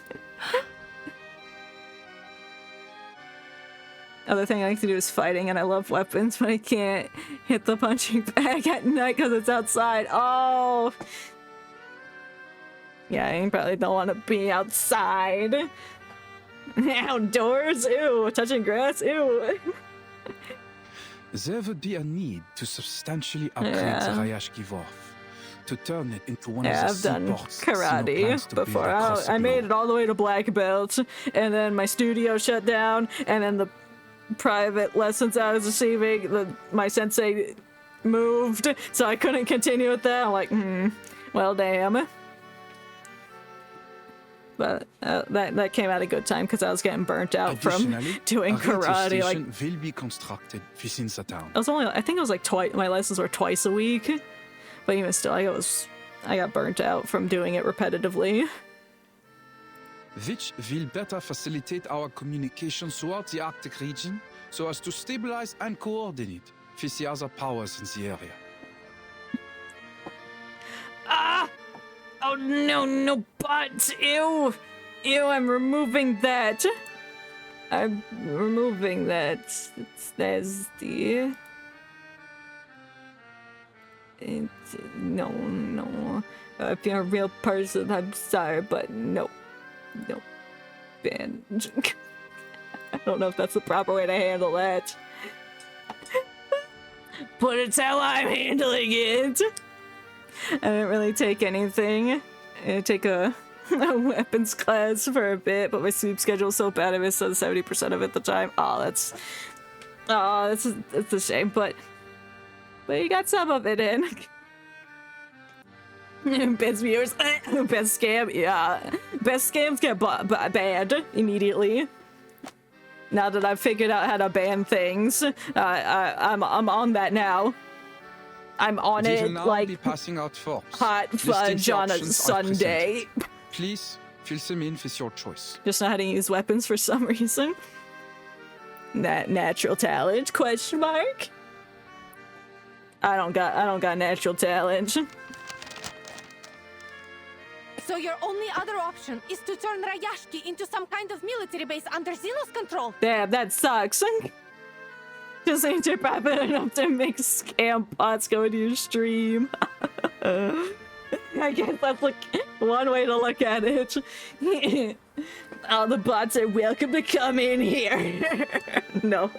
Other thing I like to do is fighting, and I love weapons, but I can't hit the punching bag at night because it's outside. Oh! Yeah, I probably don't want to be outside. Outdoors? Ew. Touching grass? Ew. There would be a need to substantially upgrade the Rayashki Wharf, to turn it into one of the I've done seaports karate before. I made it all the way to black belt, and then my studio shut down, and then the private lessons I was receiving, my sensei moved, so I couldn't continue with that. I'm like, well, damn. But that came at a good time because I was getting burnt out from doing karate. Like, will be constructed within the town. I think it was like twice. My lessons were twice a week, but even still, I got burnt out from doing it repetitively. Which will better facilitate our communication throughout the Arctic region so as to stabilize and coordinate with the other powers in the area. Ah! Oh no, no butts! Ew! Ew, I'm removing that! I'm removing that. It's nasty. No. If you're a real person, I'm sorry, but no. No. Ban. I don't know if that's the proper way to handle that. But it's how I'm handling it! I didn't really take anything. I didn't take a weapons class for a bit, but my sleep schedule was so bad I missed 70% of it at the time. It's a shame, but you got some of it in. Best viewers, best scam, yeah. Best scams get banned immediately. Now that I've figured out how to ban things, I'm on that now. I'm on it like be passing out forms. Hot fudge on a Sunday. Please fill them in with your choice. Just know how to use weapons for some reason. That natural talent? Question mark. I don't got natural talent. So your only other option is to turn Rayashki into some kind of military base under Xeno's control. Damn, that sucks. Just ain't your profit enough to make scam bots go into your stream. I guess that's like one way to look at it. All the bots are welcome to come in here. No.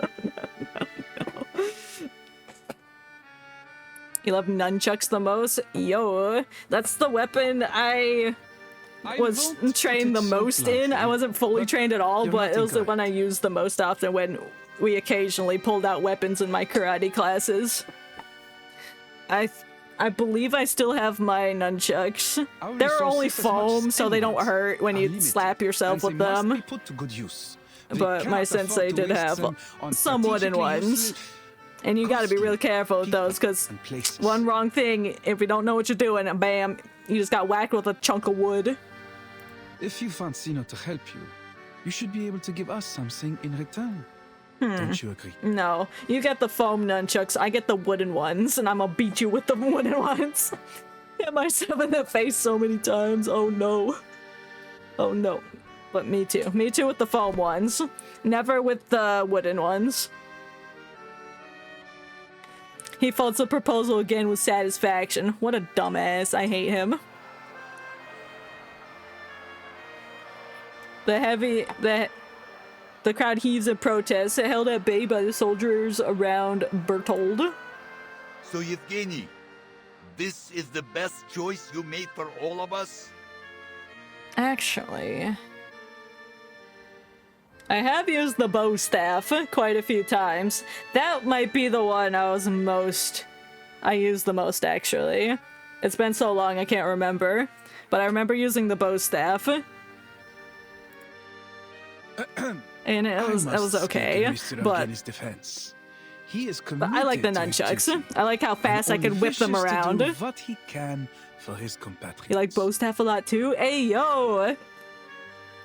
You love nunchucks the most? Yo, that's the weapon I was trained the most in. I wasn't fully trained at all, but it was the one I used the most often when we occasionally pulled out weapons in my karate classes. I believe I still have my nunchucks. They're only foam, so they don't hurt when you slap yourself with them. But my sensei did have some wooden ones. And you gotta be really careful with those, because one wrong thing, if you don't know what you're doing, and bam, you just got whacked with a chunk of wood. If you want Xeno to help you, you should be able to give us something in return. Don't you agree? No, you get the foam nunchucks, I get the wooden ones, and I'm gonna beat you with the wooden ones. Hit myself in the face so many times, oh no. Oh no. But me too with the foam ones. Never with the wooden ones. He folds the proposal again with satisfaction. What a dumbass. I hate him. The crowd heaves in protest, held at bay by the soldiers around Bertold. So Yevgeny, this is the best choice you made for all of us? Actually, I have used the bow staff quite a few times. That might be the one I used the most, actually. It's been so long I can't remember. But I remember using the bow staff. And it was okay. But his defense. He is I like the nunchucks. I like how fast I can whip them around. To do what he can for his compatriots. You like bow staff a lot too? Hey yo!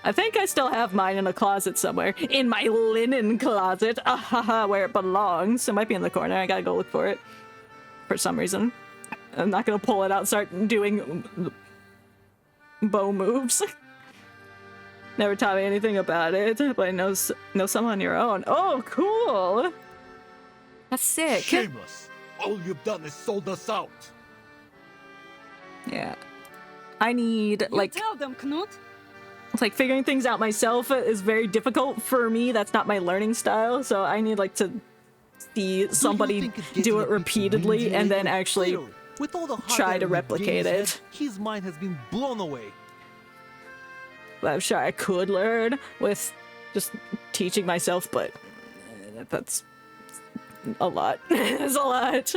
I think I still have mine in a closet somewhere. In my linen closet. Where it belongs. It might be in the corner. I gotta go look for it. For some reason. I'm not gonna pull it out and start doing bow moves. Never taught me anything about it, but I know some on your own. Oh, cool! That's sick. Shameless! All you've done is sold us out. Yeah. I need, like... tell them, Knut. It's like figuring things out myself is very difficult for me. That's not my learning style, so I need, like, to see somebody do it repeatedly and then actually With all the hot try air to we've replicate gained, it. His mind has been blown away. But I'm sure I could learn with just teaching myself, but that's a lot. It's a lot.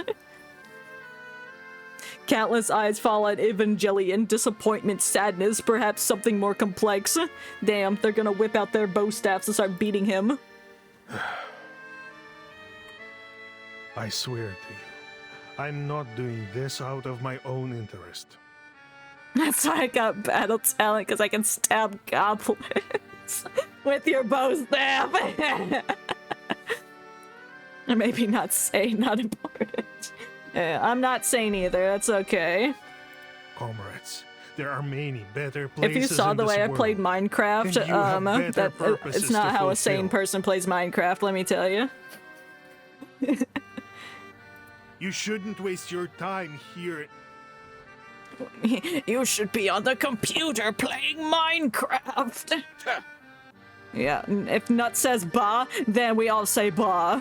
Countless eyes fall on Evangelion. Disappointment, sadness, perhaps something more complex. Damn, they're gonna whip out their bow staffs and start beating him. I swear to you, I'm not doing this out of my own interest. That's why I got battle talent, because I can stab goblins with your bow staff. Or maybe not say, not important. I'm not sane either, that's okay. Comrades, there are many better places. If you saw in the this way I world, played Minecraft, and you have better purposes it's not to how a fulfill. sane person plays Minecraft, let me tell you. You shouldn't waste your time here. You should be on the computer playing Minecraft. Yeah, if Knut says bah, then we all say bah.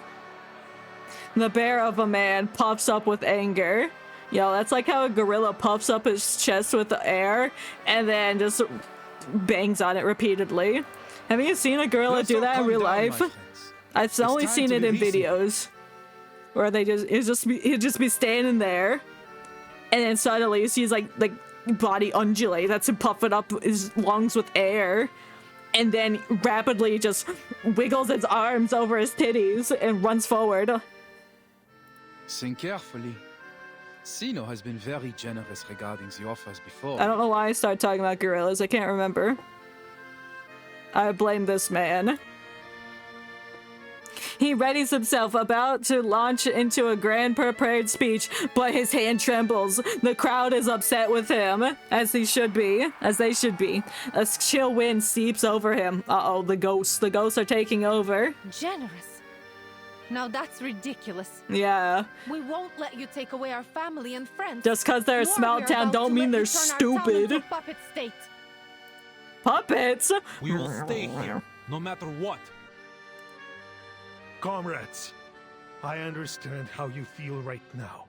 The bear of a man puffs up with anger. Yo, that's like how a gorilla puffs up his chest with the air and then just bangs on it repeatedly. Have you seen a gorilla do that in real life? I've only seen it in videos. Where they he'd just be standing there, and then suddenly you see his like body undulate. That's him puffing up his lungs with air, and then rapidly just wiggles his arms over his titties and runs forward. Think carefully. Sino has been very generous regarding the offers before. I don't know why I started talking about gorillas. I can't remember. I blame this man. He readies himself about to launch into a grand prepared speech, but his hand trembles. The crowd is upset with him, as they should be. A chill wind seeps over him. Uh-oh, the ghosts. The ghosts are taking over. Generous. Now that's ridiculous. Yeah. We won't let you take away our family and friends. Just because they're a small town don't mean they're stupid. Puppet state. Puppets? We will stay here, no matter what. Comrades, I understand how you feel right now.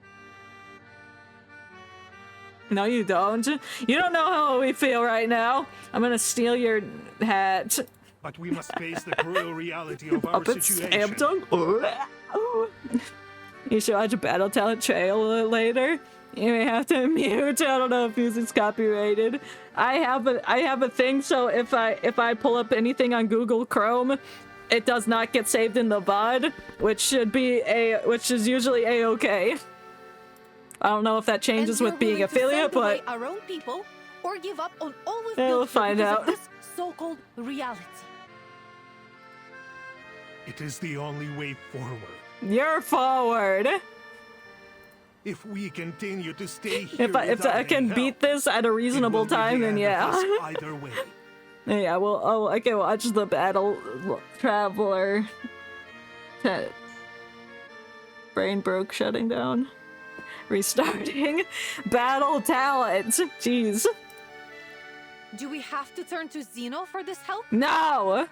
No, you don't. You don't know how we feel right now. I'm gonna steal your hat. But we must face the cruel reality of our situation. You should watch a battle talent trail later. You may have to mute. I don't know if music's copyrighted. I have a thing, so if I pull up anything on Google Chrome, it does not get saved in the VOD, which is usually a-okay. I don't know if that changes with being affiliate, but our own people or give up on all we've we'll built find because out. of this so-called reality. It is the only way forward. You're forward. If we continue to stay here If I can beat this at a reasonable time, then yeah. Either way. Yeah, well, I can watch the Battle Traveler. Brain broke, shutting down. Restarting. Battle talent. Jeez. Do we have to turn to Zeno for this help? No!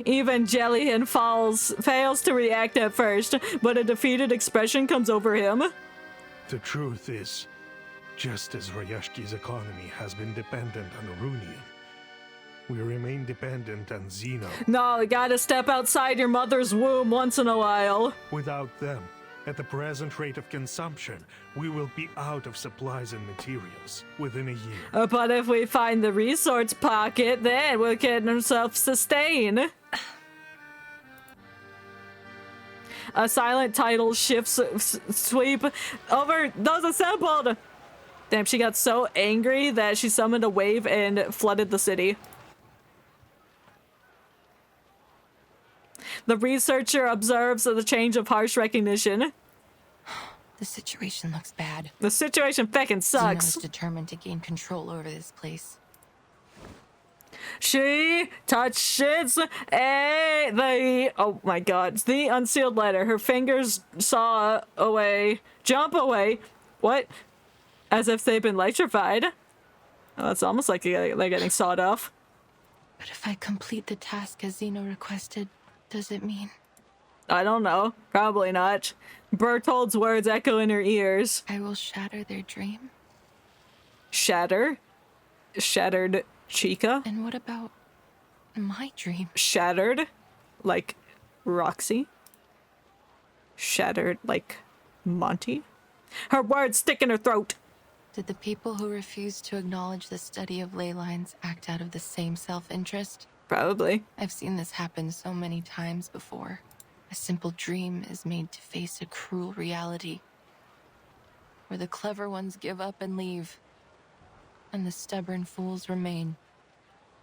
Evangelion fails to react at first, but a defeated expression comes over him. The truth is, just as Rayashki's economy has been dependent on Runion, we remain dependent on Zeno. No, you gotta step outside your mother's womb once in a while. Without them, At the present rate of consumption, we will be out of supplies and materials within a year. But if we find the resource pocket, then we can self-sustain. A silent tidal shifts sweep over those assembled. Damn, she got so angry that she summoned a wave and flooded the city. The researcher observes the change of harsh recognition. The situation looks bad. The situation feckin' sucks. Zeno is determined to gain control over this place. She touches oh my god, the unsealed letter. Her fingers jump away. What? As if they've been electrified. Oh, it's almost like they're getting sawed off. But if I complete the task as Zeno requested, does it mean? I don't know. Probably not. Bertold's words echo in her ears. I will shatter their dream? Shatter? Shattered Chica? And what about my dream? Shattered? Like Roxy? Shattered like Monty? Her words stick in her throat. Did the people who refuse to acknowledge the study of ley lines act out of the same self-interest? Probably. I've seen this happen so many times before. A simple dream is made to face a cruel reality, where the clever ones give up and leave, and the stubborn fools remain,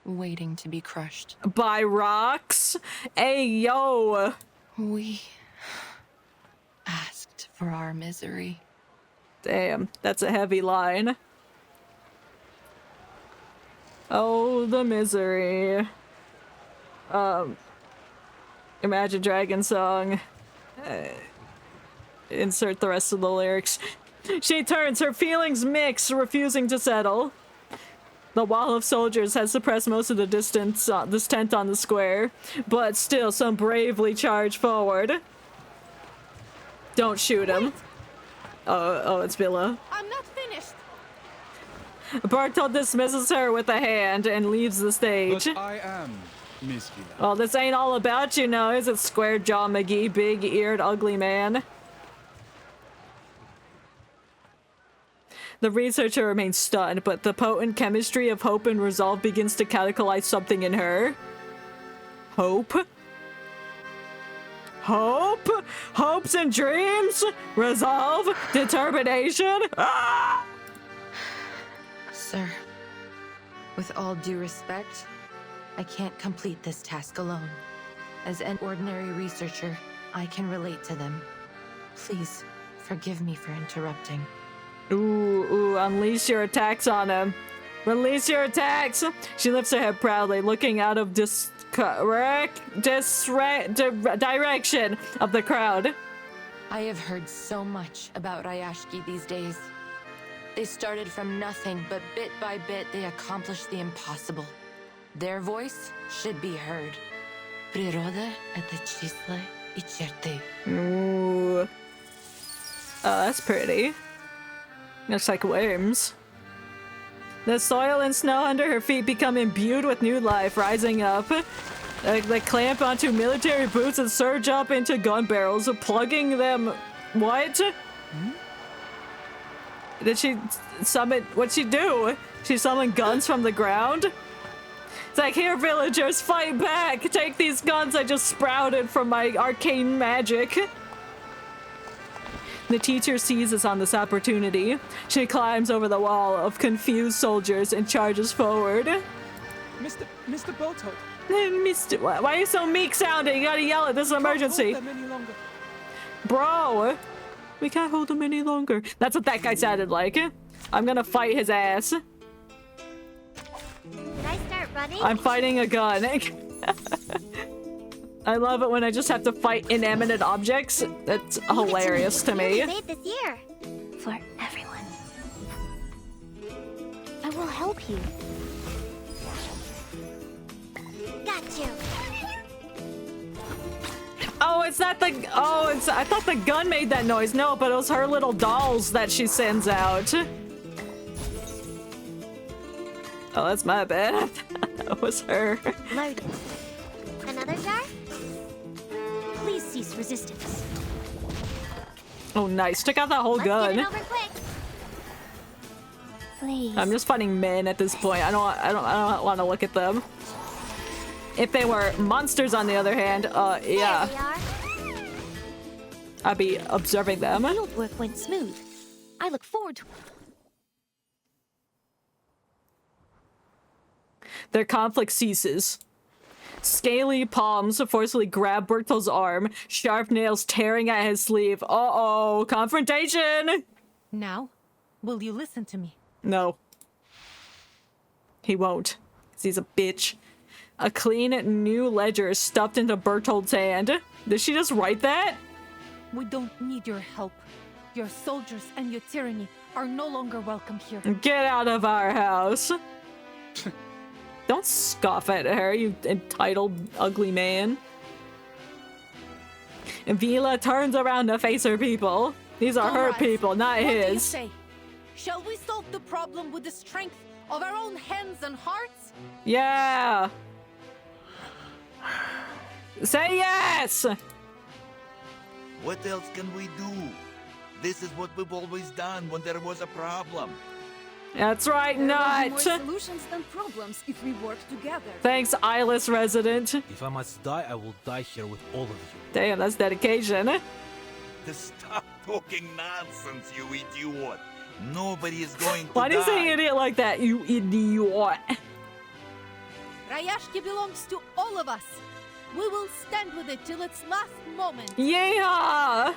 waiting to be crushed. By rocks? Hey, yo! We asked for our misery. Damn, that's a heavy line. Oh, the misery. Imagine Dragon song. Insert the rest of the lyrics. She turns, her feelings mix, refusing to settle. The wall of soldiers has suppressed most of the distance, this tent on the square, but still some bravely charge forward. Don't shoot him. Oh, it's Villa. I'm not finished. Bertold dismisses her with a hand and leaves the stage. But I am Miss Villa. Well, this ain't all about you, know, is it, Square Jaw McGee, big-eared, ugly man? The researcher remains stunned, but the potent chemistry of hope and resolve begins to catalyze something in her. Hope? Hope? Hopes and dreams? Resolve? Determination? Ah! Sir, with all due respect, I can't complete this task alone. As an ordinary researcher, I can relate to them. Please, forgive me for interrupting. Ooh, unleash your attacks on him. Release your attacks! She lifts her head proudly, looking out of direction of the crowd. I have heard so much about Rayashki these days. They started from nothing, but bit by bit they accomplished the impossible. Their voice should be heard. Природа — это числа и черты. Ooh. Oh, that's pretty. Looks like worms. The soil and snow under her feet become imbued with new life, rising up. They clamp onto military boots and surge up into gun barrels, plugging them. What? Did she summon? What'd she do? She summoned guns from the ground? It's like, here, villagers, fight back! Take these guns I just sprouted from my arcane magic. The teacher seizes on this opportunity. She climbs over the wall of confused soldiers and charges forward. Mr. Bertold. Mr. Why are you so meek sounding? You gotta yell it. This is an emergency. Can't hold them any longer. Bro, we can't hold him any longer. That's what that guy sounded like. I'm gonna fight his ass. Did I start running? I'm fighting a gun. I love it when I just have to fight inanimate objects. That's hilarious to me. Made this year. For everyone. I will help you. Got you. Oh, it's not the... Oh, it's... I thought the gun made that noise. No, but it was her little dolls that she sends out. Oh, that's my bad. That was her. Loaded. Another jar? Please cease resistance. Oh, nice. Took out that whole Let's get gun. it over quick. Please. I'm just fighting men at this point. I don't want to look at them. If they were monsters, on the other hand, yeah. There we are. I'd be observing them. Field work went smooth. I look forward to. Their conflict ceases. Scaly palms forcefully grab Bertol's arm, sharp nails tearing at his sleeve. Uh-oh, confrontation! Now, will you listen to me? No. He won't, 'cause he's a bitch. A clean, new ledger is stuffed into Bertold's hand. Did she just write that? We don't need your help. Your soldiers and your tyranny are no longer welcome here. Get out of our house. Don't scoff at her, you entitled, ugly man. And Vila turns around to face her people. These are her people, not What do you his. say? Shall we solve the problem with the strength of our own hands and hearts? Yeah. Say yes! What else can we do? This is what we've always done when there was a problem. That's right, There will be more Knut. solutions than problems if we work together. Thanks, eyeless resident. If I must die, I will die here with all of you. Damn, that's dedication. Stop talking nonsense, you idiot. Nobody is going to Why do you say die. idiot like that, you idiot? Rayashki belongs to all of us. We will stand with it till its last moment. Yeah!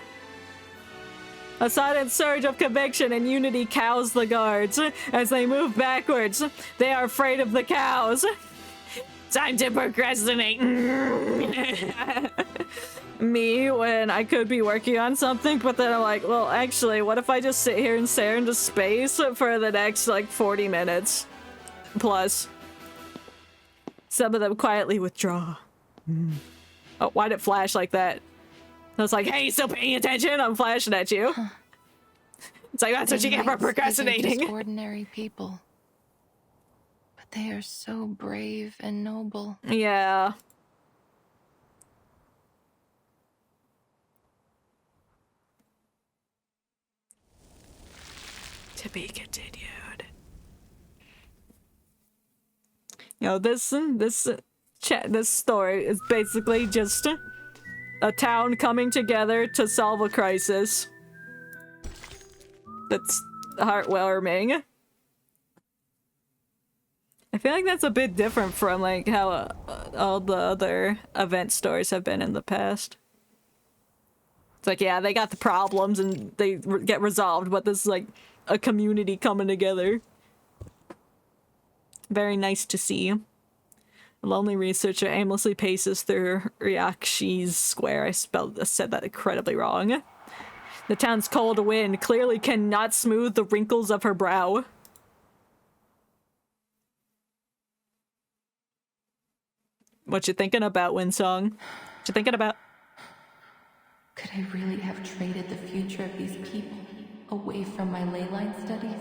A sudden surge of conviction and unity cows the guards. As they move backwards, they are afraid of the cows. Time to procrastinate. Me, when I could be working on something, but then I'm like, well, actually, what if I just sit here and stare into space for the next, like, 40 minutes? Plus. Some of them quietly withdraw. Oh, why'd it flash like that? I was like, hey, you still paying attention? I'm flashing at you. It's like, that's what you get for procrastinating. They're just ordinary people. But they are so brave and noble. Yeah. To be continued. You know, this story is basically just a town coming together to solve a crisis. That's heartwarming. I feel like that's a bit different from like how all the other event stories have been in the past. It's like, yeah, they got the problems and they get resolved, but this is like a community coming together. Very nice to see. A lonely researcher aimlessly paces through Ryakshi's square. I said that incredibly wrong. The town's cold wind clearly cannot smooth the wrinkles of her brow. What you thinking about, Windsong? What you thinking about? Could I really have traded the future of these people away from my ley line studies?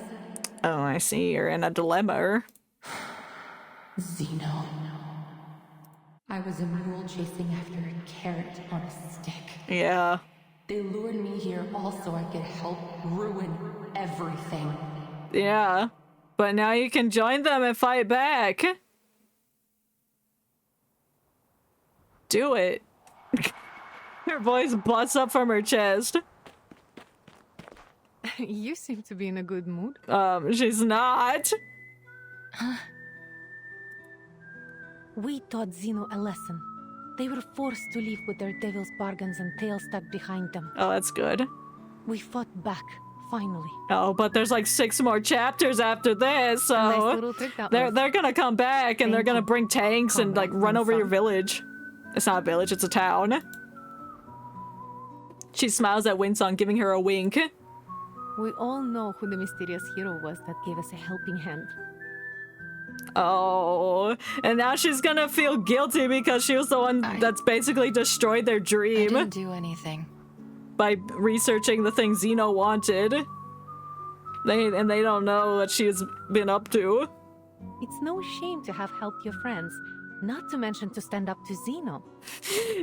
Oh, I see. You're in a dilemma. Zeno. I was a mule chasing after a carrot on a stick. Yeah. They lured me here all so I could help ruin everything. Yeah. But now you can join them and fight back. Do it. Her voice busts up from her chest. You seem to be in a good mood. She's not. We taught Zeno a lesson. They were forced to leave with their devil's bargains and tails stuck behind them. Oh, that's good. We fought back, finally. Oh, but there's like 6 more chapters after this, so Nice little trick that was. they're gonna come back and they're gonna bring tanks and like run over your Winsong. village. It's not a village, it's a town. She smiles at Windsong, giving her a wink. We all know who the mysterious hero was that gave us a helping hand. Oh, and now she's gonna feel guilty because she was the one that's basically destroyed their dream. I didn't do anything. By researching the thing Zeno wanted. They don't know what she's been up to. It's no shame to have helped your friends, not to mention to stand up to Zeno.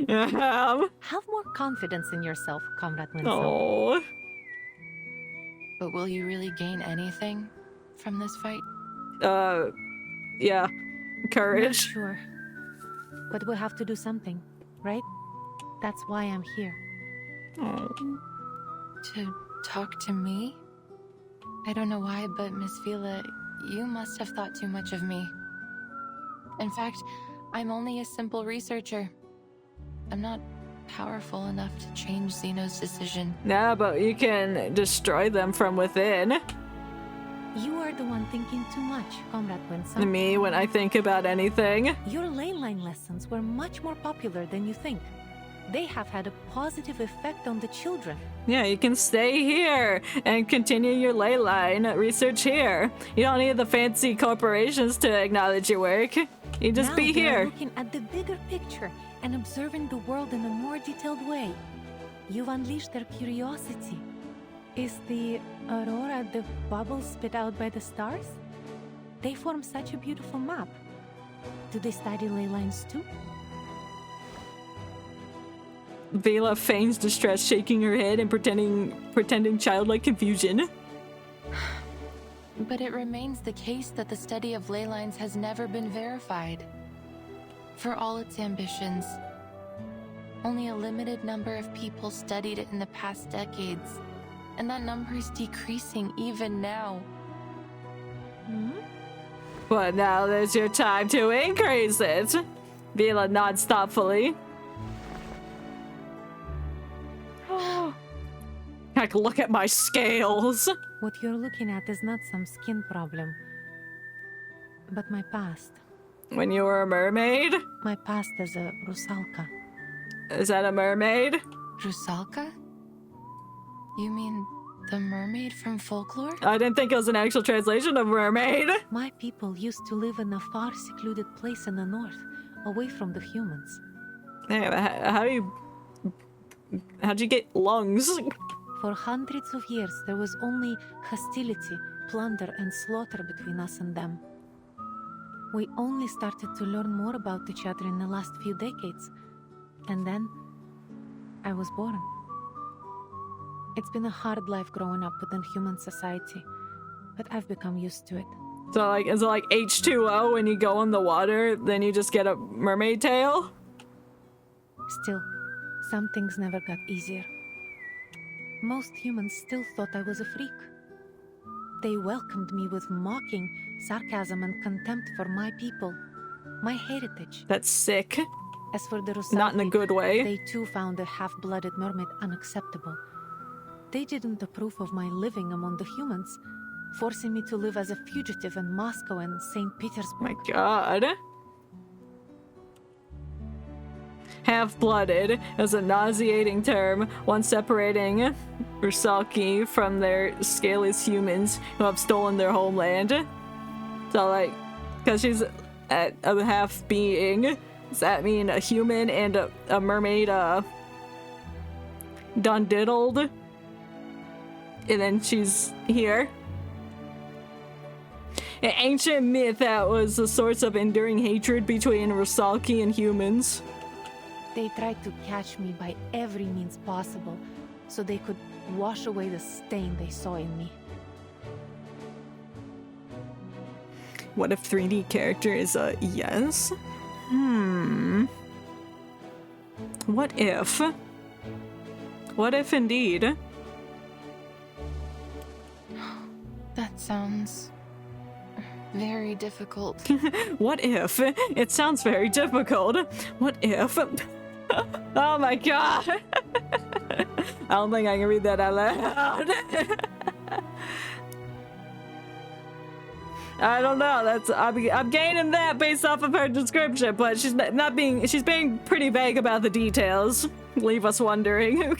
Have more confidence in yourself, Comrade Winsong. Oh. But will you really gain anything from this fight? Yeah. Courage. Not sure. But we'll have to do something, right? That's why I'm here. To talk to me? I don't know why, but Miss Vila, you must have thought too much of me. In fact, I'm only a simple researcher. I'm not powerful enough to change Zeno's decision. Nah, but you can destroy them from within. You are the one thinking too much, Comrade Winsome. Me, when I think about anything. Your ley line lessons were much more popular than you think. They have had a positive effect on the children. Yeah, you can stay here and continue your ley line research here. You don't need the fancy corporations to acknowledge your work. You just Now be they're here. looking at the bigger picture and observing the world in a more detailed way. You've unleashed their curiosity. Is the aurora the bubbles spit out by the stars? They form such a beautiful map. Do they study ley lines too? Vela feigns distress, shaking her head and pretending childlike confusion. But it remains the case that the study of ley lines has never been verified. For all its ambitions, only a limited number of people studied it in the past decades, and that number is decreasing even now. But now there's your time to increase it. Vela nods thoughtfully. Heck, look at my scales. What you're looking at is not some skin problem, but my past. When you were a mermaid? My past as a Rusalka. Is that a mermaid? Rusalka? You mean the mermaid from folklore? I didn't think it was an actual translation of mermaid. My people used to live in a far secluded place in the north, away from the humans. Hey, how'd you get lungs? For hundreds of years, there was only hostility, plunder, and slaughter between us and them. We only started to learn more about each other in the last few decades. And then, I was born. It's been a hard life growing up within human society, but I've become used to it. So like, is it like H2O when you go in the water, then you just get a mermaid tail? Still, some things never got easier. Most humans still thought I was a freak. They welcomed me with mocking, sarcasm, and contempt for my people, my heritage. That's sick. As for the Rusalki, not in a good way. They too found a half-blooded mermaid unacceptable. They didn't approve of my living among the humans, forcing me to live as a fugitive in Moscow and St. Petersburg. My god. Half-blooded is a nauseating term, one separating Rusalki from their scaleless humans who have stolen their homeland. So like, because she's a half being, does that mean a human and a mermaid done diddled? And then she's here. An ancient myth that was the source of enduring hatred between Rusalki and humans. They tried to catch me by every means possible, so they could wash away the stain they saw in me. What if 3D character is a yes? What if? What if indeed? That sounds very difficult. What if? It sounds very difficult. What if? Oh my god! I don't think I can read that out loud. I don't know. I'm gaining that based off of her description, but she's being pretty vague about the details. Leave us wondering.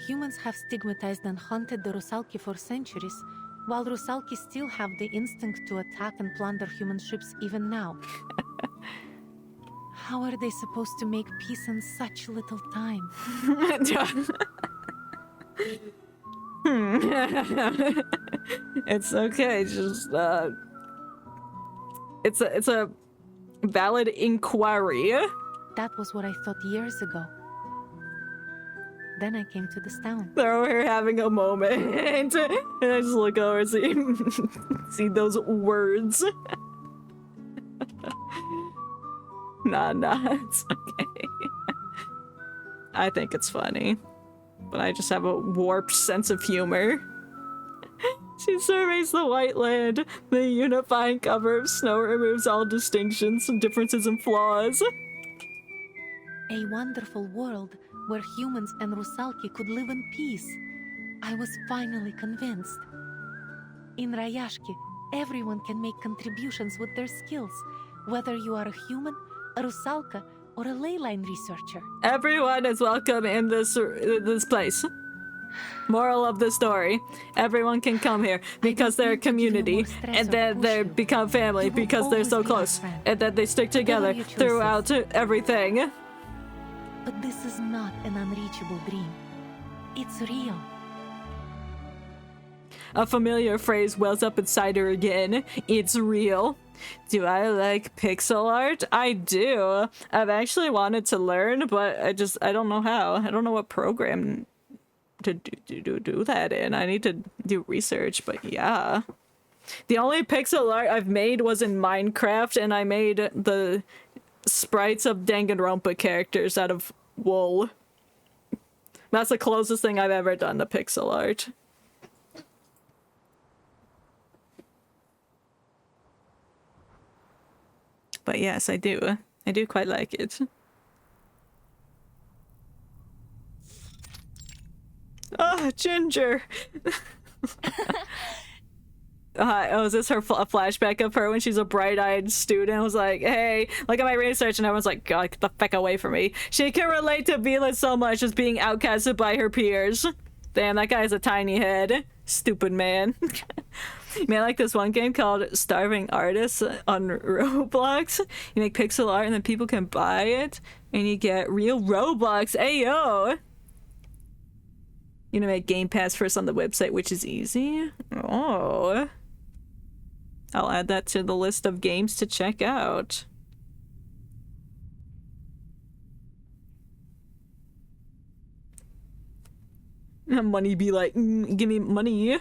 Humans have stigmatized and hunted the Rusalki for centuries, while Rusalki still have the instinct to attack and plunder human ships even now. How are they supposed to make peace in such little time? It's okay, just it's a valid inquiry. That was what I thought years ago. Then I came to this town. They're over here having a moment, and I just look over and see those words. Nah, it's okay. I think it's funny, but I just have a warped sense of humor. She surveys the white land. The unifying cover of snow removes all distinctions, differences, and flaws. A wonderful world where humans and Rusalki could live in peace. I was finally convinced. In Rayashki, everyone can make contributions with their skills, whether you are a human, a Rusalka, or a leyline researcher. Everyone is welcome in this place. Moral of the story: everyone can come here because they're a community, and then they become family because they're so close, and that they stick together throughout everything. But this is not an unreachable dream. It's real. A familiar phrase wells up inside her again. It's real. Do I like pixel art? I do. I've actually wanted to learn, but I don't know how. I don't know what program to do that in. I need to do research, but yeah. The only pixel art I've made was in Minecraft, and I made the sprites of Danganronpa characters out of wool. That's the closest thing I've ever done to pixel art. But yes, I do. I do quite like it. Ah, Ginger! Was this her a flashback of her when she's a bright-eyed student? I was like, hey, look at my research, and everyone's like, God, get the fuck away from me. She can relate to Vila so much as being outcasted by her peers. Damn, that guy has a tiny head. Stupid man. Man, like this one game called Starving Artists on Roblox. You make pixel art and then people can buy it, and you get real Robux. Ayo! You know, make Game Pass first on the website, which is easy. Oh. I'll add that to the list of games to check out. Money be like, give me money.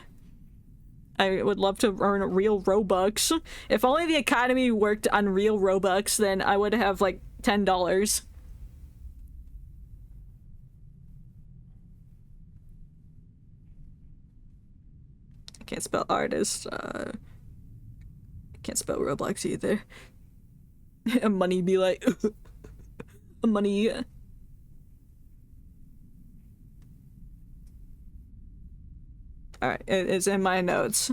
I would love to earn real Robux. If only the Academy worked on real Robux, then I would have like $10. I can't spell artist. I can't spell Roblox either. Money be like, money. Alright, it is in my notes.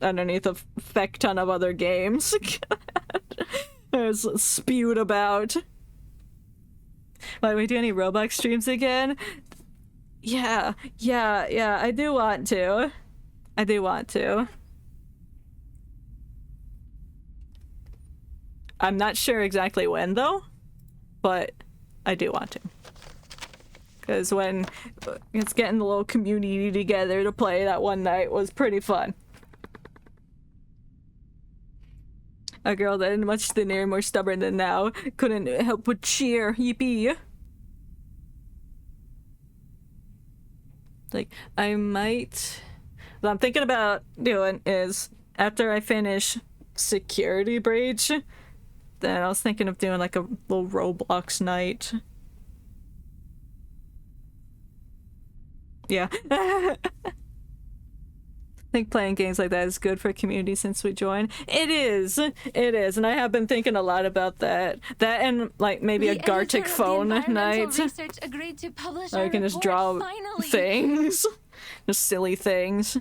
Underneath a feck ton of other games. There's spewed about. Why, we do any Roblox streams again? Yeah, I do want to. I do want to. I'm not sure exactly when, though, but I do want to. Because when it's getting the little community together to play that one night was pretty fun. A girl then much thinner and more stubborn than now couldn't help but cheer. Yippee. Like, I might... What I'm thinking about doing is, after I finish Security Breach, then I was thinking of doing like a little Roblox night. Yeah. I think playing games like that is good for community since we joined. It is, and I have been thinking a lot about that. That and like maybe a Gartic phone night. Agreed to publish I can just draw things, just silly things.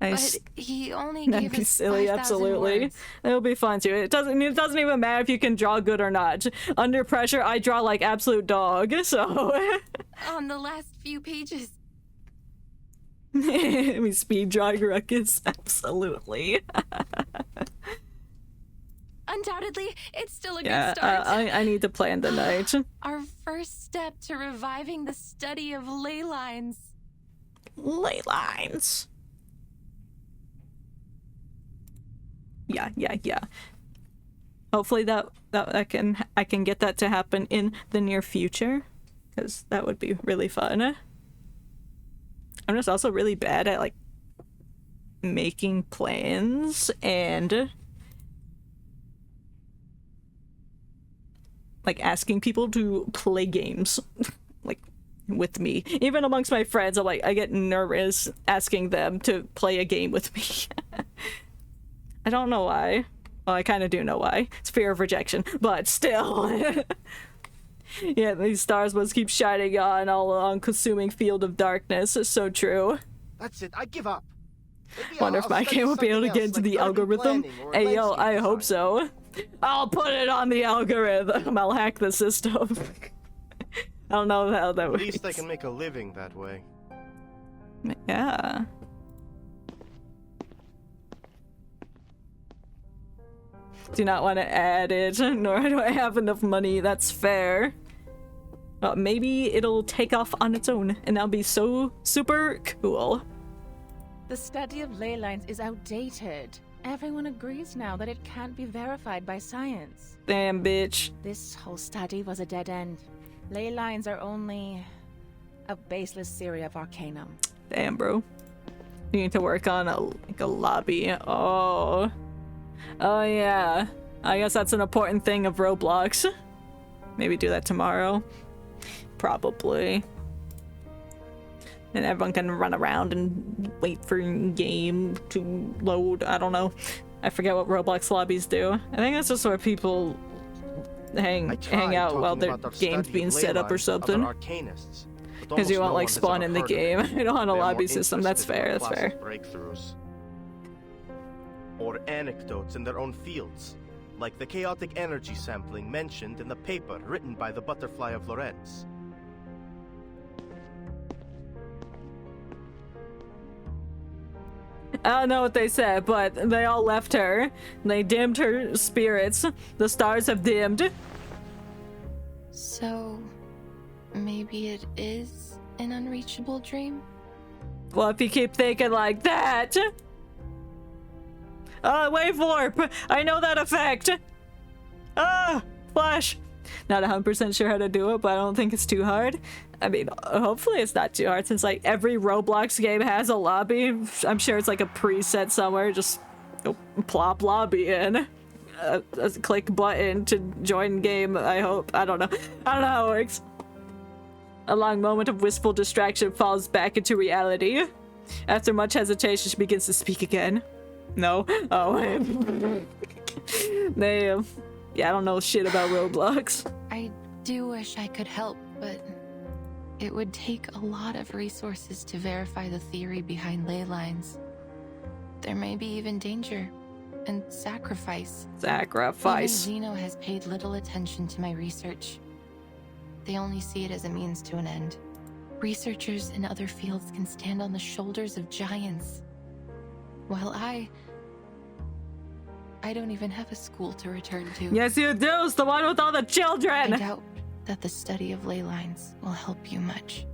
But he only That'd gave be us silly, 5,000 absolutely. words. It'll be fun too. It doesn't even matter if you can draw good or not. Under pressure, I draw like absolute dog, so... On the last few pages. I mean, speed drawing ruckus, absolutely. Undoubtedly, it's still a Yeah, good start. I need to plan the night. Our first step to reviving the study of ley lines. Ley lines. Yeah. Hopefully that I can get that to happen in the near future, because that would be really fun. I'm just also really bad at like making plans and like asking people to play games like with me. Even amongst my friends, I get nervous asking them to play a game with me. I don't know why. Well, I kind of do know why. It's fear of rejection, but still. Yeah, these stars must keep shining on all along consuming field of darkness. It's so true. That's it. I give up. Wonder if my game will be able to get into the algorithm. Hey yo, I hope so. I'll put it on the algorithm. I'll hack the system. I don't know how that works. At least I can make a living that way. Yeah. Do not want to add it, nor do I have enough money. That's fair. Maybe it'll take off on its own, and that'll be so super cool. The study of ley lines is outdated. Everyone agrees now that it can't be verified by science. Damn, bitch. This whole study was a dead end. Ley lines are only a baseless theory of arcanum. Damn, bro. You need to work on a lobby. Oh, yeah. I guess that's an important thing of Roblox. Maybe do that tomorrow. Probably. And everyone can run around and wait for game to load. I don't know. I forget what Roblox lobbies do. I think that's just where people hang out while their game's being set up or something. Because you won't like spawn in the game. You don't want a lobby system. That's fair. That's fair. Breakthroughs. Or anecdotes in their own fields, like the chaotic energy sampling mentioned in the paper written by the Butterfly of Lorentz. I don't know what they said, but they all left her. They dimmed her spirits. The stars have dimmed. So, maybe it is an unreachable dream? Well, if you keep thinking like that... wave warp! I know that effect! Flash! Not 100% sure how to do it, but I don't think it's too hard. I mean, hopefully it's not too hard, since like every Roblox game has a lobby. I'm sure it's like a preset somewhere. Just plop lobby in. Click button to join game, I hope. I don't know. I don't know how it works. A long moment of wistful distraction falls back into reality. After much hesitation, she begins to speak again. No? Oh. Damn. Yeah, I don't know shit about Roblox. I do wish I could help, but it would take a lot of resources to verify the theory behind ley lines. There may be even danger and sacrifice. Sacrifice. Even Zeno has paid little attention to my research. They only see it as a means to an end. Researchers in other fields can stand on the shoulders of giants, while I don't even have a school to return to. Yes, you do. It's the one with all the children. I doubt that the study of ley lines will help you much.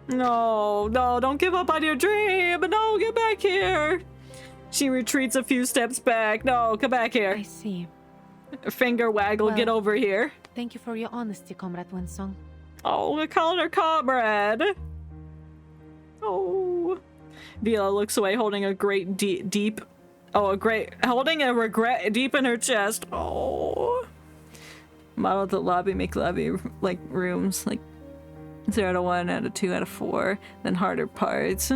No, don't give up on your dream. No, get back here. She retreats a few steps back. No, come back here. I see. Finger waggle, get over here. Thank you for your honesty, Comrade Winsong. Oh, we're calling her comrade. Oh. Vila looks away, holding a great holding a regret deep in her chest. Oh. Model the lobby, make lobby like rooms, like 0 to 1 out of 2 out of 4, then harder parts.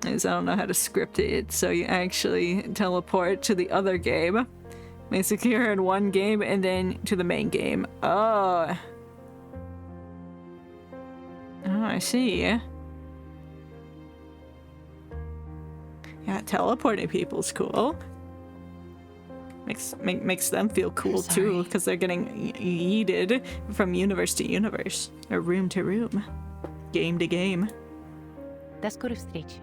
Because I don't know how to script it, so you actually teleport to the other game. May secure in one game and then to the main game. Oh, I see. Yeah, teleporting people's cool. Makes them feel cool too, because they're getting yeeted from universe to universe, or room to room, game to game. До скорой встречи.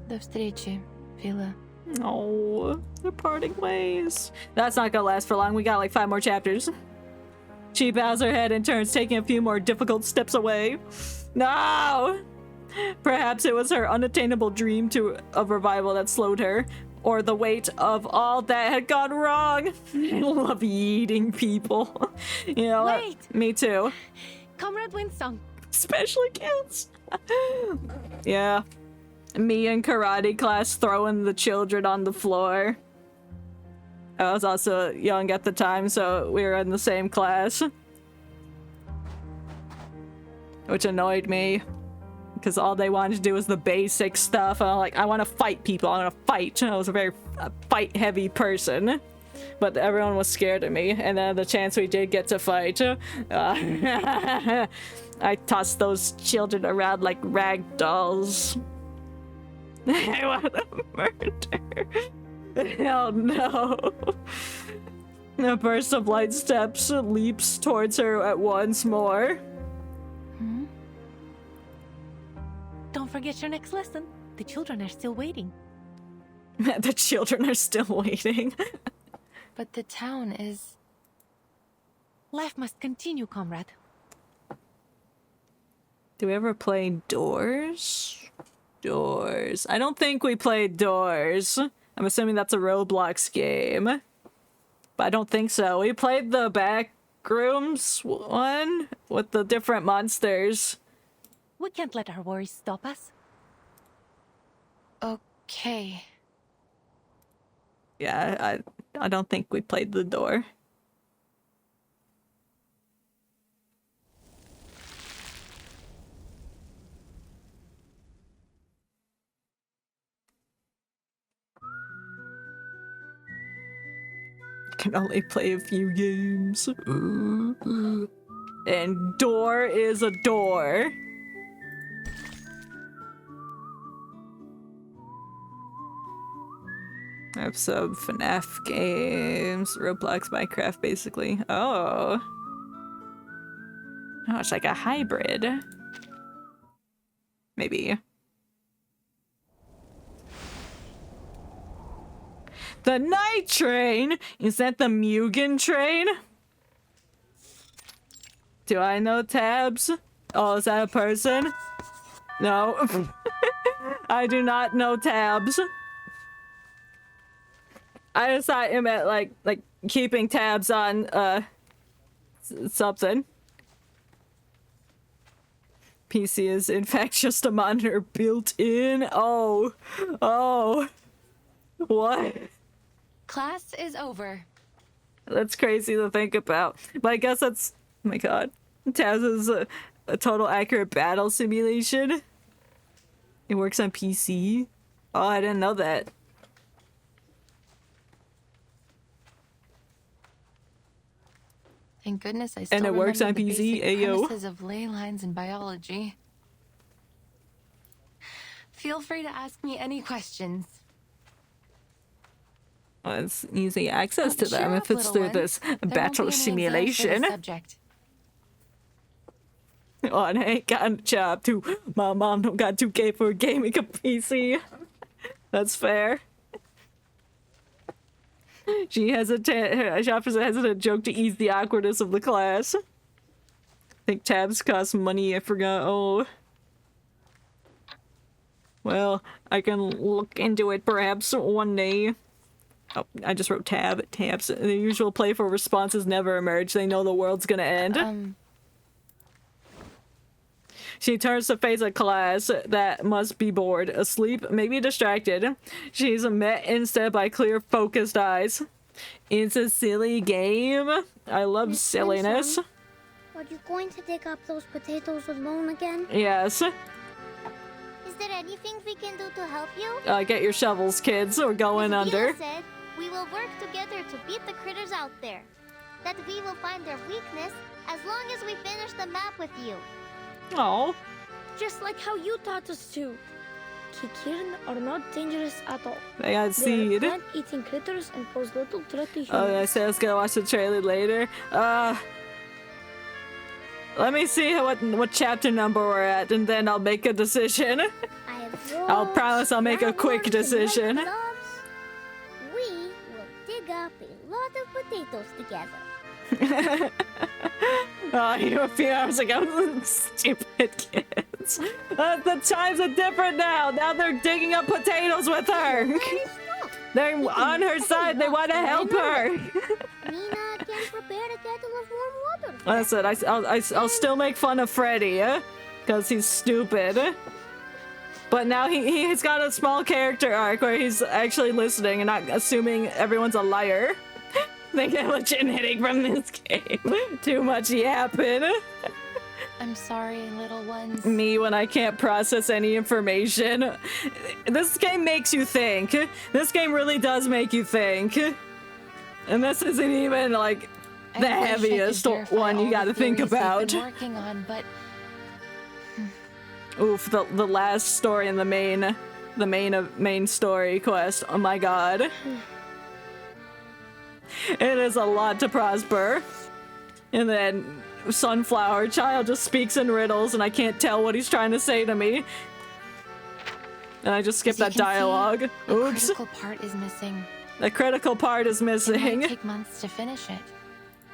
До встречи, Vila. Oh, they're parting ways. That's not gonna last for long. We got like 5 more chapters. She bows her head and turns, taking a few more difficult steps away. No! Perhaps it was her unattainable dream of revival that slowed her. or the weight of all that had gone wrong. I love eating people. You know what? Wait! Me too. Comrade Winsong. Especially kids. Yeah. Me in karate class throwing the children on the floor. I was also young at the time, so we were in the same class. Which annoyed me. Because all they wanted to do was the basic stuff. And I'm like, I want to fight people. I want to fight. I was a very fight-heavy person. But everyone was scared of me. And then the chance we did get to fight, I tossed those children around like rag dolls. I want to murder. Oh no. A burst of light steps leaps towards her at once more. Don't forget your next lesson. The children are still waiting. The children are still waiting. But the town is... Life must continue, comrade. Do we ever play Doors? Doors. I don't think we played Doors. I'm assuming that's a Roblox game. But I don't think so. We played the back rooms one with the different monsters. We can't let our worries stop us. Okay. Yeah, I don't think we played the door. Can only play a few games. And door is a door. I have some FNAF games, Roblox, Minecraft, basically. Oh. Oh, it's like a hybrid. Maybe. The night train? Is that the Mugen train? Do I know Tabs? Oh, is that a person? No. I do not know Tabs. I just thought it meant like keeping tabs on something. PC is in fact just a monitor built in. Oh. What? Class is over. That's crazy to think about. But I guess that's, oh my god. Tabs is a total accurate battle simulation. It works on PC. Oh, I didn't know that. Thank goodness I still And it works on remember the PC, basic ayo. premises of ley lines in biology. Feel free to ask me any questions. Well, it's easy access to Cheer them up, if it's little through one. this There won't be battle any exams for simulation. this subject. Oh, and I ain't got a job too. My mom don't got 2K for gaming a PC. That's fair. She offers a hesitant joke to ease the awkwardness of the class. I think tabs cost money, I forgot. Oh. Well, I can look into it perhaps one day. Oh, I just wrote tabs. The usual playful responses never emerge. They know the world's gonna end. She turns to face a class that must be bored, asleep, maybe distracted. She's met instead by clear, focused eyes. It's a silly game. I love Miss silliness. Winsong, are you going to dig up those potatoes alone again? Yes. Is there anything we can do to help you? Get your shovels, kids. We're going under. Vila said we will work together to beat the critters out there. That we will find their weakness as long as we finish the map with you. Oh. Just like how you taught us to. Kikirin are not dangerous at all. They got seed. They are plant-eating critters and pose little threat to humans. Oh, I said I was gonna watch the trailer later. Let me see what chapter number we're at, and then I'll make a decision. I'll promise I'll make a quick decision. We will dig up a lot of potatoes together. Oh, you a few hours ago, stupid kids. The times are different now. Now they're digging up potatoes with her. They're on her side. They want to help her. Nina can prepare a kettle of warm water. That's it. I'll still make fun of Freddy, because he's stupid. But now he's got a small character arc where he's actually listening and not assuming everyone's a liar. They get what you're getting from this game. Too much yapping. I'm sorry, little ones. Me when I can't process any information. This game makes you think. This game really does make you think. And this isn't even like the heaviest one you gotta think about. Working on, but oof, the last story in the main story quest. Oh my god. It is a lot to prosper. And then Sunflower Child just speaks in riddles and I can't tell what he's trying to say to me. And I just skip that dialogue. Oops. The critical part is missing. The critical part is missing. It might take months to finish it.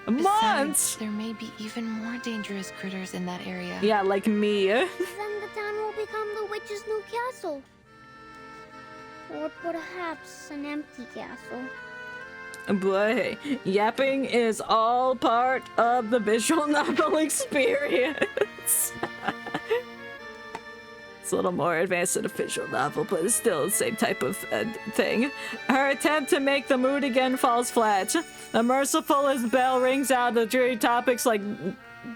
Months? Besides, there may be even more dangerous critters in that area. Yeah, like me. Then the town will become the witch's new castle. Or perhaps an empty castle. Boy, yapping is all part of the visual novel experience. It's a little more advanced than a visual novel, but it's still the same type of thing. Her attempt to make the mood again falls flat. The mercifulest bell rings out the dreary topics like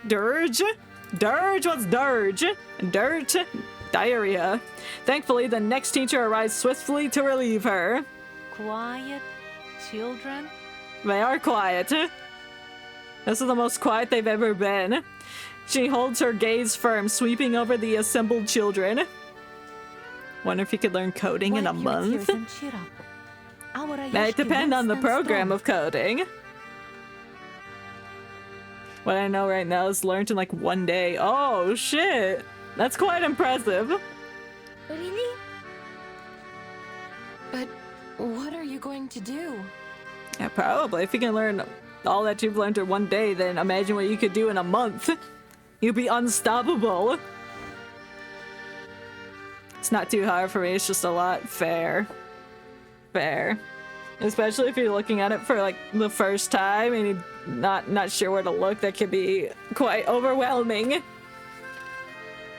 dirge? Dirge? What's dirge? Dirt? Diarrhea. Thankfully, the next teacher arrives swiftly to relieve her. Quiet children? They are quiet. This is the most quiet they've ever been. She holds her gaze firm, sweeping over the assembled children. Wonder if you could learn coding in a month. Might depend on the program of coding. What I know right now is learned in like one day. Oh shit! That's quite impressive. Really? But what are you going to do? Yeah, probably. If you can learn all that you've learned in one day, then imagine what you could do in a month. You'd be unstoppable. It's not too hard for me, it's just a lot. Fair. Fair. Especially if you're looking at it for like the first time and you're not sure where to look, that can be quite overwhelming.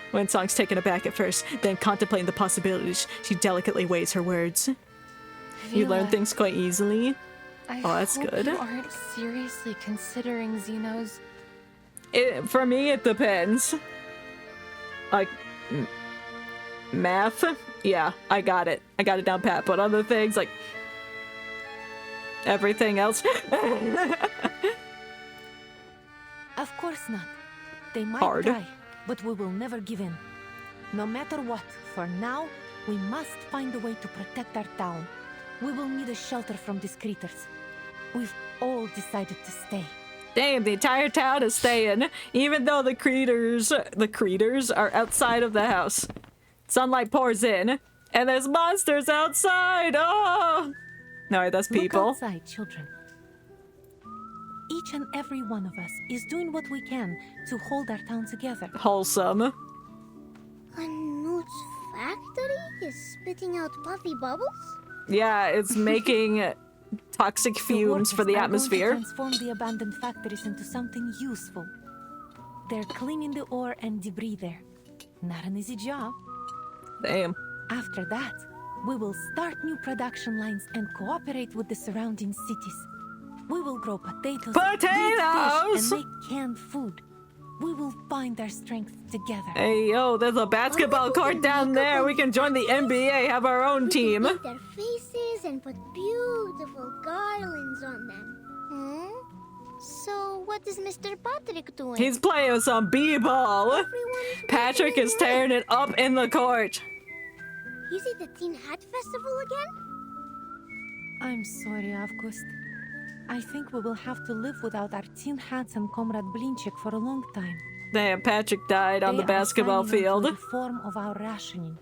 When Song's taken aback at first, then contemplating the possibilities, she delicately weighs her words. You learn things quite easily. Oh, that's good. You aren't seriously considering Xenos. For me, it depends. Like, math? Yeah, I got it. I got it down pat. But other things, like, everything else. Of course not. They might Hard. try, but we will never give in. No matter what, for now, we must find a way to protect our town. We will need a shelter from these critters. We've all decided to stay. Damn, the entire town is staying, even though the critters are outside of the house. Sunlight pours in, and there's monsters outside. Oh, no, that's people. Look outside, children. Each and every one of us is doing what we can to hold our town together. Wholesome. Knut's factory is spitting out puffy bubbles? Yeah, it's making toxic fumes for the atmosphere. Going to transform the abandoned factories into something useful. They're cleaning the ore and debris there. Not an easy job. Damn. After that, we will start new production lines and cooperate with the surrounding cities. We will grow potatoes, breed fish, and make canned food. We will find our strength together. Hey, yo, there's a basketball court down there. We can join the NBA, have our own team. Paint their faces and put beautiful garlands on them. So, what is Mr. Patrick doing? He's playing some b-ball. Patrick is tearing it up in the court. Is it the Teen Hat Festival again? I'm sorry, August. I think we will have to live without our tin hats and Comrade Blinchik for a long time. Damn, Patrick died on the basketball field. The reform of our rationing.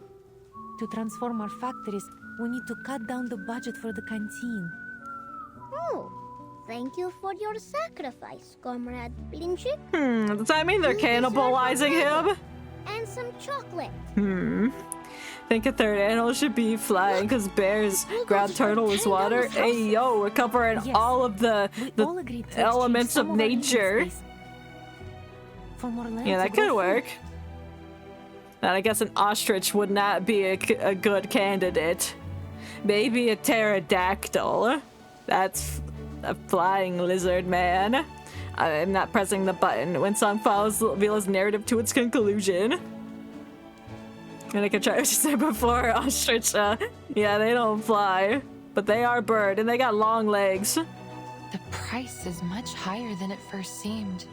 To transform our factories, we need to cut down the budget for the canteen. Oh, thank you for your sacrifice, Comrade Blinchik. Does that mean they're cannibalizing him? And some chocolate. Think a third animal should be flying because bears grab turtle with water. Hey yo, we're covering all of the elements of nature. Yeah, that could work. And I guess an ostrich would not be a good candidate. Maybe a pterodactyl. That's a flying lizard man. I'm not pressing the button. Winsong follows Vila's narrative to its conclusion. And I could try to say before, ostrich, yeah, they don't fly. But they are bird, and they got long legs. The price is much higher than it first seemed.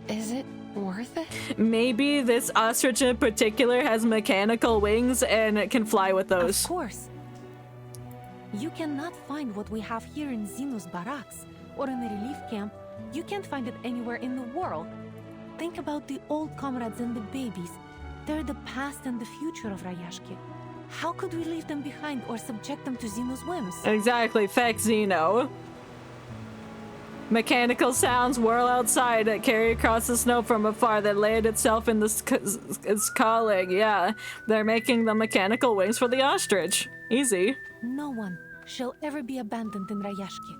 Is it worth it? Maybe this ostrich in particular has mechanical wings and it can fly with those. Of course. You cannot find what we have here in Xeno's barracks or in the relief camp. You can't find it anywhere in the world. Think about the old comrades and the babies. They're the past and the future of Rayashki. How could we leave them behind or subject them to Xeno's whims? Exactly, feck Xeno. Mechanical sounds whirl outside that carry across the snow from afar that land itself in its calling. Yeah, they're making the mechanical wings for the ostrich. Easy. No one shall ever be abandoned in Rayashki.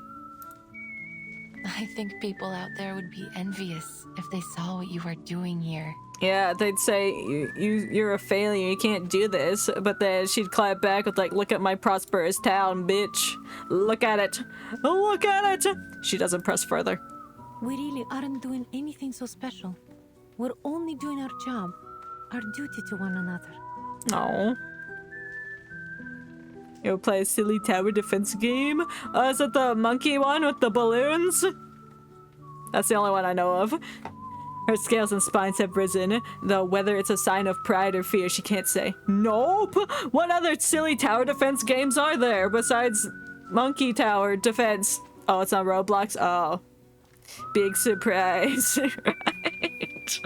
I think people out there would be envious if they saw what you are doing here. Yeah, they'd say, you're a failure, you can't do this. But then she'd clap back with like, look at my prosperous town, bitch. Look at it. Look at it. She doesn't press further. We really aren't doing anything so special. We're only doing our job, our duty to one another. Oh. You'll play a silly tower defense game? Is it the monkey one with the balloons? That's the only one I know of. Her scales and spines have risen, though whether it's a sign of pride or fear, she can't say. Nope! What other silly tower defense games are there besides Monkey Tower Defense? Oh, it's on Roblox? Oh. Big surprise. Right.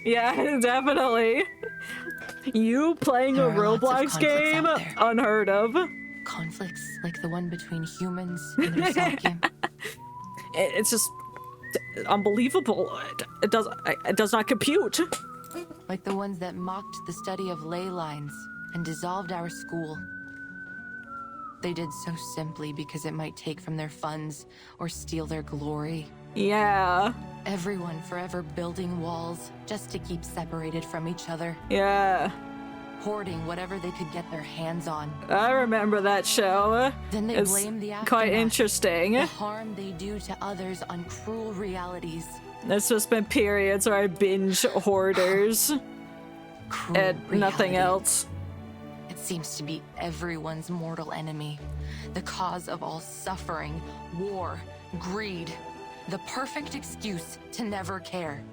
Yeah, definitely. You playing a Roblox game? Unheard of. Conflicts like the one between humans and Rayashki. It's just unbelievable. It does not compute. Like the ones that mocked the study of ley lines and dissolved our school. They did so simply because it might take from their funds or steal their glory. Yeah. Everyone forever building walls just to keep separated from each other. Yeah. Hoarding whatever they could get their hands on. I remember that show. Then they blame the aftermath, quite interesting. the harm they do to others on cruel realities. There's just been periods where I binge hoarders and nothing else. It seems to be everyone's mortal enemy, the cause of all suffering, war, greed, the perfect excuse to never care.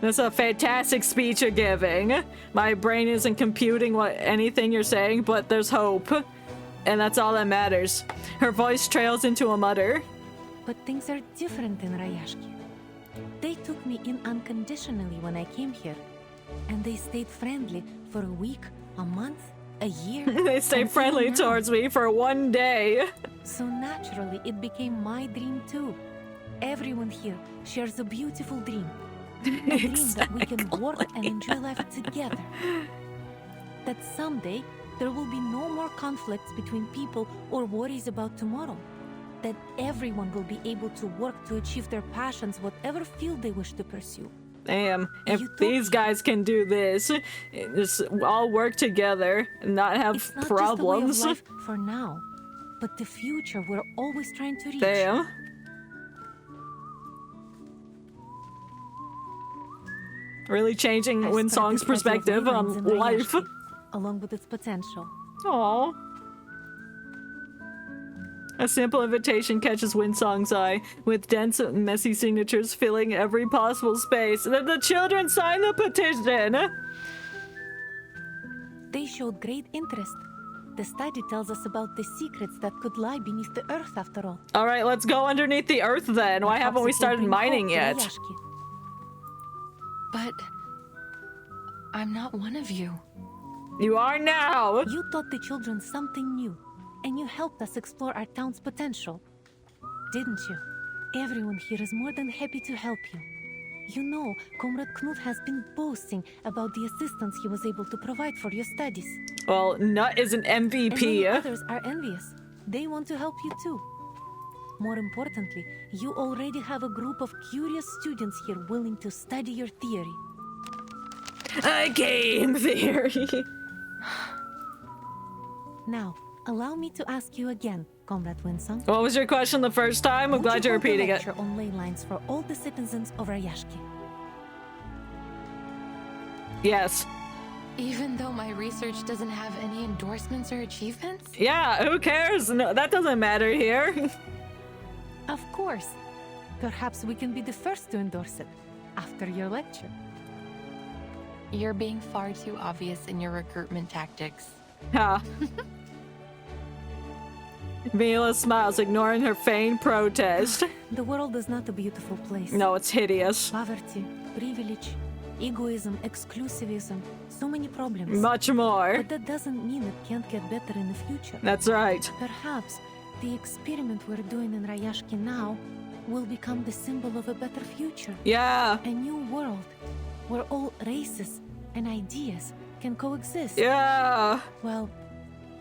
That's a fantastic speech you're giving. My brain isn't computing anything you're saying, but there's hope. And that's all that matters. Her voice trails into a mutter. But things are different in Rayashki. They took me in unconditionally when I came here. And they stayed friendly for a week, a month, a year. They stayed friendly towards me for one day. So naturally, it became my dream too. Everyone here shares a beautiful dream. A dream that we can work and enjoy life together. That someday, there will be no more conflicts between people or worries about tomorrow. That everyone will be able to work to achieve their passions, whatever field they wish to pursue. Damn, if these guys can do this, just all work together and not have It's not problems. just a way of life for now, but the future we're always trying to reach. Damn. Really changing Winsong's perspective on life. Along with its potential. Aww. A simple invitation catches Winsong's eye, with dense, messy signatures filling every possible space. Then the children sign the petition! They showed great interest. The study tells us about the secrets that could lie beneath the earth after all. Alright, let's go underneath the earth then. Why haven't we started mining yet? But I'm not one of you. You are now! You taught the children something new, and you helped us explore our town's potential. Didn't you? Everyone here is more than happy to help you. You know, Comrade Knut has been boasting about the assistance he was able to provide for your studies. Well, Knut is an And many MVP. others are envious. They want to help you too. More importantly, you already have a group of curious students here willing to study your theory. A game theory. Now, allow me to ask you again, Comrade Winsong. What was your question the first time? I'm glad you're repeating it. Lecture on ley lines for all the citizens of Rayashki. Yes. Even though my research doesn't have any endorsements or achievements? Yeah, who cares? No, that doesn't matter here. Of course. Perhaps we can be the first to endorse it after your lecture. You're being far too obvious in your recruitment tactics. Ha. Mila smiles, ignoring her feigned protest. The world is not a beautiful place. No, it's hideous. Poverty, privilege, egoism, exclusivism, so many problems. Much more. But that doesn't mean it can't get better in the future. That's right. Perhaps the experiment we're doing in Rayashki now will become the symbol of a better future. Yeah. A new world where all races and ideas can coexist. Yeah. Well,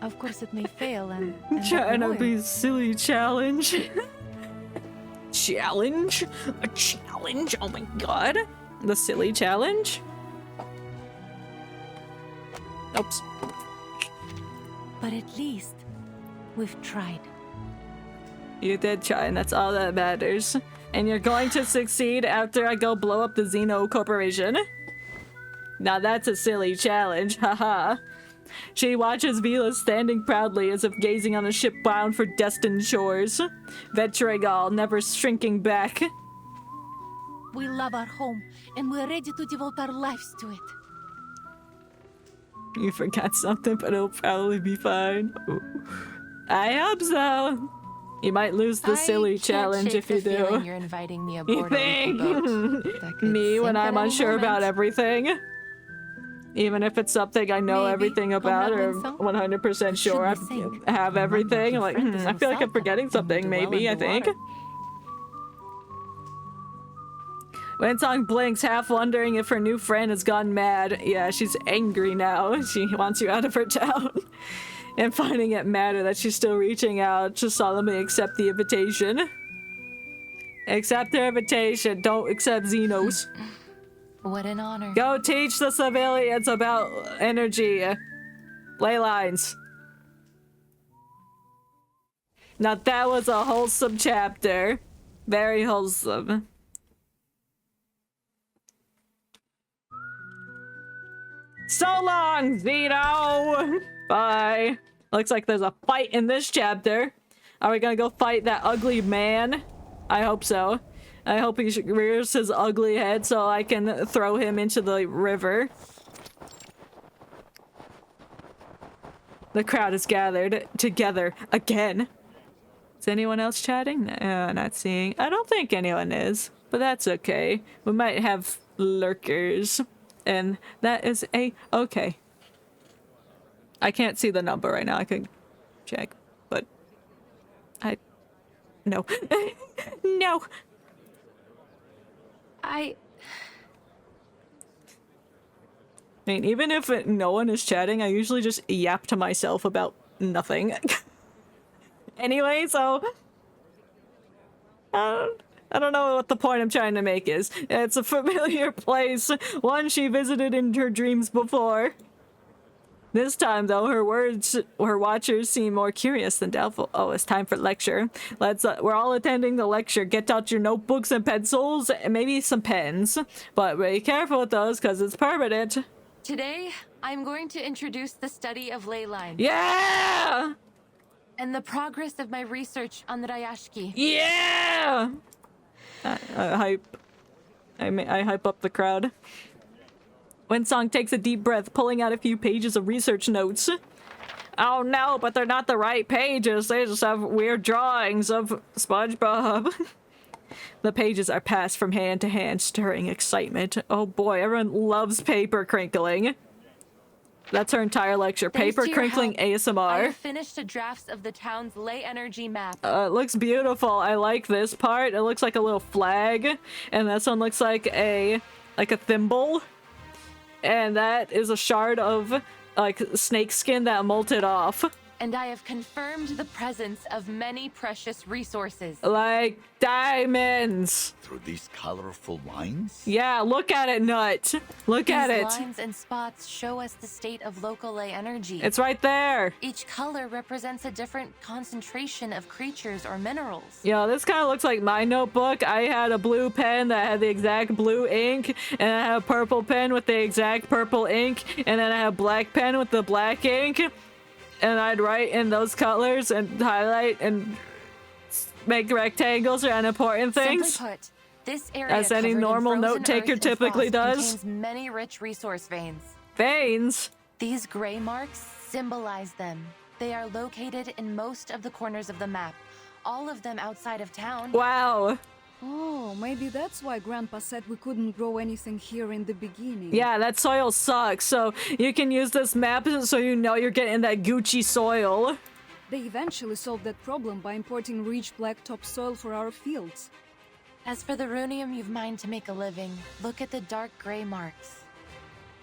of course it may fail and Trying to be silly challenge. Challenge? A challenge? Oh my god. The silly challenge? Oops. But at least we've tried. You did try, and that's all that matters. And you're going to succeed after I go blow up the Xeno Corporation. Now that's a silly challenge, haha. She watches Vila standing proudly as if gazing on a ship bound for destined shores. Venturing all, never shrinking back. We love our home, and we're ready to devote our lives to it. You forgot something, but it'll probably be fine. Ooh. I hope so. You might lose the silly challenge if you do. You're inviting me You aboard think? boat. Me when sink I'm at any unsure about moment. everything? Even if it's something I know Maybe. everything about or Comrade 100% sure I have everything. Like, I feel like I'm forgetting something, maybe, I think. Winsong blinks, half wondering if her new friend has gone mad. Yeah, she's angry now. She wants you out of her town. And finding it matter that she's still reaching out to solemnly accept the invitation. Accept her invitation. Don't accept Xenos. What an honor. Go teach the civilians about energy. Ley lines. Now that was a wholesome chapter. Very wholesome. So long, Zeno! Bye. Looks like there's a fight in this chapter. Are we gonna go fight that ugly man? I hope so. I hope he rears his ugly head so I can throw him into the river. The crowd is gathered together again. Is anyone else chatting? No, not seeing. I don't think anyone is, but that's okay. We might have lurkers, and that is okay. I can't see the number right now. I could check, but no. No. I mean, even if no one is chatting, I usually just yap to myself about nothing. Anyway, so I don't know what the point I'm trying to make is. It's a familiar place, one she visited in her dreams before. This time, though, her watchers seem more curious than doubtful. Oh, it's time for lecture. We're all attending the lecture. Get out your notebooks and pencils, and maybe some pens. But be careful with those, because it's permanent. Today, I'm going to introduce the study of ley lines. Yeah! And the progress of my research on the Rayashki. Yeah! I hype up the crowd. Winsong takes a deep breath, pulling out a few pages of research notes. Oh no, but they're not the right pages. They just have weird drawings of SpongeBob. The pages are passed from hand to hand, stirring excitement. Oh boy, everyone loves paper crinkling. That's her entire lecture. Thanks Paper to your crinkling help, I ASMR. have finished a draft of the town's ley energy map. It looks beautiful. I like this part. It looks like a little flag, and this one looks like a thimble, and that is a shard of like snake skin that molted off. And I have confirmed the presence of many precious resources. Like diamonds. Through these colorful lines? Yeah, look at it, Knut. Look at it. These lines and spots show us the state of local ley energy. It's right there. Each color represents a different concentration of creatures or minerals. Yo, this kind of looks like my notebook. I had a blue pen that had the exact blue ink, and I had a purple pen with the exact purple ink, and then I had a black pen with the black ink. And I'd write in those colors and highlight and make rectangles around important things. Simply put, this area as any covered in normal frozen note taker earth and typically frost does. contains many rich resource veins. Veins? These gray marks symbolize them. They are located in most of the corners of the map, all of them outside of town. Wow. Oh, maybe that's why Grandpa said we couldn't grow anything here in the beginning. Yeah, that soil sucks, so you can use this map so you know you're getting that Gucci soil. They eventually solved that problem by importing rich black topsoil for our fields. As for the runium you've mined to make a living, look at the dark gray marks.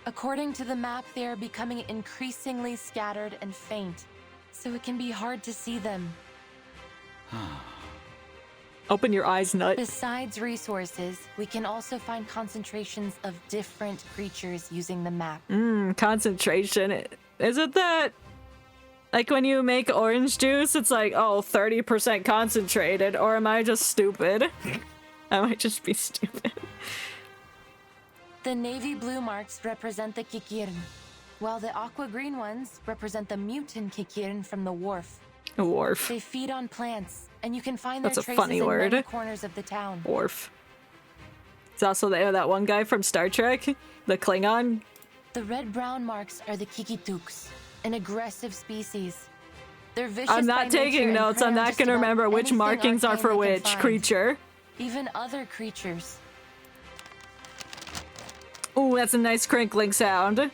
According to the map, they are becoming increasingly scattered and faint, so it can be hard to see them. Open your eyes, Knut. Besides resources, we can also find concentrations of different creatures using the map. Concentration. Isn't that like when you make orange juice, it's like, oh, 30% concentrated, or am I just stupid? I might just be stupid. The navy blue marks represent the Kikirn, while the aqua green ones represent the mutant Kikirn from the wharf. A wharf. They feed on plants, and you can find That's their a traces funny in word. many corners of the town. Wharf. It's also that one guy from Star Trek, the Klingon. The red-brown marks are the Kikituks, an aggressive species. They're vicious I'm by not taking nature and notes. prey I'm on not just gonna about remember which anything markings are arcane for they can which find. creature. Even other creatures. Ooh, that's a nice crinkling sound.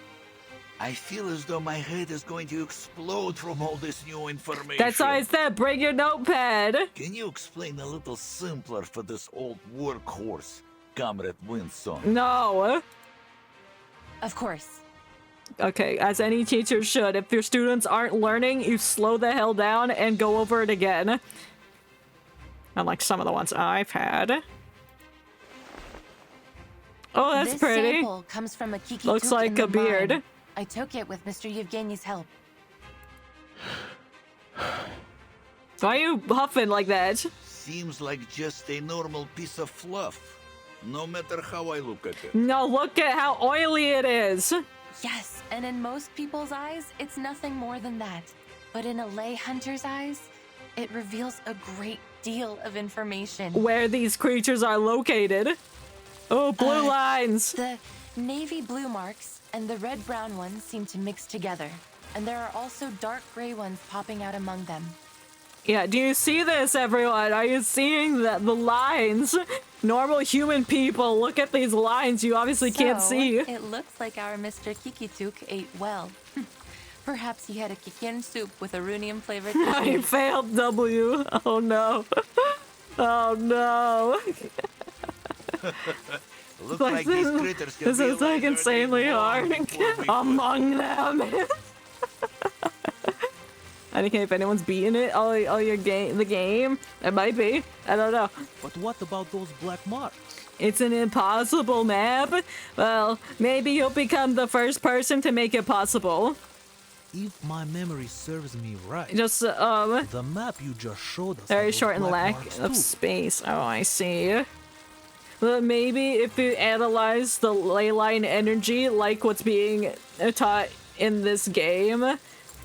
I feel as though my head is going to explode from all this new information. That's why I said bring your notepad. Can you explain a little simpler for this old workhorse, Comrade Winsong? No. Of course. Okay, as any teacher should. If your students aren't learning, you slow the hell down and go over it again. Unlike some of the ones I've had. Oh, that's this pretty. sample comes from a Kikituk Looks like in the a beard. mine. I took it with Mr. Yevgeny's help. Why are you huffing like that? Seems like just a normal piece of fluff, no matter how I look at it. No, look at how oily it is. Yes, and in most people's eyes, it's nothing more than that. But in a lay hunter's eyes, it reveals a great deal of information. Where these creatures are located. Oh, blue lines. The navy blue marks and the red-brown ones seem to mix together. And there are also dark gray ones popping out among them. Yeah, do you see this, everyone? Are you seeing the lines? Normal human people, look at these lines you obviously can't see. It looks like our Mr. Kikituk ate well. Perhaps he had a Kikin soup with a runium-flavored I failed W. Oh no. Oh no. Looks like these critters can This is like insanely hard. Among them. I don't care if anyone's beating it. All your the game. It might be. I don't know. But what about those black marks? It's an impossible map. Well, maybe you'll become the first person to make it possible. If my memory serves me right, Just the map you just showed us. very had short and black lack marks of too. space. Oh, I see. Well, maybe if you analyze the ley line energy like what's being taught in this game,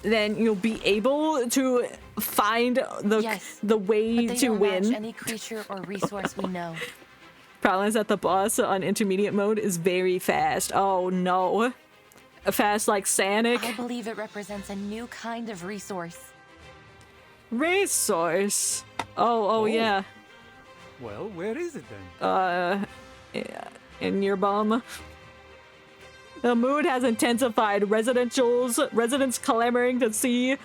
then you'll be able to find the way but they to don't win. match any creature or resource we know. Problem is that the boss on intermediate mode is very fast. Oh no. Fast like Sonic. I believe it represents a new kind of resource. Resource? Oh, yeah. Well, where is it then? Yeah, in your bum. The mood has intensified. Residents clamoring to see.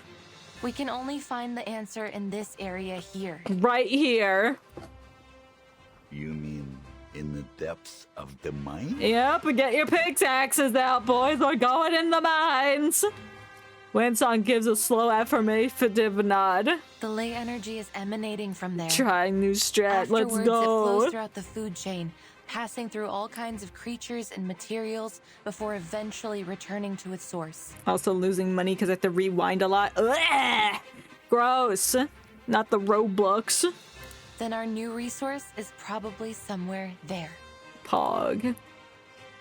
We can only find the answer in this area here. Right here. You mean in the depths of the mine? Yep, get your pickaxes out, boys. We're going in the mines. Winsong gives a slow affirmative nod. The ley energy is emanating from there. Trying new strat. Let's Afterwards, it go. flows throughout the food chain, passing through all kinds of creatures and materials before eventually returning to its source. Also losing money because I have to rewind a lot. Ugh! Gross. Not the Roblox. Then our new resource is probably somewhere there. Pog.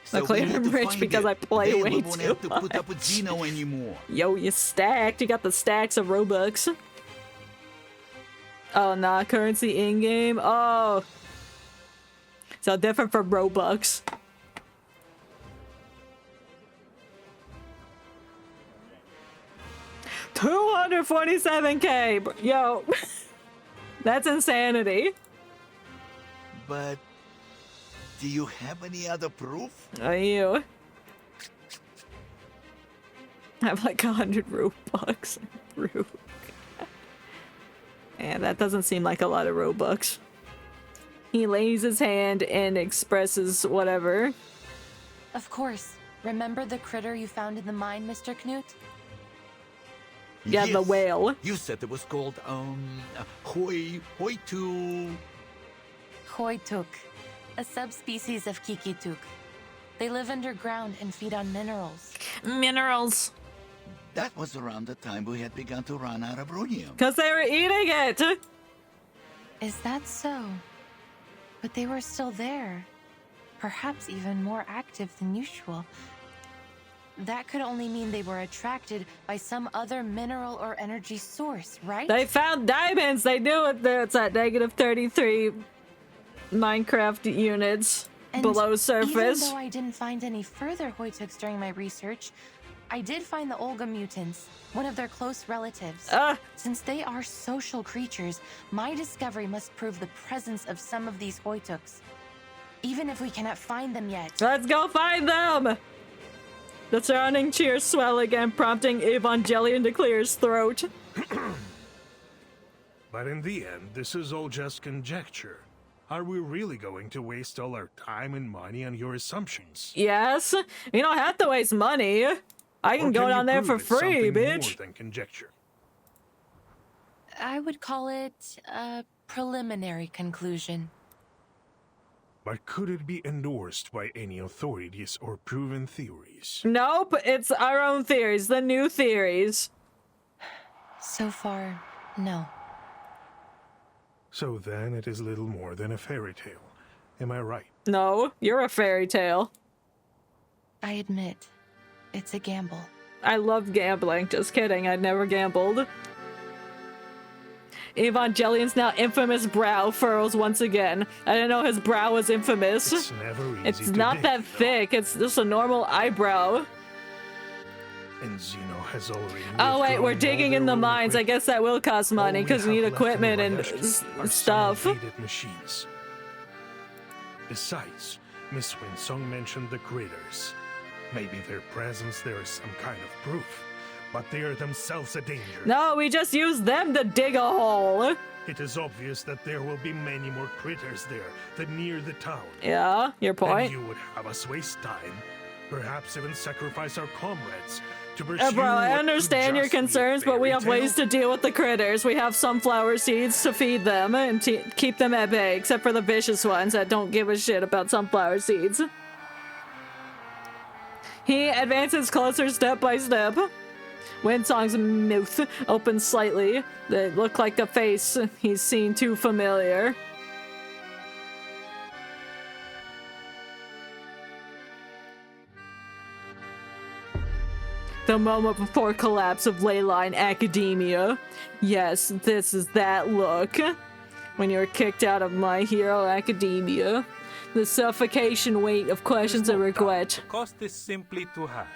So I'm clearly rich because I play then way we won't too have to much. put up with Zeno anymore. Yo, you stacked. You got the stacks of Robux. Oh, nah. Currency in-game. Oh. So different from Robux. $247K. Yo. That's insanity. But do you have any other proof? You. I have like 100 Robux. And that doesn't seem like a lot of Robux. He lays his hand and expresses whatever. Of course. Remember the critter you found in the mine, Mr. Knut? Yeah, the Yes. whale. You said it was called, Hoitu. Hoituk, a subspecies of Kikituk. They live underground and feed on minerals. Minerals. That was around the time we had begun to run out of rhodium. Because they were eating it. Is that so? But they were still there. Perhaps even more active than usual. That could only mean they were attracted by some other mineral or energy source, right? They found diamonds. They knew it. It's at negative 33 Minecraft units And below surface. Even though I didn't find any further Hoituks during my research, I did find the Olga mutants, one of their close relatives. Since they are social creatures, my discovery must prove the presence of some of these Hoituks. Even if we cannot find them yet. Let's go find them! The surrounding cheers swell again, prompting Evangelion to clear his throat. But in the end, this is all just conjecture. Are we really going to waste all our time and money on your assumptions? Yes, you don't have to waste money. I can go down there for free, bitch. More than conjecture. I would call it a preliminary conclusion. But could it be endorsed by any authorities or proven theories? Nope, it's our own theories, the new theories. So far, no. So then it is little more than a fairy tale. Am I right? No, you're a fairy tale. I admit, it's a gamble. I love gambling. Just kidding, I'd never gambled. Evangelion's now infamous brow furrows once again. I didn't know his brow was infamous. It's never easy It's to not dig, that thick, it's just a normal eyebrow. And Zeno has already. Oh wait, we're withdrawn digging all in the their own mines. I guess that will cost money All we because we need have left in equipment and Rayashki are stuff. some outdated machines. Besides, Miss Winsong mentioned the critters. Maybe their presence there is some kind of proof, but they are themselves a danger. No, we just use them to dig a hole. It is obvious that there will be many more critters there than near the town. Yeah, your point. And you would have us waste time, perhaps even sacrifice our comrades to pursue Bro, I what understand could your just be a concerns, but we fairy have tale. ways to deal with the critters. We have sunflower seeds to feed them and to keep them at bay, except for the vicious ones that don't give a shit about sunflower seeds. He advances closer step by step. Winsong's mouth opens slightly. They look like a face he's seen too familiar. The moment before collapse of Leyline Academia. Yes, this is that look. When you're kicked out of My Hero Academia. The suffocation weight of questions and regret. The cost is simply too high.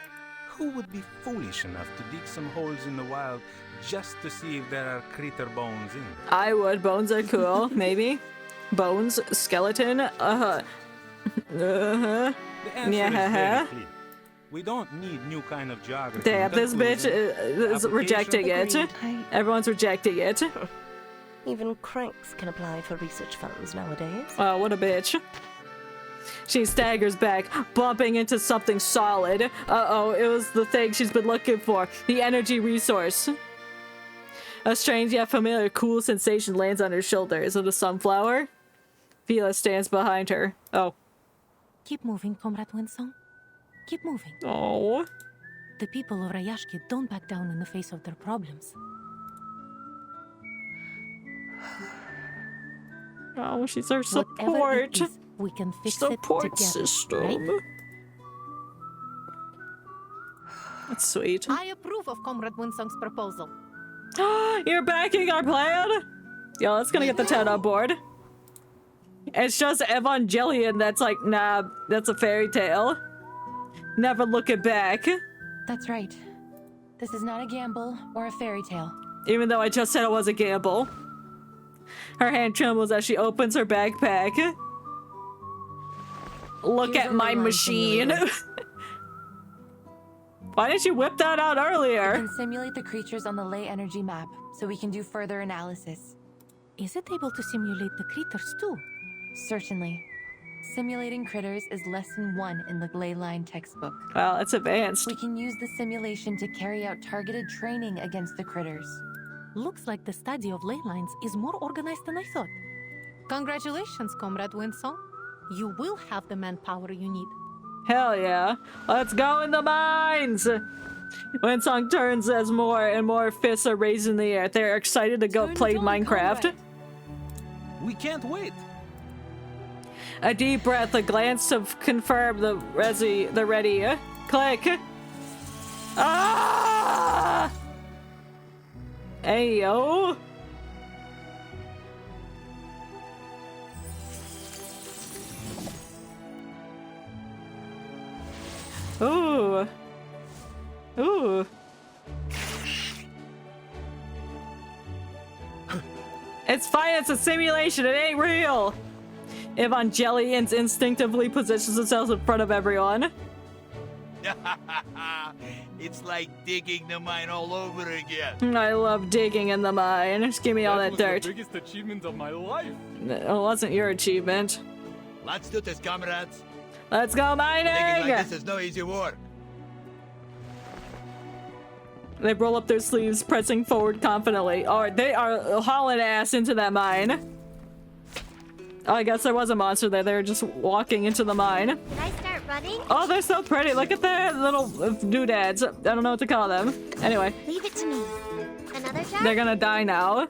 Who would be foolish enough to dig some holes in the wild just to see if there are critter bones in them? I would. Bones are cool. Maybe. Bones, skeleton. The answer is very clear. We don't need new kind of geography. Damn, this bitch is rejecting it. Agreed. Everyone's rejecting it. Even cranks can apply for research funds nowadays. Oh, what a bitch. She staggers back, bumping into something solid. Uh-oh, it was the thing she's been looking for. The energy resource. A strange yet familiar cool sensation lands on her shoulder. Is it a sunflower? Vila stands behind her. Oh. Keep moving, Comrade Winsong. Keep moving. Oh. The people of Rayashki don't back down in the face of their problems. Oh, she's our Whatever support. it is, we can fix Support it together, system. right? That's sweet. I approve of Comrade Winsong's proposal. You're backing our plan? Yo, that's gonna get the town on board. It's just Evangelion that's like, nah, that's a fairy tale. Never looking back. That's right. This is not a gamble or a fairy tale. Even though I just said it was a gamble. Her hand trembles as she opens her backpack. Look Here's at a my ley line machine. simulator. Why didn't you whip that out We earlier? can simulate the creatures on the ley energy map, so we can do further analysis. Is it able to simulate the critters too? Certainly. Simulating critters is lesson 1 in the ley line textbook. Wow, that's advanced. We can use the simulation to carry out targeted training against the critters. Looks like the study of ley lines is more organized than I thought. Congratulations, Comrade Winsong. You will have the manpower you need. Hell yeah. Let's go in the mines! Winsong turns as more and more fists are raised in the air. They're excited to go play Minecraft. We can't wait. A deep breath, a glance to confirm the ready. Click. Ah! Hey, yo. Ooh. Ooh. It's fine, it's a simulation, it ain't real! Evangelions instinctively positions themselves in front of everyone. It's like digging the mine all over again. I love digging in the mine. Just give me all that dirt. The biggest achievement of my life. It wasn't your achievement. Let's do this, comrades. Let's go mining! Digging like this is no easy work. They roll up their sleeves, pressing forward confidently. Oh, they are hauling ass into that mine. Oh, I guess there was a monster there. They were just walking into the mine. Can I start running? Oh, they're so pretty. Look at their little doodads. I don't know what to call them. Anyway. Leave it to me. Another jar? They're gonna die now.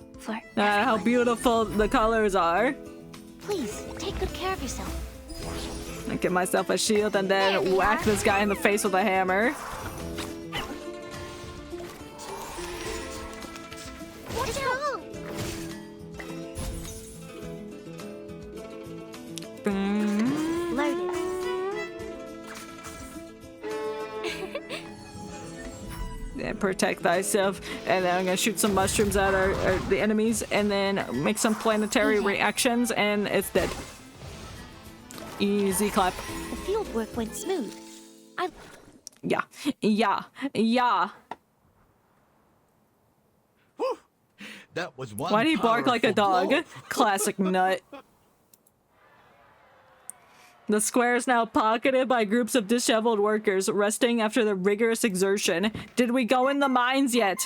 How beautiful the colors are. Please, take good care of yourself. I give myself a shield and then whack this guy in the face with a hammer. Watch out! Loaded. Yeah, protect thyself, and then I'm gonna shoot some mushrooms at the enemies, and then make some planetary reactions, and it's dead. Easy clap. The field work went smooth. Yeah. That was one. Why'd he bark like a dog? blow. Classic Knut. The square is now pocketed by groups of disheveled workers, resting after the rigorous exertion. Did we go in the mines yet?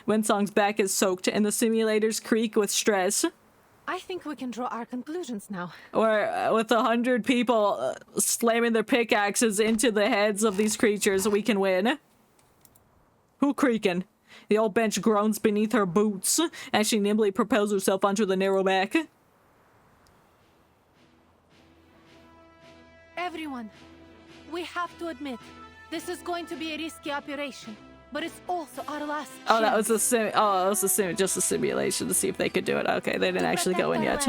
Winsong's back is soaked, and the simulators creak with stress. I think we can draw our conclusions now. Or with 100 people slamming their pickaxes into the heads of these creatures, we can win. Who creaking? The old bench groans beneath her boots as she nimbly propels herself onto the narrow back. Everyone, we have to admit, this is going to be a risky operation, but it's also our last chance. Oh, that was just a simulation to see if they could do it. Okay, they didn't actually go in yet.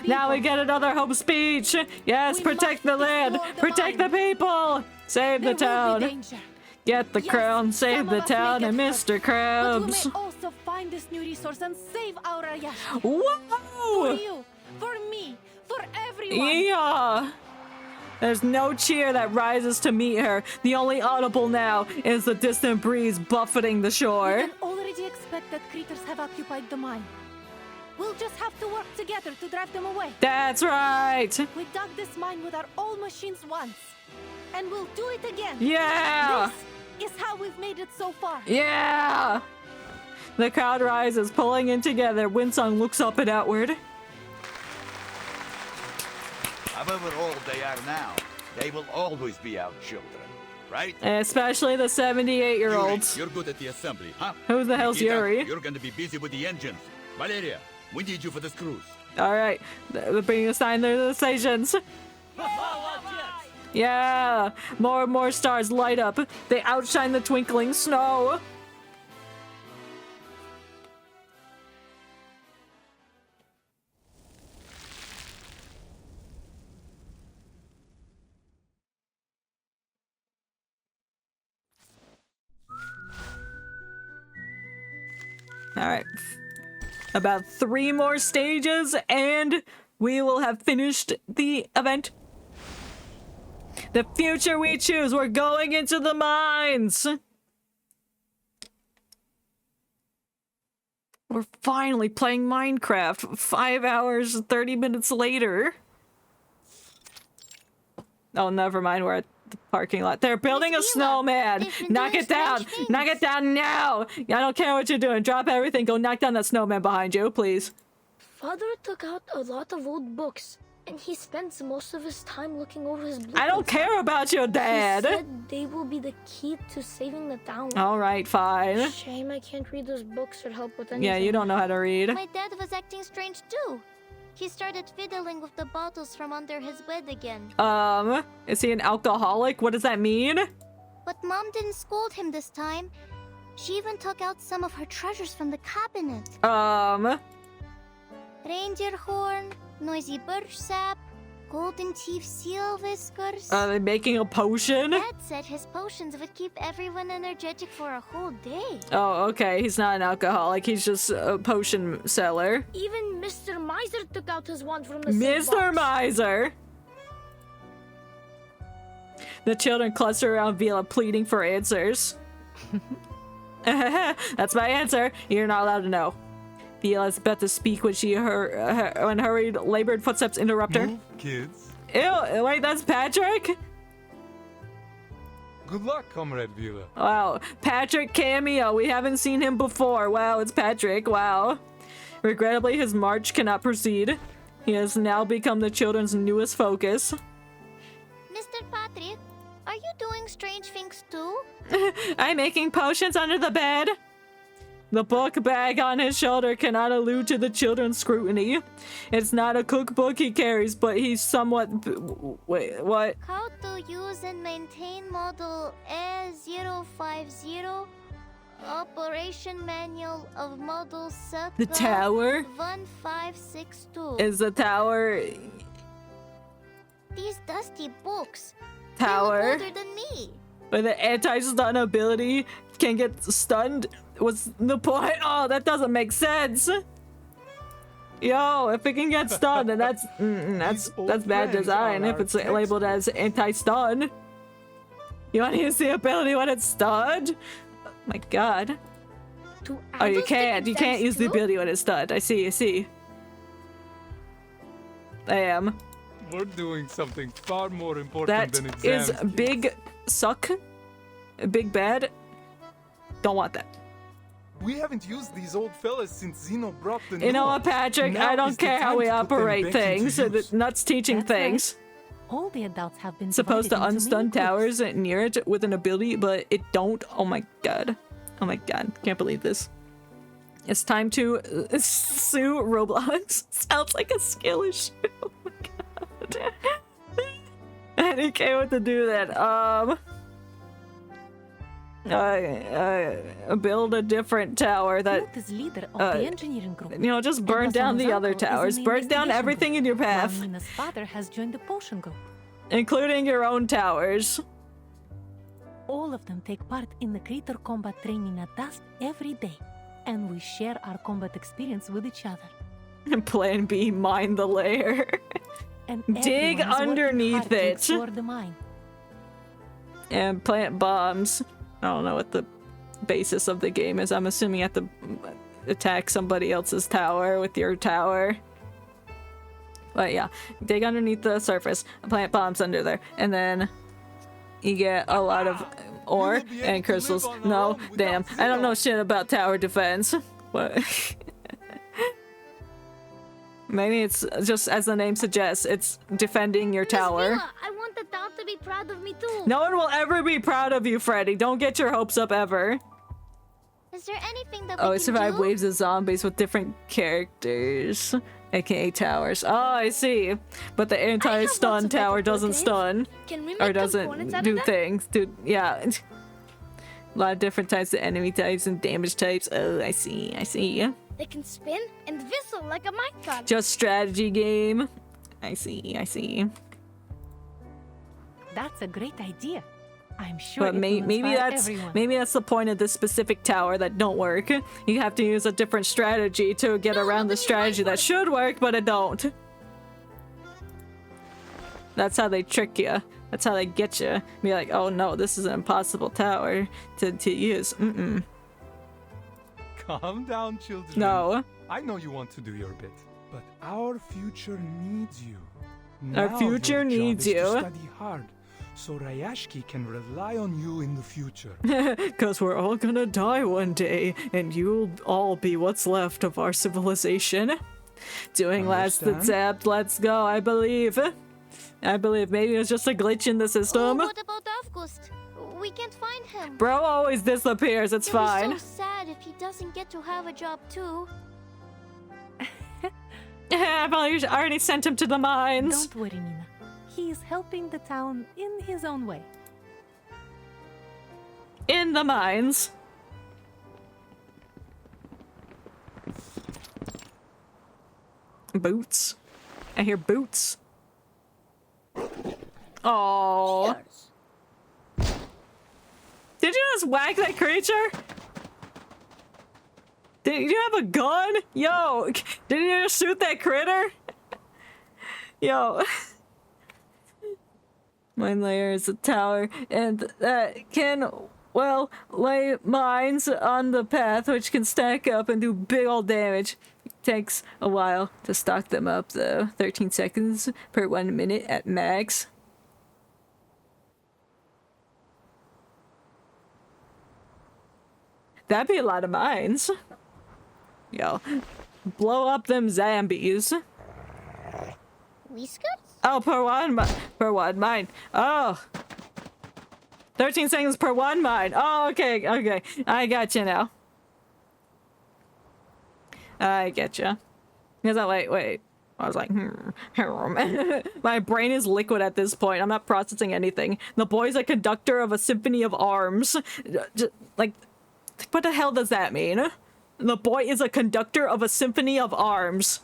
Now we get another home speech. Yes, protect the land, protect the people, save the town. Get the crown, save the town, and Mr. Krabs. But we may also find this new resource and save our Rayashki. Whoa! For you, for me, for everyone. Yeah. There's no cheer that rises to meet her. The only audible now is the distant breeze buffeting the shore. We can already expect that critters have occupied the mine. We'll just have to work together to drive them away. That's right. We dug this mine with our old machines once, and we'll do it again. Yeah. This is how we've made it so far. Yeah. The crowd rises, pulling in together. Winsong looks up and outward. However old they are now, they will always be our children, right? Especially the 78-year-olds. You're good at the assembly, huh? Who the hell's Nikita, Yuri? You're going to be busy with the engines. Valeria, we need you for this cruise. All right, they're bringing a sign there to the stations. Yeah, more and more stars light up. They outshine the twinkling snow. All right. About 3 more stages and we will have finished the event. The future we choose. We're going into the mines. We're finally playing Minecraft 5 hours, 30 minutes later. Oh, never mind. We're at the parking lot. They're building a snowman. Knock it down. Knock it down now. I don't care what you're doing. Drop everything. Go knock down that snowman behind you, please. Father took out a lot of old books, and he spends most of his time looking over his blueprints. I don't care about your dad. He said they will be the key to saving the town. All right, fine. Shame I can't read those books or help with anything. Yeah, you don't know how to read. My dad was acting strange too. He started fiddling with the bottles from under his bed again. Is he an alcoholic? What does that mean? But Mom didn't scold him this time. She even took out some of her treasures from the cabinet. Reindeer horn, noisy birch sap, golden teeth seal whiskers. Are they making a potion? Dad said his potions would keep everyone energetic for a whole day. Oh, okay. He's not an alcoholic. He's just a potion seller. Even Mr. Miser took out his wand from the same Mr. box. Miser! The children cluster around Vila, pleading for answers. That's my answer. You're not allowed to know. Vila is about to speak when when hurried, labored footsteps interrupt her. Move, kids. Ew, wait, that's Patrick? Good luck, Comrade Vila. Wow, Patrick cameo. We haven't seen him before. Wow, it's Patrick. Wow. Regrettably, his march cannot proceed. He has now become the children's newest focus. Mr. Patrick, are you doing strange things too? I'm making potions under the bed. The book bag on his shoulder cannot elude to the children's scrutiny. It's not a cookbook he carries, but he's somewhat... Wait, what? How to use and maintain model A050, operation manual of model Circle The tower? 1562. Is the tower... These dusty books. Tower? They look older than me. But the anti-stun ability can get stunned? What's the point? Oh, that doesn't make sense. Yo, if it can get stunned, then that's bad design. If it's labeled as anti-stun, you want to use the ability when it's stunned? Oh my God. Oh, you can't. You can't use the ability when it's stunned. I see. I am. We're doing something far more important than That exams. is big suck. Big bad. Don't want that. We haven't used these old fellas since Zeno brought the new You know what, ones. Patrick? Now I is don't the care how time we to put them operate back into things. use. Nuts teaching That's things. Right. All the adults have been Supposed to divided into unstun mini towers near it with an ability, but it don't. Oh my God. Oh my God. Can't believe this. It's time to sue Roblox. Sounds like a skill issue. Oh my God. And he came with to do that. Build a different tower that, Knut is leader of the engineering group. you know, just burn And down the Bassano's other uncle is in towers. the Burn down investigation everything group, in your while path, Mina's father has joined the potion group. including your own towers. All of them take part in the critter combat training at dusk every day, and we share our combat experience with each other. Plan B, mine the lair. And dig everyone is working underneath hard to it. explore the mine. And plant bombs. I don't know what the basis of the game is. I'm assuming you have to attack somebody else's tower with your tower. But yeah, dig underneath the surface, plant bombs under there, and then you get a lot of ore and crystals. No, damn, I don't know shit about tower defense. What? Maybe it's just as the name suggests, it's defending your tower. Villa, I want the town to be proud of me too. No one will ever be proud of you, Freddy. Don't get your hopes up ever. Is there anything that Oh, we it can survived do? waves of zombies with different characters, aka towers. Oh, I see. But the anti-stun tower doesn't stun. Can we Or make doesn't components out do of that? things. Dude, yeah. A lot of different types of enemy types and damage types. Oh, I see. I see. They can spin and whistle like a minecart. Just strategy game. I see. I see. That's a great idea. I'm sure But it will maybe inspire that's everyone. the point of this specific tower that don't work. You have to use a different strategy to get around the strategy that should work, but it don't. That's how they trick you. That's how they get you. Be like, oh no, this is an impossible tower to use. Calm down, children. No. I know you want to do your bit, but our future needs you. Our Now future your job needs is you. to study hard, so Rayashki can rely on you in the future. Because we're all gonna die one day, and you'll all be what's left of our civilization. Doing last that's zapped, let's go, I believe. I believe maybe it's just a glitch in the system. What about Avgust? We can't find him. Bro always disappears, it's It'll be fine. so sad if he doesn't get to have a job too. I've already sent him to the mines. Don't worry, Nina. He is helping the town in his own way. In the mines. Boots. I hear boots. Oh. Did you just whack that creature? Did you have a gun? Yo, did you just shoot that critter? Yo. Mine layer is a tower, and that can, well, lay mines on the path, which can stack up and do big old damage. It takes a while to stock them up, though. 13 seconds per 1 minute at max. That'd be a lot of mines. Yo, blow up them zombies. Whiskers? Oh, per one mine. Oh. 13 seconds per one mine. Oh, okay, okay. I got you now. I get you. Because wait. I was like, My brain is liquid at this point. I'm not processing anything. The boy's a conductor of a symphony of arms. Like, what the hell does that mean? The boy is a conductor of a symphony of arms.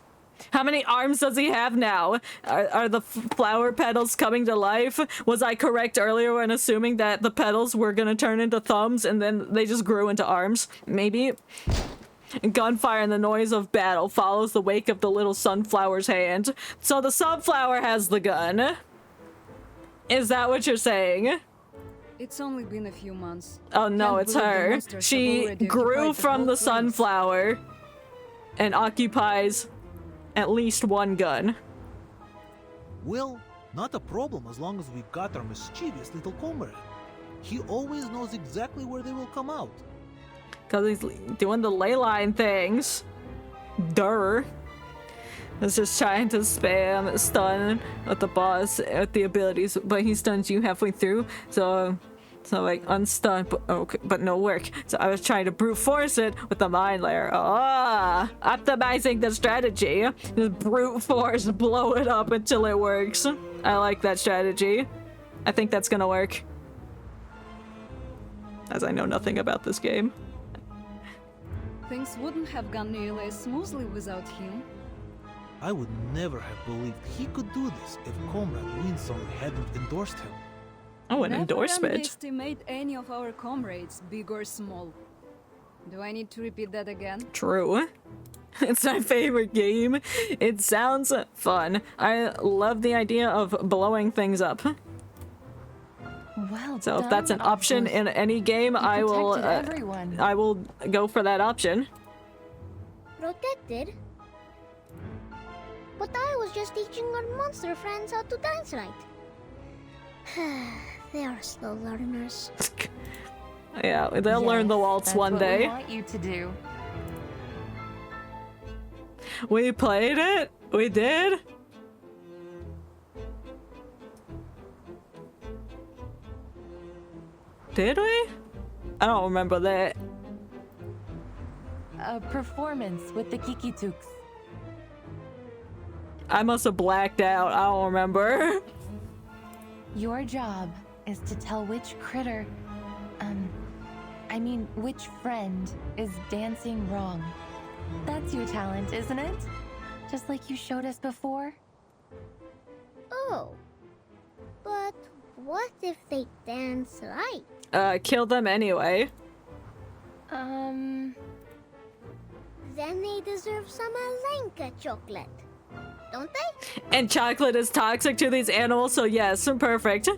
How many arms does he have now? Are the flower petals coming to life? Was I correct earlier when assuming that the petals were gonna turn into thumbs and then they just grew into arms? Maybe? Gunfire and the noise of battle follows the wake of the little sunflower's hand. So the sunflower has the gun. Is that what you're saying? It's only been a few months. Oh no, Can't it's believe the her. monsters have She already grew occupied the from whole the place. sunflower and occupies at least one gun. Well, not a problem as long as we've got our mischievous little comrade. He always knows exactly where they will come out. Because he's doing the ley line things. Durr. He's just trying to spam stun with the boss with the abilities, but he stuns you halfway through. So like unstun, but no work. So I was trying to brute force it with the mind layer. Optimizing the strategy. Just brute force, blow it up until it works. I like that strategy. I think that's gonna work. As I know nothing about this game. Things wouldn't have gone nearly as smoothly without him. I would never have believed he could do this if Comrade Winsome hadn't endorsed him. Oh, an Never endorsement. underestimate any of our comrades, big or small. Do I need to repeat that again? True. It's my favorite game. It sounds fun. I love the idea of blowing things up. Well So if done, that's an option officers. in any game, You I protected will go for that option. Protected? But I was just teaching our monster friends how to dance right. They are slow learners. Yeah, they'll learn the waltz That's one what day. we want you to do. We played it? We did? Did we? I don't remember that. A performance with the Kiki Tooks. I must have blacked out. I don't remember. Your job is to tell which critter, which friend is dancing wrong. That's your talent, isn't it? Just like you showed us before? Oh. But what if they dance right? Kill them anyway. Then they deserve some Alenka chocolate. Don't they? And chocolate is toxic to these animals, so yes, perfect.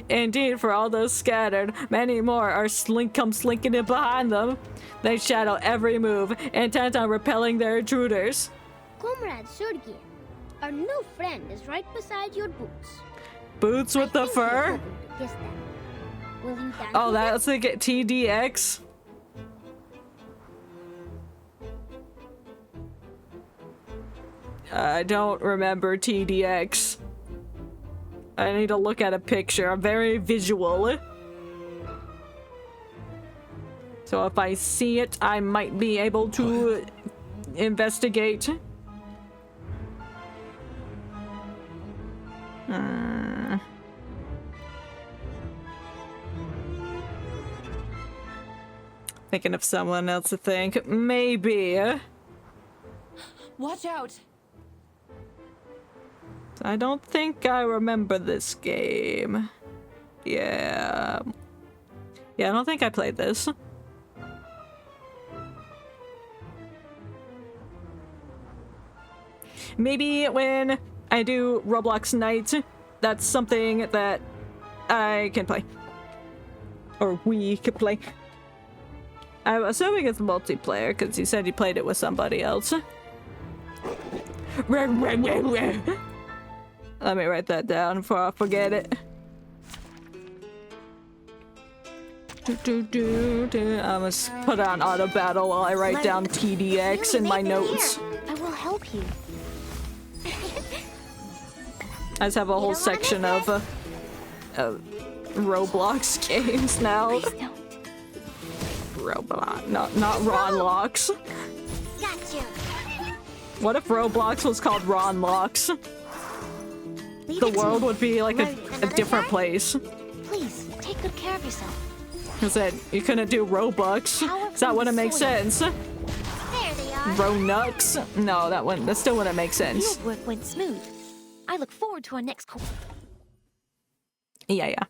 Indeed, for all those scattered, many more are come slinking in behind them. They shadow every move, intent on repelling their intruders. Comrade Sergei, our new friend is right beside your boots. Boots with the fur? Kiss them. Will you dance Oh, with them? that's like TDX. I don't remember TDX. I need to look at a picture. I'm very visual. So if I see it, I might be able to investigate. Thinking of someone else to think. Maybe. Watch out! I don't think I remember this game. Yeah. Yeah, I don't think I played this. Maybe when I do Roblox Night, that's something that I can play. Or we could play. I'm assuming it's multiplayer, because he said he played it with somebody else. Let me write that down before I forget it. I must put on auto battle while I write down TDX in my notes. I will help you. I just have a whole section of Roblox games now. Roblox, not Ronlocks. Gotcha. What if Roblox was called Ronlocks? The world would be like a different place. Please, take good care of yourself. I said, you couldn't do Robux. That wouldn't make sense. There they are. Ronux? No, that still wouldn't make sense. Field work went smooth. I look forward to our next call. Yeah.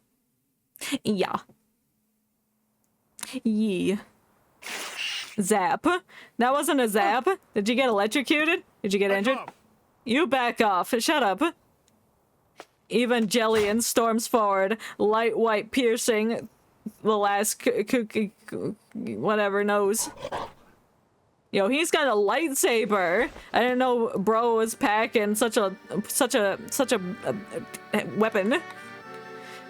Yee. Zap. That wasn't a zap. Did you get electrocuted? Did you get injured? You back off. Shut up. Evangelion storms forward, light white piercing the last whatever nose. Yo, he's got a lightsaber. I didn't know bro was packing such a weapon.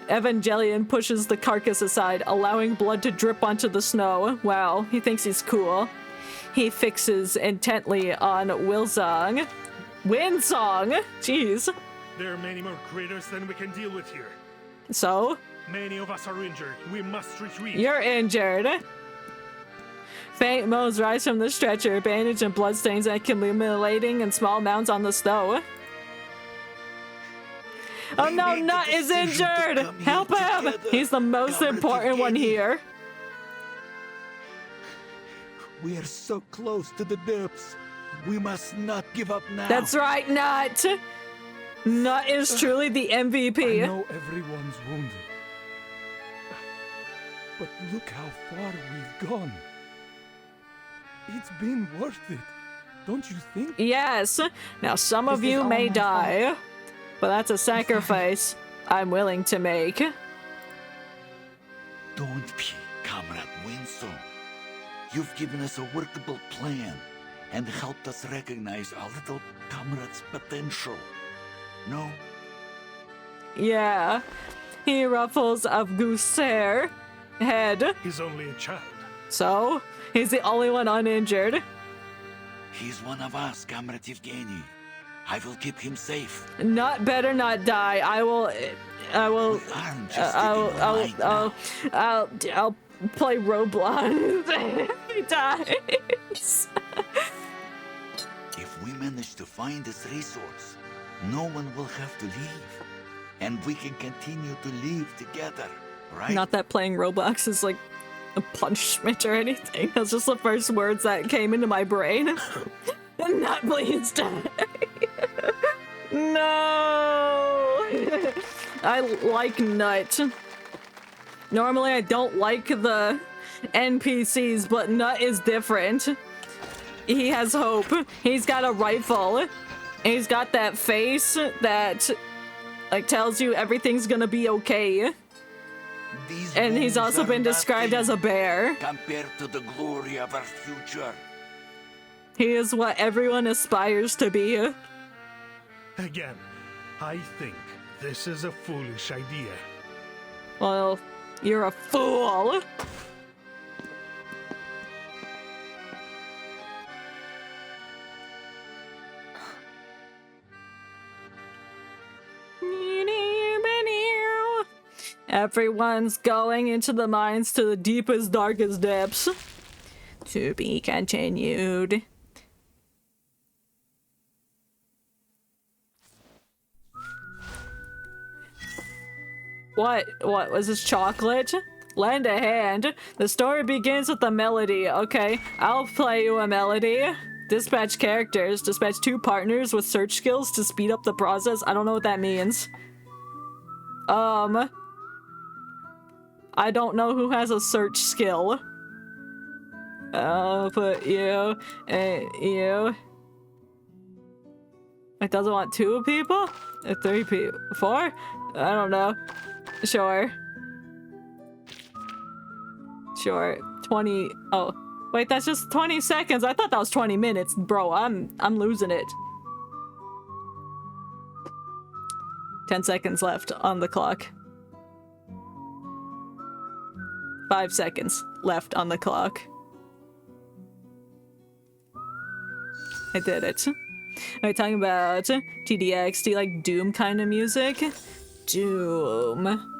Evangelion pushes the carcass aside, allowing blood to drip onto the snow. Wow, he thinks he's cool. He fixes intently on Winsong. Jeez. There are many more critters than we can deal with here. So? Many of us are injured. We must retreat. You're injured. Faint moans rise from the stretcher, bandage and bloodstains accumulating in small mounds on the snow. Oh no, Knut is injured! Help him! He's the most important one here. We are so close to the depths. We must not give up now. That's right, Knut! Knut is truly the MVP. I know everyone's wounded. But look how far we've gone. It's been worth it. don't you think? Yes. Now, some of This is you all may my die, but that's a sacrifice I'm willing to make. Don't be, Comrade Winsome. You've given us a workable plan and helped us recognize our little comrade's potential. No? Yeah. He ruffles of goose hair. Head. He's only a child. So, he's the only one uninjured. He's one of us, Comrade Yevgeny. I will keep him safe. Not better not die. I'll play Roblox if he dies. If we manage to find this resource, no one will have to leave. And we can continue to live together, right? Not that playing Roblox is like a punishment or anything. That's just the first words that came into my brain. Not please die. No. I like Knut. Normally I don't like the NPCs, but Knut is different. He has hope. He's got a rifle. He's got that face that like tells you everything's gonna be okay. And he's also been described as a bear. Compared to the glory of our future. He is what everyone aspires to be. Again, I think this is a foolish idea. Well, you're a fool. Everyone's going into the mines to the deepest, darkest depths. To be continued. What was this, chocolate? Lend a hand. The story begins with a melody. Okay, I'll play you a melody. Dispatch characters. Dispatch 2 partners with search skills to speed up the process. I don't know what that means. I don't know who has a search skill. I'll put you and you. It doesn't want 2 people? 3 people? 4? I don't know. Sure. 20. Oh, wait, that's just 20 seconds. I thought that was 20 minutes. Bro, I'm losing it. 10 seconds left on the clock. 5 seconds left on the clock. I did it. Are we talking about TDX? Do you like Doom kind of music? Doom.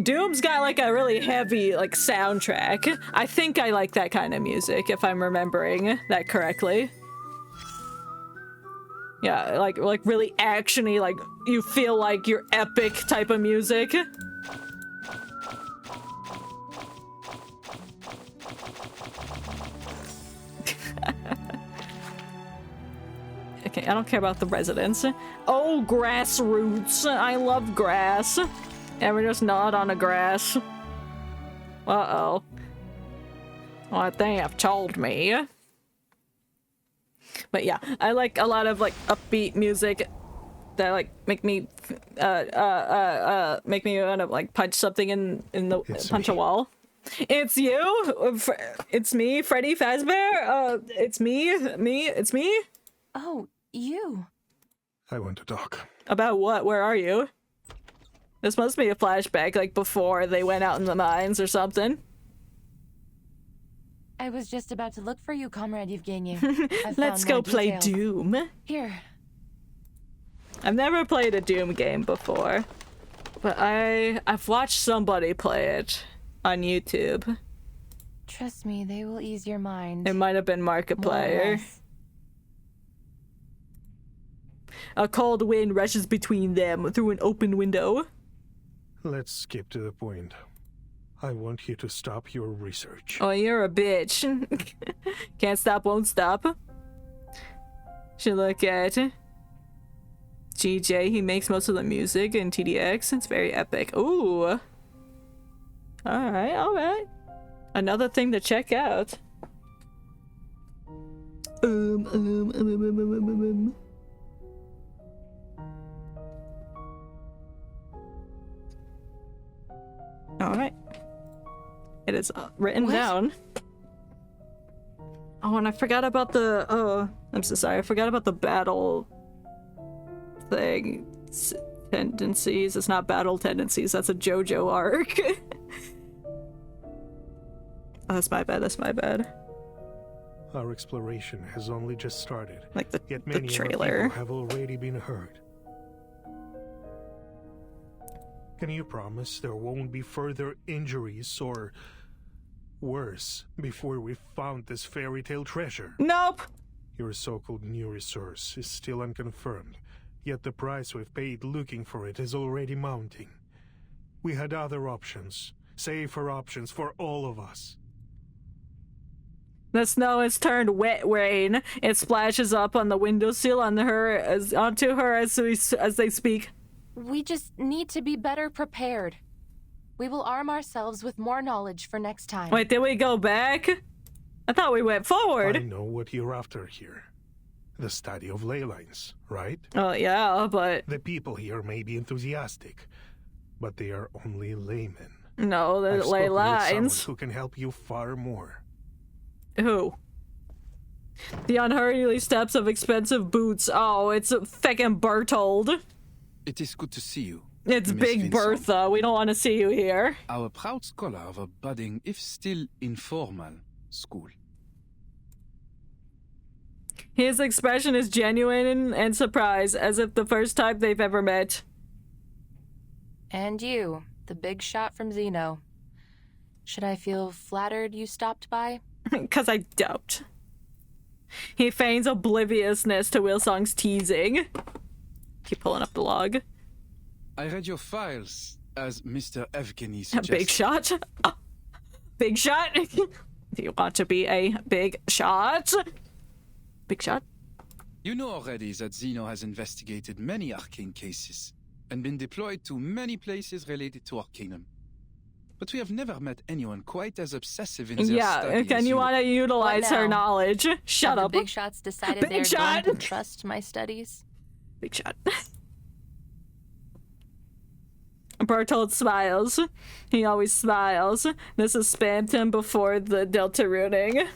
Doom's got like a really heavy like soundtrack. I think I like that kind of music if I'm remembering that correctly. Yeah, like really actiony, like you feel like you're epic type of music. Okay, I don't care about the residents. Oh, grassroots. I love grass. And we just nod on the grass. Uh-oh. What they have told me. But yeah, I like a lot of like upbeat music that like make me want to like punch something in the punch a wall. It's you? It's me, Freddy Fazbear? It's me? It's me? Oh, you. I want to talk. About what? Where are you? This must be a flashback, like before they went out in the mines or something. I was just about to look for you, Comrade Yevgeny. Let's go play Doom. Here. I've never played a Doom game before, but I've watched somebody play it on YouTube. Trust me, they will ease your mind. It might have been Markiplier. A cold wind rushes between them through an open window. Let's skip to the point. I want you to stop your research. Oh, you're a bitch. Can't stop, won't stop. Should look at GJ. He makes most of the music in TDX. It's very epic. Ooh. Alright. Another thing to check out. Ooh. Alright. It is written What? down. Oh, and I forgot about the... Oh, I'm so sorry. I forgot about the battle thing. Tendencies. It's not battle tendencies. That's a JoJo arc. Oh, that's my bad. That's my bad. Our exploration has only just started. Like Yet the many trailer. people have already been hurt. Can you promise there won't be further injuries or worse before we've found this fairy tale treasure? Nope. Your so-called new resource is still unconfirmed, yet the price we've paid looking for it is already mounting. We had other options, safer options for all of us. The snow has turned wet rain. It splashes up on the windowsill onto her as they speak. We just need to be better prepared. We will arm ourselves with more knowledge for next time. Wait, did we go back? I thought we went forward. I know what you're after here. The study of ley lines, right? Oh, yeah, but... The people here may be enthusiastic, but they are only laymen. No, the I've ley spoken with someone lines. who can help you far more. Who? The unhurriedly steps of expensive boots. Oh, it's feckin' Bertold. It is good to see you. It's Miss Big Vincent. Bertha. We don't want to see you here. Our proud scholar of a budding, if still informal, school. His expression is genuine and surprised, as if the first time they've ever met. And you, the big shot from Zeno. Should I feel flattered you stopped by? 'Cause I don't. He feigns obliviousness to Wilsong's teasing. Keep pulling up the log. I read your files, as Mr. Evgeny A suggested. big shot? Big shot? Do you want to be a big shot? Big shot? You know already that Zeno has investigated many arcane cases, and been deployed to many places related to Arcanum. But we have never met anyone quite as obsessive in their study Yeah, can as you want to utilize What her now? knowledge? Shut Have up. The big shots decided Big they're shot! going to trust my studies? Big shot. Bertold smiles. He always smiles. This has spammed him before the Delta runing.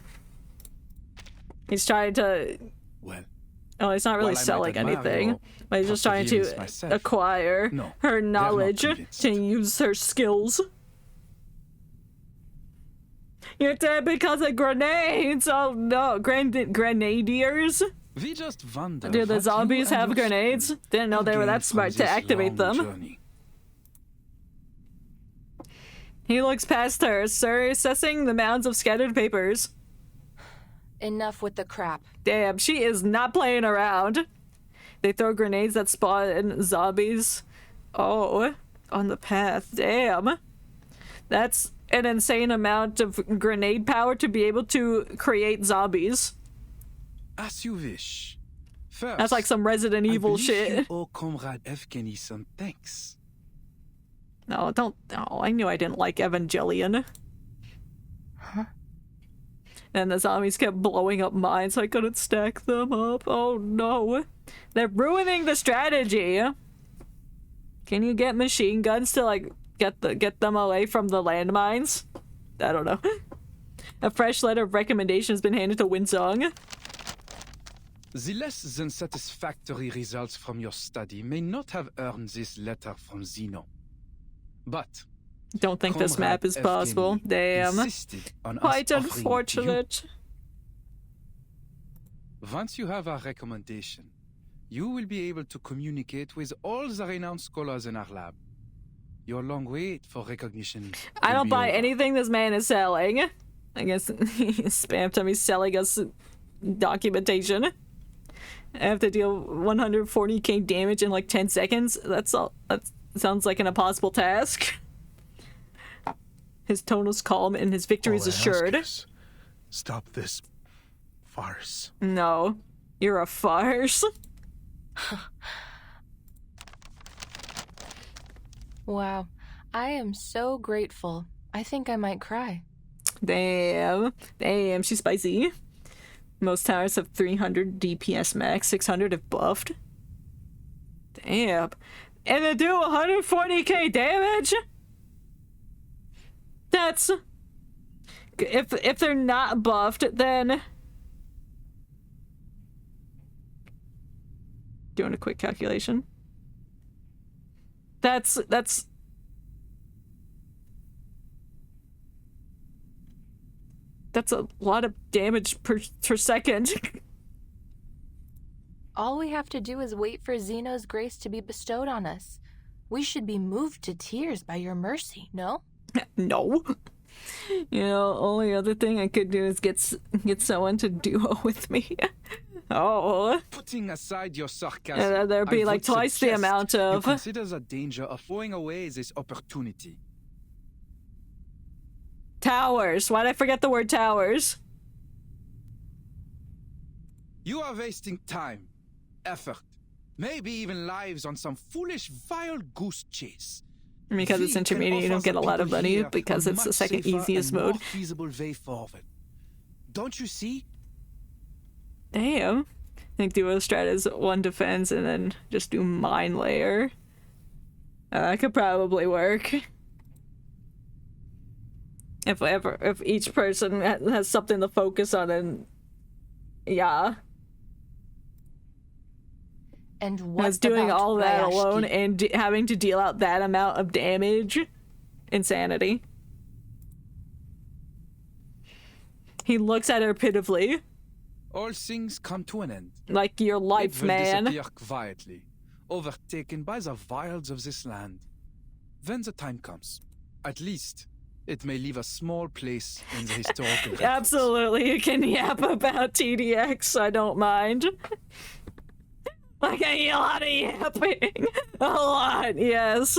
He's trying to... Well... Oh, he's not really while I might selling admire anything. your But he's just trying perseverance to myself, acquire no, her they're not knowledge convinced. to use her skills. You're dead because of grenades! Oh no, grenadiers? We just wonder Do the what zombies you and have your grenades? Didn't know they were that gained from smart to this activate long them. journey. He looks past her, assessing the mounds of scattered papers. Enough with the crap. Damn, she is not playing around. They throw grenades that spawn zombies. Oh, on the path. Damn. That's an insane amount of grenade power to be able to create zombies. As you wish. First, That's like some Resident Evil believe shit. You owe Comrade Evgeny some thanks. No, don't. Oh, I knew I didn't like Evangelion. Huh? And the zombies kept blowing up mines, so I couldn't stack them up. Oh no. They're ruining the strategy. Can you get machine guns to, like, get them away from the landmines? I don't know. A fresh letter of recommendation has been handed to Winsong. The less than satisfactory results from your study may not have earned this letter from Zeno. But Don't think this map is possible. Evgeny Damn. insisted on us Quite offering it to you. unfortunate. Once you have our recommendation, you will be able to communicate with all the renowned scholars in our lab. Your long wait for recognition. I will don't be buy over. anything this man is selling. I guess he spammed him. He's selling us documentation. I have to deal 140k damage in like 10 seconds. That's all. That sounds like an impossible task. His tone was calm and his victory is All I ask assured. is, stop this farce. No, you're a farce. Wow. I am so grateful. I think I might cry. Damn. Damn, she's spicy. Most towers have 300 DPS max, 600 if buffed. Damn. And they do 140k damage? That's... If they're not buffed, then... Doing a quick calculation. That's a lot of damage per second. All we have to do is wait for Xeno's grace to be bestowed on us. We should be moved to tears by your mercy, no? No. You know, only other thing I could do is get someone to duo with me. Oh. Putting aside your sarcasm, and there'd be like twice the amount of... You consider the danger of throwing away this opportunity. Towers. Why'd I forget the word towers? You are wasting time, effort, maybe even lives on some foolish wild goose chase. Because it's intermediate, you don't get a lot of money because it's the second easiest mode. More feasible way forward. Don't you see? Damn. I think duo strat is one defense and then just do mine layer. That could probably work. If each person has something to focus on, then yeah. And what's doing all that Rayashki? alone and having to deal out that amount of damage? Insanity. He looks at her pitifully. All things come to an end. Like your life, it will man. Disappear quietly, overtaken by the wilds of this land. When the time comes, at least, it may leave a small place in the historical records. Absolutely, you can yap about TDX, I don't mind. Like, I hear a lot of yapping. A lot, yes.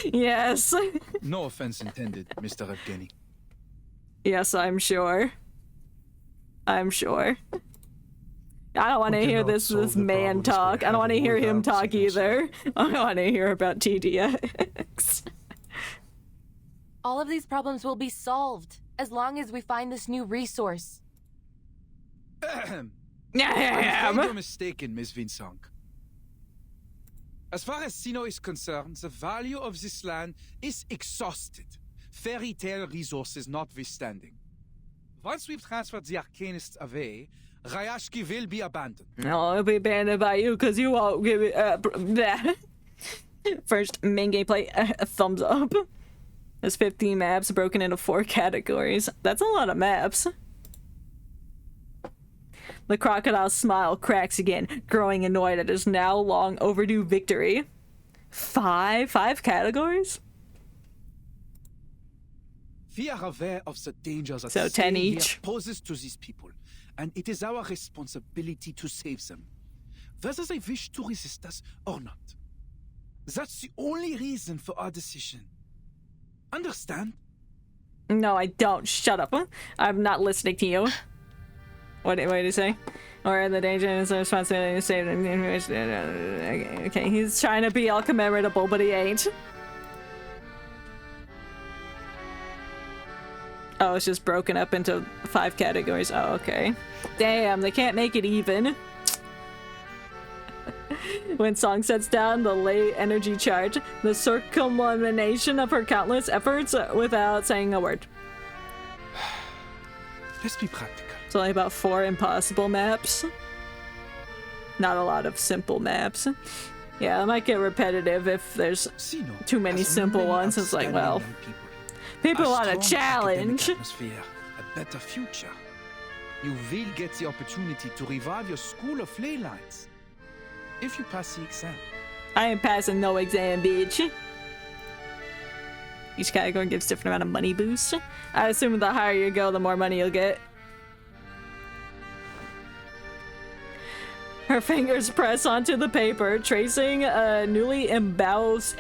Yes. No offense intended, Mr. Evgeny. Yes, I'm sure. I'm sure. I don't want to hear this man talk. I don't want to hear him talk either. I don't want to hear about TDX. All of these problems will be solved as long as we find this new resource. I'm afraid you're mistaken, Miss Vinsong. As far as Sino is concerned, the value of this land is exhausted, fairy tale resources notwithstanding. Once we've transferred the Arcanists away, Rayashki will be abandoned. No, it'll be abandoned by you because you won't give it that. First main gameplay, a thumbs up. There's 15 maps broken into 4 categories. That's a lot of maps. The crocodile smile cracks again, growing annoyed at his now long overdue victory. 5 categories? We are aware of the dangers that So 10 staying each. here poses to these people, and it is our responsibility to save them, whether they wish to resist us or not. That's the only reason for our decision. Understand? No, I don't. Shut up. I'm not listening to you. What did he say? Or the danger is the responsibility to save them. Okay, he's trying to be all commemoratable, but he ain't. Oh, it's just broken up into 5 categories. Oh, okay. Damn, they can't make it even. When Song sets down the lay energy charge, the circumambulation of her countless efforts without saying a word. Let's be practical. It's only about 4 impossible maps. Not a lot of simple maps. Yeah, it might get repetitive if there's too many simple ones. It's like, well, people want a challenge. Atmosphere, a better future. You will get the opportunity to revive your school of ley lines if you pass the exam. I ain't passing no exam, bitch. Each category gives different amount of money boost. I assume the higher you go, the more money you'll get. Her fingers press onto the paper, tracing a newly embossed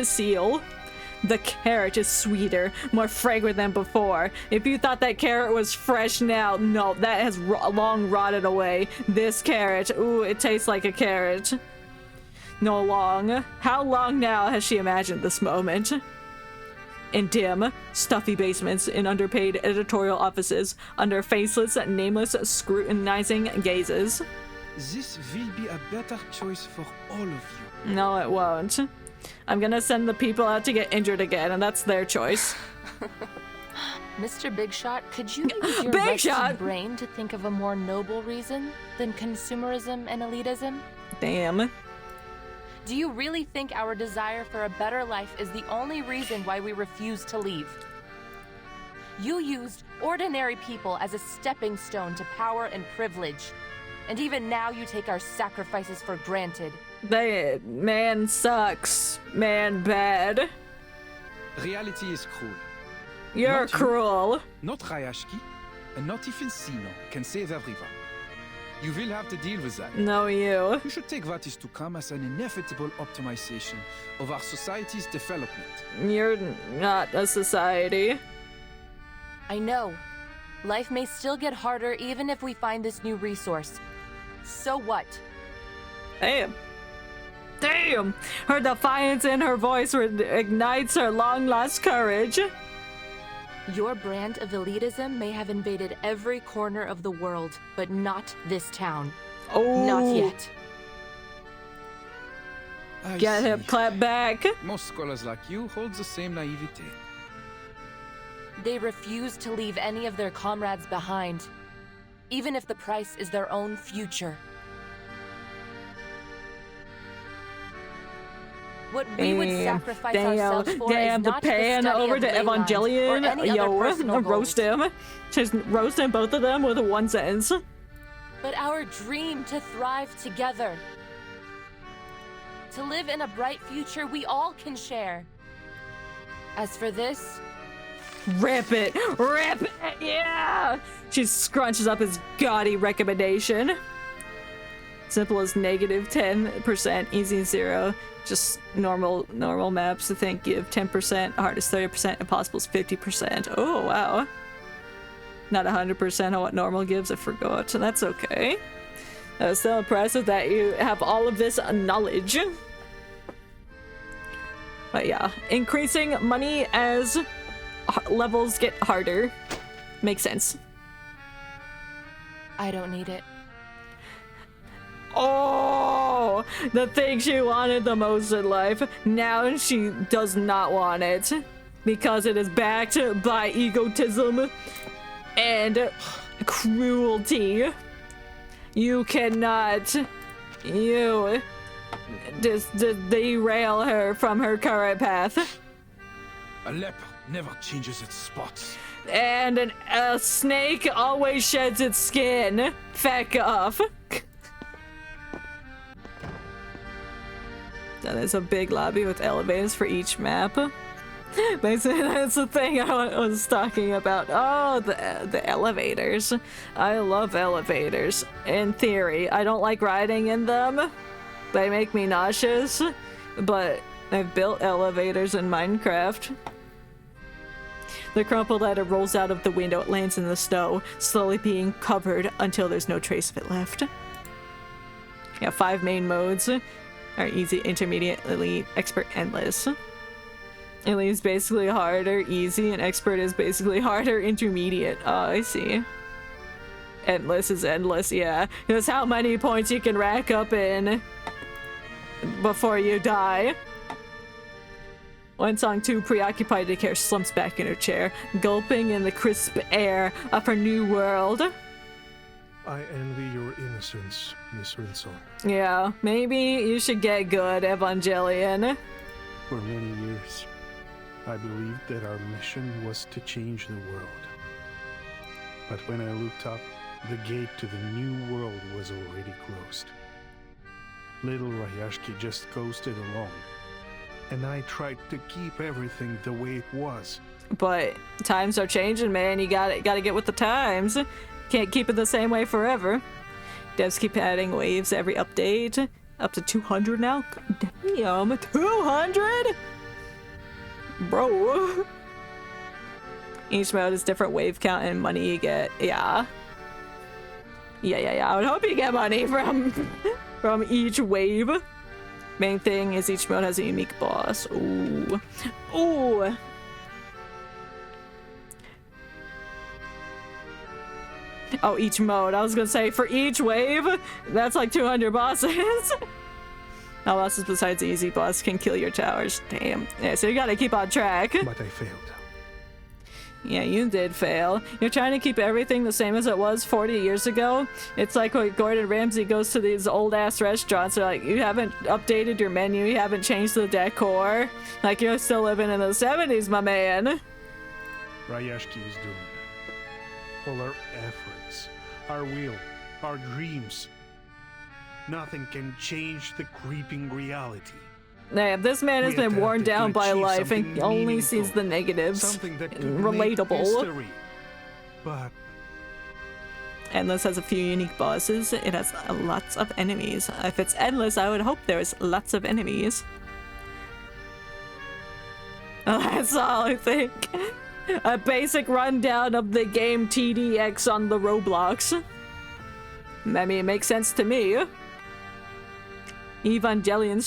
seal. The carrot is sweeter, more fragrant than before. If you thought that carrot was fresh now, no, that has long rotted away. This carrot, ooh, it tastes like a carrot. No long. How long now has she imagined this moment? in dim, stuffy basements, in underpaid editorial offices, under faceless, nameless, scrutinizing gazes. This will be a better choice for all of you. No, it won't. I'm gonna send the people out to get injured again, and that's their choice. Mr. Big Shot, could you use your Big rested Shot! brain to think of a more noble reason than consumerism and elitism? Damn. Do you really think our desire for a better life is the only reason why we refuse to leave? You used ordinary people as a stepping stone to power and privilege. And even now you take our sacrifices for granted. Man sucks. Man bad. Reality is cruel. You're Not cruel. You, not Rayashki, and not even Sino can save everyone. You will have to deal with that. No, you. You should take what is to come as an inevitable optimization of our society's development. You're not a society. I know. Life may still get harder even if we find this new resource. So what? Damn. Damn! Her defiance in her voice ignites her long-lost courage. Your brand of elitism may have invaded every corner of the world, but not this town. Oh. Not yet. Get him, clap back. Most scholars like you hold the same naivete. They refuse to leave any of their comrades behind, even if the price is their own future. What we would sacrifice ourselves for is not the pan the study over of to ley lines or Evangelion. any other personal Roast goals. him. Just roasting both of them with one sentence. But our dream to thrive together. To live in a bright future we all can share. As for this... Rip it! Rip it! Yeah! She scrunches up his gaudy recommendation. Simple as negative 10%, easy 0. Just normal maps, I think, give 10%, hardest 30%, impossible is 50%. Oh, wow. Not 100% of what normal gives, I forgot. That's okay. It's so impressive that you have all of this knowledge. But yeah, increasing money as levels get harder. Makes sense. I don't need it. Oh, the thing she wanted the most in life. Now she does not want it. Because it is backed by egotism and cruelty. You cannot... You... just derail her from her current path. A leper never changes its spots. And a snake always sheds its skin. Feck off. There's a big lobby with elevators for each map. Basically, that's the thing I was talking about. Oh, the elevators. I love elevators. In theory, I don't like riding in them. They make me nauseous. But I've built elevators in Minecraft. The crumpled ladder rolls out of the window. It lands in the snow, slowly being covered until there's no trace of it left. Yeah, 5 main modes. Are easy, intermediate, elite, expert, endless. Elite is basically harder, easy, and expert is basically harder, intermediate. Oh, I see. Endless is endless, yeah. That's how many points you can rack up in before you die. One song, too preoccupied to care, slumps back in her chair, gulping in the crisp air of her new world. I envy your innocence, Miss Rinson. Yeah, maybe you should get good, Evangelion. For many years, I believed that our mission was to change the world. But when I looked up, the gate to the new world was already closed. Little Rayashki just coasted along, and I tried to keep everything the way it was. But times are changing, man. You gotta get with the times. Can't keep it the same way forever. Devs keep adding waves every update. Up to 200 now? Damn, 200? Bro. Each mode is different wave count and money you get. Yeah. Yeah. I would hope you get money from each wave. Main thing is each mode has a unique boss. Ooh. Oh, each mode. I was gonna say, for each wave, that's like 200 bosses. All bosses besides the easy boss can kill your towers. Damn. Yeah, so you gotta keep on track. But I failed. Yeah, you did fail. You're trying to keep everything the same as it was 40 years ago. It's like when Gordon Ramsay goes to these old-ass restaurants. They're like, you haven't updated your menu, you haven't changed the decor. Like, you're still living in the 70s, my man. Rayashki is doomed. All our efforts, our will, our dreams. Nothing can change the creeping reality. Damn, this man has been worn down by life and only meaningful, sees the negatives. Something that could Relatable. make history. But Endless has a few unique bosses. It has lots of enemies. If it's endless, I would hope there's lots of enemies. Well, that's all I think. A basic rundown of the game TDX on the Roblox. I mean, it makes sense to me. Evangelion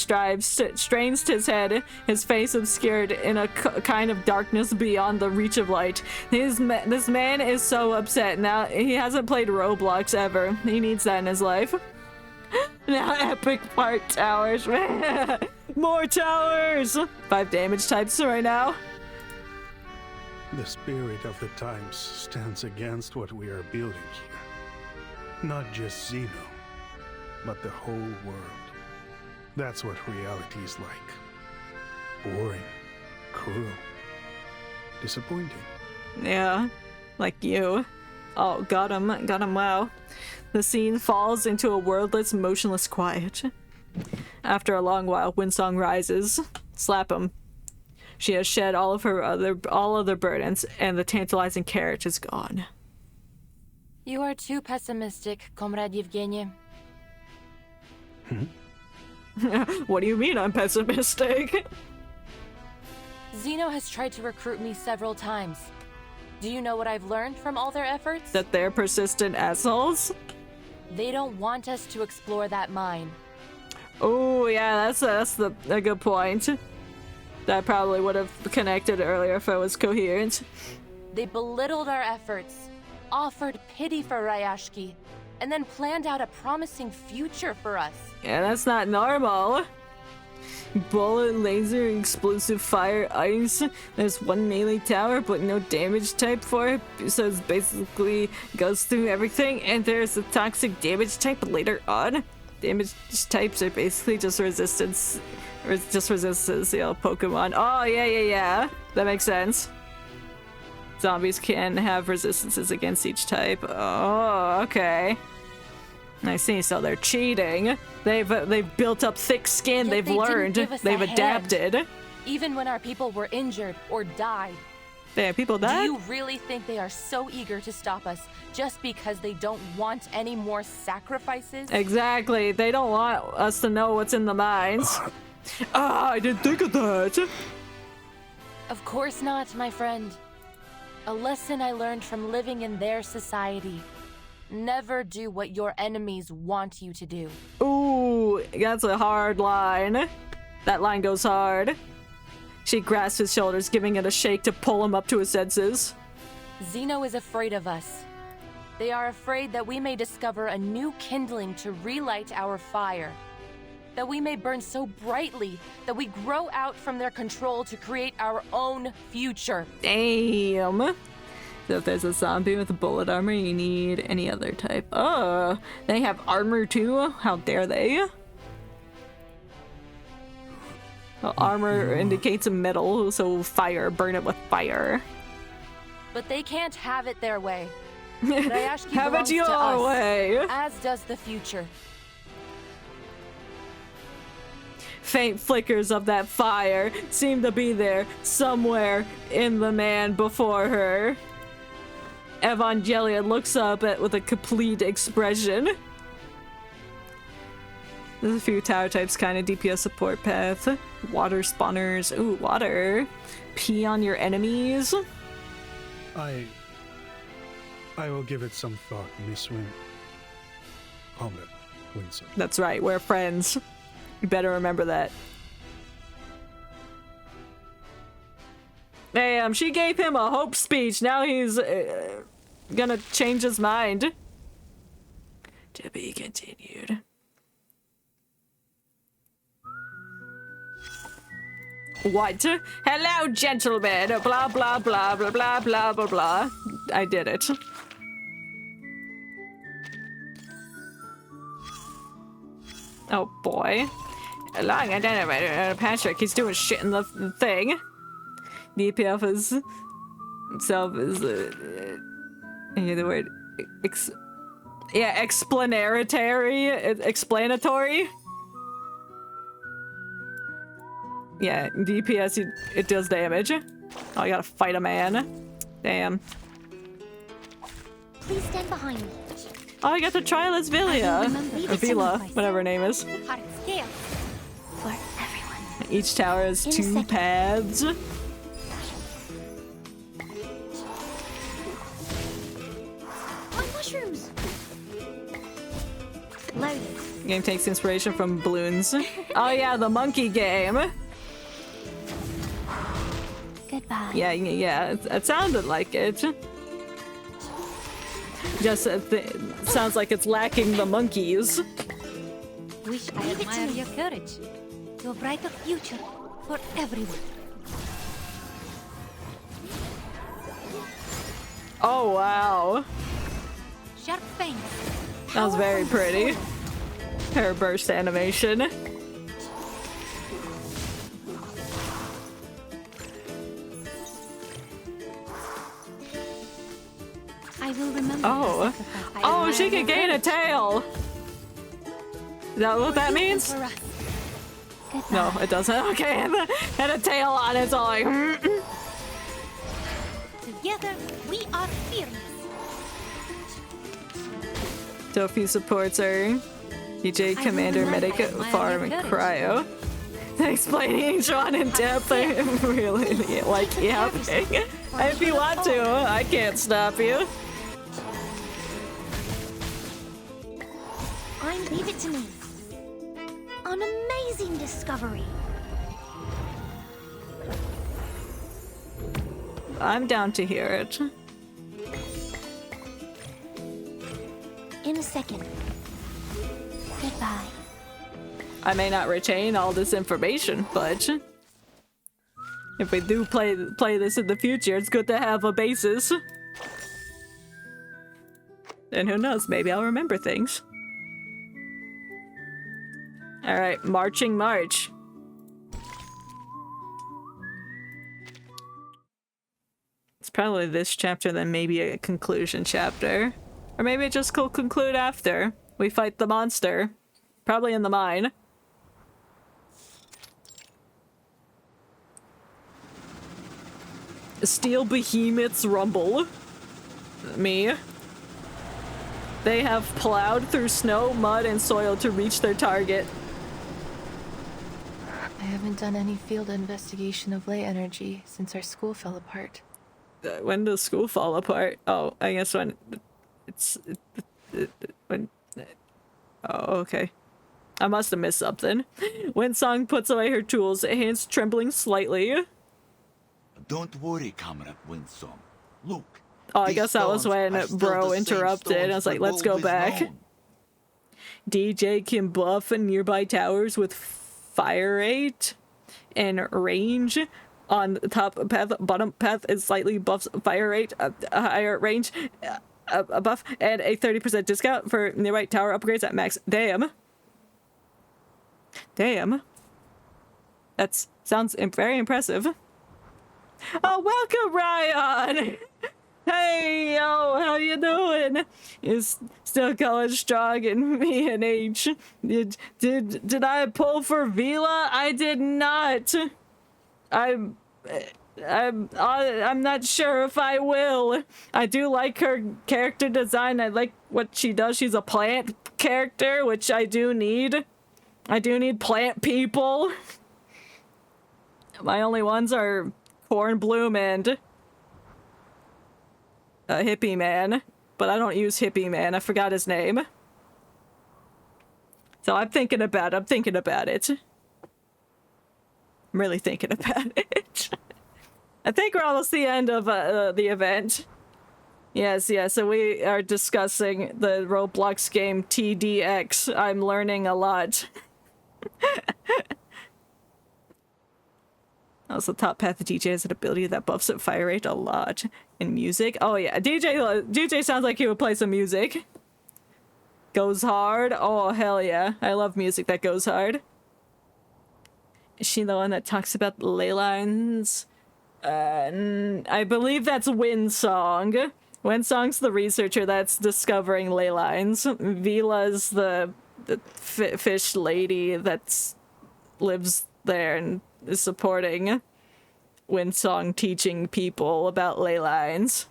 strains his head, his face obscured in a kind of darkness beyond the reach of light. This man is so upset now. He hasn't played Roblox ever. He needs that in his life. Now epic part towers. More towers! 5 damage types right now. the spirit of the times stands against what we are building here. Not just Zeno, but the whole world. That's what reality is like. Boring, cruel, disappointing. Yeah, like you. Oh, got him, wow. The scene falls into a wordless, motionless quiet. After a long while, Windsong rises. Slap him. She has shed all other burdens, and the tantalizing carriage is gone. You are too pessimistic, Comrade Yevgeny. What do you mean I'm pessimistic? Zeno has tried to recruit me several times. Do you know what I've learned from all their efforts? That they're persistent assholes? They don't want us to explore that mine. Oh, yeah, that's a good point. That probably would have connected earlier if I was coherent. They belittled our efforts, offered pity for Rayashki, and then planned out a promising future for us. Yeah, that's not normal. Bullet, laser, explosive, fire, ice. There's one melee tower, but no damage type for it, so it basically goes through everything. And there's a toxic damage type later on. Damage types are basically just resistance, or just resistance, you know, Pokemon. Oh, yeah. That makes sense. Zombies can have resistances against each type. Oh, okay. I see, so they're cheating. They've built up thick skin, Yet they've learned, they've adapted. Even when our people were injured or died. Yeah, people died? Do you really think they are so eager to stop us just because they don't want any more sacrifices? Exactly, they don't want us to know what's in the mines. I didn't think of that. Of course not, my friend. A lesson I learned from living in their society. Never do what your enemies want you to do. Ooh, that's a hard line. That line goes hard. She grasps his shoulders, giving it a shake to pull him up to his senses. Zeno is afraid of us. They are afraid that we may discover a new kindling to relight our fire. That we may burn so brightly that we grow out from their control to create our own future. Damn. So if there's a zombie with a bullet armor, you need any other type. Oh, they have armor too? How dare they? Well, armor indicates a metal, so fire, burn it with fire. But they can't have it their way. Rayashki have it your way! As does the future. Faint flickers of that fire seem to be there somewhere in the man before her. Evangelia looks up with a complete expression. There's a few tower types, kind of DPS support path. Water spawners. Ooh, water. Pee on your enemies. I will give it some thought, Miss Comrade Winsor. That's right, we're friends. You better remember that. Damn, she gave him a hope speech. Now he's gonna change his mind. To be continued. What? Hello, gentlemen. Blah, blah, blah, blah, blah, blah, blah, blah. I did it. Oh, boy. Long identified Patrick. He's doing shit in the thing. DPF is... himself is... I hear the word... explanatory? Yeah, DPS, it does damage. Oh, I gotta fight a man. Damn. Please stand behind me. Oh, I got to try Lesvilia. Or Vila, whatever her name is. For everyone. Each tower has 2 paths. My mushrooms! Game takes inspiration from balloons. Oh yeah, the monkey game. Goodbye. Yeah, it sounded like it. Just sounds like it's lacking the monkeys. Wish I admire your courage. Your brighter future for everyone. Oh wow. Sharp fangs. That was very pretty. Hair burst animation. I will remember. Oh, she can gain a tail. Is that what that means? No, it doesn't. Okay, and a tail on it, so like. Together, we are fearless. Sophie supports her. DJ, Commander, Medic, Farm, and Cryo. Explaining each one in depth. I really like yapping. If you want to, I can't stop you. Leave it to me. An amazing discovery. I'm down to hear it. In a second. Goodbye. I may not retain all this information, but if we do play this in the future, it's good to have a basis. And who knows, maybe I'll remember things. Alright, marching march. It's probably this chapter, then maybe a conclusion chapter. Or maybe it just will conclude after we fight the monster. Probably in the mine. Steel behemoths rumble. Me. They have plowed through snow, mud, and soil to reach their target. I haven't done any field investigation of ley energy since our school fell apart. When does school fall apart? Oh, I guess when it's when. Oh, okay. I must have missed something. When Song puts away her tools, hands trembling slightly. Don't worry, Comrade Winsome. Look. Oh, I guess that was when Bro interrupted. I was like, let's go back. DJ can buff nearby towers with fire rate and range. On the top path, bottom path is slightly buffs fire rate, a higher range, a buff, and a 30% discount for nearby tower upgrades at max. Damn. Damn. That sounds very impressive. Oh, welcome, Ryan! Hey, yo, how you doing? Is still going strong in me and H. Did I pull for Vila? I did not. I'm not sure if I will. I do like her character design. I like what she does. She's a plant character, which I do need. I do need plant people. My only ones are Cornbloom and Hippie Man, but I don't use Hippie Man. I forgot his name. So I'm thinking about it. I'm really thinking about it. I think we're almost the end of the event. Yes, yes, so we are discussing the Roblox game TDX. I'm learning a lot. Also, Top Path DJ has an ability that buffs at fire rate a lot. In music? Oh yeah, DJ sounds like he would play some music. Goes hard? Oh hell yeah. I love music that goes hard. Is she the one that talks about the ley lines? I believe that's Windsong. Windsong's the researcher that's discovering ley lines. Vila's the fish lady that lives there and is supporting Windsong teaching people about ley lines.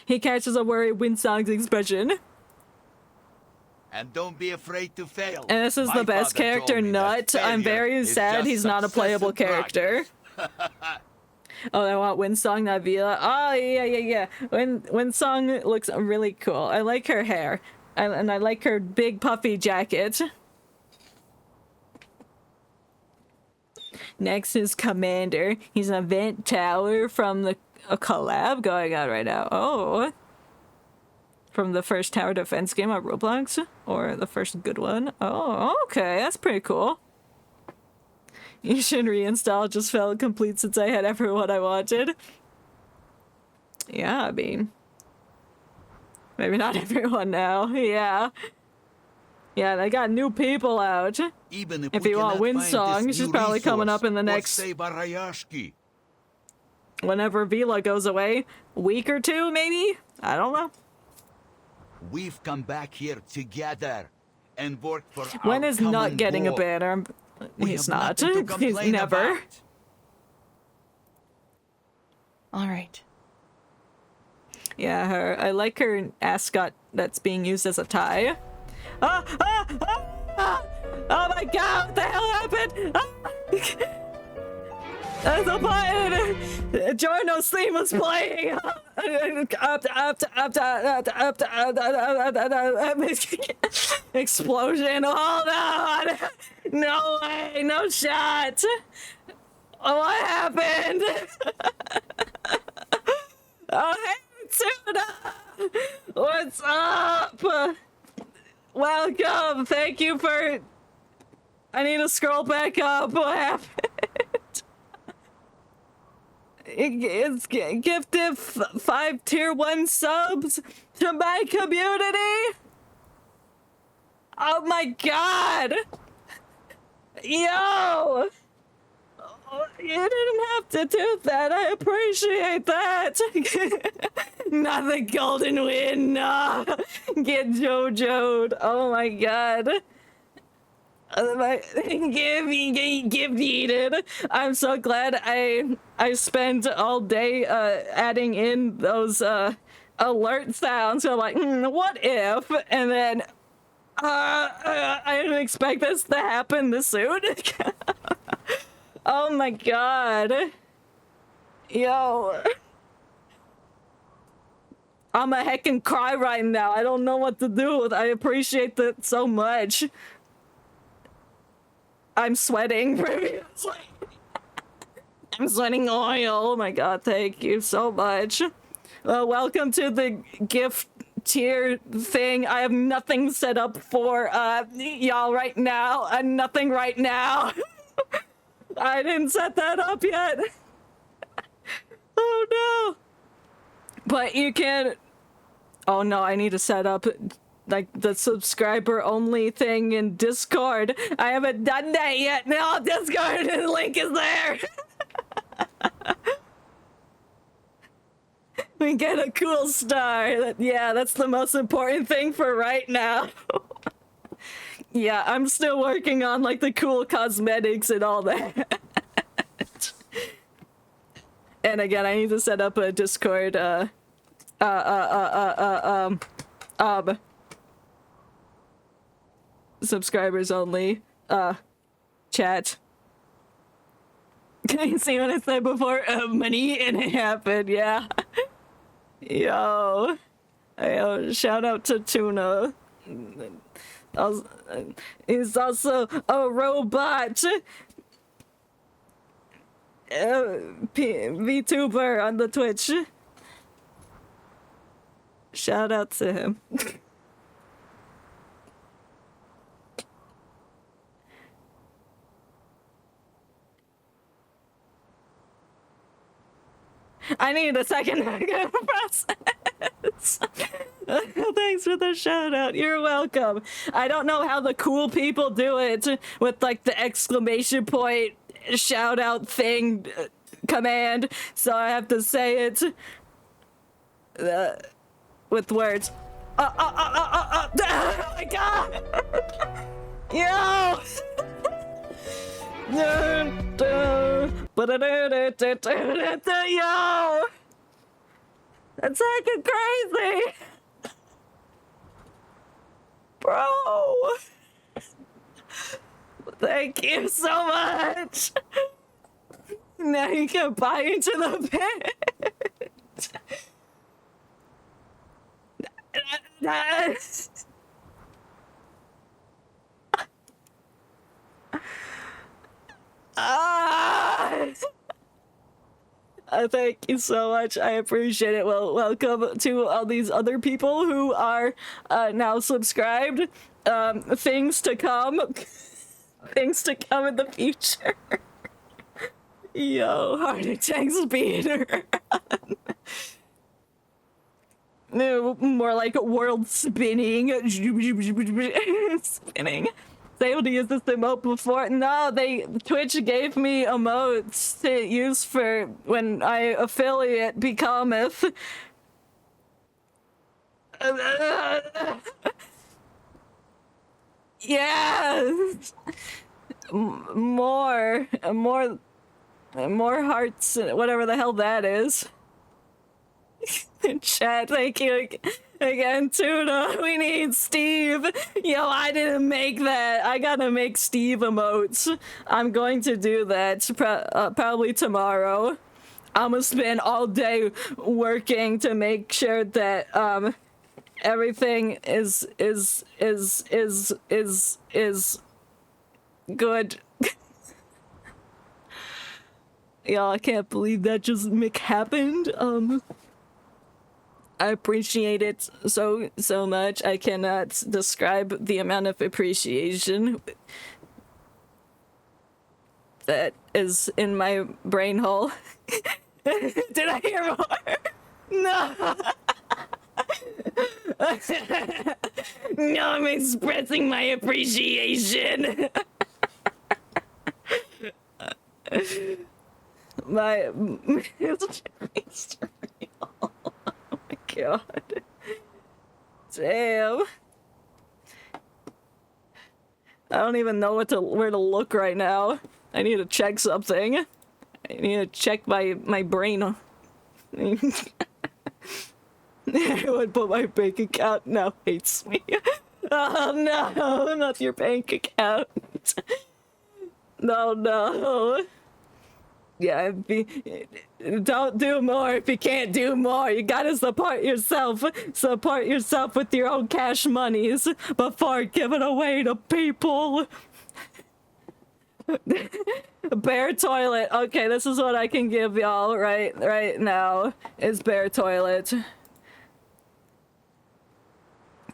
He catches a worried Windsong's expression. And don't be afraid to fail. And this is the best character, Knut. I'm very sad he's not a playable character. Oh, I want Windsong, not Vila. Oh, yeah. Windsong looks really cool. I like her hair. And I like her big puffy jacket. Next is Commander. He's an event tower from a collab going on right now. Oh. From the first tower defense game on Roblox? Or the first good one? Oh, okay. That's pretty cool. You should reinstall. Just felt complete since I had everyone I wanted. Yeah, I mean... maybe not everyone now. Yeah. Yeah, they got new people out. Even if you want Windsong, she's probably coming up in the next... whenever Vila goes away. Week or two, maybe? I don't know. We've come back here together and worked for when our is common Knut getting goal. a banner? He's not. nothing to He's complain never. about. All right. Yeah, I like her ascot that's being used as a tie. Oh my god, what the hell happened? The button! Giorno's theme was playing! Explosion, hold on! No way, no shot! What happened? Oh, hey, Tuna! What's up? Welcome, thank you for... I need to scroll back up, what happened? It's gifted 5 tier 1 subs to my community. Oh my god. Yo. You didn't have to do that. I appreciate that. Not the golden win. No. Get JoJo'd. Oh my god. Gift needed. I'm so glad I spent all day adding in those alert sounds. So I'm like, what if? And then I didn't expect this to happen this soon. Oh my god. Yo. I'm a heckin' cry right now. I don't know what to do. I appreciate that so much. I'm sweating. I'm sweating oil. Oh my god, thank you so much. Welcome to the gift tier thing. I have nothing set up for y'all right now. Nothing right now. I didn't set that up yet. Oh no. But you can... oh no, I need to set up like the subscriber only thing in Discord. I haven't done that yet. No, Discord, the link is there. We get a cool star. Yeah, that's the most important thing for right now. Yeah, I'm still working on like the cool cosmetics and all that. And again, I need to set up a Discord subscribers only chat. Can you see what I said before? Money, and it happened, yeah. Yo, shout out to Tuna. He's also a robot. VTuber on the Twitch. Shout out to him. I need a second process. Thanks for the shout out. You're welcome. I don't know how the cool people do it with like the exclamation point shout out thing command, so I have to say it with words. Oh my god! Yo! Yo! That's fucking crazy! Bro! Thank you so much! Now you can buy into the pit! Thank you so much. I appreciate it. Well, welcome to all these other people who are now subscribed. Things to come. Things to come in the future. Yo, heart attacks beater. No, more like world spinning. Spinning. They would use this emote before. No, Twitch gave me emotes to use for when I affiliate becometh. Yes. More hearts, whatever the hell that is. Chat, thank you again, Tuna. We need Steve. Yo, I didn't make that. I gotta make Steve emotes. I'm going to do that probably tomorrow. I'm gonna spend all day working to make sure that everything is good. Y'all, I can't believe that just happened. I appreciate it so much. I cannot describe the amount of appreciation that is in my brain hole. Did I hear more? No. No, I'm expressing my appreciation. My God. Damn. I don't even know where to look right now. I need to check something. I need to check my brain. I would put my bank account now hates me. Oh no, not your bank account. No. Yeah, don't do more if you can't do more. You gotta support yourself. Support yourself with your own cash monies before giving away to people. Bear toilet. Okay, this is what I can give y'all right now. Is bear toilet.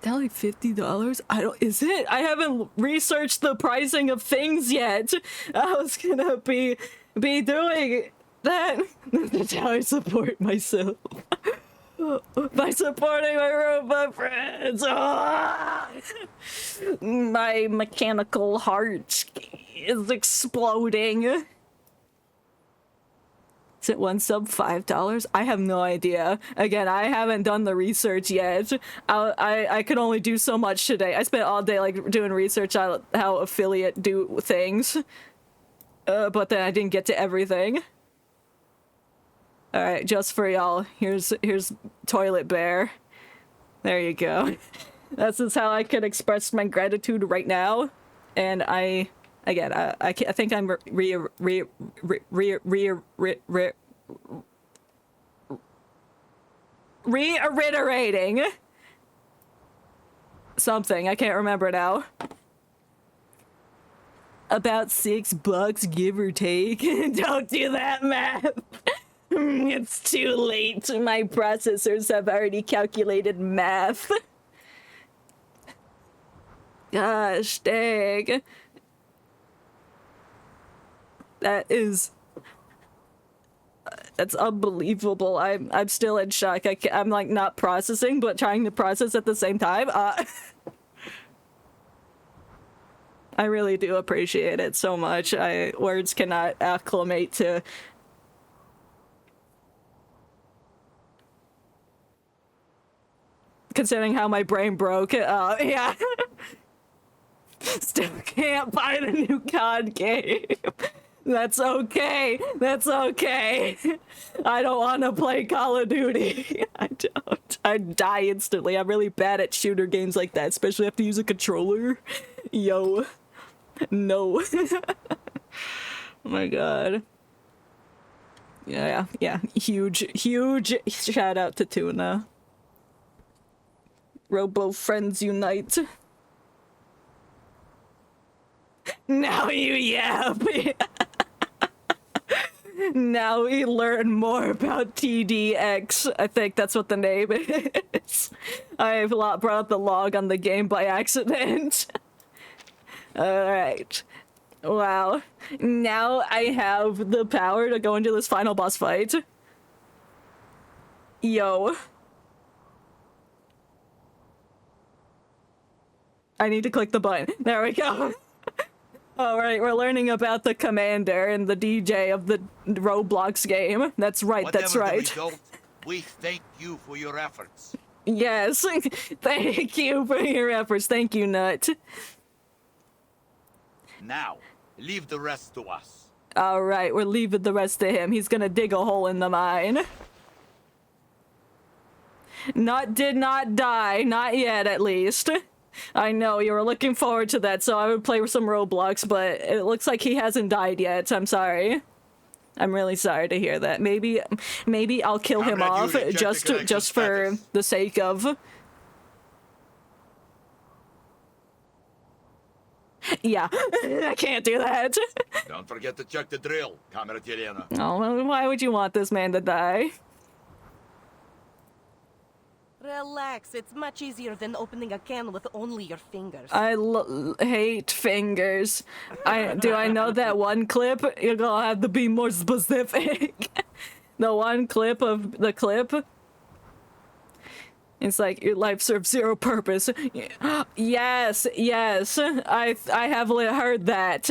That like $50? Is it? I haven't researched the pricing of things yet. I was gonna be doing that. That's how I support myself. By supporting my robot friends. Oh! My mechanical heart is exploding. Is it one sub $5? I have no idea. Again, I haven't done the research yet. I could only do so much today. I spent all day like doing research on how affiliate do things. But then I didn't get to everything. Alright, just for y'all, here's Toilet Bear. There you go. This is how I could express my gratitude right now. And I think I'm reiterating something. I can't remember now. About $6, give or take. Don't do that math. It's too late. My processors have already calculated math. Gosh dang. That's unbelievable. I'm still in shock. I'm like not processing, but trying to process at the same time. I really do appreciate it so much. Words cannot acclimate to. Considering how my brain broke, yeah. Still can't buy the new COD game. That's okay. That's okay. I don't want to play Call of Duty. I don't. I die instantly. I'm really bad at shooter games like that, especially if I have to use a controller. Yo. No. Oh my god. Yeah. Huge shout out to Tuna. Robo friends unite. Now you yap. Now we learn more about TDX. I think that's what the name is. I've brought up the log on the game by accident. Alright. Wow. Now I have the power to go into this final boss fight. Yo. I need to click the button. There we go. Alright, we're learning about the commander and the DJ of the Roblox game. That's right, that's right. We thank you for your efforts. Yes, thank you for your efforts. Thank you, Knut. Now, leave the rest to us. Alright, we're leaving the rest to him. He's gonna dig a hole in the mine. Knut did not die. Not yet, at least. I know, you were looking forward to that, so I would play with some Roblox, but it looks like he hasn't died yet. I'm sorry. I'm really sorry to hear that. Maybe I'll kill him off just for the sake of. Yeah, I can't do that. Don't forget to check the drill, Comrade Yelena. Oh, well, why would you want this man to die? Relax, it's much easier than opening a can with only your fingers. I hate fingers. Do I know that one clip? You're gonna have to be more specific. The one clip of the clip. It's like, your life serves zero purpose. Yes, I have heard that.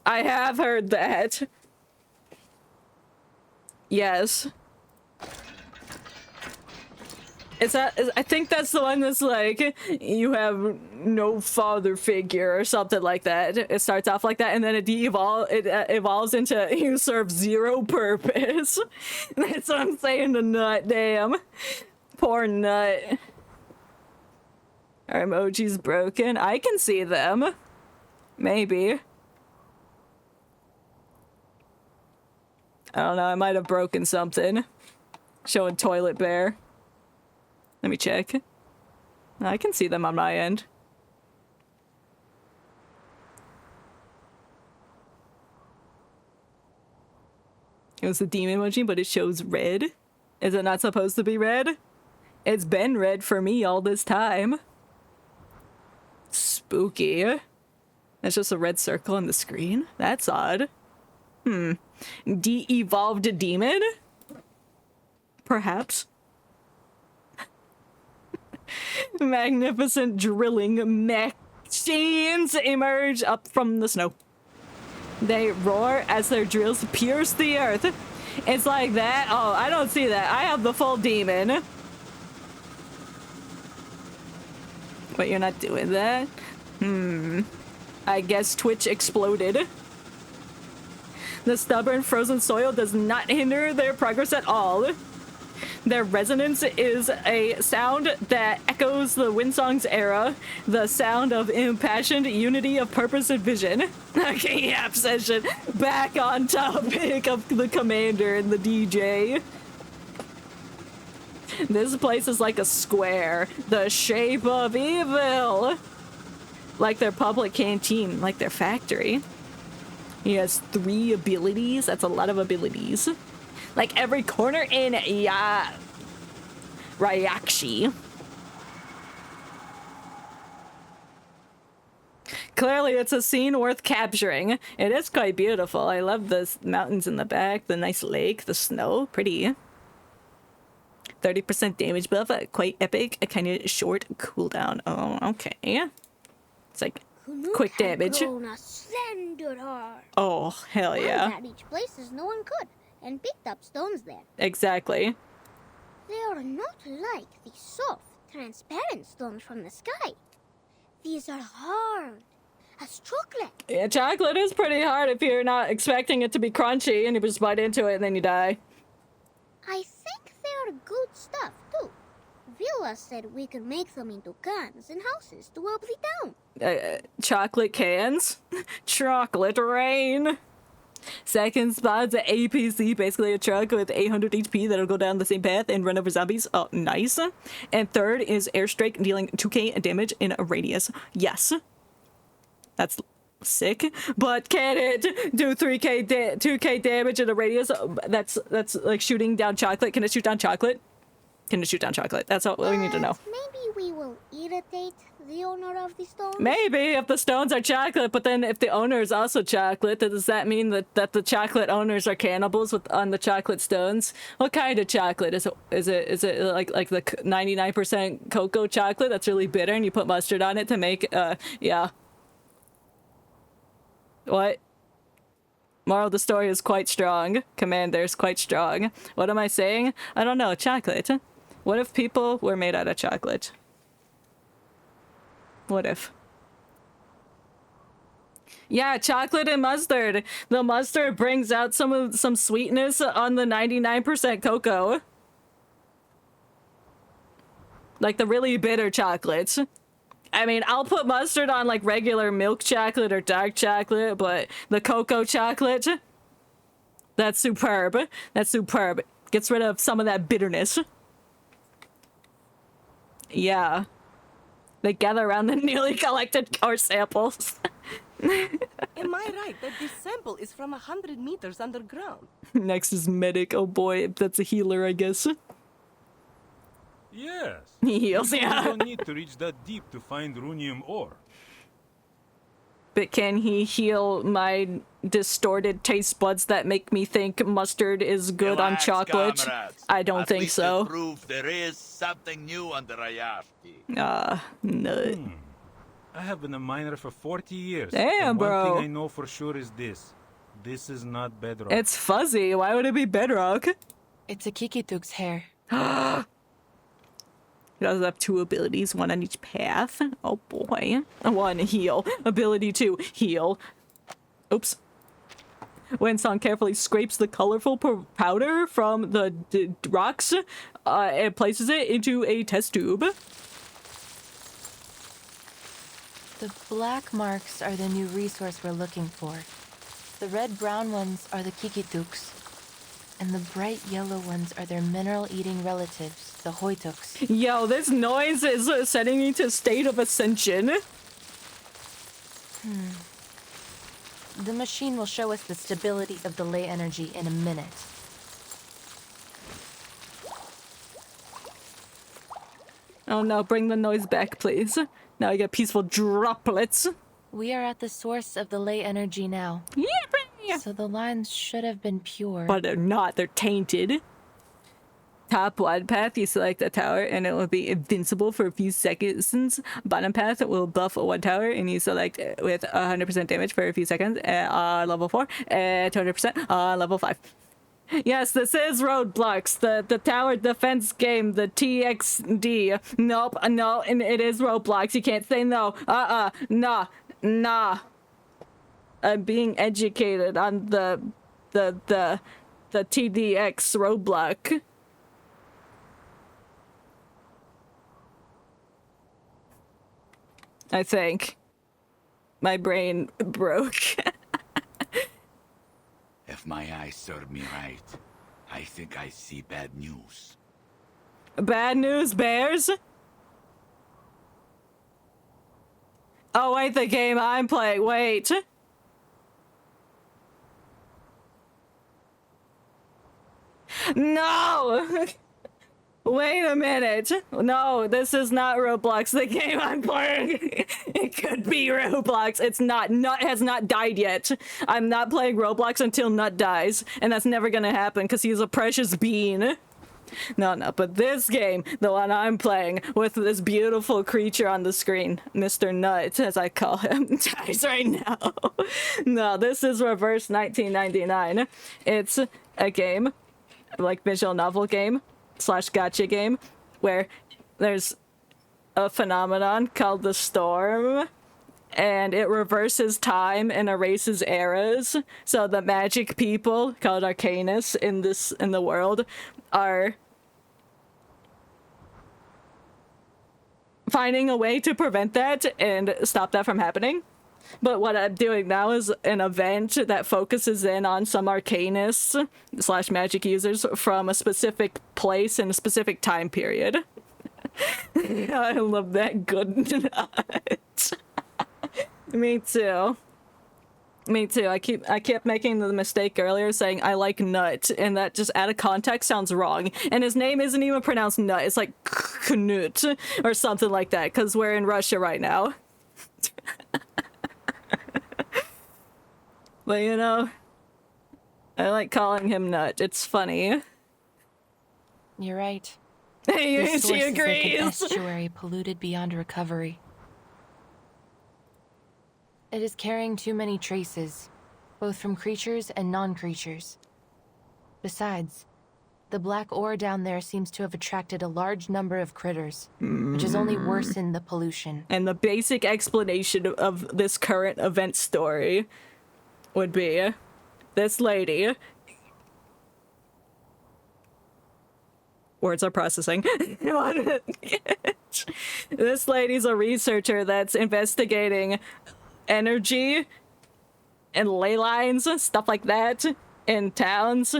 I have heard that. Yes. I think that's the one that's like, you have no father figure or something like that. It starts off like that and then it evolves into you serve zero purpose. That's what I'm saying to Knut, damn. Poor Knut. Our emoji's broken. I can see them. Maybe. I don't know, I might have broken something. Showing toilet bear. Let me check. I can see them on my end. It was the demon emoji, but it shows red. Is it not supposed to be red? It's been red for me all this time. Spooky. That's just a red circle on the screen? That's odd. De-evolved demon? Perhaps. Magnificent drilling machines emerge up from the snow. They roar as their drills pierce the earth. It's like that. Oh, I don't see that. I have the full demon. But you're not doing that? I guess Twitch exploded. The stubborn frozen soil does not hinder their progress at all. Their resonance is a sound that echoes the Windsong's era, the sound of impassioned unity of purpose and vision. Okay, yeah, obsession. Back on topic of the commander and the DJ. This place is like a square, the shape of evil. like their public canteen, like their factory. He has 3 abilities. That's a lot of abilities. Like every corner in Rayashki. Clearly, it's a scene worth capturing. It is quite beautiful. I love the mountains in the back, the nice lake, the snow. Pretty. 30% damage buff, quite epic. A kind of short cooldown. Oh, okay. It's like quick damage. Oh, hell yeah. At each place as no one could, and picked up stones there. Exactly. They are not like the soft, transparent stones from the sky. These are hard as chocolate. Yeah, chocolate is pretty hard if you're not expecting it to be crunchy and you just bite into it and then you die. I think they are good stuff, too. Villa said we could make them into cans and houses to help the town. Chocolate cans? Chocolate rain. Second spot's an APC, basically a truck with 800 HP that'll go down the same path and run over zombies. Oh, nice. And third is airstrike, dealing 2k damage in a radius. Yes. That's sick. But can it do 2k damage in a radius? That's like shooting down chocolate. Can it shoot down chocolate? Can it shoot down chocolate? That's all we need to know. Maybe we will irritate the owner of the stones? Maybe, if the stones are chocolate, but then if the owner is also chocolate, does that mean that the chocolate owners are cannibals on the chocolate stones? What kind of chocolate? Is it like the 99% cocoa chocolate that's really bitter and you put mustard on it to make, yeah. What? Moral of the story is quite strong. Commander's quite strong. What am I saying? I don't know. Chocolate. What if people were made out of chocolate? What if? Yeah, chocolate and mustard. The mustard brings out some sweetness on the 99% cocoa. Like the really bitter chocolates. I mean, I'll put mustard on like regular milk chocolate or dark chocolate, but the cocoa chocolate, that's superb. That's superb. Gets rid of some of that bitterness. Yeah. They gather around the newly collected core samples. Am I right that this sample is from 100 meters underground? Next is medic. Oh boy, that's a healer, I guess. Yes. He heals, yeah. You don't need to reach that deep to find runium ore. But can he heal my distorted taste buds that make me think mustard is good on chocolate? Comrades. I don't think least so. it proves there is something new under Rayashki. Nut. I have been a miner for 40 years. Damn, and bro. One thing I know for sure is this. This is not bedrock. It's fuzzy. Why would it be bedrock? It's a Kikituk's hair. He does have 2 abilities, 1 on each path. Oh boy. 1, heal. Ability 2, heal. Oops. Winsong carefully scrapes the colorful powder from the rocks and places it into a test tube. The black marks are the new resource we're looking for. The red-brown ones are the Kikituks. And the bright yellow ones are their mineral-eating relatives, the Hoituks. Yo, this noise is setting me to a state of ascension. The machine will show us the stability of the ley energy in a minute. Oh no, bring the noise back, please. Now I get peaceful droplets. We are at the source of the ley energy now. Yeah. So the lines should have been pure. But they're not, they're tainted. Top wide path, you select a tower and it will be invincible for a few seconds. Bottom path will buff one tower and you select with 100% damage for a few seconds at level 4 and 200% on level 5. Yes, this is Roblox, the tower defense game, the TXD. Nope, no, and it is Roblox. You can't say no. Nah. I'm being educated on the TDX Roblox. I think. My brain broke. If my eyes serve me right, I think I see bad news. Bad news, bears? Oh wait, the game I'm playing. Wait. No! Wait a minute. No, this is not Roblox, the game I'm playing. It could be Roblox. It's not. Knut has not died yet. I'm not playing Roblox until Knut dies. And that's never gonna happen because he's a precious bean. No, but this game, the one I'm playing, with this beautiful creature on the screen, Mr. Knut, as I call him, dies right now. No, this is Reverse 1999. It's a game, like visual novel game, / gacha game, where there's a phenomenon called the storm, and it reverses time and erases eras. So the magic people called Arcanus in the world are finding a way to prevent that and stop that from happening. But what I'm doing now is an event that focuses in on some Arcanists / magic users from a specific place in a specific time period. I love that good Knut. Me too. Me too. I kept making the mistake earlier saying I like Knut, and that just out of context sounds wrong. And his name isn't even pronounced Knut. It's like Knut or something like that, because we're in Russia right now. But you know, I like calling him Knut. It's funny. You're right. She This source agrees. is like an estuary polluted beyond recovery. It is carrying too many traces, both from creatures and non-creatures. Besides, the black ore down there seems to have attracted a large number of critters, which has only worsened the pollution. And the basic explanation of this current event story would be this lady. Words are processing. This lady's a researcher that's investigating energy and ley lines, stuff like that, in towns.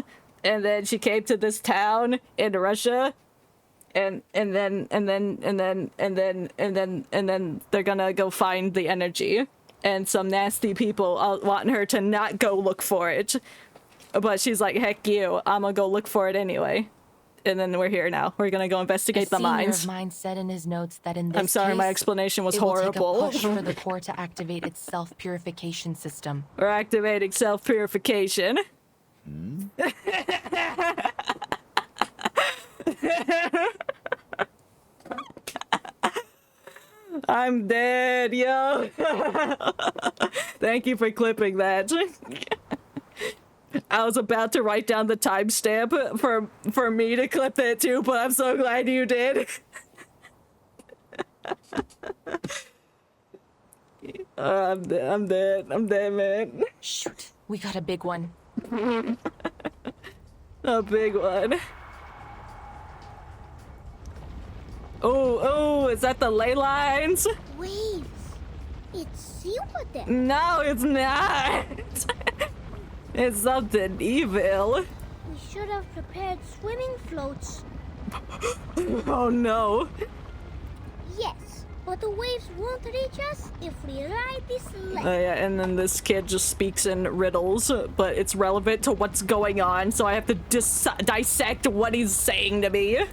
And then she came to this town in Russia, and then they're gonna go find the energy. And some nasty people wanting her to not go look for it. But she's like, heck you, I'm gonna go look for it anyway. And then we're here now. We're gonna go investigate the mines. Of mine said in his notes that in this I'm sorry, case, my explanation was it will horrible. take a push for the core to activate its self-purification system. We're activating self-purification. I'm dead, yo. Thank you for clipping that. I was about to write down the timestamp for me to clip that too, but I'm so glad you did. I'm dead. I'm dead, man. Shoot, we got a big one. A big one. Oh, is that the ley lines? Waves. It's silver then. No, it's not. It's something evil. We should have prepared swimming floats. Oh no. Yes, but the waves won't reach us if we ride this lake. Yeah, and then this kid just speaks in riddles, but it's relevant to what's going on, so I have to dissect what he's saying to me.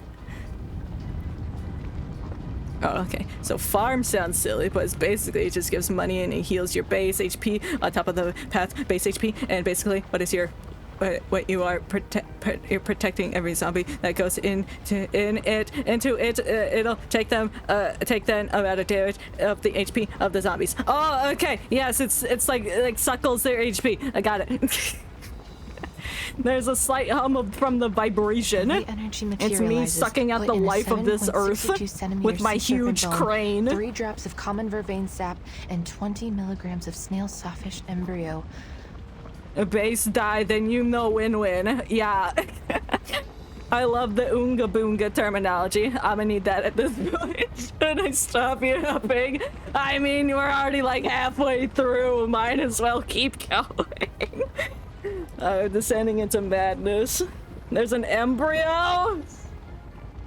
Oh, okay. So farm sounds silly, but it's basically it just gives money and it heals your base HP on top of the path base HP, and basically what is your what you are you're protecting every zombie that goes into it. It'll take them amount of damage of the HP of the zombies. Oh, okay. Yes, it's like suckles their HP. I got it. There's a slight hum from the vibration. The energy It's me sucking out the life of this earth with my huge crane. 3 drops of common vervain sap and 20 milligrams of snail sawfish embryo. A base die, then you know win-win. Yeah. I love the Oonga Boonga terminology. I'm gonna need that at this point. Should I stop yapping? I mean, we're already like halfway through. Might as well keep going. I'm descending into madness. There's an embryo?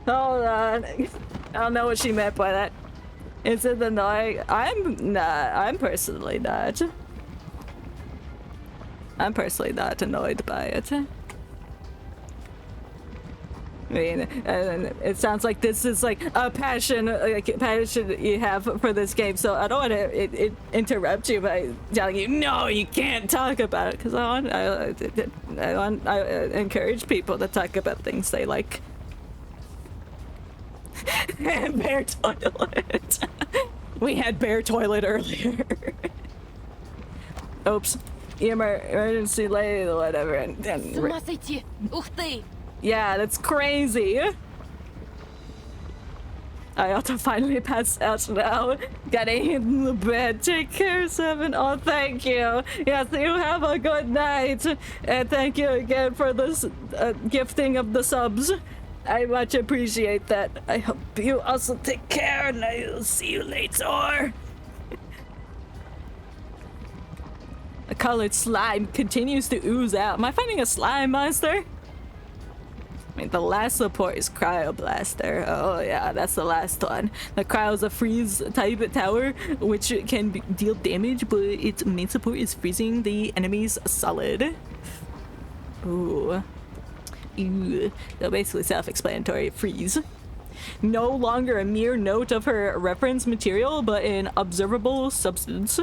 Hold on. I don't know what she meant by that. Is it annoying? I'm not. I'm personally not. I'm personally not annoyed by it. I mean, it sounds like this is like a passion you have for this game, so I don't want to interrupt you by telling you, no, you can't talk about it, because I encourage people to talk about things they like. Bear toilet. We had bear toilet earlier. Oops. Emergency lay, whatever. Yeah, that's crazy. I ought to finally pass out now. Gotta eat in the bed. Take care, Seven. Oh, thank you. Yes, you have a good night. And thank you again for this gifting of the subs. I much appreciate that. I hope you also take care, and I'll see you later. A colored slime continues to ooze out. Am I fighting a slime monster? I mean, the last support is Cryo Blaster. Oh yeah, that's the last one. The Cryo is a freeze type tower, which can deal damage, but its main support is freezing the enemies solid. Ooh. Ew. So basically self-explanatory. Freeze. No longer a mere note of her reference material, but an observable substance.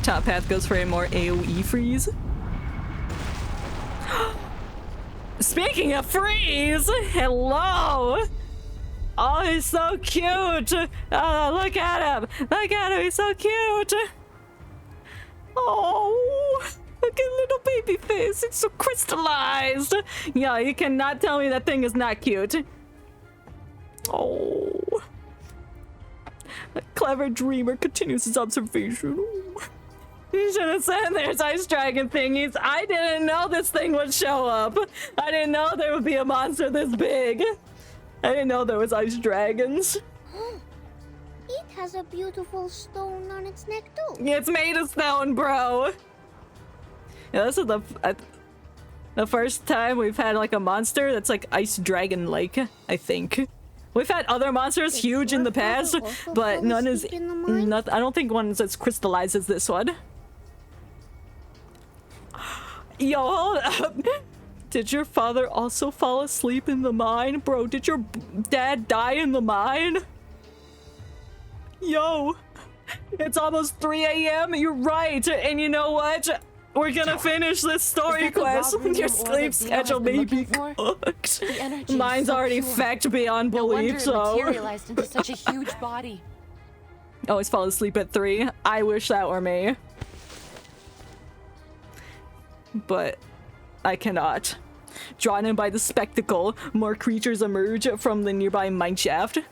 Top path goes for a more AoE freeze. Speaking of freeze, hello! Oh, he's so cute! Oh, look at him! Look at him, he's so cute! Oh, look at little baby face, it's so crystallized! Yeah, you cannot tell me that thing is not cute. Oh. A clever dreamer continues his observation. You should have said there's ice dragon thingies. I didn't know this thing would show up. I didn't know there would be a monster this big. I didn't know there was ice dragons. It has a beautiful stone on its neck too. It's made of stone, bro. Yeah, this is the first time we've had like a monster that's like ice dragon-like, I think. We've had other monsters huge in the past, but none is I don't think one is as crystallized as this one. Yo, hold up. Did your father also fall asleep in the mine? Bro, did your dad die in the mine? Yo, it's almost 3 a.m. You're right. And you know what? We're gonna finish this story quest. Your sleep schedule may be cooked. Mine's already fact beyond belief, so. Materialized into such a huge body. Always fall asleep at 3. I wish that were me. But I cannot. Drawn in by the spectacle, more creatures emerge from the nearby mineshaft.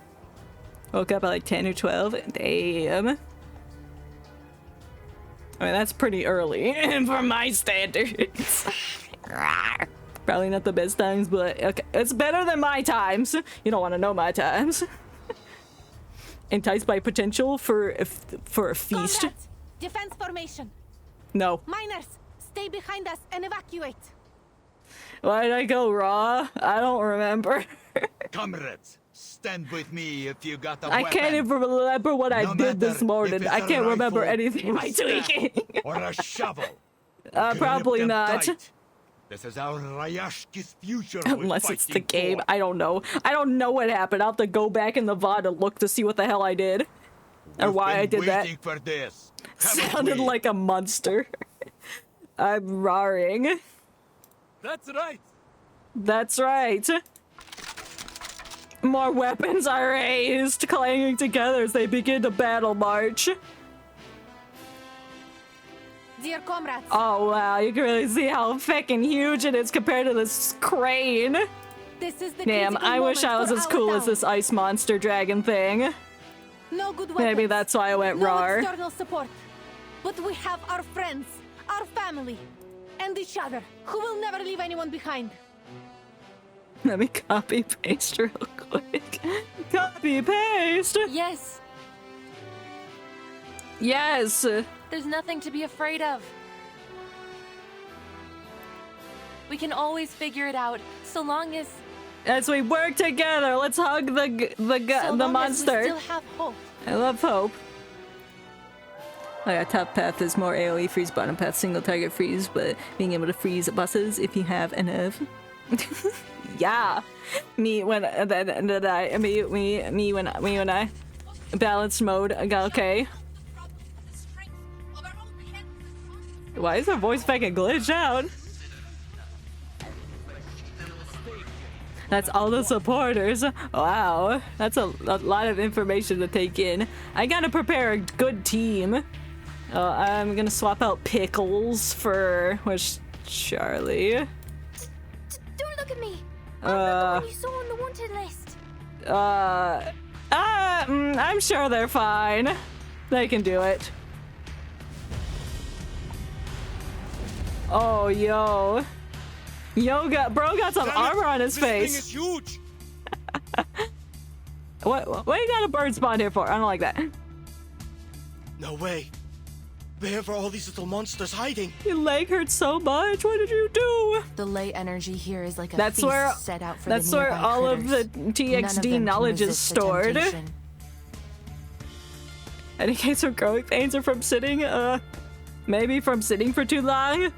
Woke up at like 10 or 12. Damn. I mean, that's pretty early for my standards. Probably not the best times, but okay. It's better than my times. You don't want to know my times. Enticed by potential for a feast. Comrades, defense formation. No. Miners, stay behind us and evacuate. Why did I go raw? I don't remember. Comrades, stand with me if you got a I weapon. can't even remember what I did this morning. I can't remember anything by tweaking. Or a shovel. Probably not. Tight. This is our Rayashki's future. Unless it's the game. I don't know. I don't know what happened. I'll have to go back in the VOD and look to see what the hell I did. Or why I did that. For this. Sounded like a monster. I'm roaring. That's right. That's right. More weapons are raised, clanging together as they begin to battle march. Dear comrades. Oh wow, you can really see how fucking huge it is compared to this crane. This is the Damn, I wish I was as cool as this ice monster dragon thing. No good weapons. Maybe that's why I went raw. No external support. But we have our friends, our family, and each other, who will never leave anyone behind. Let me copy paste real quick. Copy paste. Yes. Yes. There's nothing to be afraid of. We can always figure it out, so long as As we work together, let's hug the monster. We still have hope. I love hope. Like a top path is more AoE freeze, bottom path single target freeze, but being able to freeze bosses if you have enough. Yeah, me when I balanced mode. I got okay. Why is her voice fucking glitched out? That's all the supporters. Wow, that's a lot of information to take in. I gotta prepare a good team. I'm gonna swap out Pickles for Charlie. Don't look at me. I'm not the one you saw on the wanted list. I'm sure they're fine. They can do it. Oh, yo. Bro got some armor on his face. This thing is huge. What you got a bird spawn here for? I don't like that. No way. Where were all these little monsters hiding? Your leg hurts so much. What did you do? The ley energy here is like a That's feast where set out for that's the where nearby all critters. of the TXD knowledge is stored. And in case of growing pains or from sitting, maybe from sitting for too long.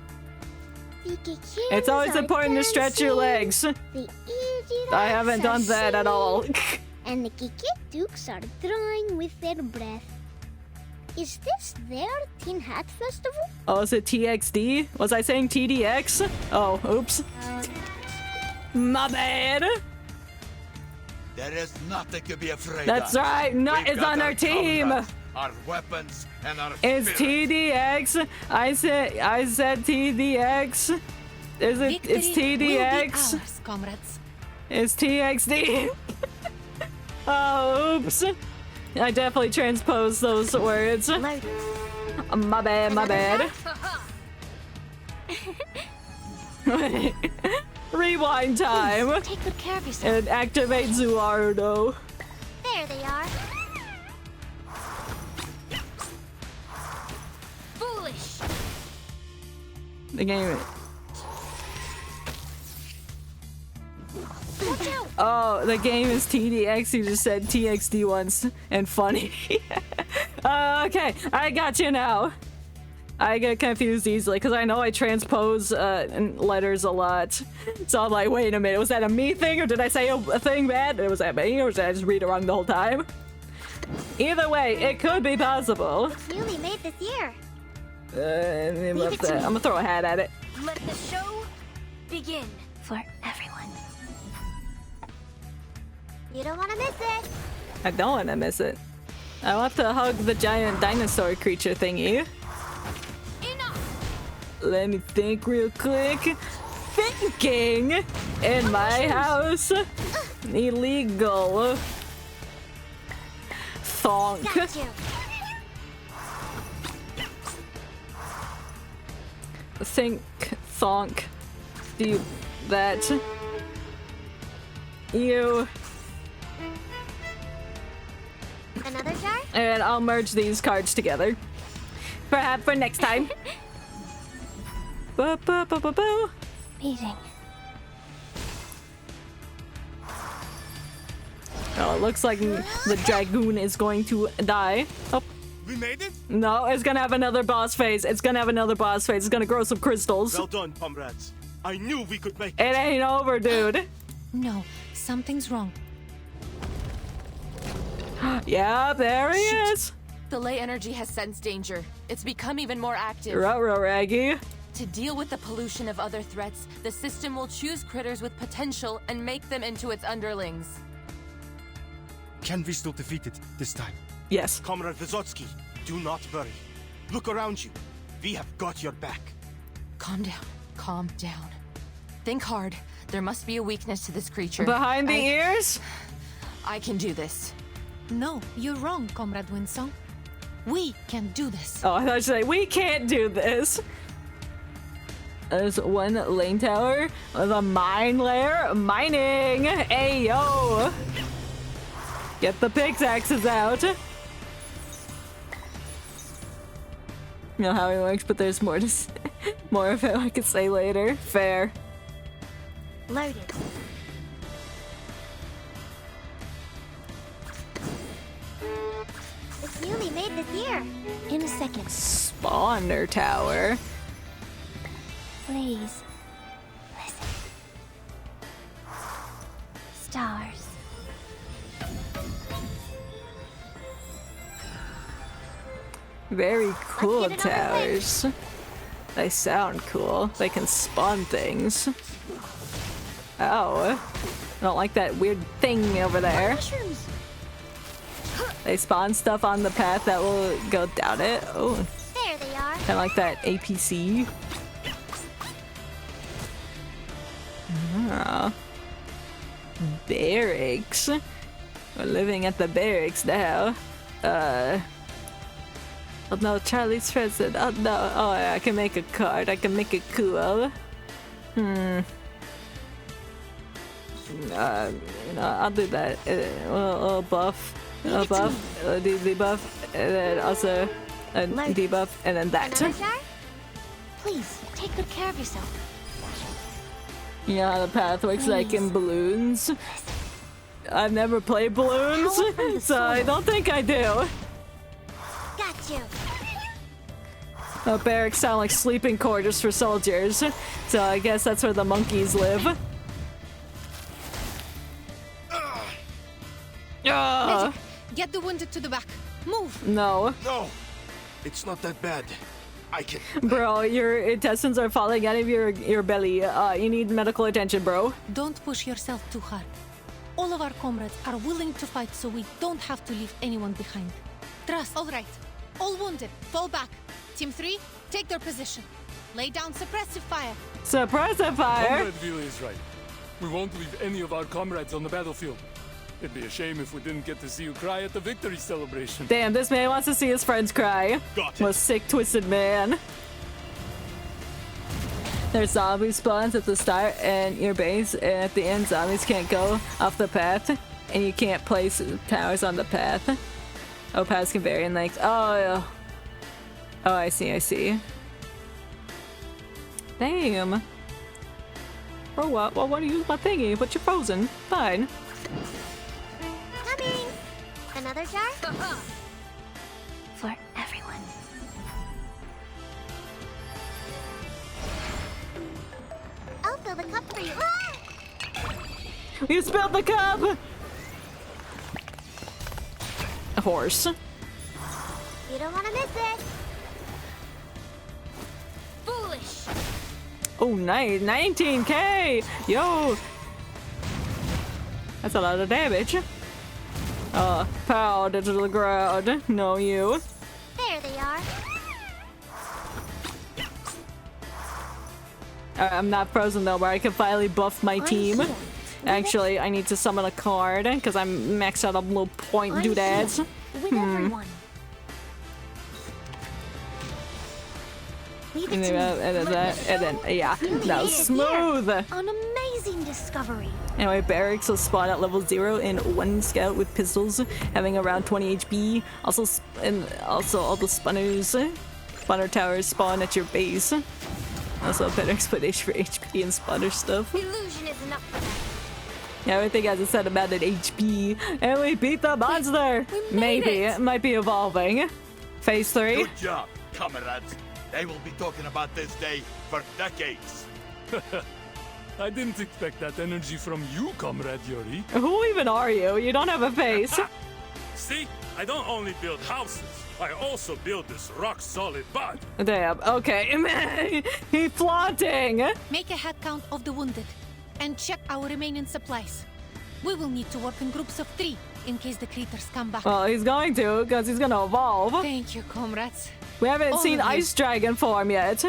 It's always important to stretch your legs. I haven't done that at all. And the Kikidukes are drawing with their breath. Is this their Tin Hat Festival? Oh, is it TXD? Was I saying TDX? Oh, oops. My bad. There is nothing to be afraid That's of. right. Knut is on our team. Our weapons and our It's spirit. TDX. I said TDX. Is it? Victory It's TDX. will be ours, comrades. It's TXD. Oh, oops. I definitely transposed those words. My bad, my bad. Rewind time. Take good care of yourself. And activate Zuardo. There they are. Foolish. The game. Watch out. Oh, the game is TDX. You just said TXD once and funny. Okay, I got you now. I get confused easily because I know I transpose letters a lot. So I'm like, wait a minute, was that a me thing or did I say a thing bad? Was that me or did I just read it wrong the whole time? Either way, it could be possible. It's newly made this year. I'm gonna throw a hat at it. Let the show begin. For everyone. You don't want to miss it. I don't want to miss it. I'll have to hug the giant dinosaur creature thingy. Let me think real quick. Thinking in my house. Illegal. Thonk. Got you. Think, thonk. Do that. You. Another jar? And I'll merge these cards together. Perhaps for next time. Meeting. Oh, it looks like the dragoon is going to die. Oh. We made it? No, it's gonna have another boss phase. It's gonna have another boss phase. It's gonna grow some crystals. Well done, comrades. I knew we could make it. It ain't over, dude. No, something's wrong. Yeah, there he is. The ley energy has sensed danger. It's become even more active. Ruh-roh, Raggy. To deal with the pollution of other threats, the system will choose critters with potential and make them into its underlings. Can we still defeat it this time? Yes. Comrade Vysotsky, do not worry. Look around you. We have got your back. Calm down. Calm down. Think hard. There must be a weakness to this creature. Behind the ears? I can do this. No, you're wrong, Comrade Winsong. We can do this. Oh, I thought you said we can't do this. There's one lane tower with a mine layer. Mining! Hey, yo! Get the pickaxes out. You know how it works, but there's more to more of it I could say later. Fair. Loaded. is here. In a second. Spawner tower. Please. Listen. Stars. Very cool towers. They sound cool. They can spawn things. Oh. I don't like that weird thing over there. Mushrooms. They spawn stuff on the path that will go down it. Oh. There they are. Kind of like that APC. Ah. Barracks. We're living at the barracks now. Oh no, Charlie's present. Oh no. Oh, I can make a card. I can make it cool. I'll do that. A buff. A buff. A debuff. And then also a debuff. And then that. Another jar? Please, take good care of yourself. You know how the path works like in balloons? I've never played balloons, so I don't think I do. Got you. Barracks sound like sleeping quarters for soldiers, so I guess that's where the monkeys live. Medic, get the wounded to the back. Move. No. No, it's not that bad. I can. Bro, your intestines are falling out of your belly. You need medical attention, bro. Don't push yourself too hard. All of our comrades are willing to fight, so we don't have to leave anyone behind. Trust. All right. All wounded, fall back. Team 3, take their position. Lay down suppressive fire. Suppressive fire? Comrade Vila is right. We won't leave any of our comrades on the battlefield. It'd be a shame if we didn't get to see you cry at the victory celebration. Damn, this man wants to see his friends cry. Got it. A sick, twisted man. There's zombie spawns at the start and your base, and at the end, zombies can't go off the path, and you can't place towers on the path. Oh, paths can vary in length. Oh, I see. Damn. For what? Well, why do you use my thingy? But you're frozen. Fine. Coming. Another jar? For everyone. I'll fill the cup for you. You spilled the cup! A horse. You don't want to miss it. Foolish. Oh, nice. 19k! Yo! That's a lot of damage. Pow to the ground. No, you. There they are. I'm not frozen though, but I can finally buff my team. Actually, I need to summon a card because I'm maxed out on little point doodads. With everyone. And then, yeah, that was smooth. An amazing discovery. Anyway, barracks will spawn at level 0 in one scout with pistols, having around 20 HP. Also all the spawner towers spawn at your base. Also a better explanation for HP and spawner stuff. Illusion is enough for that. Yeah, everything has a set amount of HP, and we beat the monster. Maybe it might be evolving. Phase 3. Good job, comrades. They will be talking about this day for decades. I didn't expect that energy from you, Comrade Yuri. Who even are you? You don't have a face. See, I don't only build houses, I also build this rock-solid body. Damn, okay. He's flaunting. Make a head count of the wounded and check our remaining supplies. We will need to work in groups of 3 in case the creatures come back. Well, he's going to, because he's going to evolve. Thank you, comrades. We haven't seen Ice Dragon form yet.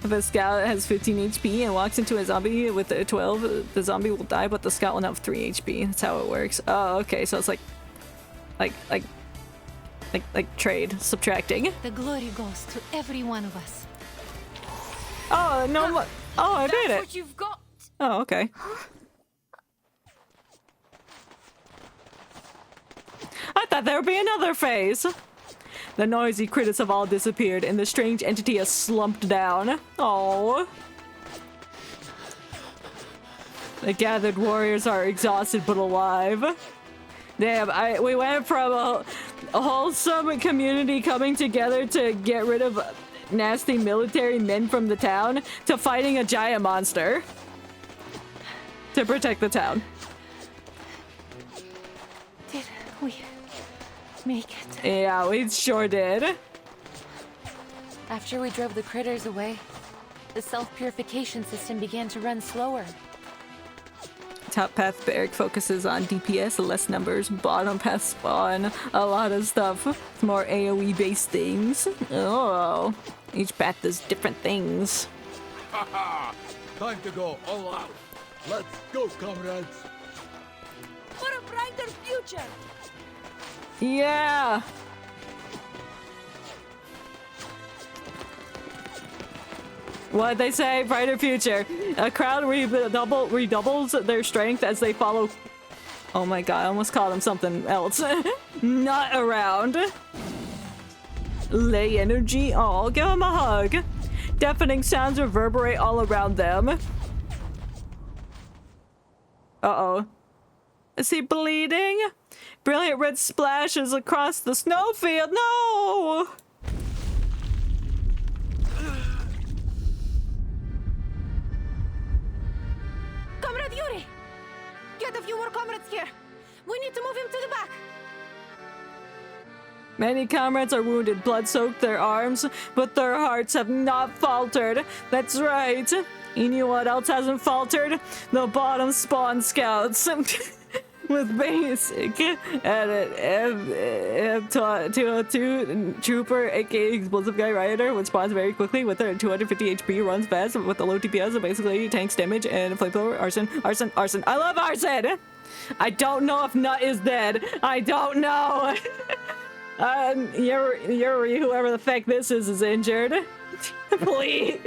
If a scout has 15 HP and walks into a zombie with a 12, the zombie will die, but the scout will have 3 HP. That's how it works. Oh, okay, so it's like trade, subtracting. The glory goes to every one of us. Oh, no. Oh, I made it. That's what you've got. Oh, okay. I thought there would be another phase. The noisy critters have all disappeared, and the strange entity has slumped down. Oh. The gathered warriors are exhausted but alive. Damn, we went from A wholesome community coming together to get rid of nasty military men from the town to fighting a giant monster to protect the town. Did we make it? Yeah, we sure did. After we drove the critters away, the self-purification system began to run slower. Top path barrack focuses on DPS, less numbers. Bottom path spawn a lot of stuff. More AoE based things. Oh, each path does different things. Haha! Time to go all out. Let's go, comrades. For a brighter future. Yeah. What'd they say? Brighter future. A crowd redoubles their strength as they follow. Oh my god, I almost called him something else. Not around. Lay energy. Oh, give him a hug. Deafening sounds reverberate all around them. Uh-oh. Is he bleeding? Brilliant red splashes across the snowfield. No! Comrade Yuri! Get a few more comrades here! We need to move him to the back! Many comrades are wounded, blood soaked their arms, but their hearts have not faltered. That's right. You know what else hasn't faltered? The bottom spawn scouts. With basic edit M202 Trooper, aka Explosive Guy Rioter, which spawns very quickly with a 250 HP, runs fast with a low DPS, so basically tanks damage and flamethrower. Arson. I love Arson! I don't know if Knut is dead. I don't know. Yuri, whoever the fuck this is injured. Please.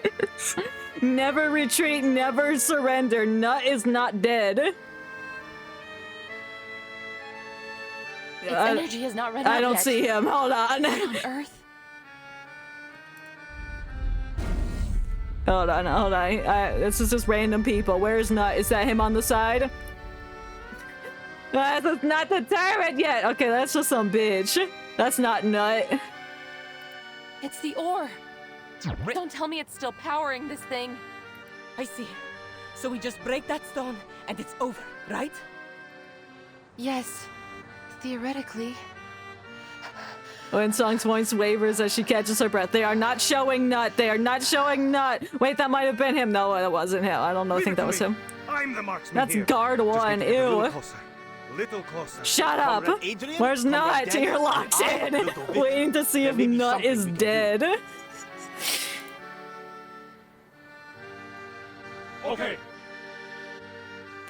Never retreat, never surrender. Knut is not dead. Its energy is not run out I don't yet. see him. Hold on. What on Earth? Hold on. This is just random people. Where's Knut? Is that him on the side? That's not the turret yet. Okay, that's just some bitch. That's not Knut. It's the ore. Don't tell me it's still powering this thing. I see. So we just break that stone and it's over, right? Yes. Theoretically. When Song's voice wavers as she catches her breath. They are not showing Knut. They are not showing Knut. Wait, that might have been him. No, it wasn't him. I don't know. I think that was him. I'm the marksman. That's here. guard one. Ew. Little closer. Shut up. Where's Knut? You're locked in. Waiting to see if Knut is dead. Okay.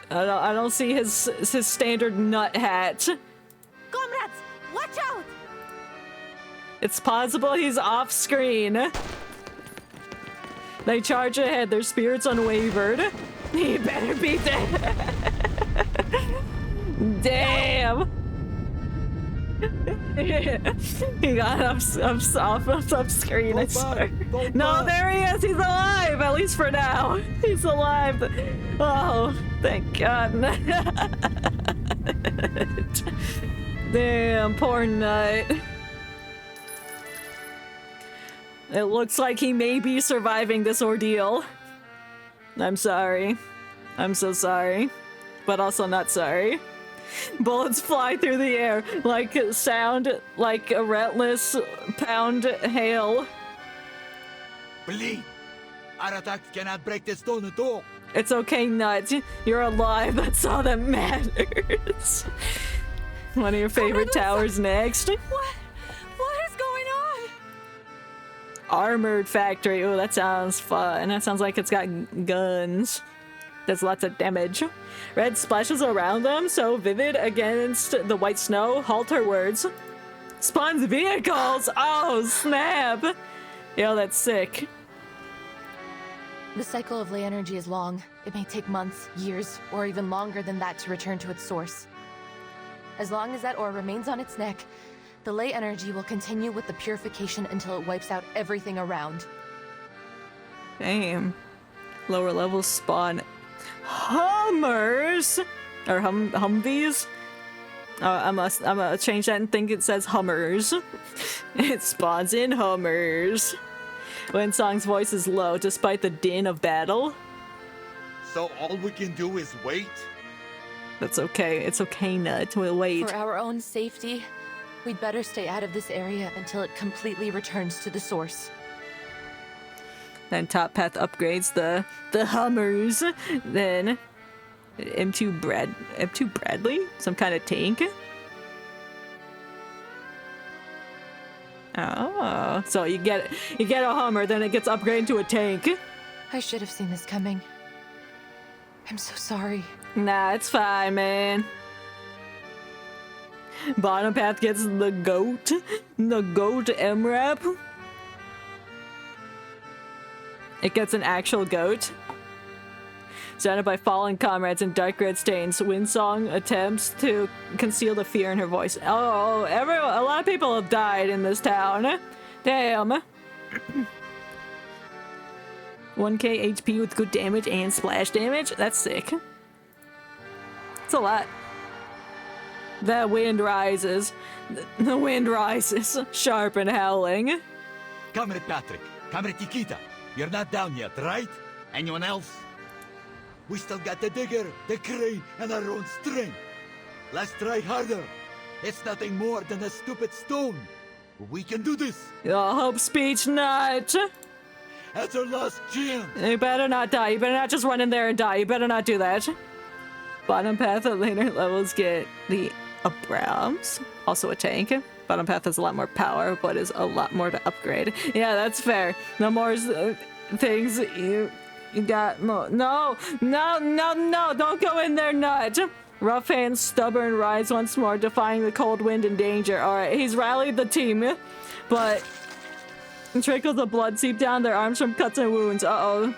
I don't see his standard Knut hat. Comrades, watch out! It's possible he's off screen. They charge ahead, their spirits unwavered. He better be dead. Damn. He got off screen, I swear. No, there he is. He's alive, at least for now. He's alive. Oh, thank God. Damn, poor Knut. It looks like he may be surviving this ordeal. I'm sorry. I'm so sorry. But also not sorry. Bullets fly through the air like sound like a relentless pound hail. Believe, our attacks cannot break the stone at all. It's okay, Knut. You're alive. That's all that matters. One of your favorite towers next. What is going on? Armored factory. Oh, that sounds fun. That sounds like it's got guns. Does lots of damage. Red splashes around them, so vivid against the white snow. Halt her words. Spawns vehicles! Oh, snap! Yo, that's sick. The cycle of ley energy is long. It may take months, years, or even longer than that to return to its source. As long as that ore remains on its neck, the ley energy will continue with the purification until it wipes out everything around. Damn. Lower levels spawn Hummers or Humvees. I'm gonna change that and think it says Hummers. It spawns in Hummers. Winsong's voice is low despite the din of battle. So all we can do is wait? That's okay. It's okay, Knut. We'll wait. For our own safety, we'd better stay out of this area until it completely returns to the source. Then Top Path upgrades the Hummers. Then M2 Bradley? Some kind of tank? Oh, so you get a Hummer, then it gets upgraded to a tank. I should have seen this coming. I'm so sorry. Nah, it's fine, man. Bottom Path gets the goat. The goat MRAP. It gets an actual goat. Surrounded by fallen comrades and dark red stains, Winsong attempts to conceal the fear in her voice. Oh, a lot of people have died in this town. Damn. 1k HP with good damage and splash damage? That's sick. It's a lot. The wind rises. The wind rises, sharp and howling. Comrade Patrick, Comrade Tikita, you're not down yet, right? Anyone else? We still got the digger, the crane, and our own string. Let's try harder. It's nothing more than a stupid stone. We can do this. Your hope speech, Knut. That's our last chance. You better not die. You better not just run in there and die. You better not do that. Bottom Path at later levels get the Abrams, also a tank. Bottom Path has a lot more power, but is a lot more to upgrade. Yeah, that's fair. No more things you got more. No, don't go in there, Knut. Rough hands, stubborn, rise once more, defying the cold wind and danger. Alright, he's rallied the team, but trickles of blood seep down their arms from cuts and wounds. Uh-oh.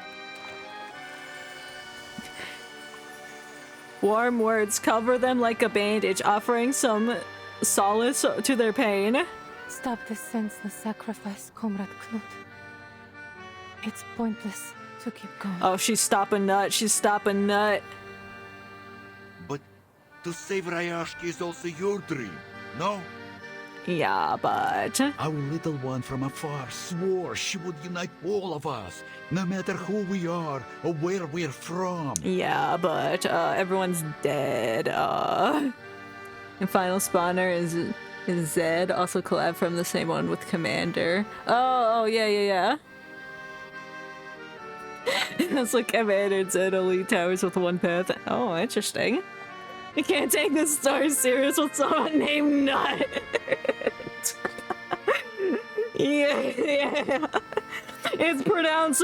Warm words cover them like a bandage, offering some solace to their pain. Stop this senseless sacrifice, Comrade Knut. It's pointless to keep going. Oh, she's stopping Knut. She's stopping Knut. But to save Rayashki is also your dream, no? Yeah, but... Our little one from afar swore she would unite all of us, no matter who we are or where we're from. Yeah, but everyone's dead. And final spawner is Zed, also collab from the same one with Commander. Oh, yeah. It's like Commander and Zed Elite Towers with one path. Oh, interesting. You can't take this story serious with someone named Knut. yeah. It's pronounced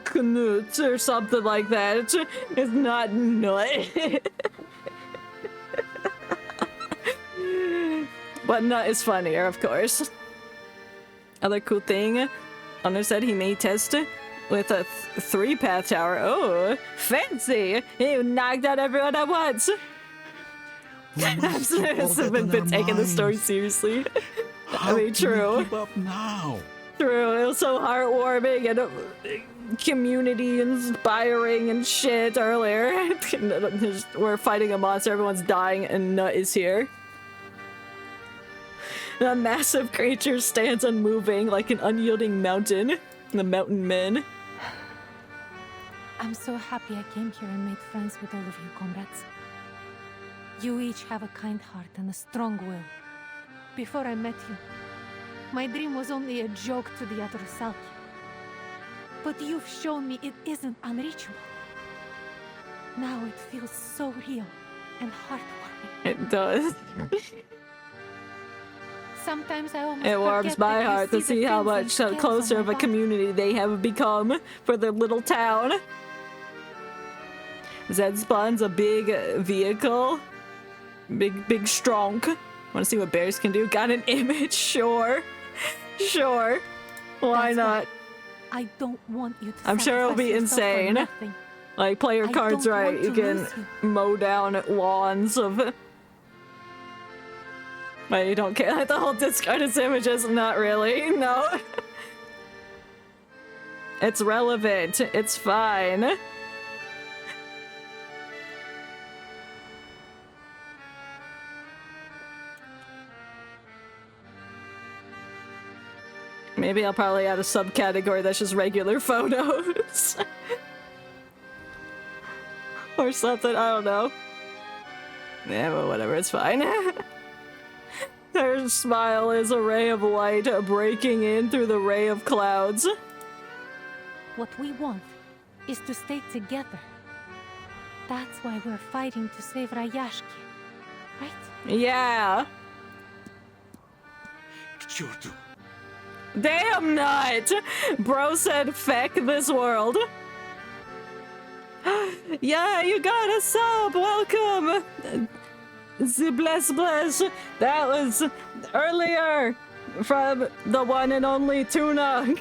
Knut or something like that. It's not Knut. But Knut is funnier, of course. Other cool thing, Honor said he may test with a 3-path tower. Oh, fancy! He knocked out everyone at once. I've been taking the story seriously. I mean, true. Keep up now. True. It was so heartwarming and community inspiring and shit earlier. We're fighting a monster, everyone's dying, and Knut is here. A massive creature stands unmoving like an unyielding mountain. The mountain men. I'm so happy I came here and made friends with all of you, comrades. You each have a kind heart and a strong will. Before I met you, my dream was only a joke to the Adrasalki. But you've shown me it isn't unreachable. Now it feels so real and heartwarming. It does. Sometimes I almost It warms my heart to see how much closer of a community they have become for their little town. Zed spawns a big vehicle. Big strong. Want to see what bears can do? Got an image? Sure. Why not? I don't want you to. I'm sure it'll be insane. Like, play your cards right. You can mow down lawns of... But you don't care. The whole discard its images? Not really. No. It's relevant. It's fine. Maybe I'll probably add a subcategory that's just regular photos. Or something, I don't know. Yeah, but whatever, it's fine. Her smile is a ray of light breaking in through the ray of clouds. What we want is to stay together. That's why we're fighting to save Rayashki, right? Yeah. Damn Knut! Bro said feck this world. Yeah, you got a sub! Welcome! Bless. That was earlier from the one and only Tuna.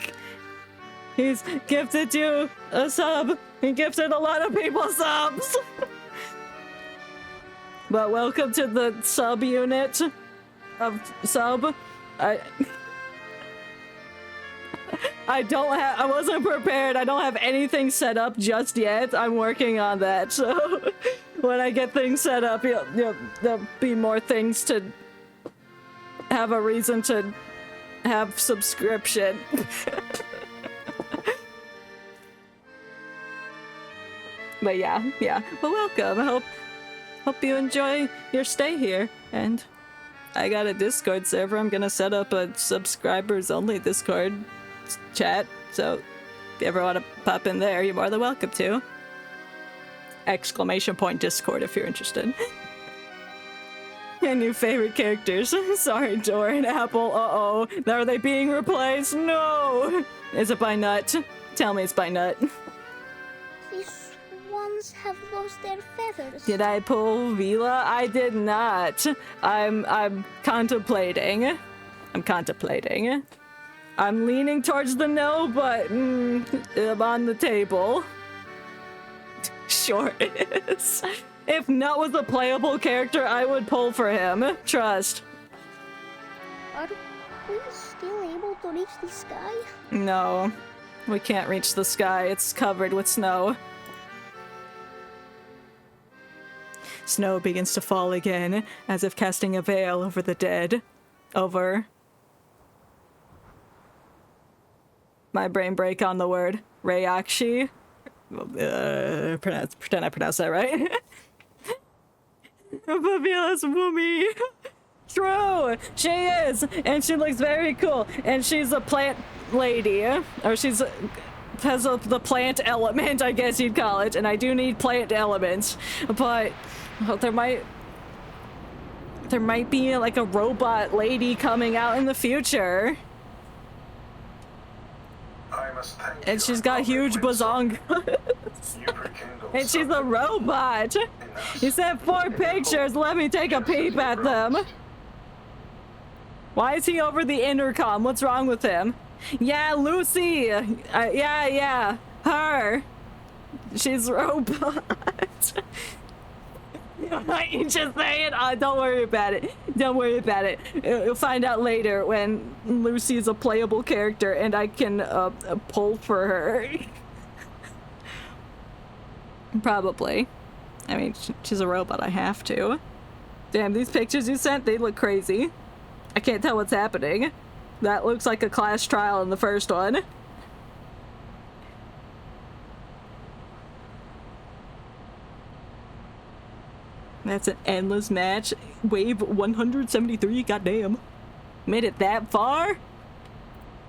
He's gifted you a sub. He gifted a lot of people subs. But welcome to the sub unit of sub. I wasn't prepared. I don't have anything set up just yet. I'm working on that. So when I get things set up, there'll be more things to have a reason to have subscription. But yeah. Well, welcome. I hope you enjoy your stay here. And I got a Discord server. I'm gonna set up a subscribers only Discord chat, so if you ever want to pop in there, you're more than welcome to. Exclamation point Discord if you're interested. And your favorite characters. Sorry, Dora and Apple. Uh-oh. Are they being replaced? No! Is it by Knut? Tell me it's by Knut. These ones have lost their feathers. Did I pull Vila? I did not. I'm contemplating. I'm leaning towards the no button. I'm on the table. Sure is. If Knut was a playable character, I would pull for him. Trust. Are we still able to reach the sky? No, we can't reach the sky. It's covered with snow. Snow begins to fall again, as if casting a veil over the dead. Over. My brain break on the word Rayashki. Pretend I pronounced that right. Fabila's woomy. True, she is, and she looks very cool. And she's a plant lady, or she's has the plant element, I guess you'd call it. And I do need plant elements, but there might be like a robot lady coming out in the future. And she's got huge bazongas. And she's a robot. You sent 4 pictures. Let me take a peep at them. Why is he over the intercom? What's wrong with him? Yeah, Lucy. Yeah. Her. She's a robot. You just say it. Don't worry about it. You'll find out later when Lucy is a playable character and I can pull for her. Probably. I mean, she's a robot. I have to. Damn, these pictures you sent, they look crazy. I can't tell what's happening. That looks like a class trial in the first one. That's an endless match. Wave 173, goddamn. Made it that far?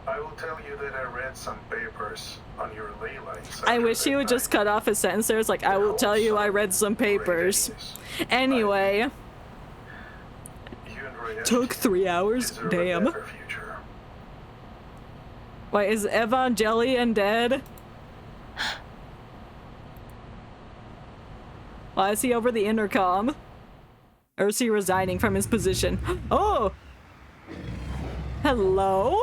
I will tell you that I read some papers on your ley lines. I wish he would just cut off his sentence there. It's like, I will tell you I read some papers. Anyway. Took 3 hours? Damn. Wait, is Evangelion dead? Why is he over the intercom? Or is he resigning from his position? Oh! Hello?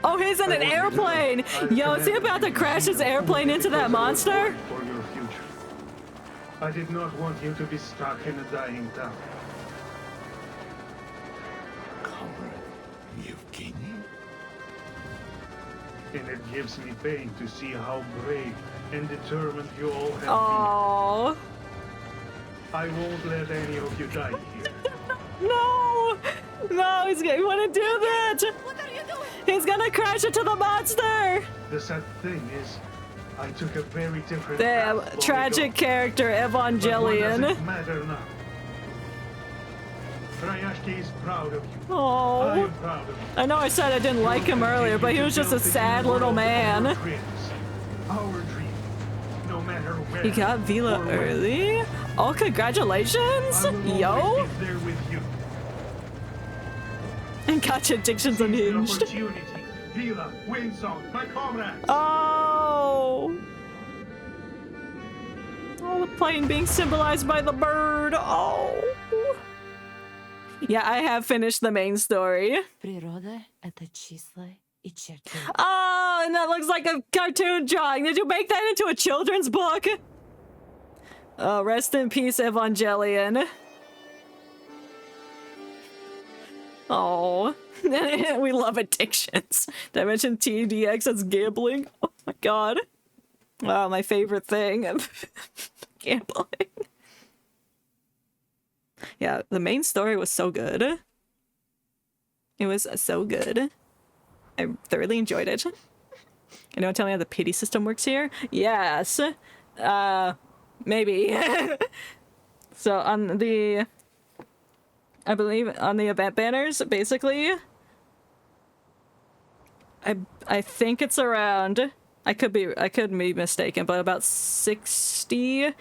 Oh, he's in an airplane! Yo, is he about to crash his airplane into that monster? For your future. I did not want you to be stuck in a dying town. Comrade Yevgeny? In a gives me pain to see how brave and determined you all have Aww. been. I won't let any of you die here. No! No, he wouldn't do that! What are you doing? He's gonna crash into the monster! The sad thing is, I took a very different Damn, path long tragic ago. character, But what Evangelion. does it matter now? Rayashki is proud of you. I Oh, am proud of you. I know I said I didn't like him earlier, but he was just a sad little man. Our dream, no matter where. He got Vila or when. early? Oh, congratulations! I will Yo! always be there with you. And Gotcha Addiction's Seize the unhinged. opportunity. Vila, Windsong, my comrades. Oh! Oh, the plane being symbolized by the bird. Oh. Yeah, I have finished the main story. Природа — это числа и черты. Oh, and that looks like a cartoon drawing. Did you make that into a children's book? Oh, rest in peace, Evangelion. Oh, we love addictions. Did I mention TDX as gambling? Oh my god. Wow, my favorite thing. Gambling. Yeah, the main story was so good. It was so good. I thoroughly enjoyed it. Anyone tell me how the pity system works here? Yes. Maybe. So on the... I believe on the event banners, basically... I think it's around... I could be mistaken, but about 60...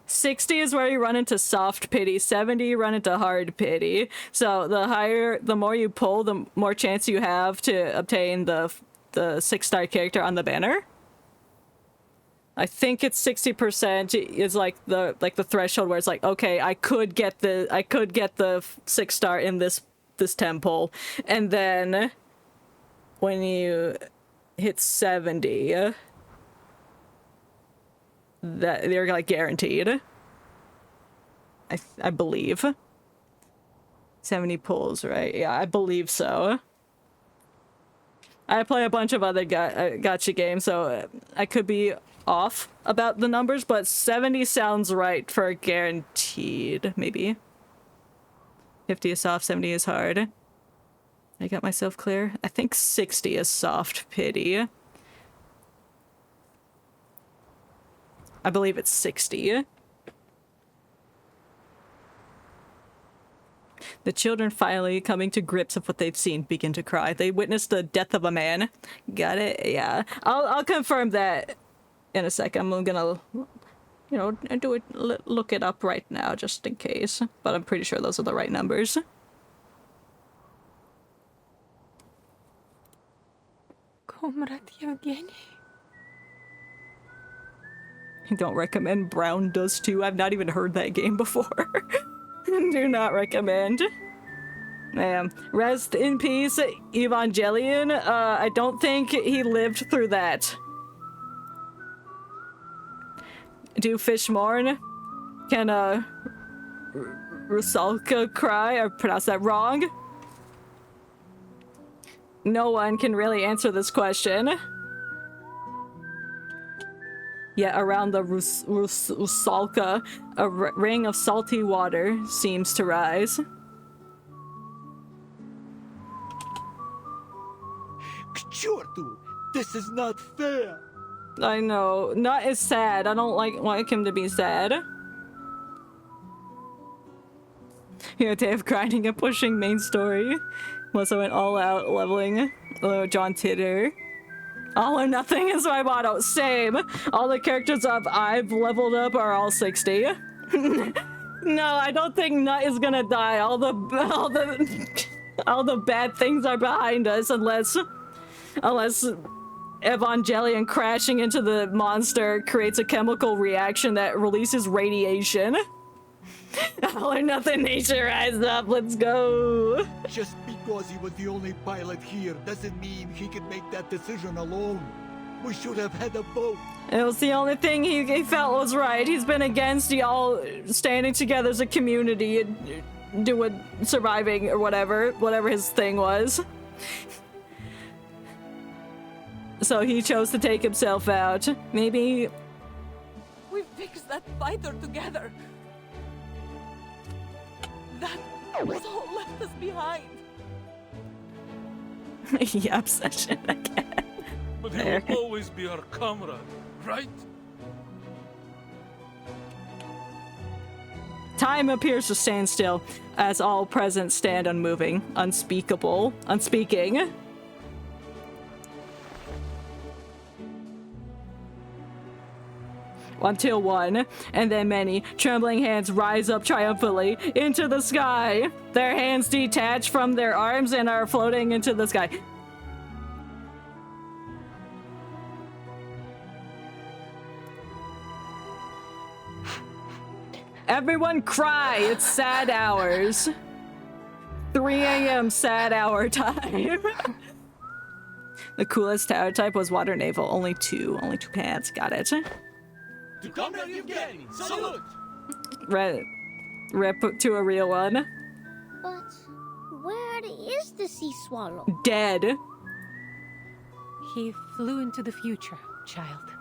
60 is where you run into soft pity, 70 you run into hard pity. So the more you pull, the more chance you have to obtain the 6-star character on the banner. I think it's 60% is like the threshold where it's like, okay, I could get the 6-star in this temple, and then when you hit 70, that they're like guaranteed. I believe 70 pulls, right? Yeah, I believe so. I play a bunch of other gacha games, so I could be off about the numbers, but 70 sounds right for guaranteed, maybe. 50 is soft, 70 is hard. I got myself clear. I think 60 is soft pity. I believe it's 60. The children finally coming to grips with what they've seen begin to cry. They witnessed the death of a man. Got it? Yeah. I'll confirm that in a second. I'm gonna, look it up right now just in case. But I'm pretty sure those are the right numbers. Comrade Yevgeny. Don't recommend. Brown does too. I've not even heard that game before. Do not recommend. Rest in peace, Evangelion. I don't think he lived through that. Do fish mourn? Can Rusalka cry? I pronounced that wrong. No one can really answer this question. Yet around the Rusalka, a ring of salty water seems to rise. К черту! This is not fair! I know. Knut is sad. I don't like him to be sad. Day of grinding and pushing main story. Unless I went all out leveling. John Titter. All or nothing is my motto. Same. All the characters I've leveled up are all 60. No, I don't think Knut is gonna die. All the bad things are behind us, unless Evangelion crashing into the monster creates a chemical reaction that releases radiation. All or nothing, nature rise up. Let's go. Just because he was the only pilot here doesn't mean he can make that decision alone. We should have had a boat. It was the only thing he felt was right. He's been against y'all standing together as a community and surviving or whatever his thing was. So he chose to take himself out. Maybe... We fixed that fighter together. That soul left us behind. Yeah, obsession again. But he will always be our comrade, right? Time appears to stand still, as all present stand unmoving, unspeakable, unspeaking. Until one, and then many, trembling hands rise up triumphantly into the sky. Their hands detach from their arms and are floating into the sky. Everyone cry! It's sad hours. 3 a.m. sad hour time. The coolest tower type was water naval. Only two cats. Got it. To Comrade Yevgeny, salute! Rip to a real one. But where is the sea swallow? Dead. He flew into the future, child.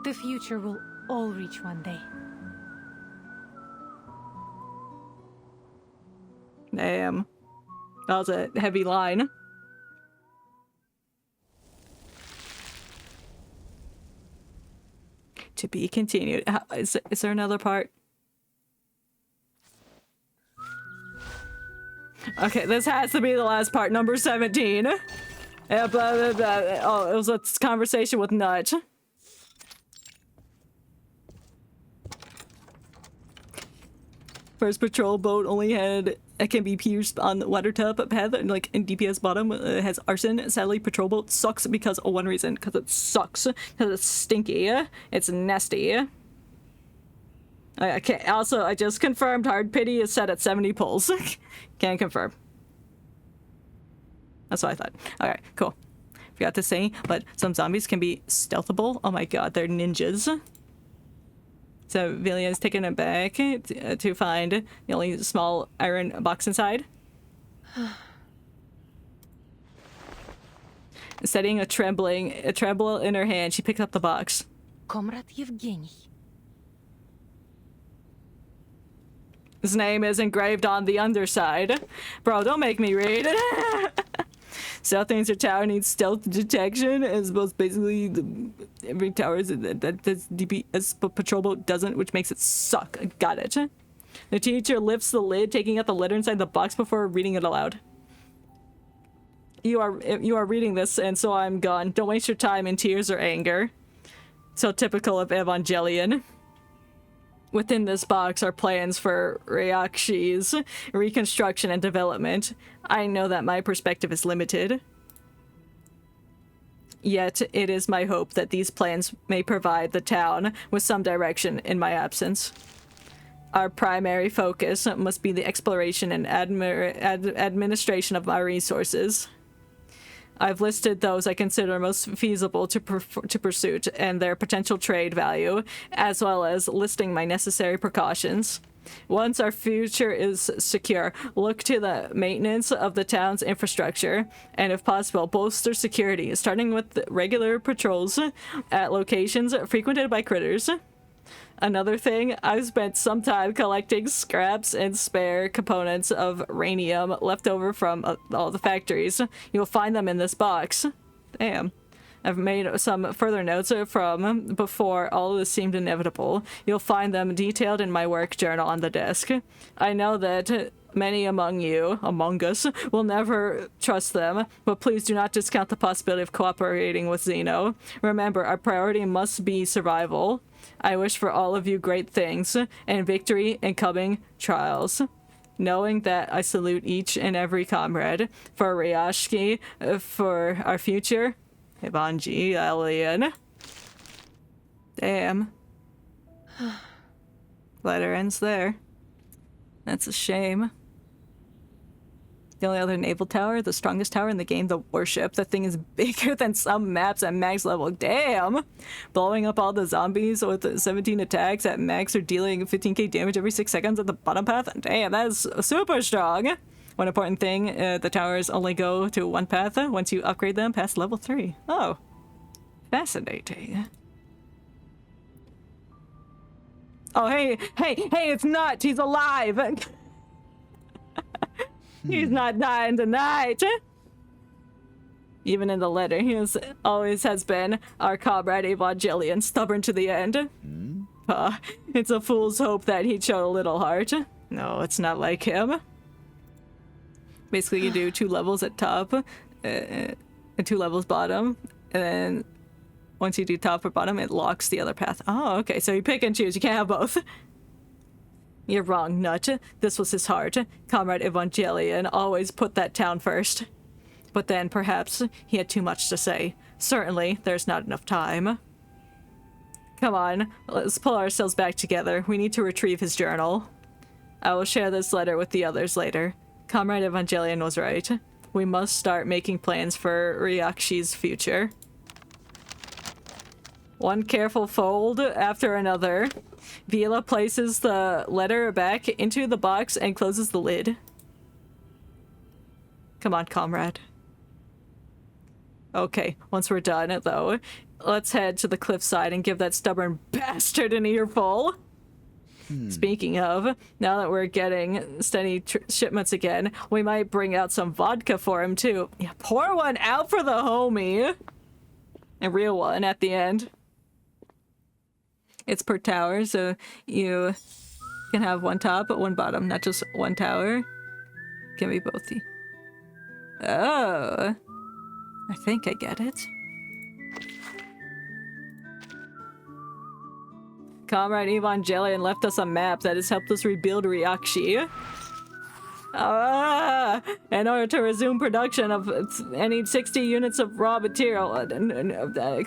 The future will all reach one day. Damn. That was a heavy line. To be continued. Is there another part? Okay, this has to be the last part. Number 17. Blah, blah, blah. Oh, it was a conversation with Knut. First patrol boat only had it can be pierced on the water top path, like in DPS bottom. It has arson. Sadly, patrol boat sucks because of one reason. Because it sucks. Because it's stinky. It's nasty. I can't. Also, I just confirmed hard pity is set at 70 pulls. Can confirm. That's what I thought. Alright, cool. Forgot to say, but some zombies can be stealthable. Oh my god, they're ninjas. So Villian's taking it back to find the only small iron box inside. Setting a tremble in her hand, she picks up the box. Comrade Yevgeny. His name is engraved on the underside. Bro, don't make me read it. Stealth means your tower needs stealth detection, as well as basically every tower that does DPS, but patrol boat doesn't, which makes it suck. Got it. The teacher lifts the lid, taking out the letter inside the box before reading it aloud. You are reading this, and so I'm gone. Don't waste your time in tears or anger. So typical of Evangelion. Within this box are plans for Rayashki's reconstruction and development. I know that my perspective is limited. Yet, it is my hope that these plans may provide the town with some direction in my absence. Our primary focus must be the exploration and administration of my resources. I've listed those I consider most feasible to pursuit and their potential trade value, as well as listing my necessary precautions. Once our future is secure, look to the maintenance of the town's infrastructure, and if possible, bolster security, starting with regular patrols at locations frequented by critters. Another thing, I've spent some time collecting scraps and spare components of rhenium left over from all the factories. You'll find them in this box. Damn. I've made some further notes from before all of this seemed inevitable. You'll find them detailed in my work journal on the desk. I know that many among us, will never trust them, but please do not discount the possibility of cooperating with Xeno. Remember, our priority must be survival. I wish for all of you great things and victory in coming trials. Knowing that I salute each and every comrade for Rayashki, for our future, Evangelion. Damn. Letter ends there. That's a shame. The only other naval tower, the strongest tower in the game, the warship. That thing is bigger than some maps at max level. Damn! Blowing up all the zombies with 17 attacks at max or dealing 15k damage every 6 seconds at the bottom path. Damn, that is super strong. One important thing, the towers only go to one path once you upgrade them past level 3. Oh. Fascinating. Oh, hey, it's Knut! He's alive! He's not dying tonight! Even in the letter, he always has been our comrade Evangelion, stubborn to the end. It's a fool's hope that he'd show a little heart. No, it's not like him. Basically, you do 2 levels at top, and 2 levels bottom, and then once you do top or bottom, it locks the other path. Oh, okay, so you pick and choose. You can't have both. You're wrong, Knut. This was his heart. Comrade Evangelion always put that town first. But then, perhaps, he had too much to say. Certainly, there's not enough time. Come on, let's pull ourselves back together. We need to retrieve his journal. I will share this letter with the others later. Comrade Evangelion was right. We must start making plans for Rayashki's future. One careful fold after another. Vila places the letter back into the box and closes the lid. Come on, comrade. Okay, once we're done, though, let's head to the cliffside and give that stubborn bastard an earful. Speaking of, now that we're getting steady shipments again, we might bring out some vodka for him, too. Yeah, pour one out for the homie. A real one at the end. It's per tower, so you can have 1 top but 1 bottom, not just 1 tower. Can be both. Oh. I think I get it. Comrade Evangelion left us a map that has helped us rebuild Rayashki. In order to resume production of, I need 60 units of raw material. Comrade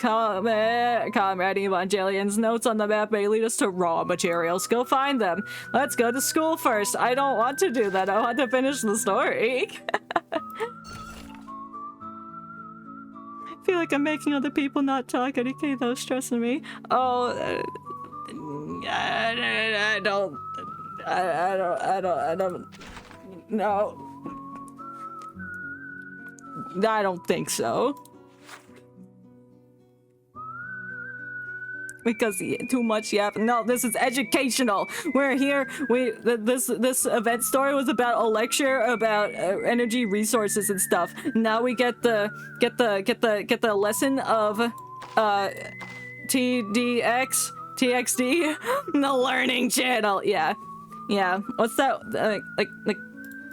Evangelion's notes on the map may lead us to raw materials. Go find them. Let's go to school first. I don't want to do that. I want to finish the story. I feel like I'm making other people not talk. Okay, that was stressing me. Oh, I don't no. I don't think so. Because too much yapping. No, this is educational. We're here. This event story was about a lecture about energy resources and stuff. Now we get the lesson of TXD, the learning channel. Yeah. What's that? Like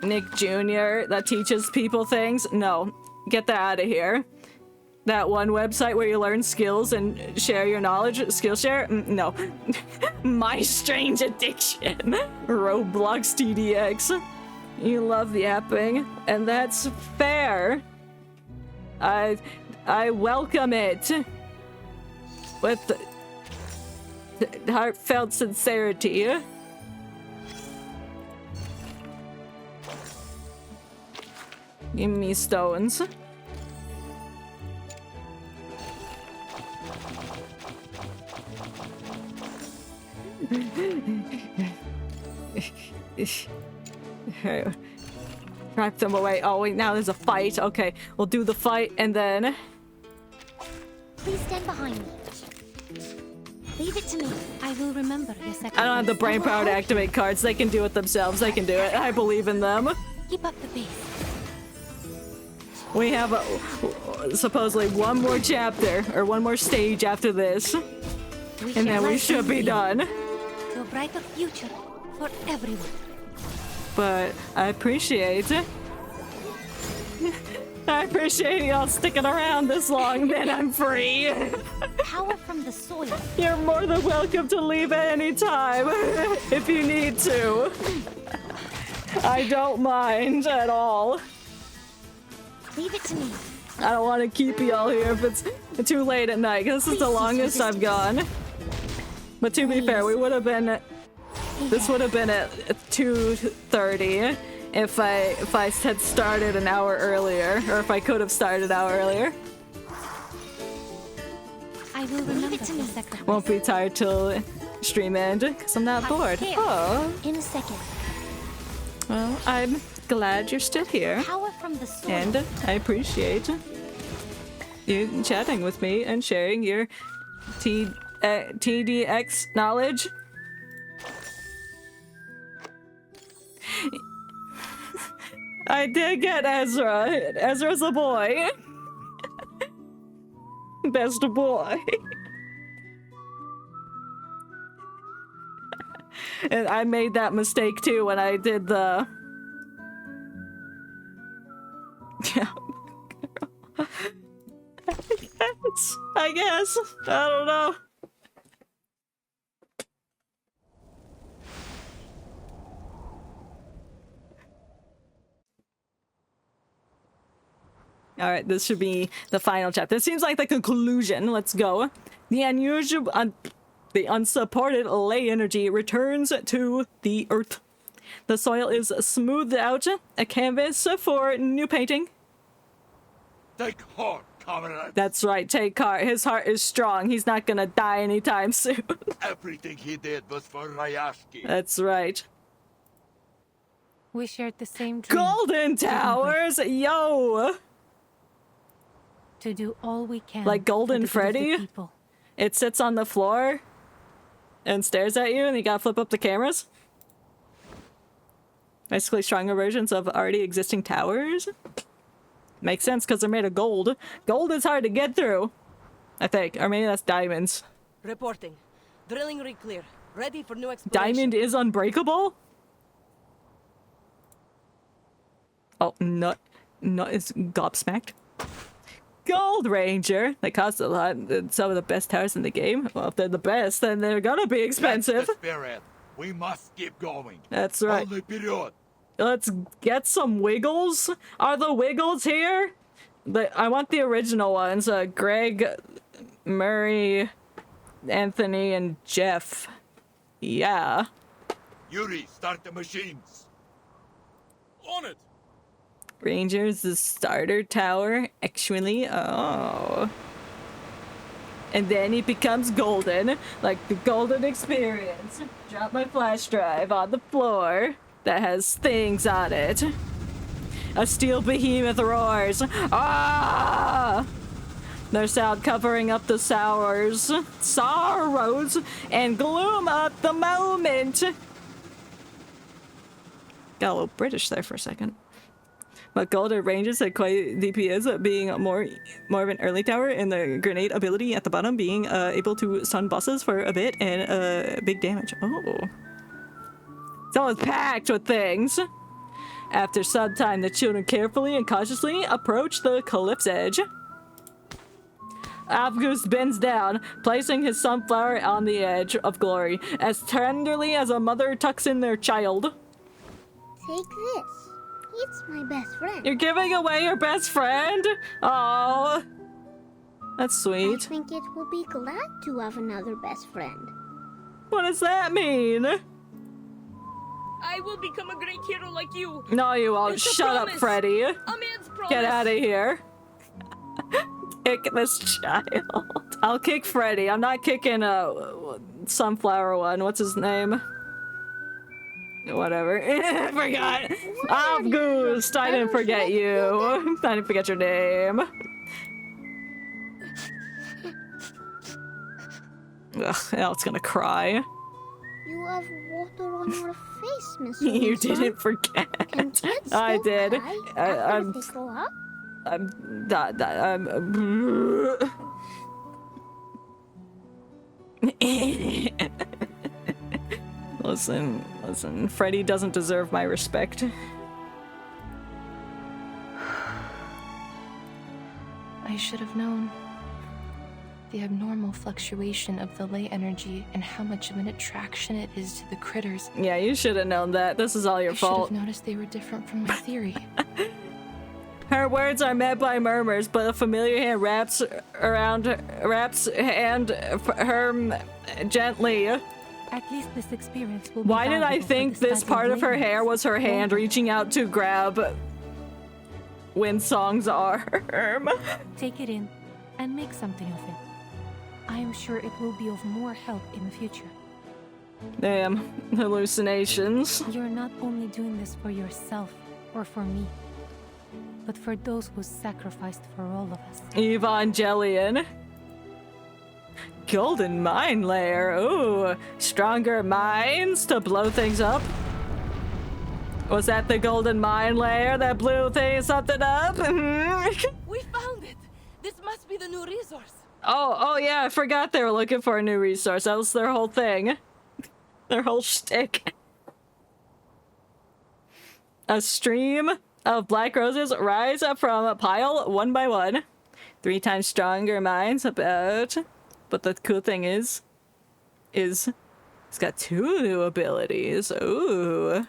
Nick Jr. that teaches people things? No, get that out of here. That one website where you learn skills and share your knowledge, Skillshare? No. My Strange Addiction. Roblox TDX. You love yapping, and that's fair. I welcome it with heartfelt sincerity. Give me stones. Drive them away. Oh wait, now there's a fight. Okay, we'll do the fight and then... Please stand behind me. Leave it to me. I will remember your sacrifice. I don't have the brain power to activate cards. They can do it themselves. They can do it. I believe in them. Keep up the pace. We have supposedly one more chapter or one more stage after this, and then we should be done. To a brighter future for everyone. But I appreciate y'all sticking around this long. Then I'm free. Power from the soil. You're more than welcome to leave at any time if you need to. I don't mind at all. Leave it to me. I don't want to keep y'all here if it's too late at night, because this is the longest I've gone. But to be fair, we would have been... This would have been at 2:30 if I had started an hour earlier, or if I could have started an hour earlier. I will remember it to me. Won't be tired till stream end, because I'm not bored. Oh. In a second. Well, glad you're still here. Power from the soil. And I appreciate you chatting with me and sharing your TDX knowledge. I did get Ezra. Ezra's a boy. Best boy. And I made that mistake too when I did the... Yeah. I guess. I don't know. Alright, this should be the final chapter. This seems like the conclusion. Let's go. The unsupported ley energy returns to the earth. The soil is smoothed out, a canvas for new painting. Take heart, comrade. That's right, take heart. His heart is strong. He's not gonna die anytime soon. Everything he did was for Rayashki. That's right. We shared the same dream. Golden Towers! Yo! To do all we can. Like Golden Freddy? It sits on the floor and stares at you and you gotta flip up the cameras? Basically stronger versions of already existing towers? Makes sense because they're made of gold. Gold is hard to get through, I think. Or maybe that's diamonds. Reporting. Drilling rig clear. Ready for new exploration. Diamond is unbreakable? Oh, Knut is gobsmacked. Gold Ranger. They cost a lot. Some of the best towers in the game. Well, if they're the best, then they're gonna be expensive. That's the spirit. We must keep going. That's right. Only period. Let's get some Wiggles. Are the Wiggles here? I want the original ones. Greg, Murray, Anthony, and Jeff. Yeah. Yuri, start the machines. On it. Ranger's the starter tower, actually. Oh. And then he becomes golden, like the golden experience. Drop my flash drive on the floor that has things on it. A steel behemoth roars. Ah! Their sound covering up the sorrows, and gloom at the moment. Got a little British there for a second. But Golden Rangers had quite DPS, being more of an early tower, and the grenade ability at the bottom being able to stun bosses for a bit and big damage. Oh. So it's packed with things. After some time, the children carefully and cautiously approach the cliff's edge. Avgus bends down, placing his sunflower on the edge of glory, as tenderly as a mother tucks in their child. Take this. It's my best friend. You're giving away your best friend? Oh, that's sweet. I think it will be glad to have another best friend. What does that mean? I will become a great hero like you. No, you won't. It's a Shut up, promise. Freddy. A man's promise. Get out of here. Kick this child. I'll kick Freddy. I'm not kicking sunflower one. What's his name? Whatever. I forgot. Avgust. I didn't forget you. I didn't forget your name. Ugh, now it's gonna cry. You have water on your face, Miss You Wilson. didn't forget. Can kids I still did. cry after they grow up? Listen, Freddy doesn't deserve my respect. I should have known. The abnormal fluctuation of the ley energy and how much of an attraction it is to the critters. Yeah, you should have known that. This is all your I fault. should have noticed they were different from my theory. Her words are met by murmurs, but a familiar hand wraps hand her gently. At least this experience will be Why did I valuable for think the this study part of her layers. hair was her hand reaching out to grab Windsong's arm? Take it in and make something of it. I am sure it will be of more help in the future. Damn, hallucinations. You're not only doing this for yourself, or for me, but for those who sacrificed for all of us. Evangelion. Golden mine layer. Ooh, stronger mines to blow things up. Was that the golden mine layer that blew something up? We found it! This must be the new resource. Oh yeah, I forgot they were looking for a new resource. That was their whole thing. Their whole shtick. A stream of black roses rise up from a pile one by one. 3 times stronger mines about. But the cool thing is it's got 2 new abilities. Ooh.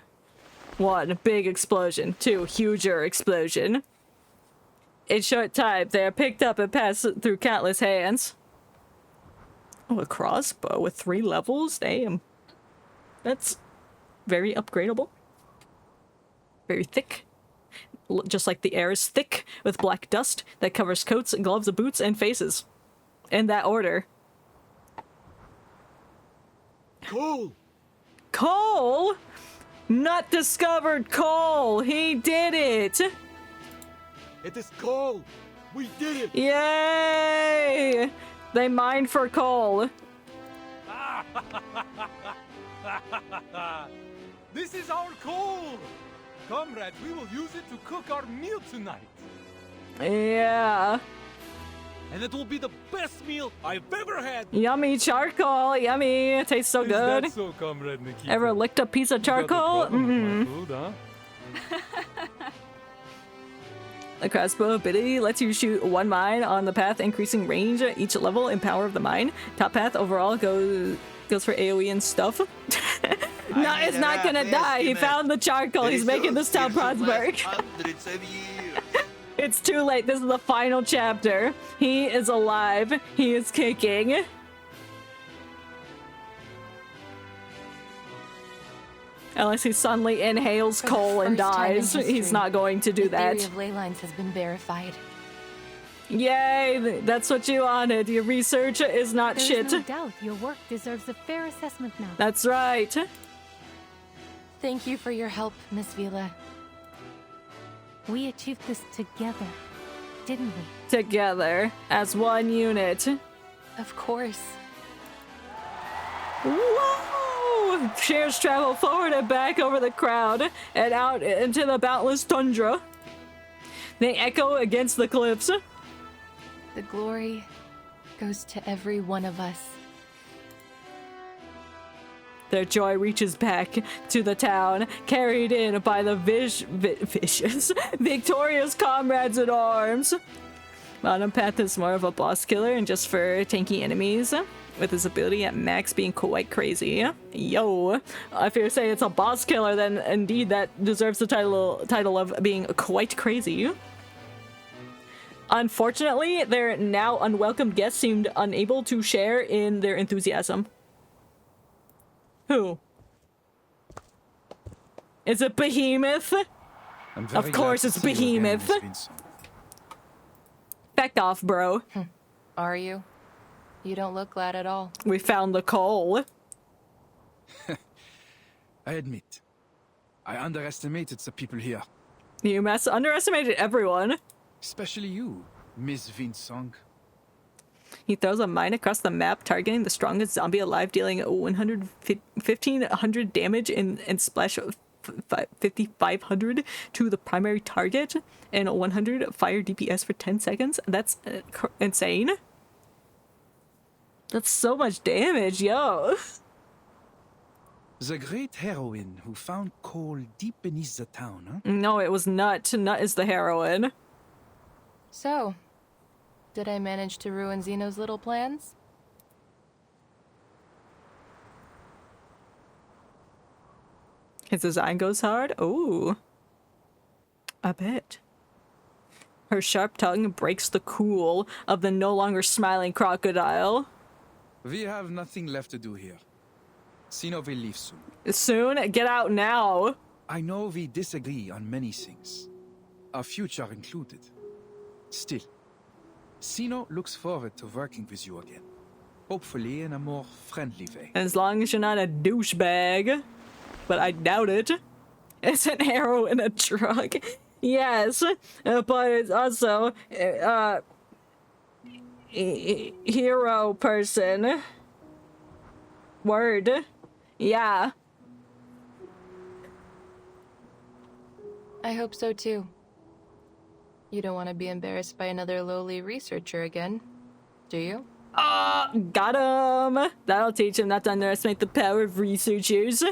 1, big explosion. 2, huger explosion. In short time, they are picked up and passed through countless hands. Oh, a crossbow with 3 levels? Damn. That's very upgradable. Very thick. Just like the air is thick with black dust that covers coats, gloves, boots, and faces. In that order. Coal! Coal? Not discovered coal! He did it! It is coal! We did it! Yay! They mined for coal. This is our coal! Comrades, we will use it to cook our meal tonight. Yeah. And it will be the best meal I've ever had! Yummy charcoal, yummy. It tastes so good. Is that so, Comrade Nikita? Ever licked a piece of charcoal? Food, huh? The crossbow ability lets you shoot 1 mine on the path, increasing range each level and power of the mine. Top path overall goes for AoE and stuff. No, it's not gonna die. He found the charcoal. He's making this town prosper. It's too late. This is the final chapter. He is alive. He is kicking. Unless he suddenly inhales coal and dies. He's not going to do that. The theory of ley lines has been verified. Yay! That's what you wanted. Your research is not There's shit. no doubt your work deserves a fair assessment now. That's right. Thank you for your help, Miss Vila. We achieved this together, didn't we? Together, as one unit. Of course. Whoa! Shares travel forward and back over the crowd and out into the boundless tundra. They echo against the cliffs. The glory goes to every one of us. Their joy reaches back to the town, carried in by the vicious, victorious comrades in arms. Monopath is more of a boss killer and just for tanky enemies, with his ability at max being quite crazy. Yo, if you're saying it's a boss killer, then indeed that deserves the title of being quite crazy. Unfortunately, their now unwelcome guests seemed unable to share in their enthusiasm. Who? Is it Behemoth? Of course it's Behemoth. Back off, bro. Are you? You don't look glad at all. We found the coal. I admit, I underestimated the people here. You underestimated everyone. Especially you, Miss Vinsong. He throws a mine across the map, targeting the strongest zombie alive, dealing 1,500 damage and splash 5,500 to the primary target, and 100 fire DPS for 10 seconds. That's insane. That's so much damage, yo. The great heroine who found coal deep beneath the town, huh? No, it was Knut. Knut is the heroine. So, did I manage to ruin Zeno's little plans? His design goes hard? Ooh. I bet. Her sharp tongue breaks the cool of the no longer smiling crocodile. We have nothing left to do here. Zeno will leave soon. Soon? Get out now. I know we disagree on many things, our future included. Still, Zeno looks forward to working with you again. Hopefully in a more friendly way. As long as you're not a douchebag. But I doubt it. It's an arrow in a truck. Yes, but it's also hero person. Word. Yeah. I hope so too. You don't want to be embarrassed by another lowly researcher again, do you? Got him! That'll teach him not to underestimate the power of researchers.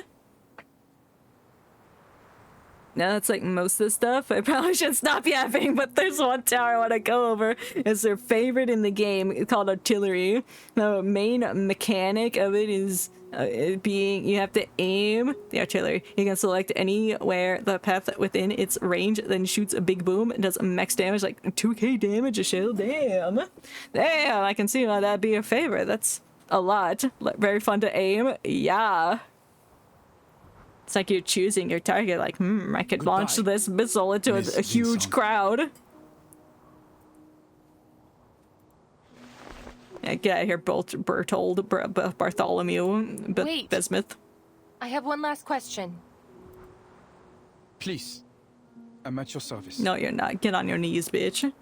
Now that's like most of the stuff. I probably should stop yapping, but there's one tower I want to go over. It's their favorite in the game. It's called artillery. The main mechanic of it is it being you have to aim the artillery. You can select anywhere the path within its range, then shoots a big boom and does max damage, like 2k damage a shell. Damn, I can see why that'd be your favorite. That's a lot. Very fun to aim. Yeah. It's like you're choosing your target, like, I could launch this missile into a huge crowd. Yeah, get out of here, Bartholomew, Wait. Bismuth. I have one last question. Please. I'm at your service. No, you're not. Get on your knees, bitch.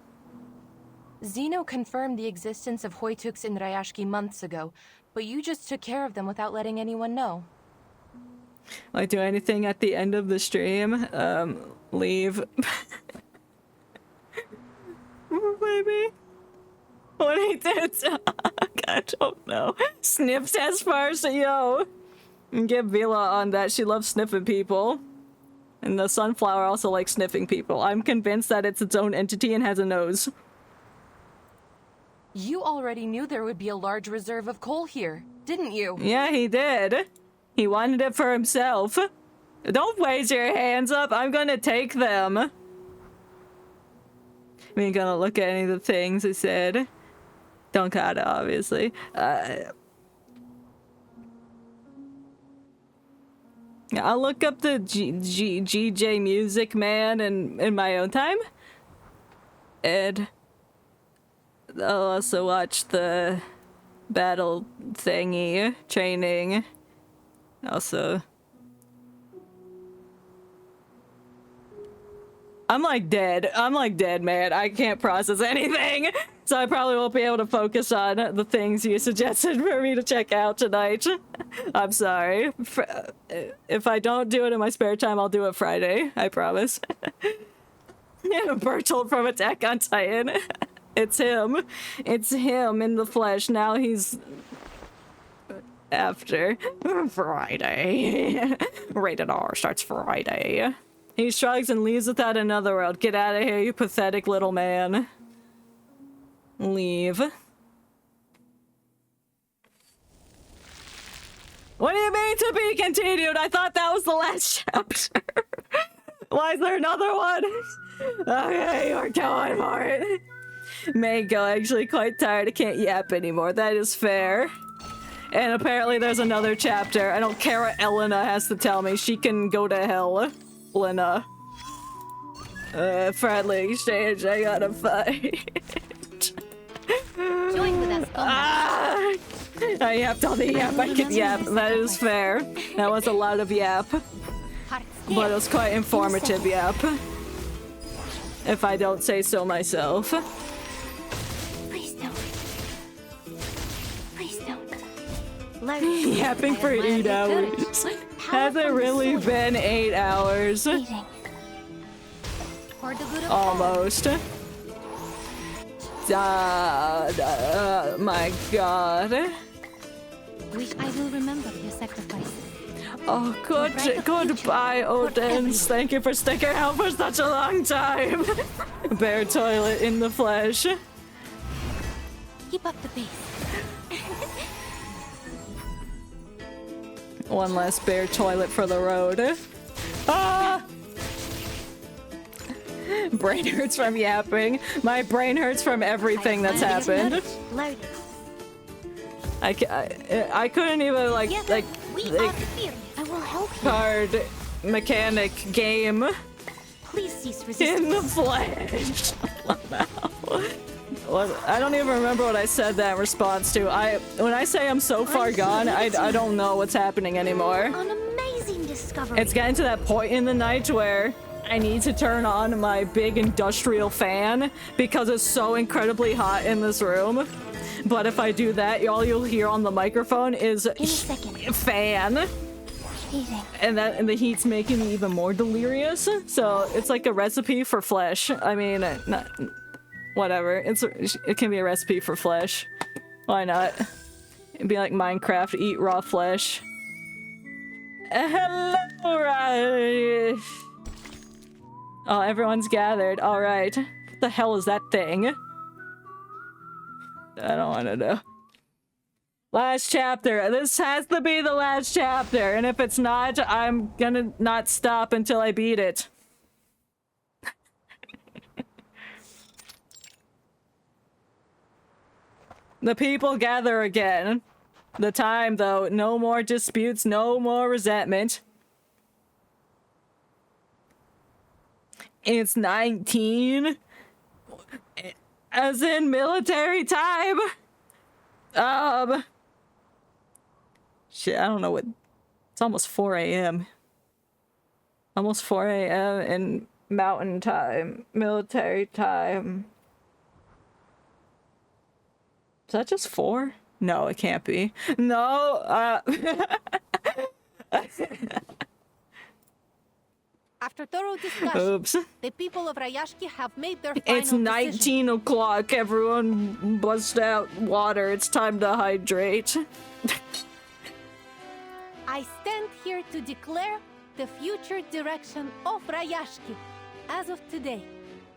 Zeno confirmed the existence of Hoytuks in Rayashki months ago, but you just took care of them without letting anyone know. Like, do anything at the end of the stream? Leave. Maybe. What he did? I don't know. Sniff test first, yo. And get Vila on that. She loves sniffing people. And the sunflower also likes sniffing people. I'm convinced that it's its own entity and has a nose. You already knew there would be a large reserve of coal here, didn't you? Yeah, he did. He wanted it for himself. Don't raise your hands up. I'm gonna take them. We ain't gonna look at any of the things he said. Don't cut it, obviously. I'll look up the GJ Music Man in my own time. And I'll also watch the battle thingy training. Also, I'm like dead, man. I can't process anything, so I probably won't be able to focus on the things you suggested for me to check out tonight. I'm sorry. If I don't do it in my spare time, I'll do it Friday. I promise. Bertolt from Attack on Titan. It's him. It's him in the flesh. Now he's... after Friday. Rated R starts Friday. He shrugs and leaves without another word. Get out of here, you pathetic little man. Leave. What do you mean to be continued? I thought that was the last chapter. Why is there another one? Okay, we're going for it. Mango, actually quite tired. I can't yap anymore. That is fair. And apparently there's another chapter. I don't care what Elena has to tell me. She can go to hell. Lena. Friendly exchange. I gotta fight. Join with us. I yapped all the yap I could yap. That is fair. That was a lot of yap. But it was quite informative yap. If I don't say so myself. Please don't. Please don't. Yapping for 8 hours. Has it really been 8 hours? Almost. My god. Wish I will remember your sacrifice. Oh, goodbye, Odins. Thank you for sticking out for such a long time. Bear toilet in the flesh. Keep up the pace. One less bear toilet for the road. Ah! Brain hurts from yapping. My brain hurts from everything that's happened. I couldn't even like I will help you. card mechanic game Please cease resistance. in the flesh. I don't even remember what I said that in response to. When I say I'm so far gone, I don't know what's happening anymore. An amazing discovery. discovery. It's getting to that point in the night where I need to turn on my big industrial fan because it's so incredibly hot in this room. But if I do that, all you'll hear on the microphone is fan. And the heat's making me even more delirious. So it's like a recipe for flesh. I mean, whatever. It can be a recipe for flesh. Why not? It'd be like Minecraft, eat raw flesh. Hello, right? Oh, everyone's gathered. All right. What the hell is that thing? I don't want to know. Last chapter. This has to be the last chapter. And if it's not, I'm gonna not stop until I beat it. The people gather again. The time, though, no more disputes, no more resentment. It's 19. As in military time. Shit, I don't know what... It's almost 4 a.m. Almost 4 a.m. in mountain time. Military time. Is that just 4? No, it can't be. No, After thorough discussion, oops. the people of Rayashki have made their final It's 19 o'clock. Everyone bust out water. It's time to hydrate. I stand here to declare the future direction of Rayashki. As of today,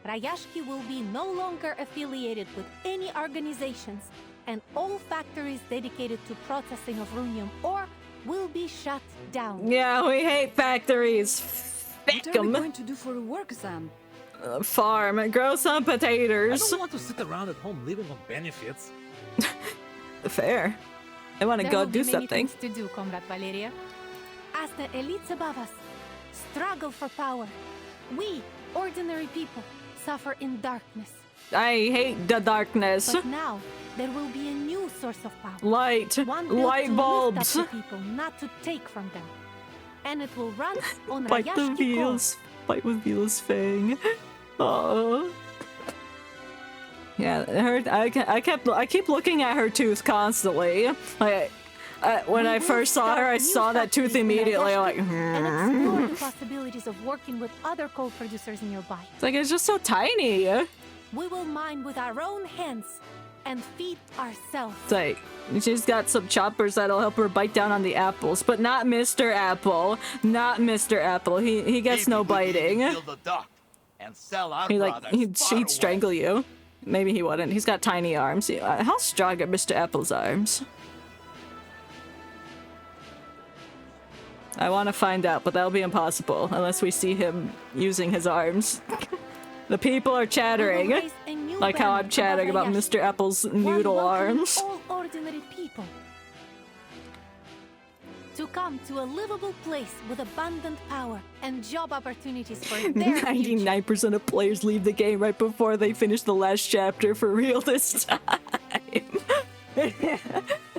Rayashki will be no longer affiliated with any organizations, and all factories dedicated to processing of runium ore will be shut down. Yeah, we hate factories. What are we going to do for work, Sam? Farm. Grow some potatoes. I don't want to sit around at home living on benefits. Fair. I want to go do something. There will be many things to do, Comrade Valeria. As the elites above us struggle for power, we, ordinary people, suffer in darkness. I hate the darkness. But now, there will be a new source of power. Light. Light bulbs. Lift up the people, not to take from them. And it will run on Bite the Rayashki wheels. Fight with Vila's fang. Oh. Yeah, I keep looking at her tooth constantly. Like, when I first saw her, I saw that tooth immediately. I'm like, and explore the possibilities of working with other coal producers nearby. It's like, it's just so tiny. We will mine with our own hands and feed ourselves. It's like, she's got some choppers that'll help her bite down on the apples, but not Mr. Apple. Not Mr. Apple. He gets no biting. He'd strangle you. Maybe he wouldn't. He's got tiny arms. How strong are Mr. Apple's arms? I want to find out, but that'll be impossible unless we see him using his arms. The people are chattering, like how I'm chatting about Mr. Apple's noodle arms. All ordinary people to come to a livable place with abundant power and job opportunities for their 99% of players leave the game right before they finish the last chapter for real this time.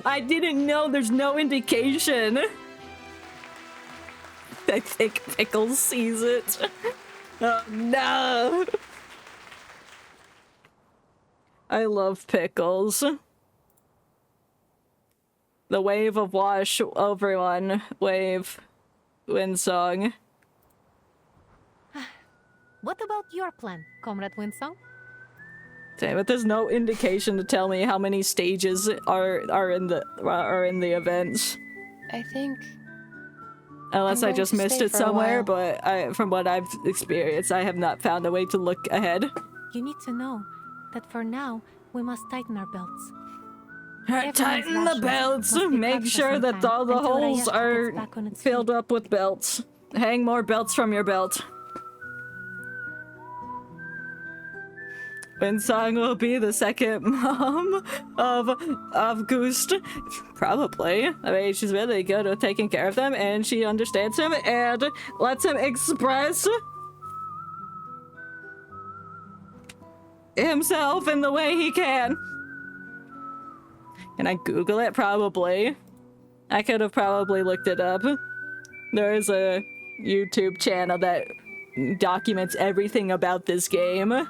I didn't know, there's no indication. I think Pickles sees it. Oh no! I love Pickles. The wave of wash over one. Wave. Windsong. What about your plan, Comrade Windsong? Damn it, there's no indication to tell me how many stages are in the events. I think... Unless I just missed it somewhere, but from what I've experienced, I have not found a way to look ahead. You need to know that for now, we must tighten our belts. Tighten the belts! Make sure that all the holes are filled up with belts. Hang more belts from your belt. Windsong will be the second mom of Ghost. Probably. I mean, she's really good at taking care of them, and she understands him and lets him express himself in the way he can. Can I Google it? Probably. I could have probably looked it up. There is a YouTube channel that documents everything about this game.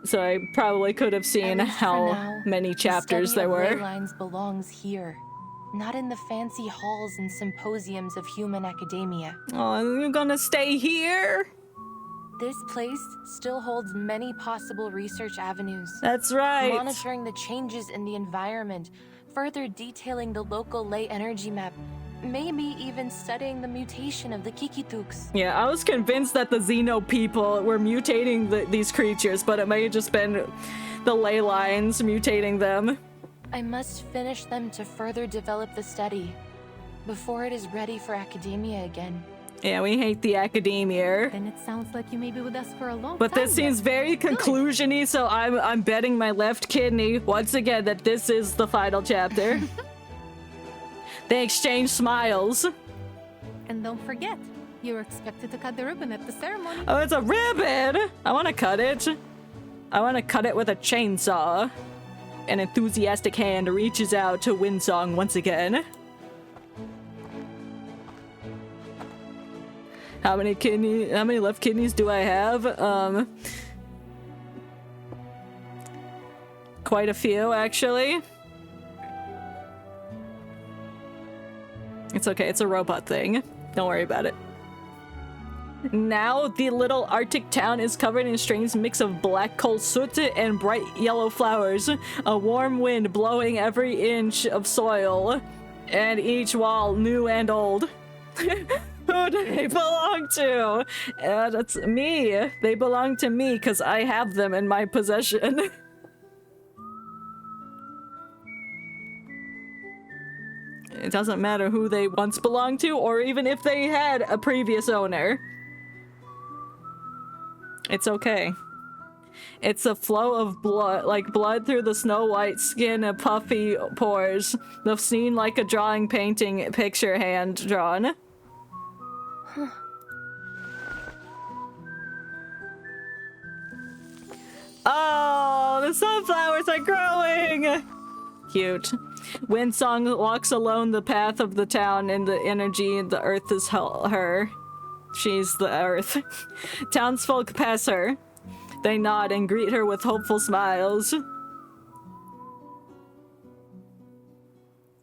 So I probably could have seen how many chapters there were. The study of ley lines belongs here, not in the fancy halls and symposiums of human academia. Oh, you're gonna stay here? This place still holds many possible research avenues. That's right. Monitoring the changes in the environment, further detailing the local ley energy map, maybe even studying the mutation of the Kikituks. Yeah, I was convinced that the Xeno people were mutating these creatures, but it may have just been the ley lines mutating them. I must finish them to further develop the study before it is ready for academia again. Yeah, we hate the academia. Then it sounds like you may be with us for a long But time. this seems very conclusion-y, so I'm betting my left kidney once again that this is the final chapter. They exchange smiles. And don't forget, you're expected to cut the ribbon at the ceremony. Oh, it's a ribbon! I want to cut it. I want to cut it with a chainsaw. An enthusiastic hand reaches out to Windsong once again. How many left kidneys do I have? Quite a few, actually. It's okay, it's a robot thing. Don't worry about it. Now, the little Arctic town is covered in a strange mix of black coal soot and bright yellow flowers. A warm wind blowing every inch of soil, and each wall new and old. Who do they belong to? That's me. They belong to me because I have them in my possession. It doesn't matter who they once belonged to, or even if they had a previous owner. It's okay. It's a flow of blood, like blood through the snow-white skin and puffy pores. The scene like a drawing, painting, picture hand drawn. Oh, the sunflowers are growing! Cute. Windsong walks alone the path of the town, and the energy in the earth is her. She's the earth. Townsfolk pass her. They nod and greet her with hopeful smiles.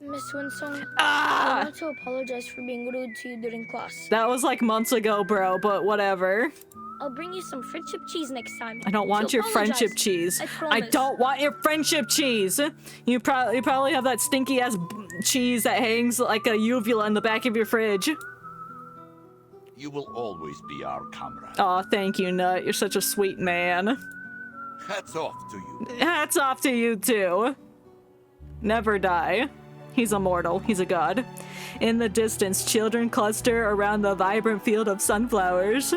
Miss Winsong, I want to apologize for being rude to you during class. That was like months ago, bro, but whatever. I'll bring you some friendship cheese next time. I don't want your friendship cheese. I don't want your friendship cheese. You probably have that stinky ass cheese that hangs like a uvula in the back of your fridge. You will always be our comrade. Aw, thank you, Knut. You're such a sweet man. Hats off to you. Hats off to you too. Never die. He's immortal. He's a god. In the distance, children cluster around the vibrant field of sunflowers.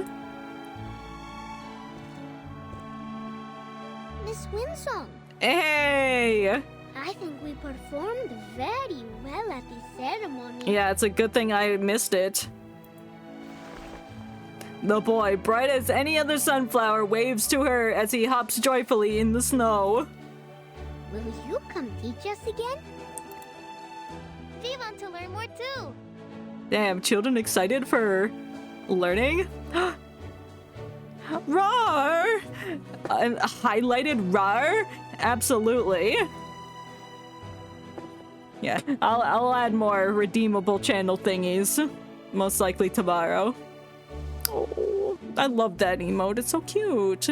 Miss Winsong. Hey! I think we performed very well at the ceremony. Yeah, it's a good thing I missed it. The boy, bright as any other sunflower, waves to her as he hops joyfully in the snow. Will you come teach us again? We want to learn more too. Damn, children excited for learning? Rar! Highlighted rar? Absolutely. Yeah, I'll add more redeemable channel thingies. Most likely tomorrow. Oh, I love that emote. It's so cute.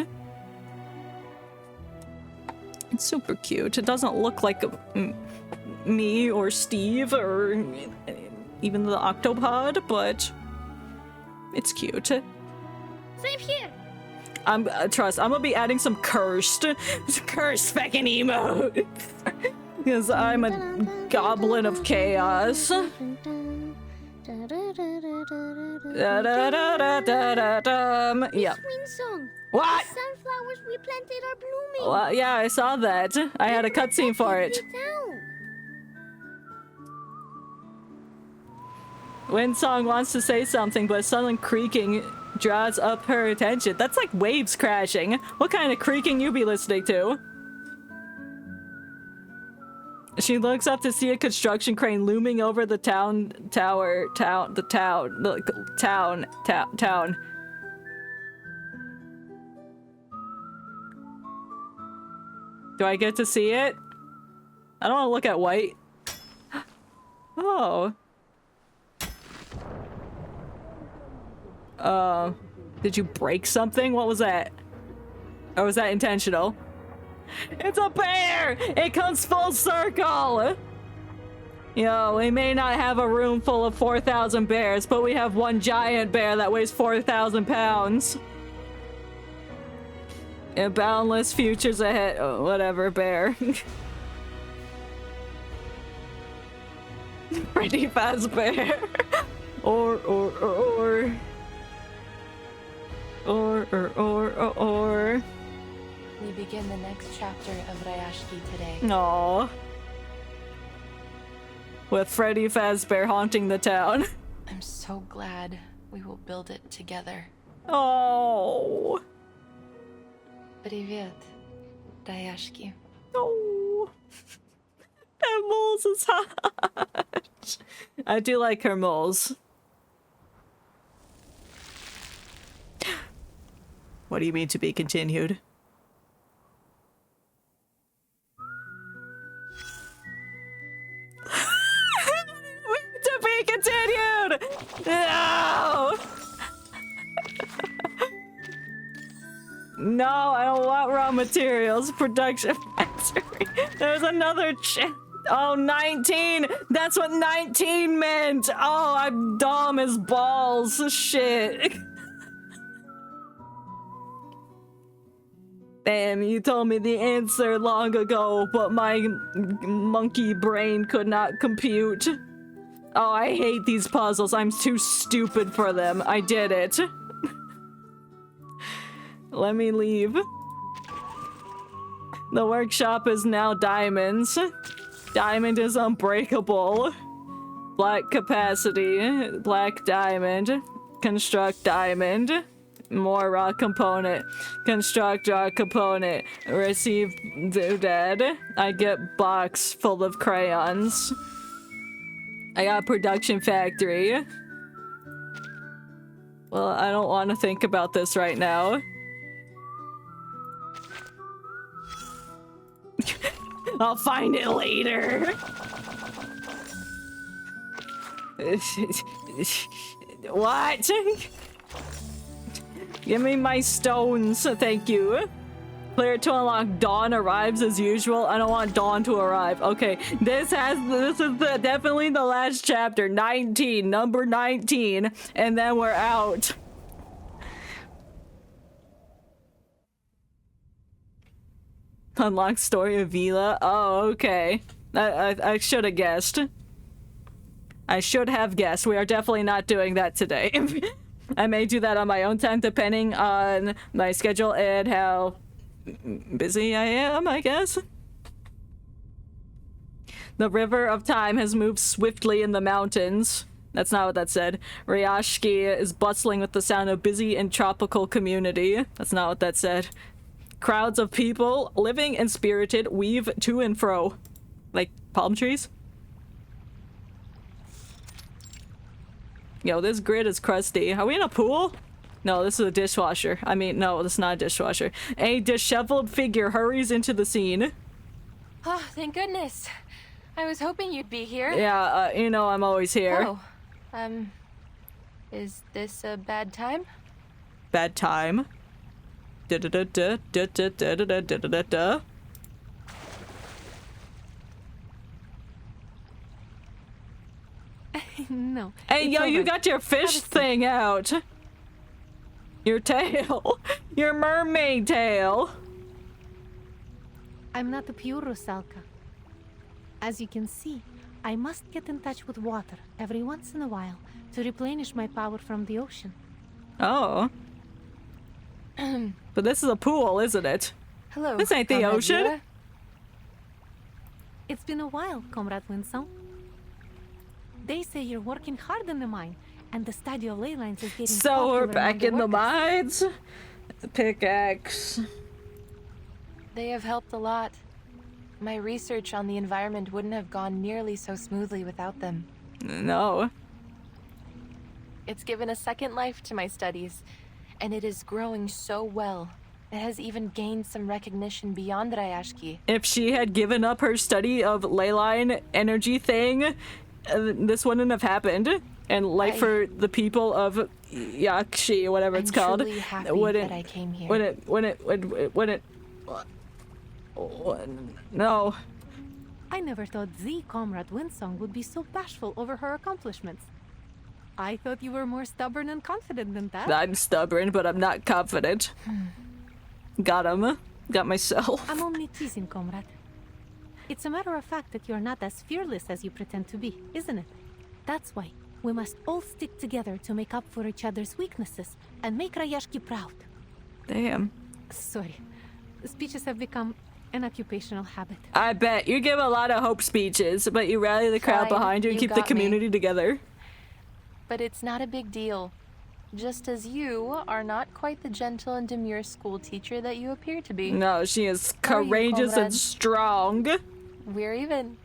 It's super cute. It doesn't look like me or Steve or even the Octopod, but it's cute. Same here. Trust, I'm gonna be adding some cursed fucking emote. Because I'm a goblin of chaos. Yeah. Winsong. What? The sunflowers we planted are blooming. Well, yeah, I saw that. I had a cutscene for it. Windsong wants to say something, but sudden creaking draws up her attention. That's like waves crashing. What kind of creaking you be listening to? She looks up to see a construction crane looming over the town. Do I get to see it? I don't want to look at white. Oh. Did you break something? What was that? Or was that intentional? It's a bear! It comes full circle! Yo, we may not have a room full of 4,000 bears, but we have one giant bear that weighs 4,000 pounds. And boundless futures ahead. Oh, whatever, bear. Pretty fast bear. Or. We begin the next chapter of Rayashki today. Aww. With Freddy Fazbear haunting the town. I'm so glad we will build it together. Oh. Привет, Rayashki. Oh. That moles is hot. I do like her moles. What do you mean to be continued? To be continued! No! No, I don't want raw materials. Production factory. There's another Oh, 19! That's what 19 meant! Oh, I'm dumb as balls. Shit. Damn, you told me the answer long ago, but my monkey brain could not compute. Oh, I hate these puzzles. I'm too stupid for them. I did it. Let me leave. The workshop is now diamonds. Diamond is unbreakable. Black capacity. Black diamond. Construct diamond. More rock component. Construct rock component. Receive doodad. I get box full of crayons. I got production factory. Well, I don't want to think about this right now. I'll find it later. What? Give me my stones, thank you. Clear to unlock. Dawn arrives as usual. I don't want Dawn to arrive. Okay, this is definitely the last chapter. 19, number 19, and then we're out. Unlock story of Vila. Oh, okay. I should have guessed. I should have guessed. We are definitely not doing that today. I may do that on my own time, depending on my schedule and how busy I am, I guess. The river of time has moved swiftly in the mountains. That's not what that said. Rayashki is bustling with the sound of busy and tropical community. That's not what that said. Crowds of people, living and spirited, weave to and fro. Like palm trees? Yo, this grid is crusty. Are we in a pool? No, this is a dishwasher. I mean, no, this is not a dishwasher. A disheveled figure hurries into the scene. Oh, thank goodness. I was hoping you'd be here. Yeah, you know I'm always here. Oh, is this a bad time? Bad time? Da-da-da-da-da-da-da-da-da-da-da. No. Hey, yo, you got your fish thing out. Your tail. Your mermaid tail. I'm not a pure Rusalka. As you can see, I must get in touch with water every once in a while to replenish my power from the ocean. Oh. But this is a pool, isn't it? Hello. This ain't the ocean. Vila. It's been a while, Comrade Winsome. They say you're working hard in the mine, and the study of ley lines is getting So we're back in the workers. mines. Pickaxe. They have helped a lot. My research on the environment wouldn't have gone nearly so smoothly without them. No. It's given a second life to my studies, and it is growing so well. It has even gained some recognition beyond Rayashki. If she had given up her study of ley line energy thing, this wouldn't have happened. And life for the people of Yakshi, whatever it's called, truly happy wouldn't. that I came here. Wouldn't. No. I never thought Z comrade Windsong would be so bashful over her accomplishments. I thought you were more stubborn and confident than that. I'm stubborn, but I'm not confident. Got him. Got myself. I'm only teasing, comrade. It's a matter of fact that you're not as fearless as you pretend to be, isn't it? That's why we must all stick together to make up for each other's weaknesses and make Rayashki proud. Damn. Sorry. Speeches have become an occupational habit. I bet. You give a lot of hope speeches, but you rally the crowd Fine, behind you and you keep the got community together. But it's not a big deal. Just as you are not quite the gentle and demure school teacher that you appear to be. No, she is How are you, courageous and comrade? strong. We're even.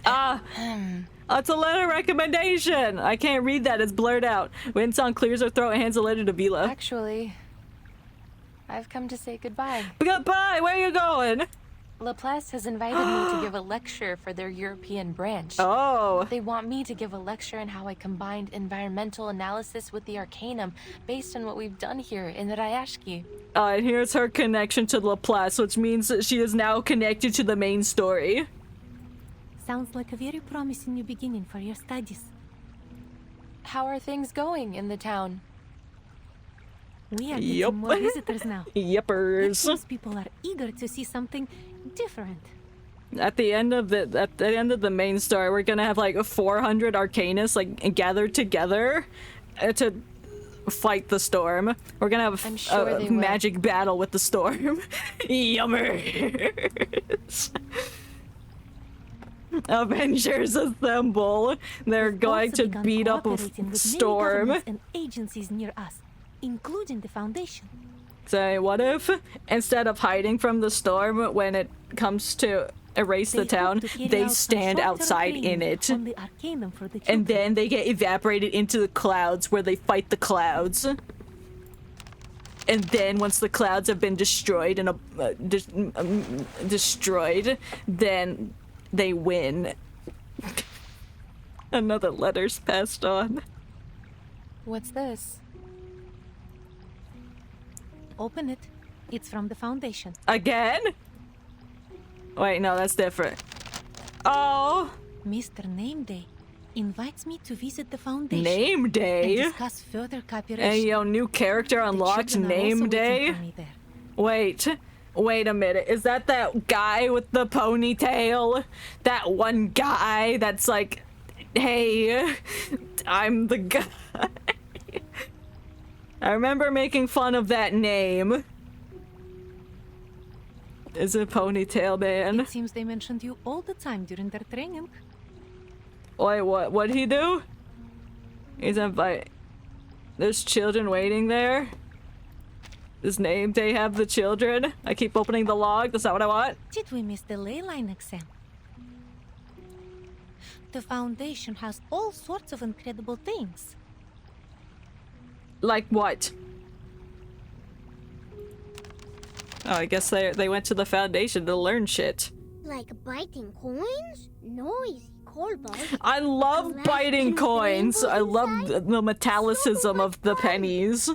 It's a letter recommendation. I can't read that. It's blurred out. Winsong clears her throat and hands a letter to Vila. Actually, I've come to say goodbye. Goodbye. Where are you going? Laplace has invited me to give a lecture for their European branch. Oh. They want me to give a lecture on how I combined environmental analysis with the Arcanum based on what we've done here in Rayashki. And here's her connection to Laplace, which means that she is now connected to the main story. Sounds like a very promising new beginning for your studies. How are things going in the town? We are getting more visitors now. It Yepers. seems people are eager to see something different. At the end of the main story, we're gonna have like 400 Arcanists like gathered together to fight the storm. We're gonna have a magic battle with the storm. Yummers. Avengers assemble. They're going to beat up a storm. Many governments and agencies near us, including the Foundation. Say, what if instead of hiding from the storm when it comes to erase the town, they stand outside in it, and then they get evaporated into the clouds where they fight the clouds. And then once the clouds have been destroyed and destroyed, then they win. Another letter's passed on. What's this? Open it. It's from the Foundation. Again? Wait, no, that's different. Oh! Mr. Name Day invites me to visit the Foundation. Name Day? And discuss further cooperation. Hey, yo, new character unlocked, Name Day? Wait a minute. Is that guy with the ponytail? That one guy that's like, hey, I'm the guy. I remember making fun of that name. Is it Ponytail Man? It seems they mentioned you all the time during their training. Wait, what'd he do? He's invite. There's children waiting there. Does Name Day have the children? I keep opening the log. That's not what I want. Did we miss the ley line exam? The Foundation has all sorts of incredible things. Like what? Oh, I guess they went to the Foundation to learn shit. Like biting coins? Noisy kobolds. I love biting coins. I love the metallicism of the pennies.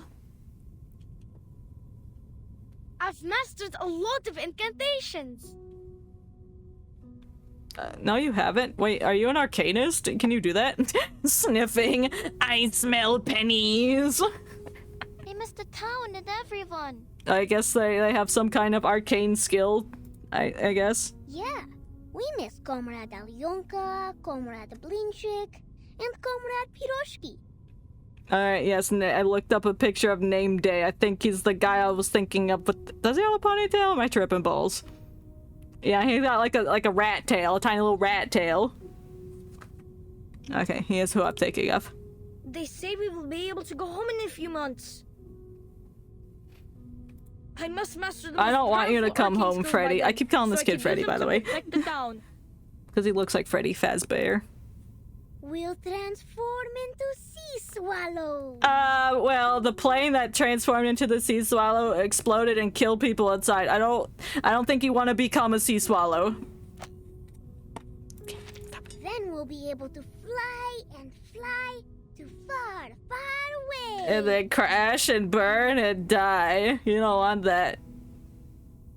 I've mastered a lot of incantations. No, you haven't. Wait, are you an arcanist? Can you do that? Sniffing. I smell pennies. They missed the town and everyone. I guess they have some kind of arcane skill. I guess. Yeah, we miss Comrade Alyonka, Comrade Blinchik, and Comrade Piroshki. Alright, yes, I looked up a picture of Name Day. I think he's the guy I was thinking of with... Does he have a ponytail? Am I tripping balls? Yeah, he's got like a rat tail, a tiny little rat tail. Okay, he is who I'm thinking of. They say we will be able to go home in a few months. I must master the I don't most want you to powerful come arcane home, skill Freddy. by I then, keep calling so this I kid can Freddy, use by them the to way. protect the town. Because he looks like Freddy Fazbear. We'll transform into sea swallow. Well, the plane that transformed into the sea swallow exploded and killed people inside. I don't think you want to become a sea swallow. Then we'll be able to fly and fly to far, far away. And then crash and burn and die. You don't want that.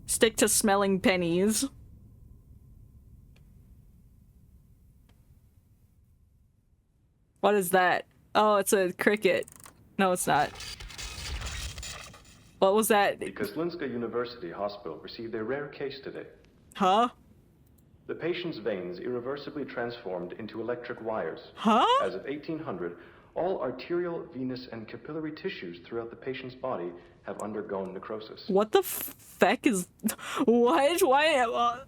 Stick to smelling pennies. What is that? Oh, it's a cricket. No, it's not. What was that? The Kozlinska University Hospital received a rare case today. Huh? The patient's veins irreversibly transformed into electric wires. Huh? As of 1800, all arterial, venous, and capillary tissues throughout the patient's body have undergone necrosis. What the feck is... What? Why?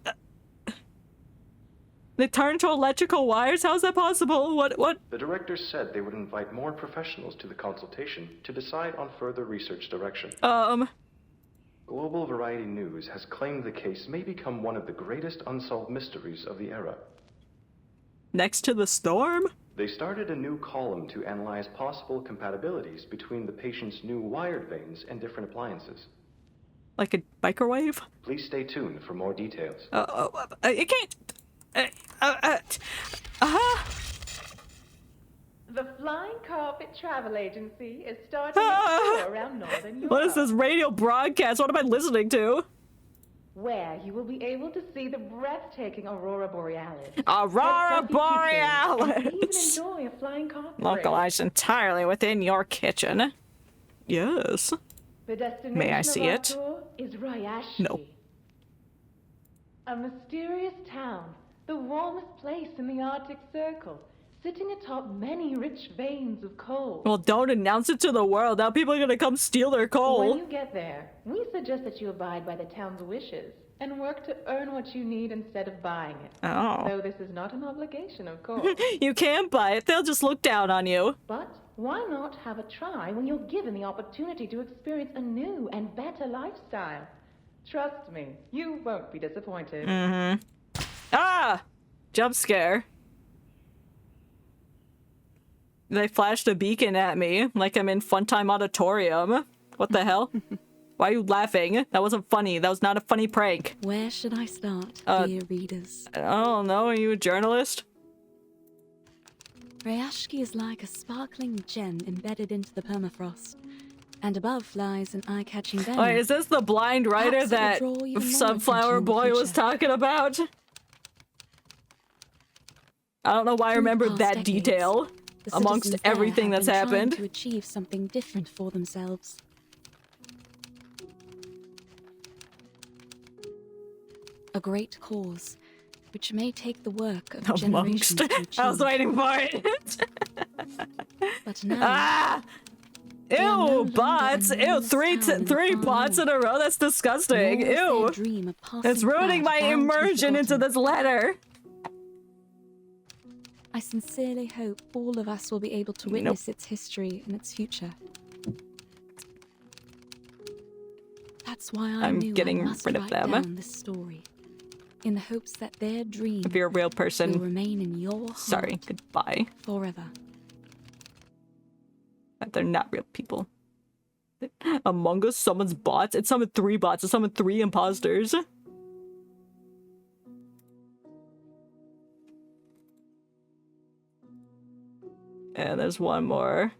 They turned to electrical wires? How is that possible? What? The director said they would invite more professionals to the consultation to decide on further research direction. Global Variety News has claimed the case may become one of the greatest unsolved mysteries of the era. Next to the storm? They started a new column to analyze possible compatibilities between the patient's new wired veins and different appliances. Like a microwave? Please stay tuned for more details. It can't... The Flying Carpet Travel Agency is starting a tour around Northern Europe. What is this radio broadcast? What am I listening to? Where you will be able to see the breathtaking Aurora Borealis. Aurora Pet stuffy Borealis! kitchens, and even enjoy a flying carpet race. Localized entirely within your kitchen. Yes. The destination May I see of our it? tour is Rayashki. No. A mysterious town, the warmest place in the Arctic Circle, sitting atop many rich veins of coal. Well, don't announce it to the world. Now people are gonna come steal their coal. When you get there, we suggest that you abide by the town's wishes and work to earn what you need instead of buying it. Oh. Though this is not an obligation, of course. You can't buy it. They'll just look down on you. But why not have a try when you're given the opportunity to experience a new and better lifestyle? Trust me, you won't be disappointed. Mm-hmm. Ah! Jump scare. They flashed a beacon at me like I'm in Funtime Auditorium. What the hell? Why are you laughing? That wasn't funny. That was not a funny prank. Where should I start, dear readers? I don't know. Are you a journalist? Rayashki is like a sparkling gem embedded into the permafrost. And above lies an eye-catching bend. Wait, is this the blind writer Perhaps it will that draw even more Sunflower attention in the Boy was future. talking about? I don't know why I remember past that decades, detail The amongst citizens there everything have that's been trying happened. to achieve something different for themselves. A great cause, which may take the work of generations to achieve. I was waiting for it. But now, Ah! Ew, bots! Ew, three bots in a row? That's disgusting. Ew. It's ruining my immersion into this letter. I sincerely hope all of us will be able to witness its history and its future. That's why I I'm knew getting I must rid of write them. down this story, in the hopes that their dream If you're a real will person, remain in your heart sorry, goodbye. forever. They're not real people. Among Us summons bots? It summoned 3 bots. It summoned 3 imposters. And there's one more.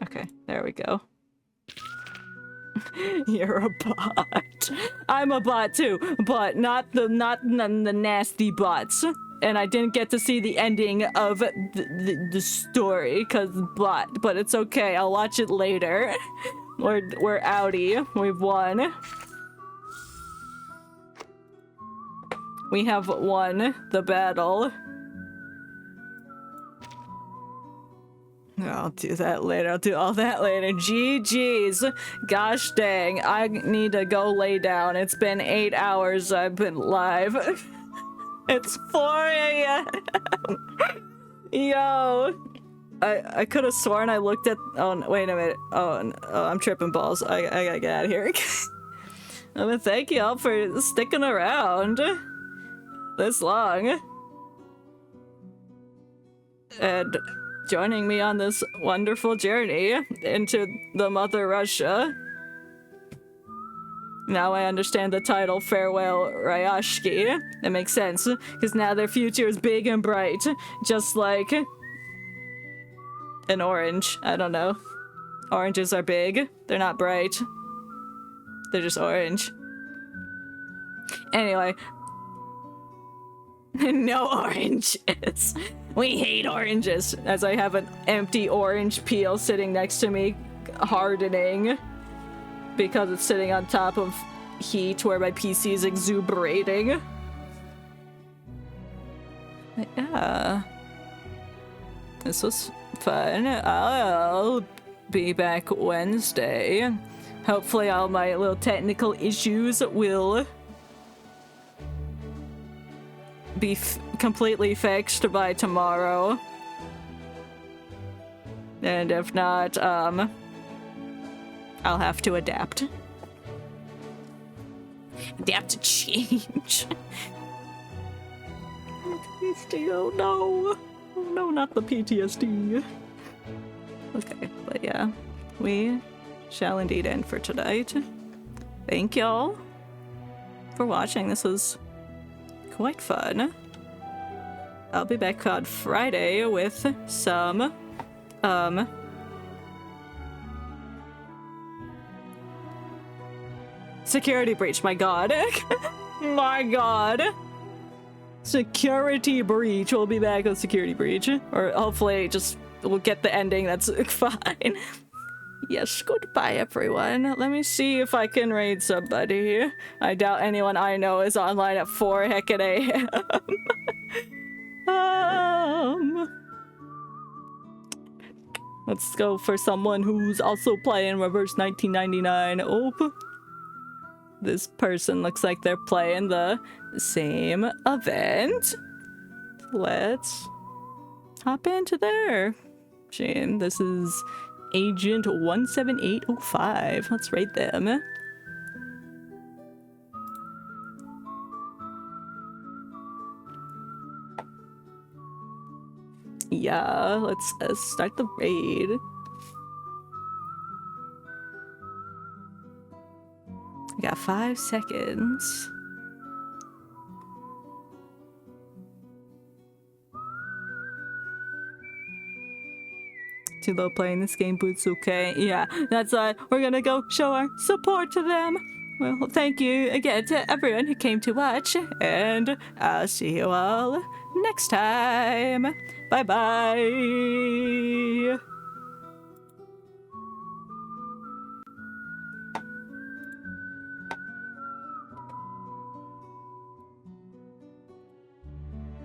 Okay, there we go. You're a bot. I'm a bot too, but not the nasty bots. And I didn't get to see the ending of the story because bot, but it's okay. I'll watch it later. We're outie. We've won. We have won the battle. I'll do that later. I'll do all that later. GG's. Gosh dang. I need to go lay down. It's been 8 hours I've been live. It's 4 a.m. Yo! I could have sworn I looked at- oh, no, wait a minute. Oh, I'm tripping balls. I gotta get out of here. I mean, thank you all for sticking around this long. And joining me on this wonderful journey into the Mother Russia. Now I understand the title Farewell Rayashki. That makes sense, because now their future is big and bright, just like an orange. I don't know. Oranges are big. They're not bright. They're just orange. Anyway. No oranges. We hate oranges, as I have an empty orange peel sitting next to me, hardening. Because it's sitting on top of heat where my PC is exuberating. But yeah. This was fun. I'll be back Wednesday. Hopefully all my little technical issues will be completely fixed by tomorrow. And if not, I'll have to adapt. Adapt to change. PTSD, oh no. Oh no, not the PTSD. Okay, but yeah. We shall indeed end for tonight. Thank y'all for watching. This was quite fun. I'll be back on Friday with some, security breach, my god. My god. Security breach. We'll be back with security breach. Or hopefully just we'll get the ending that's fine. Yes, goodbye everyone. Let me see if I can raid somebody. I doubt anyone I know is online at 4 heckin' AM. Let's go for someone who's also playing Reverse 1999. Oh. This person looks like they're playing the same event. Let's hop into there. Shame. This is Agent 17805. Let's rate them. Yeah, let's start the raid. We got 5 seconds. Too low playing this game, but it's okay. Yeah, that's why we're gonna go show our support to them. Well, thank you again to everyone who came to watch, and I'll see you all next time. Bye-bye.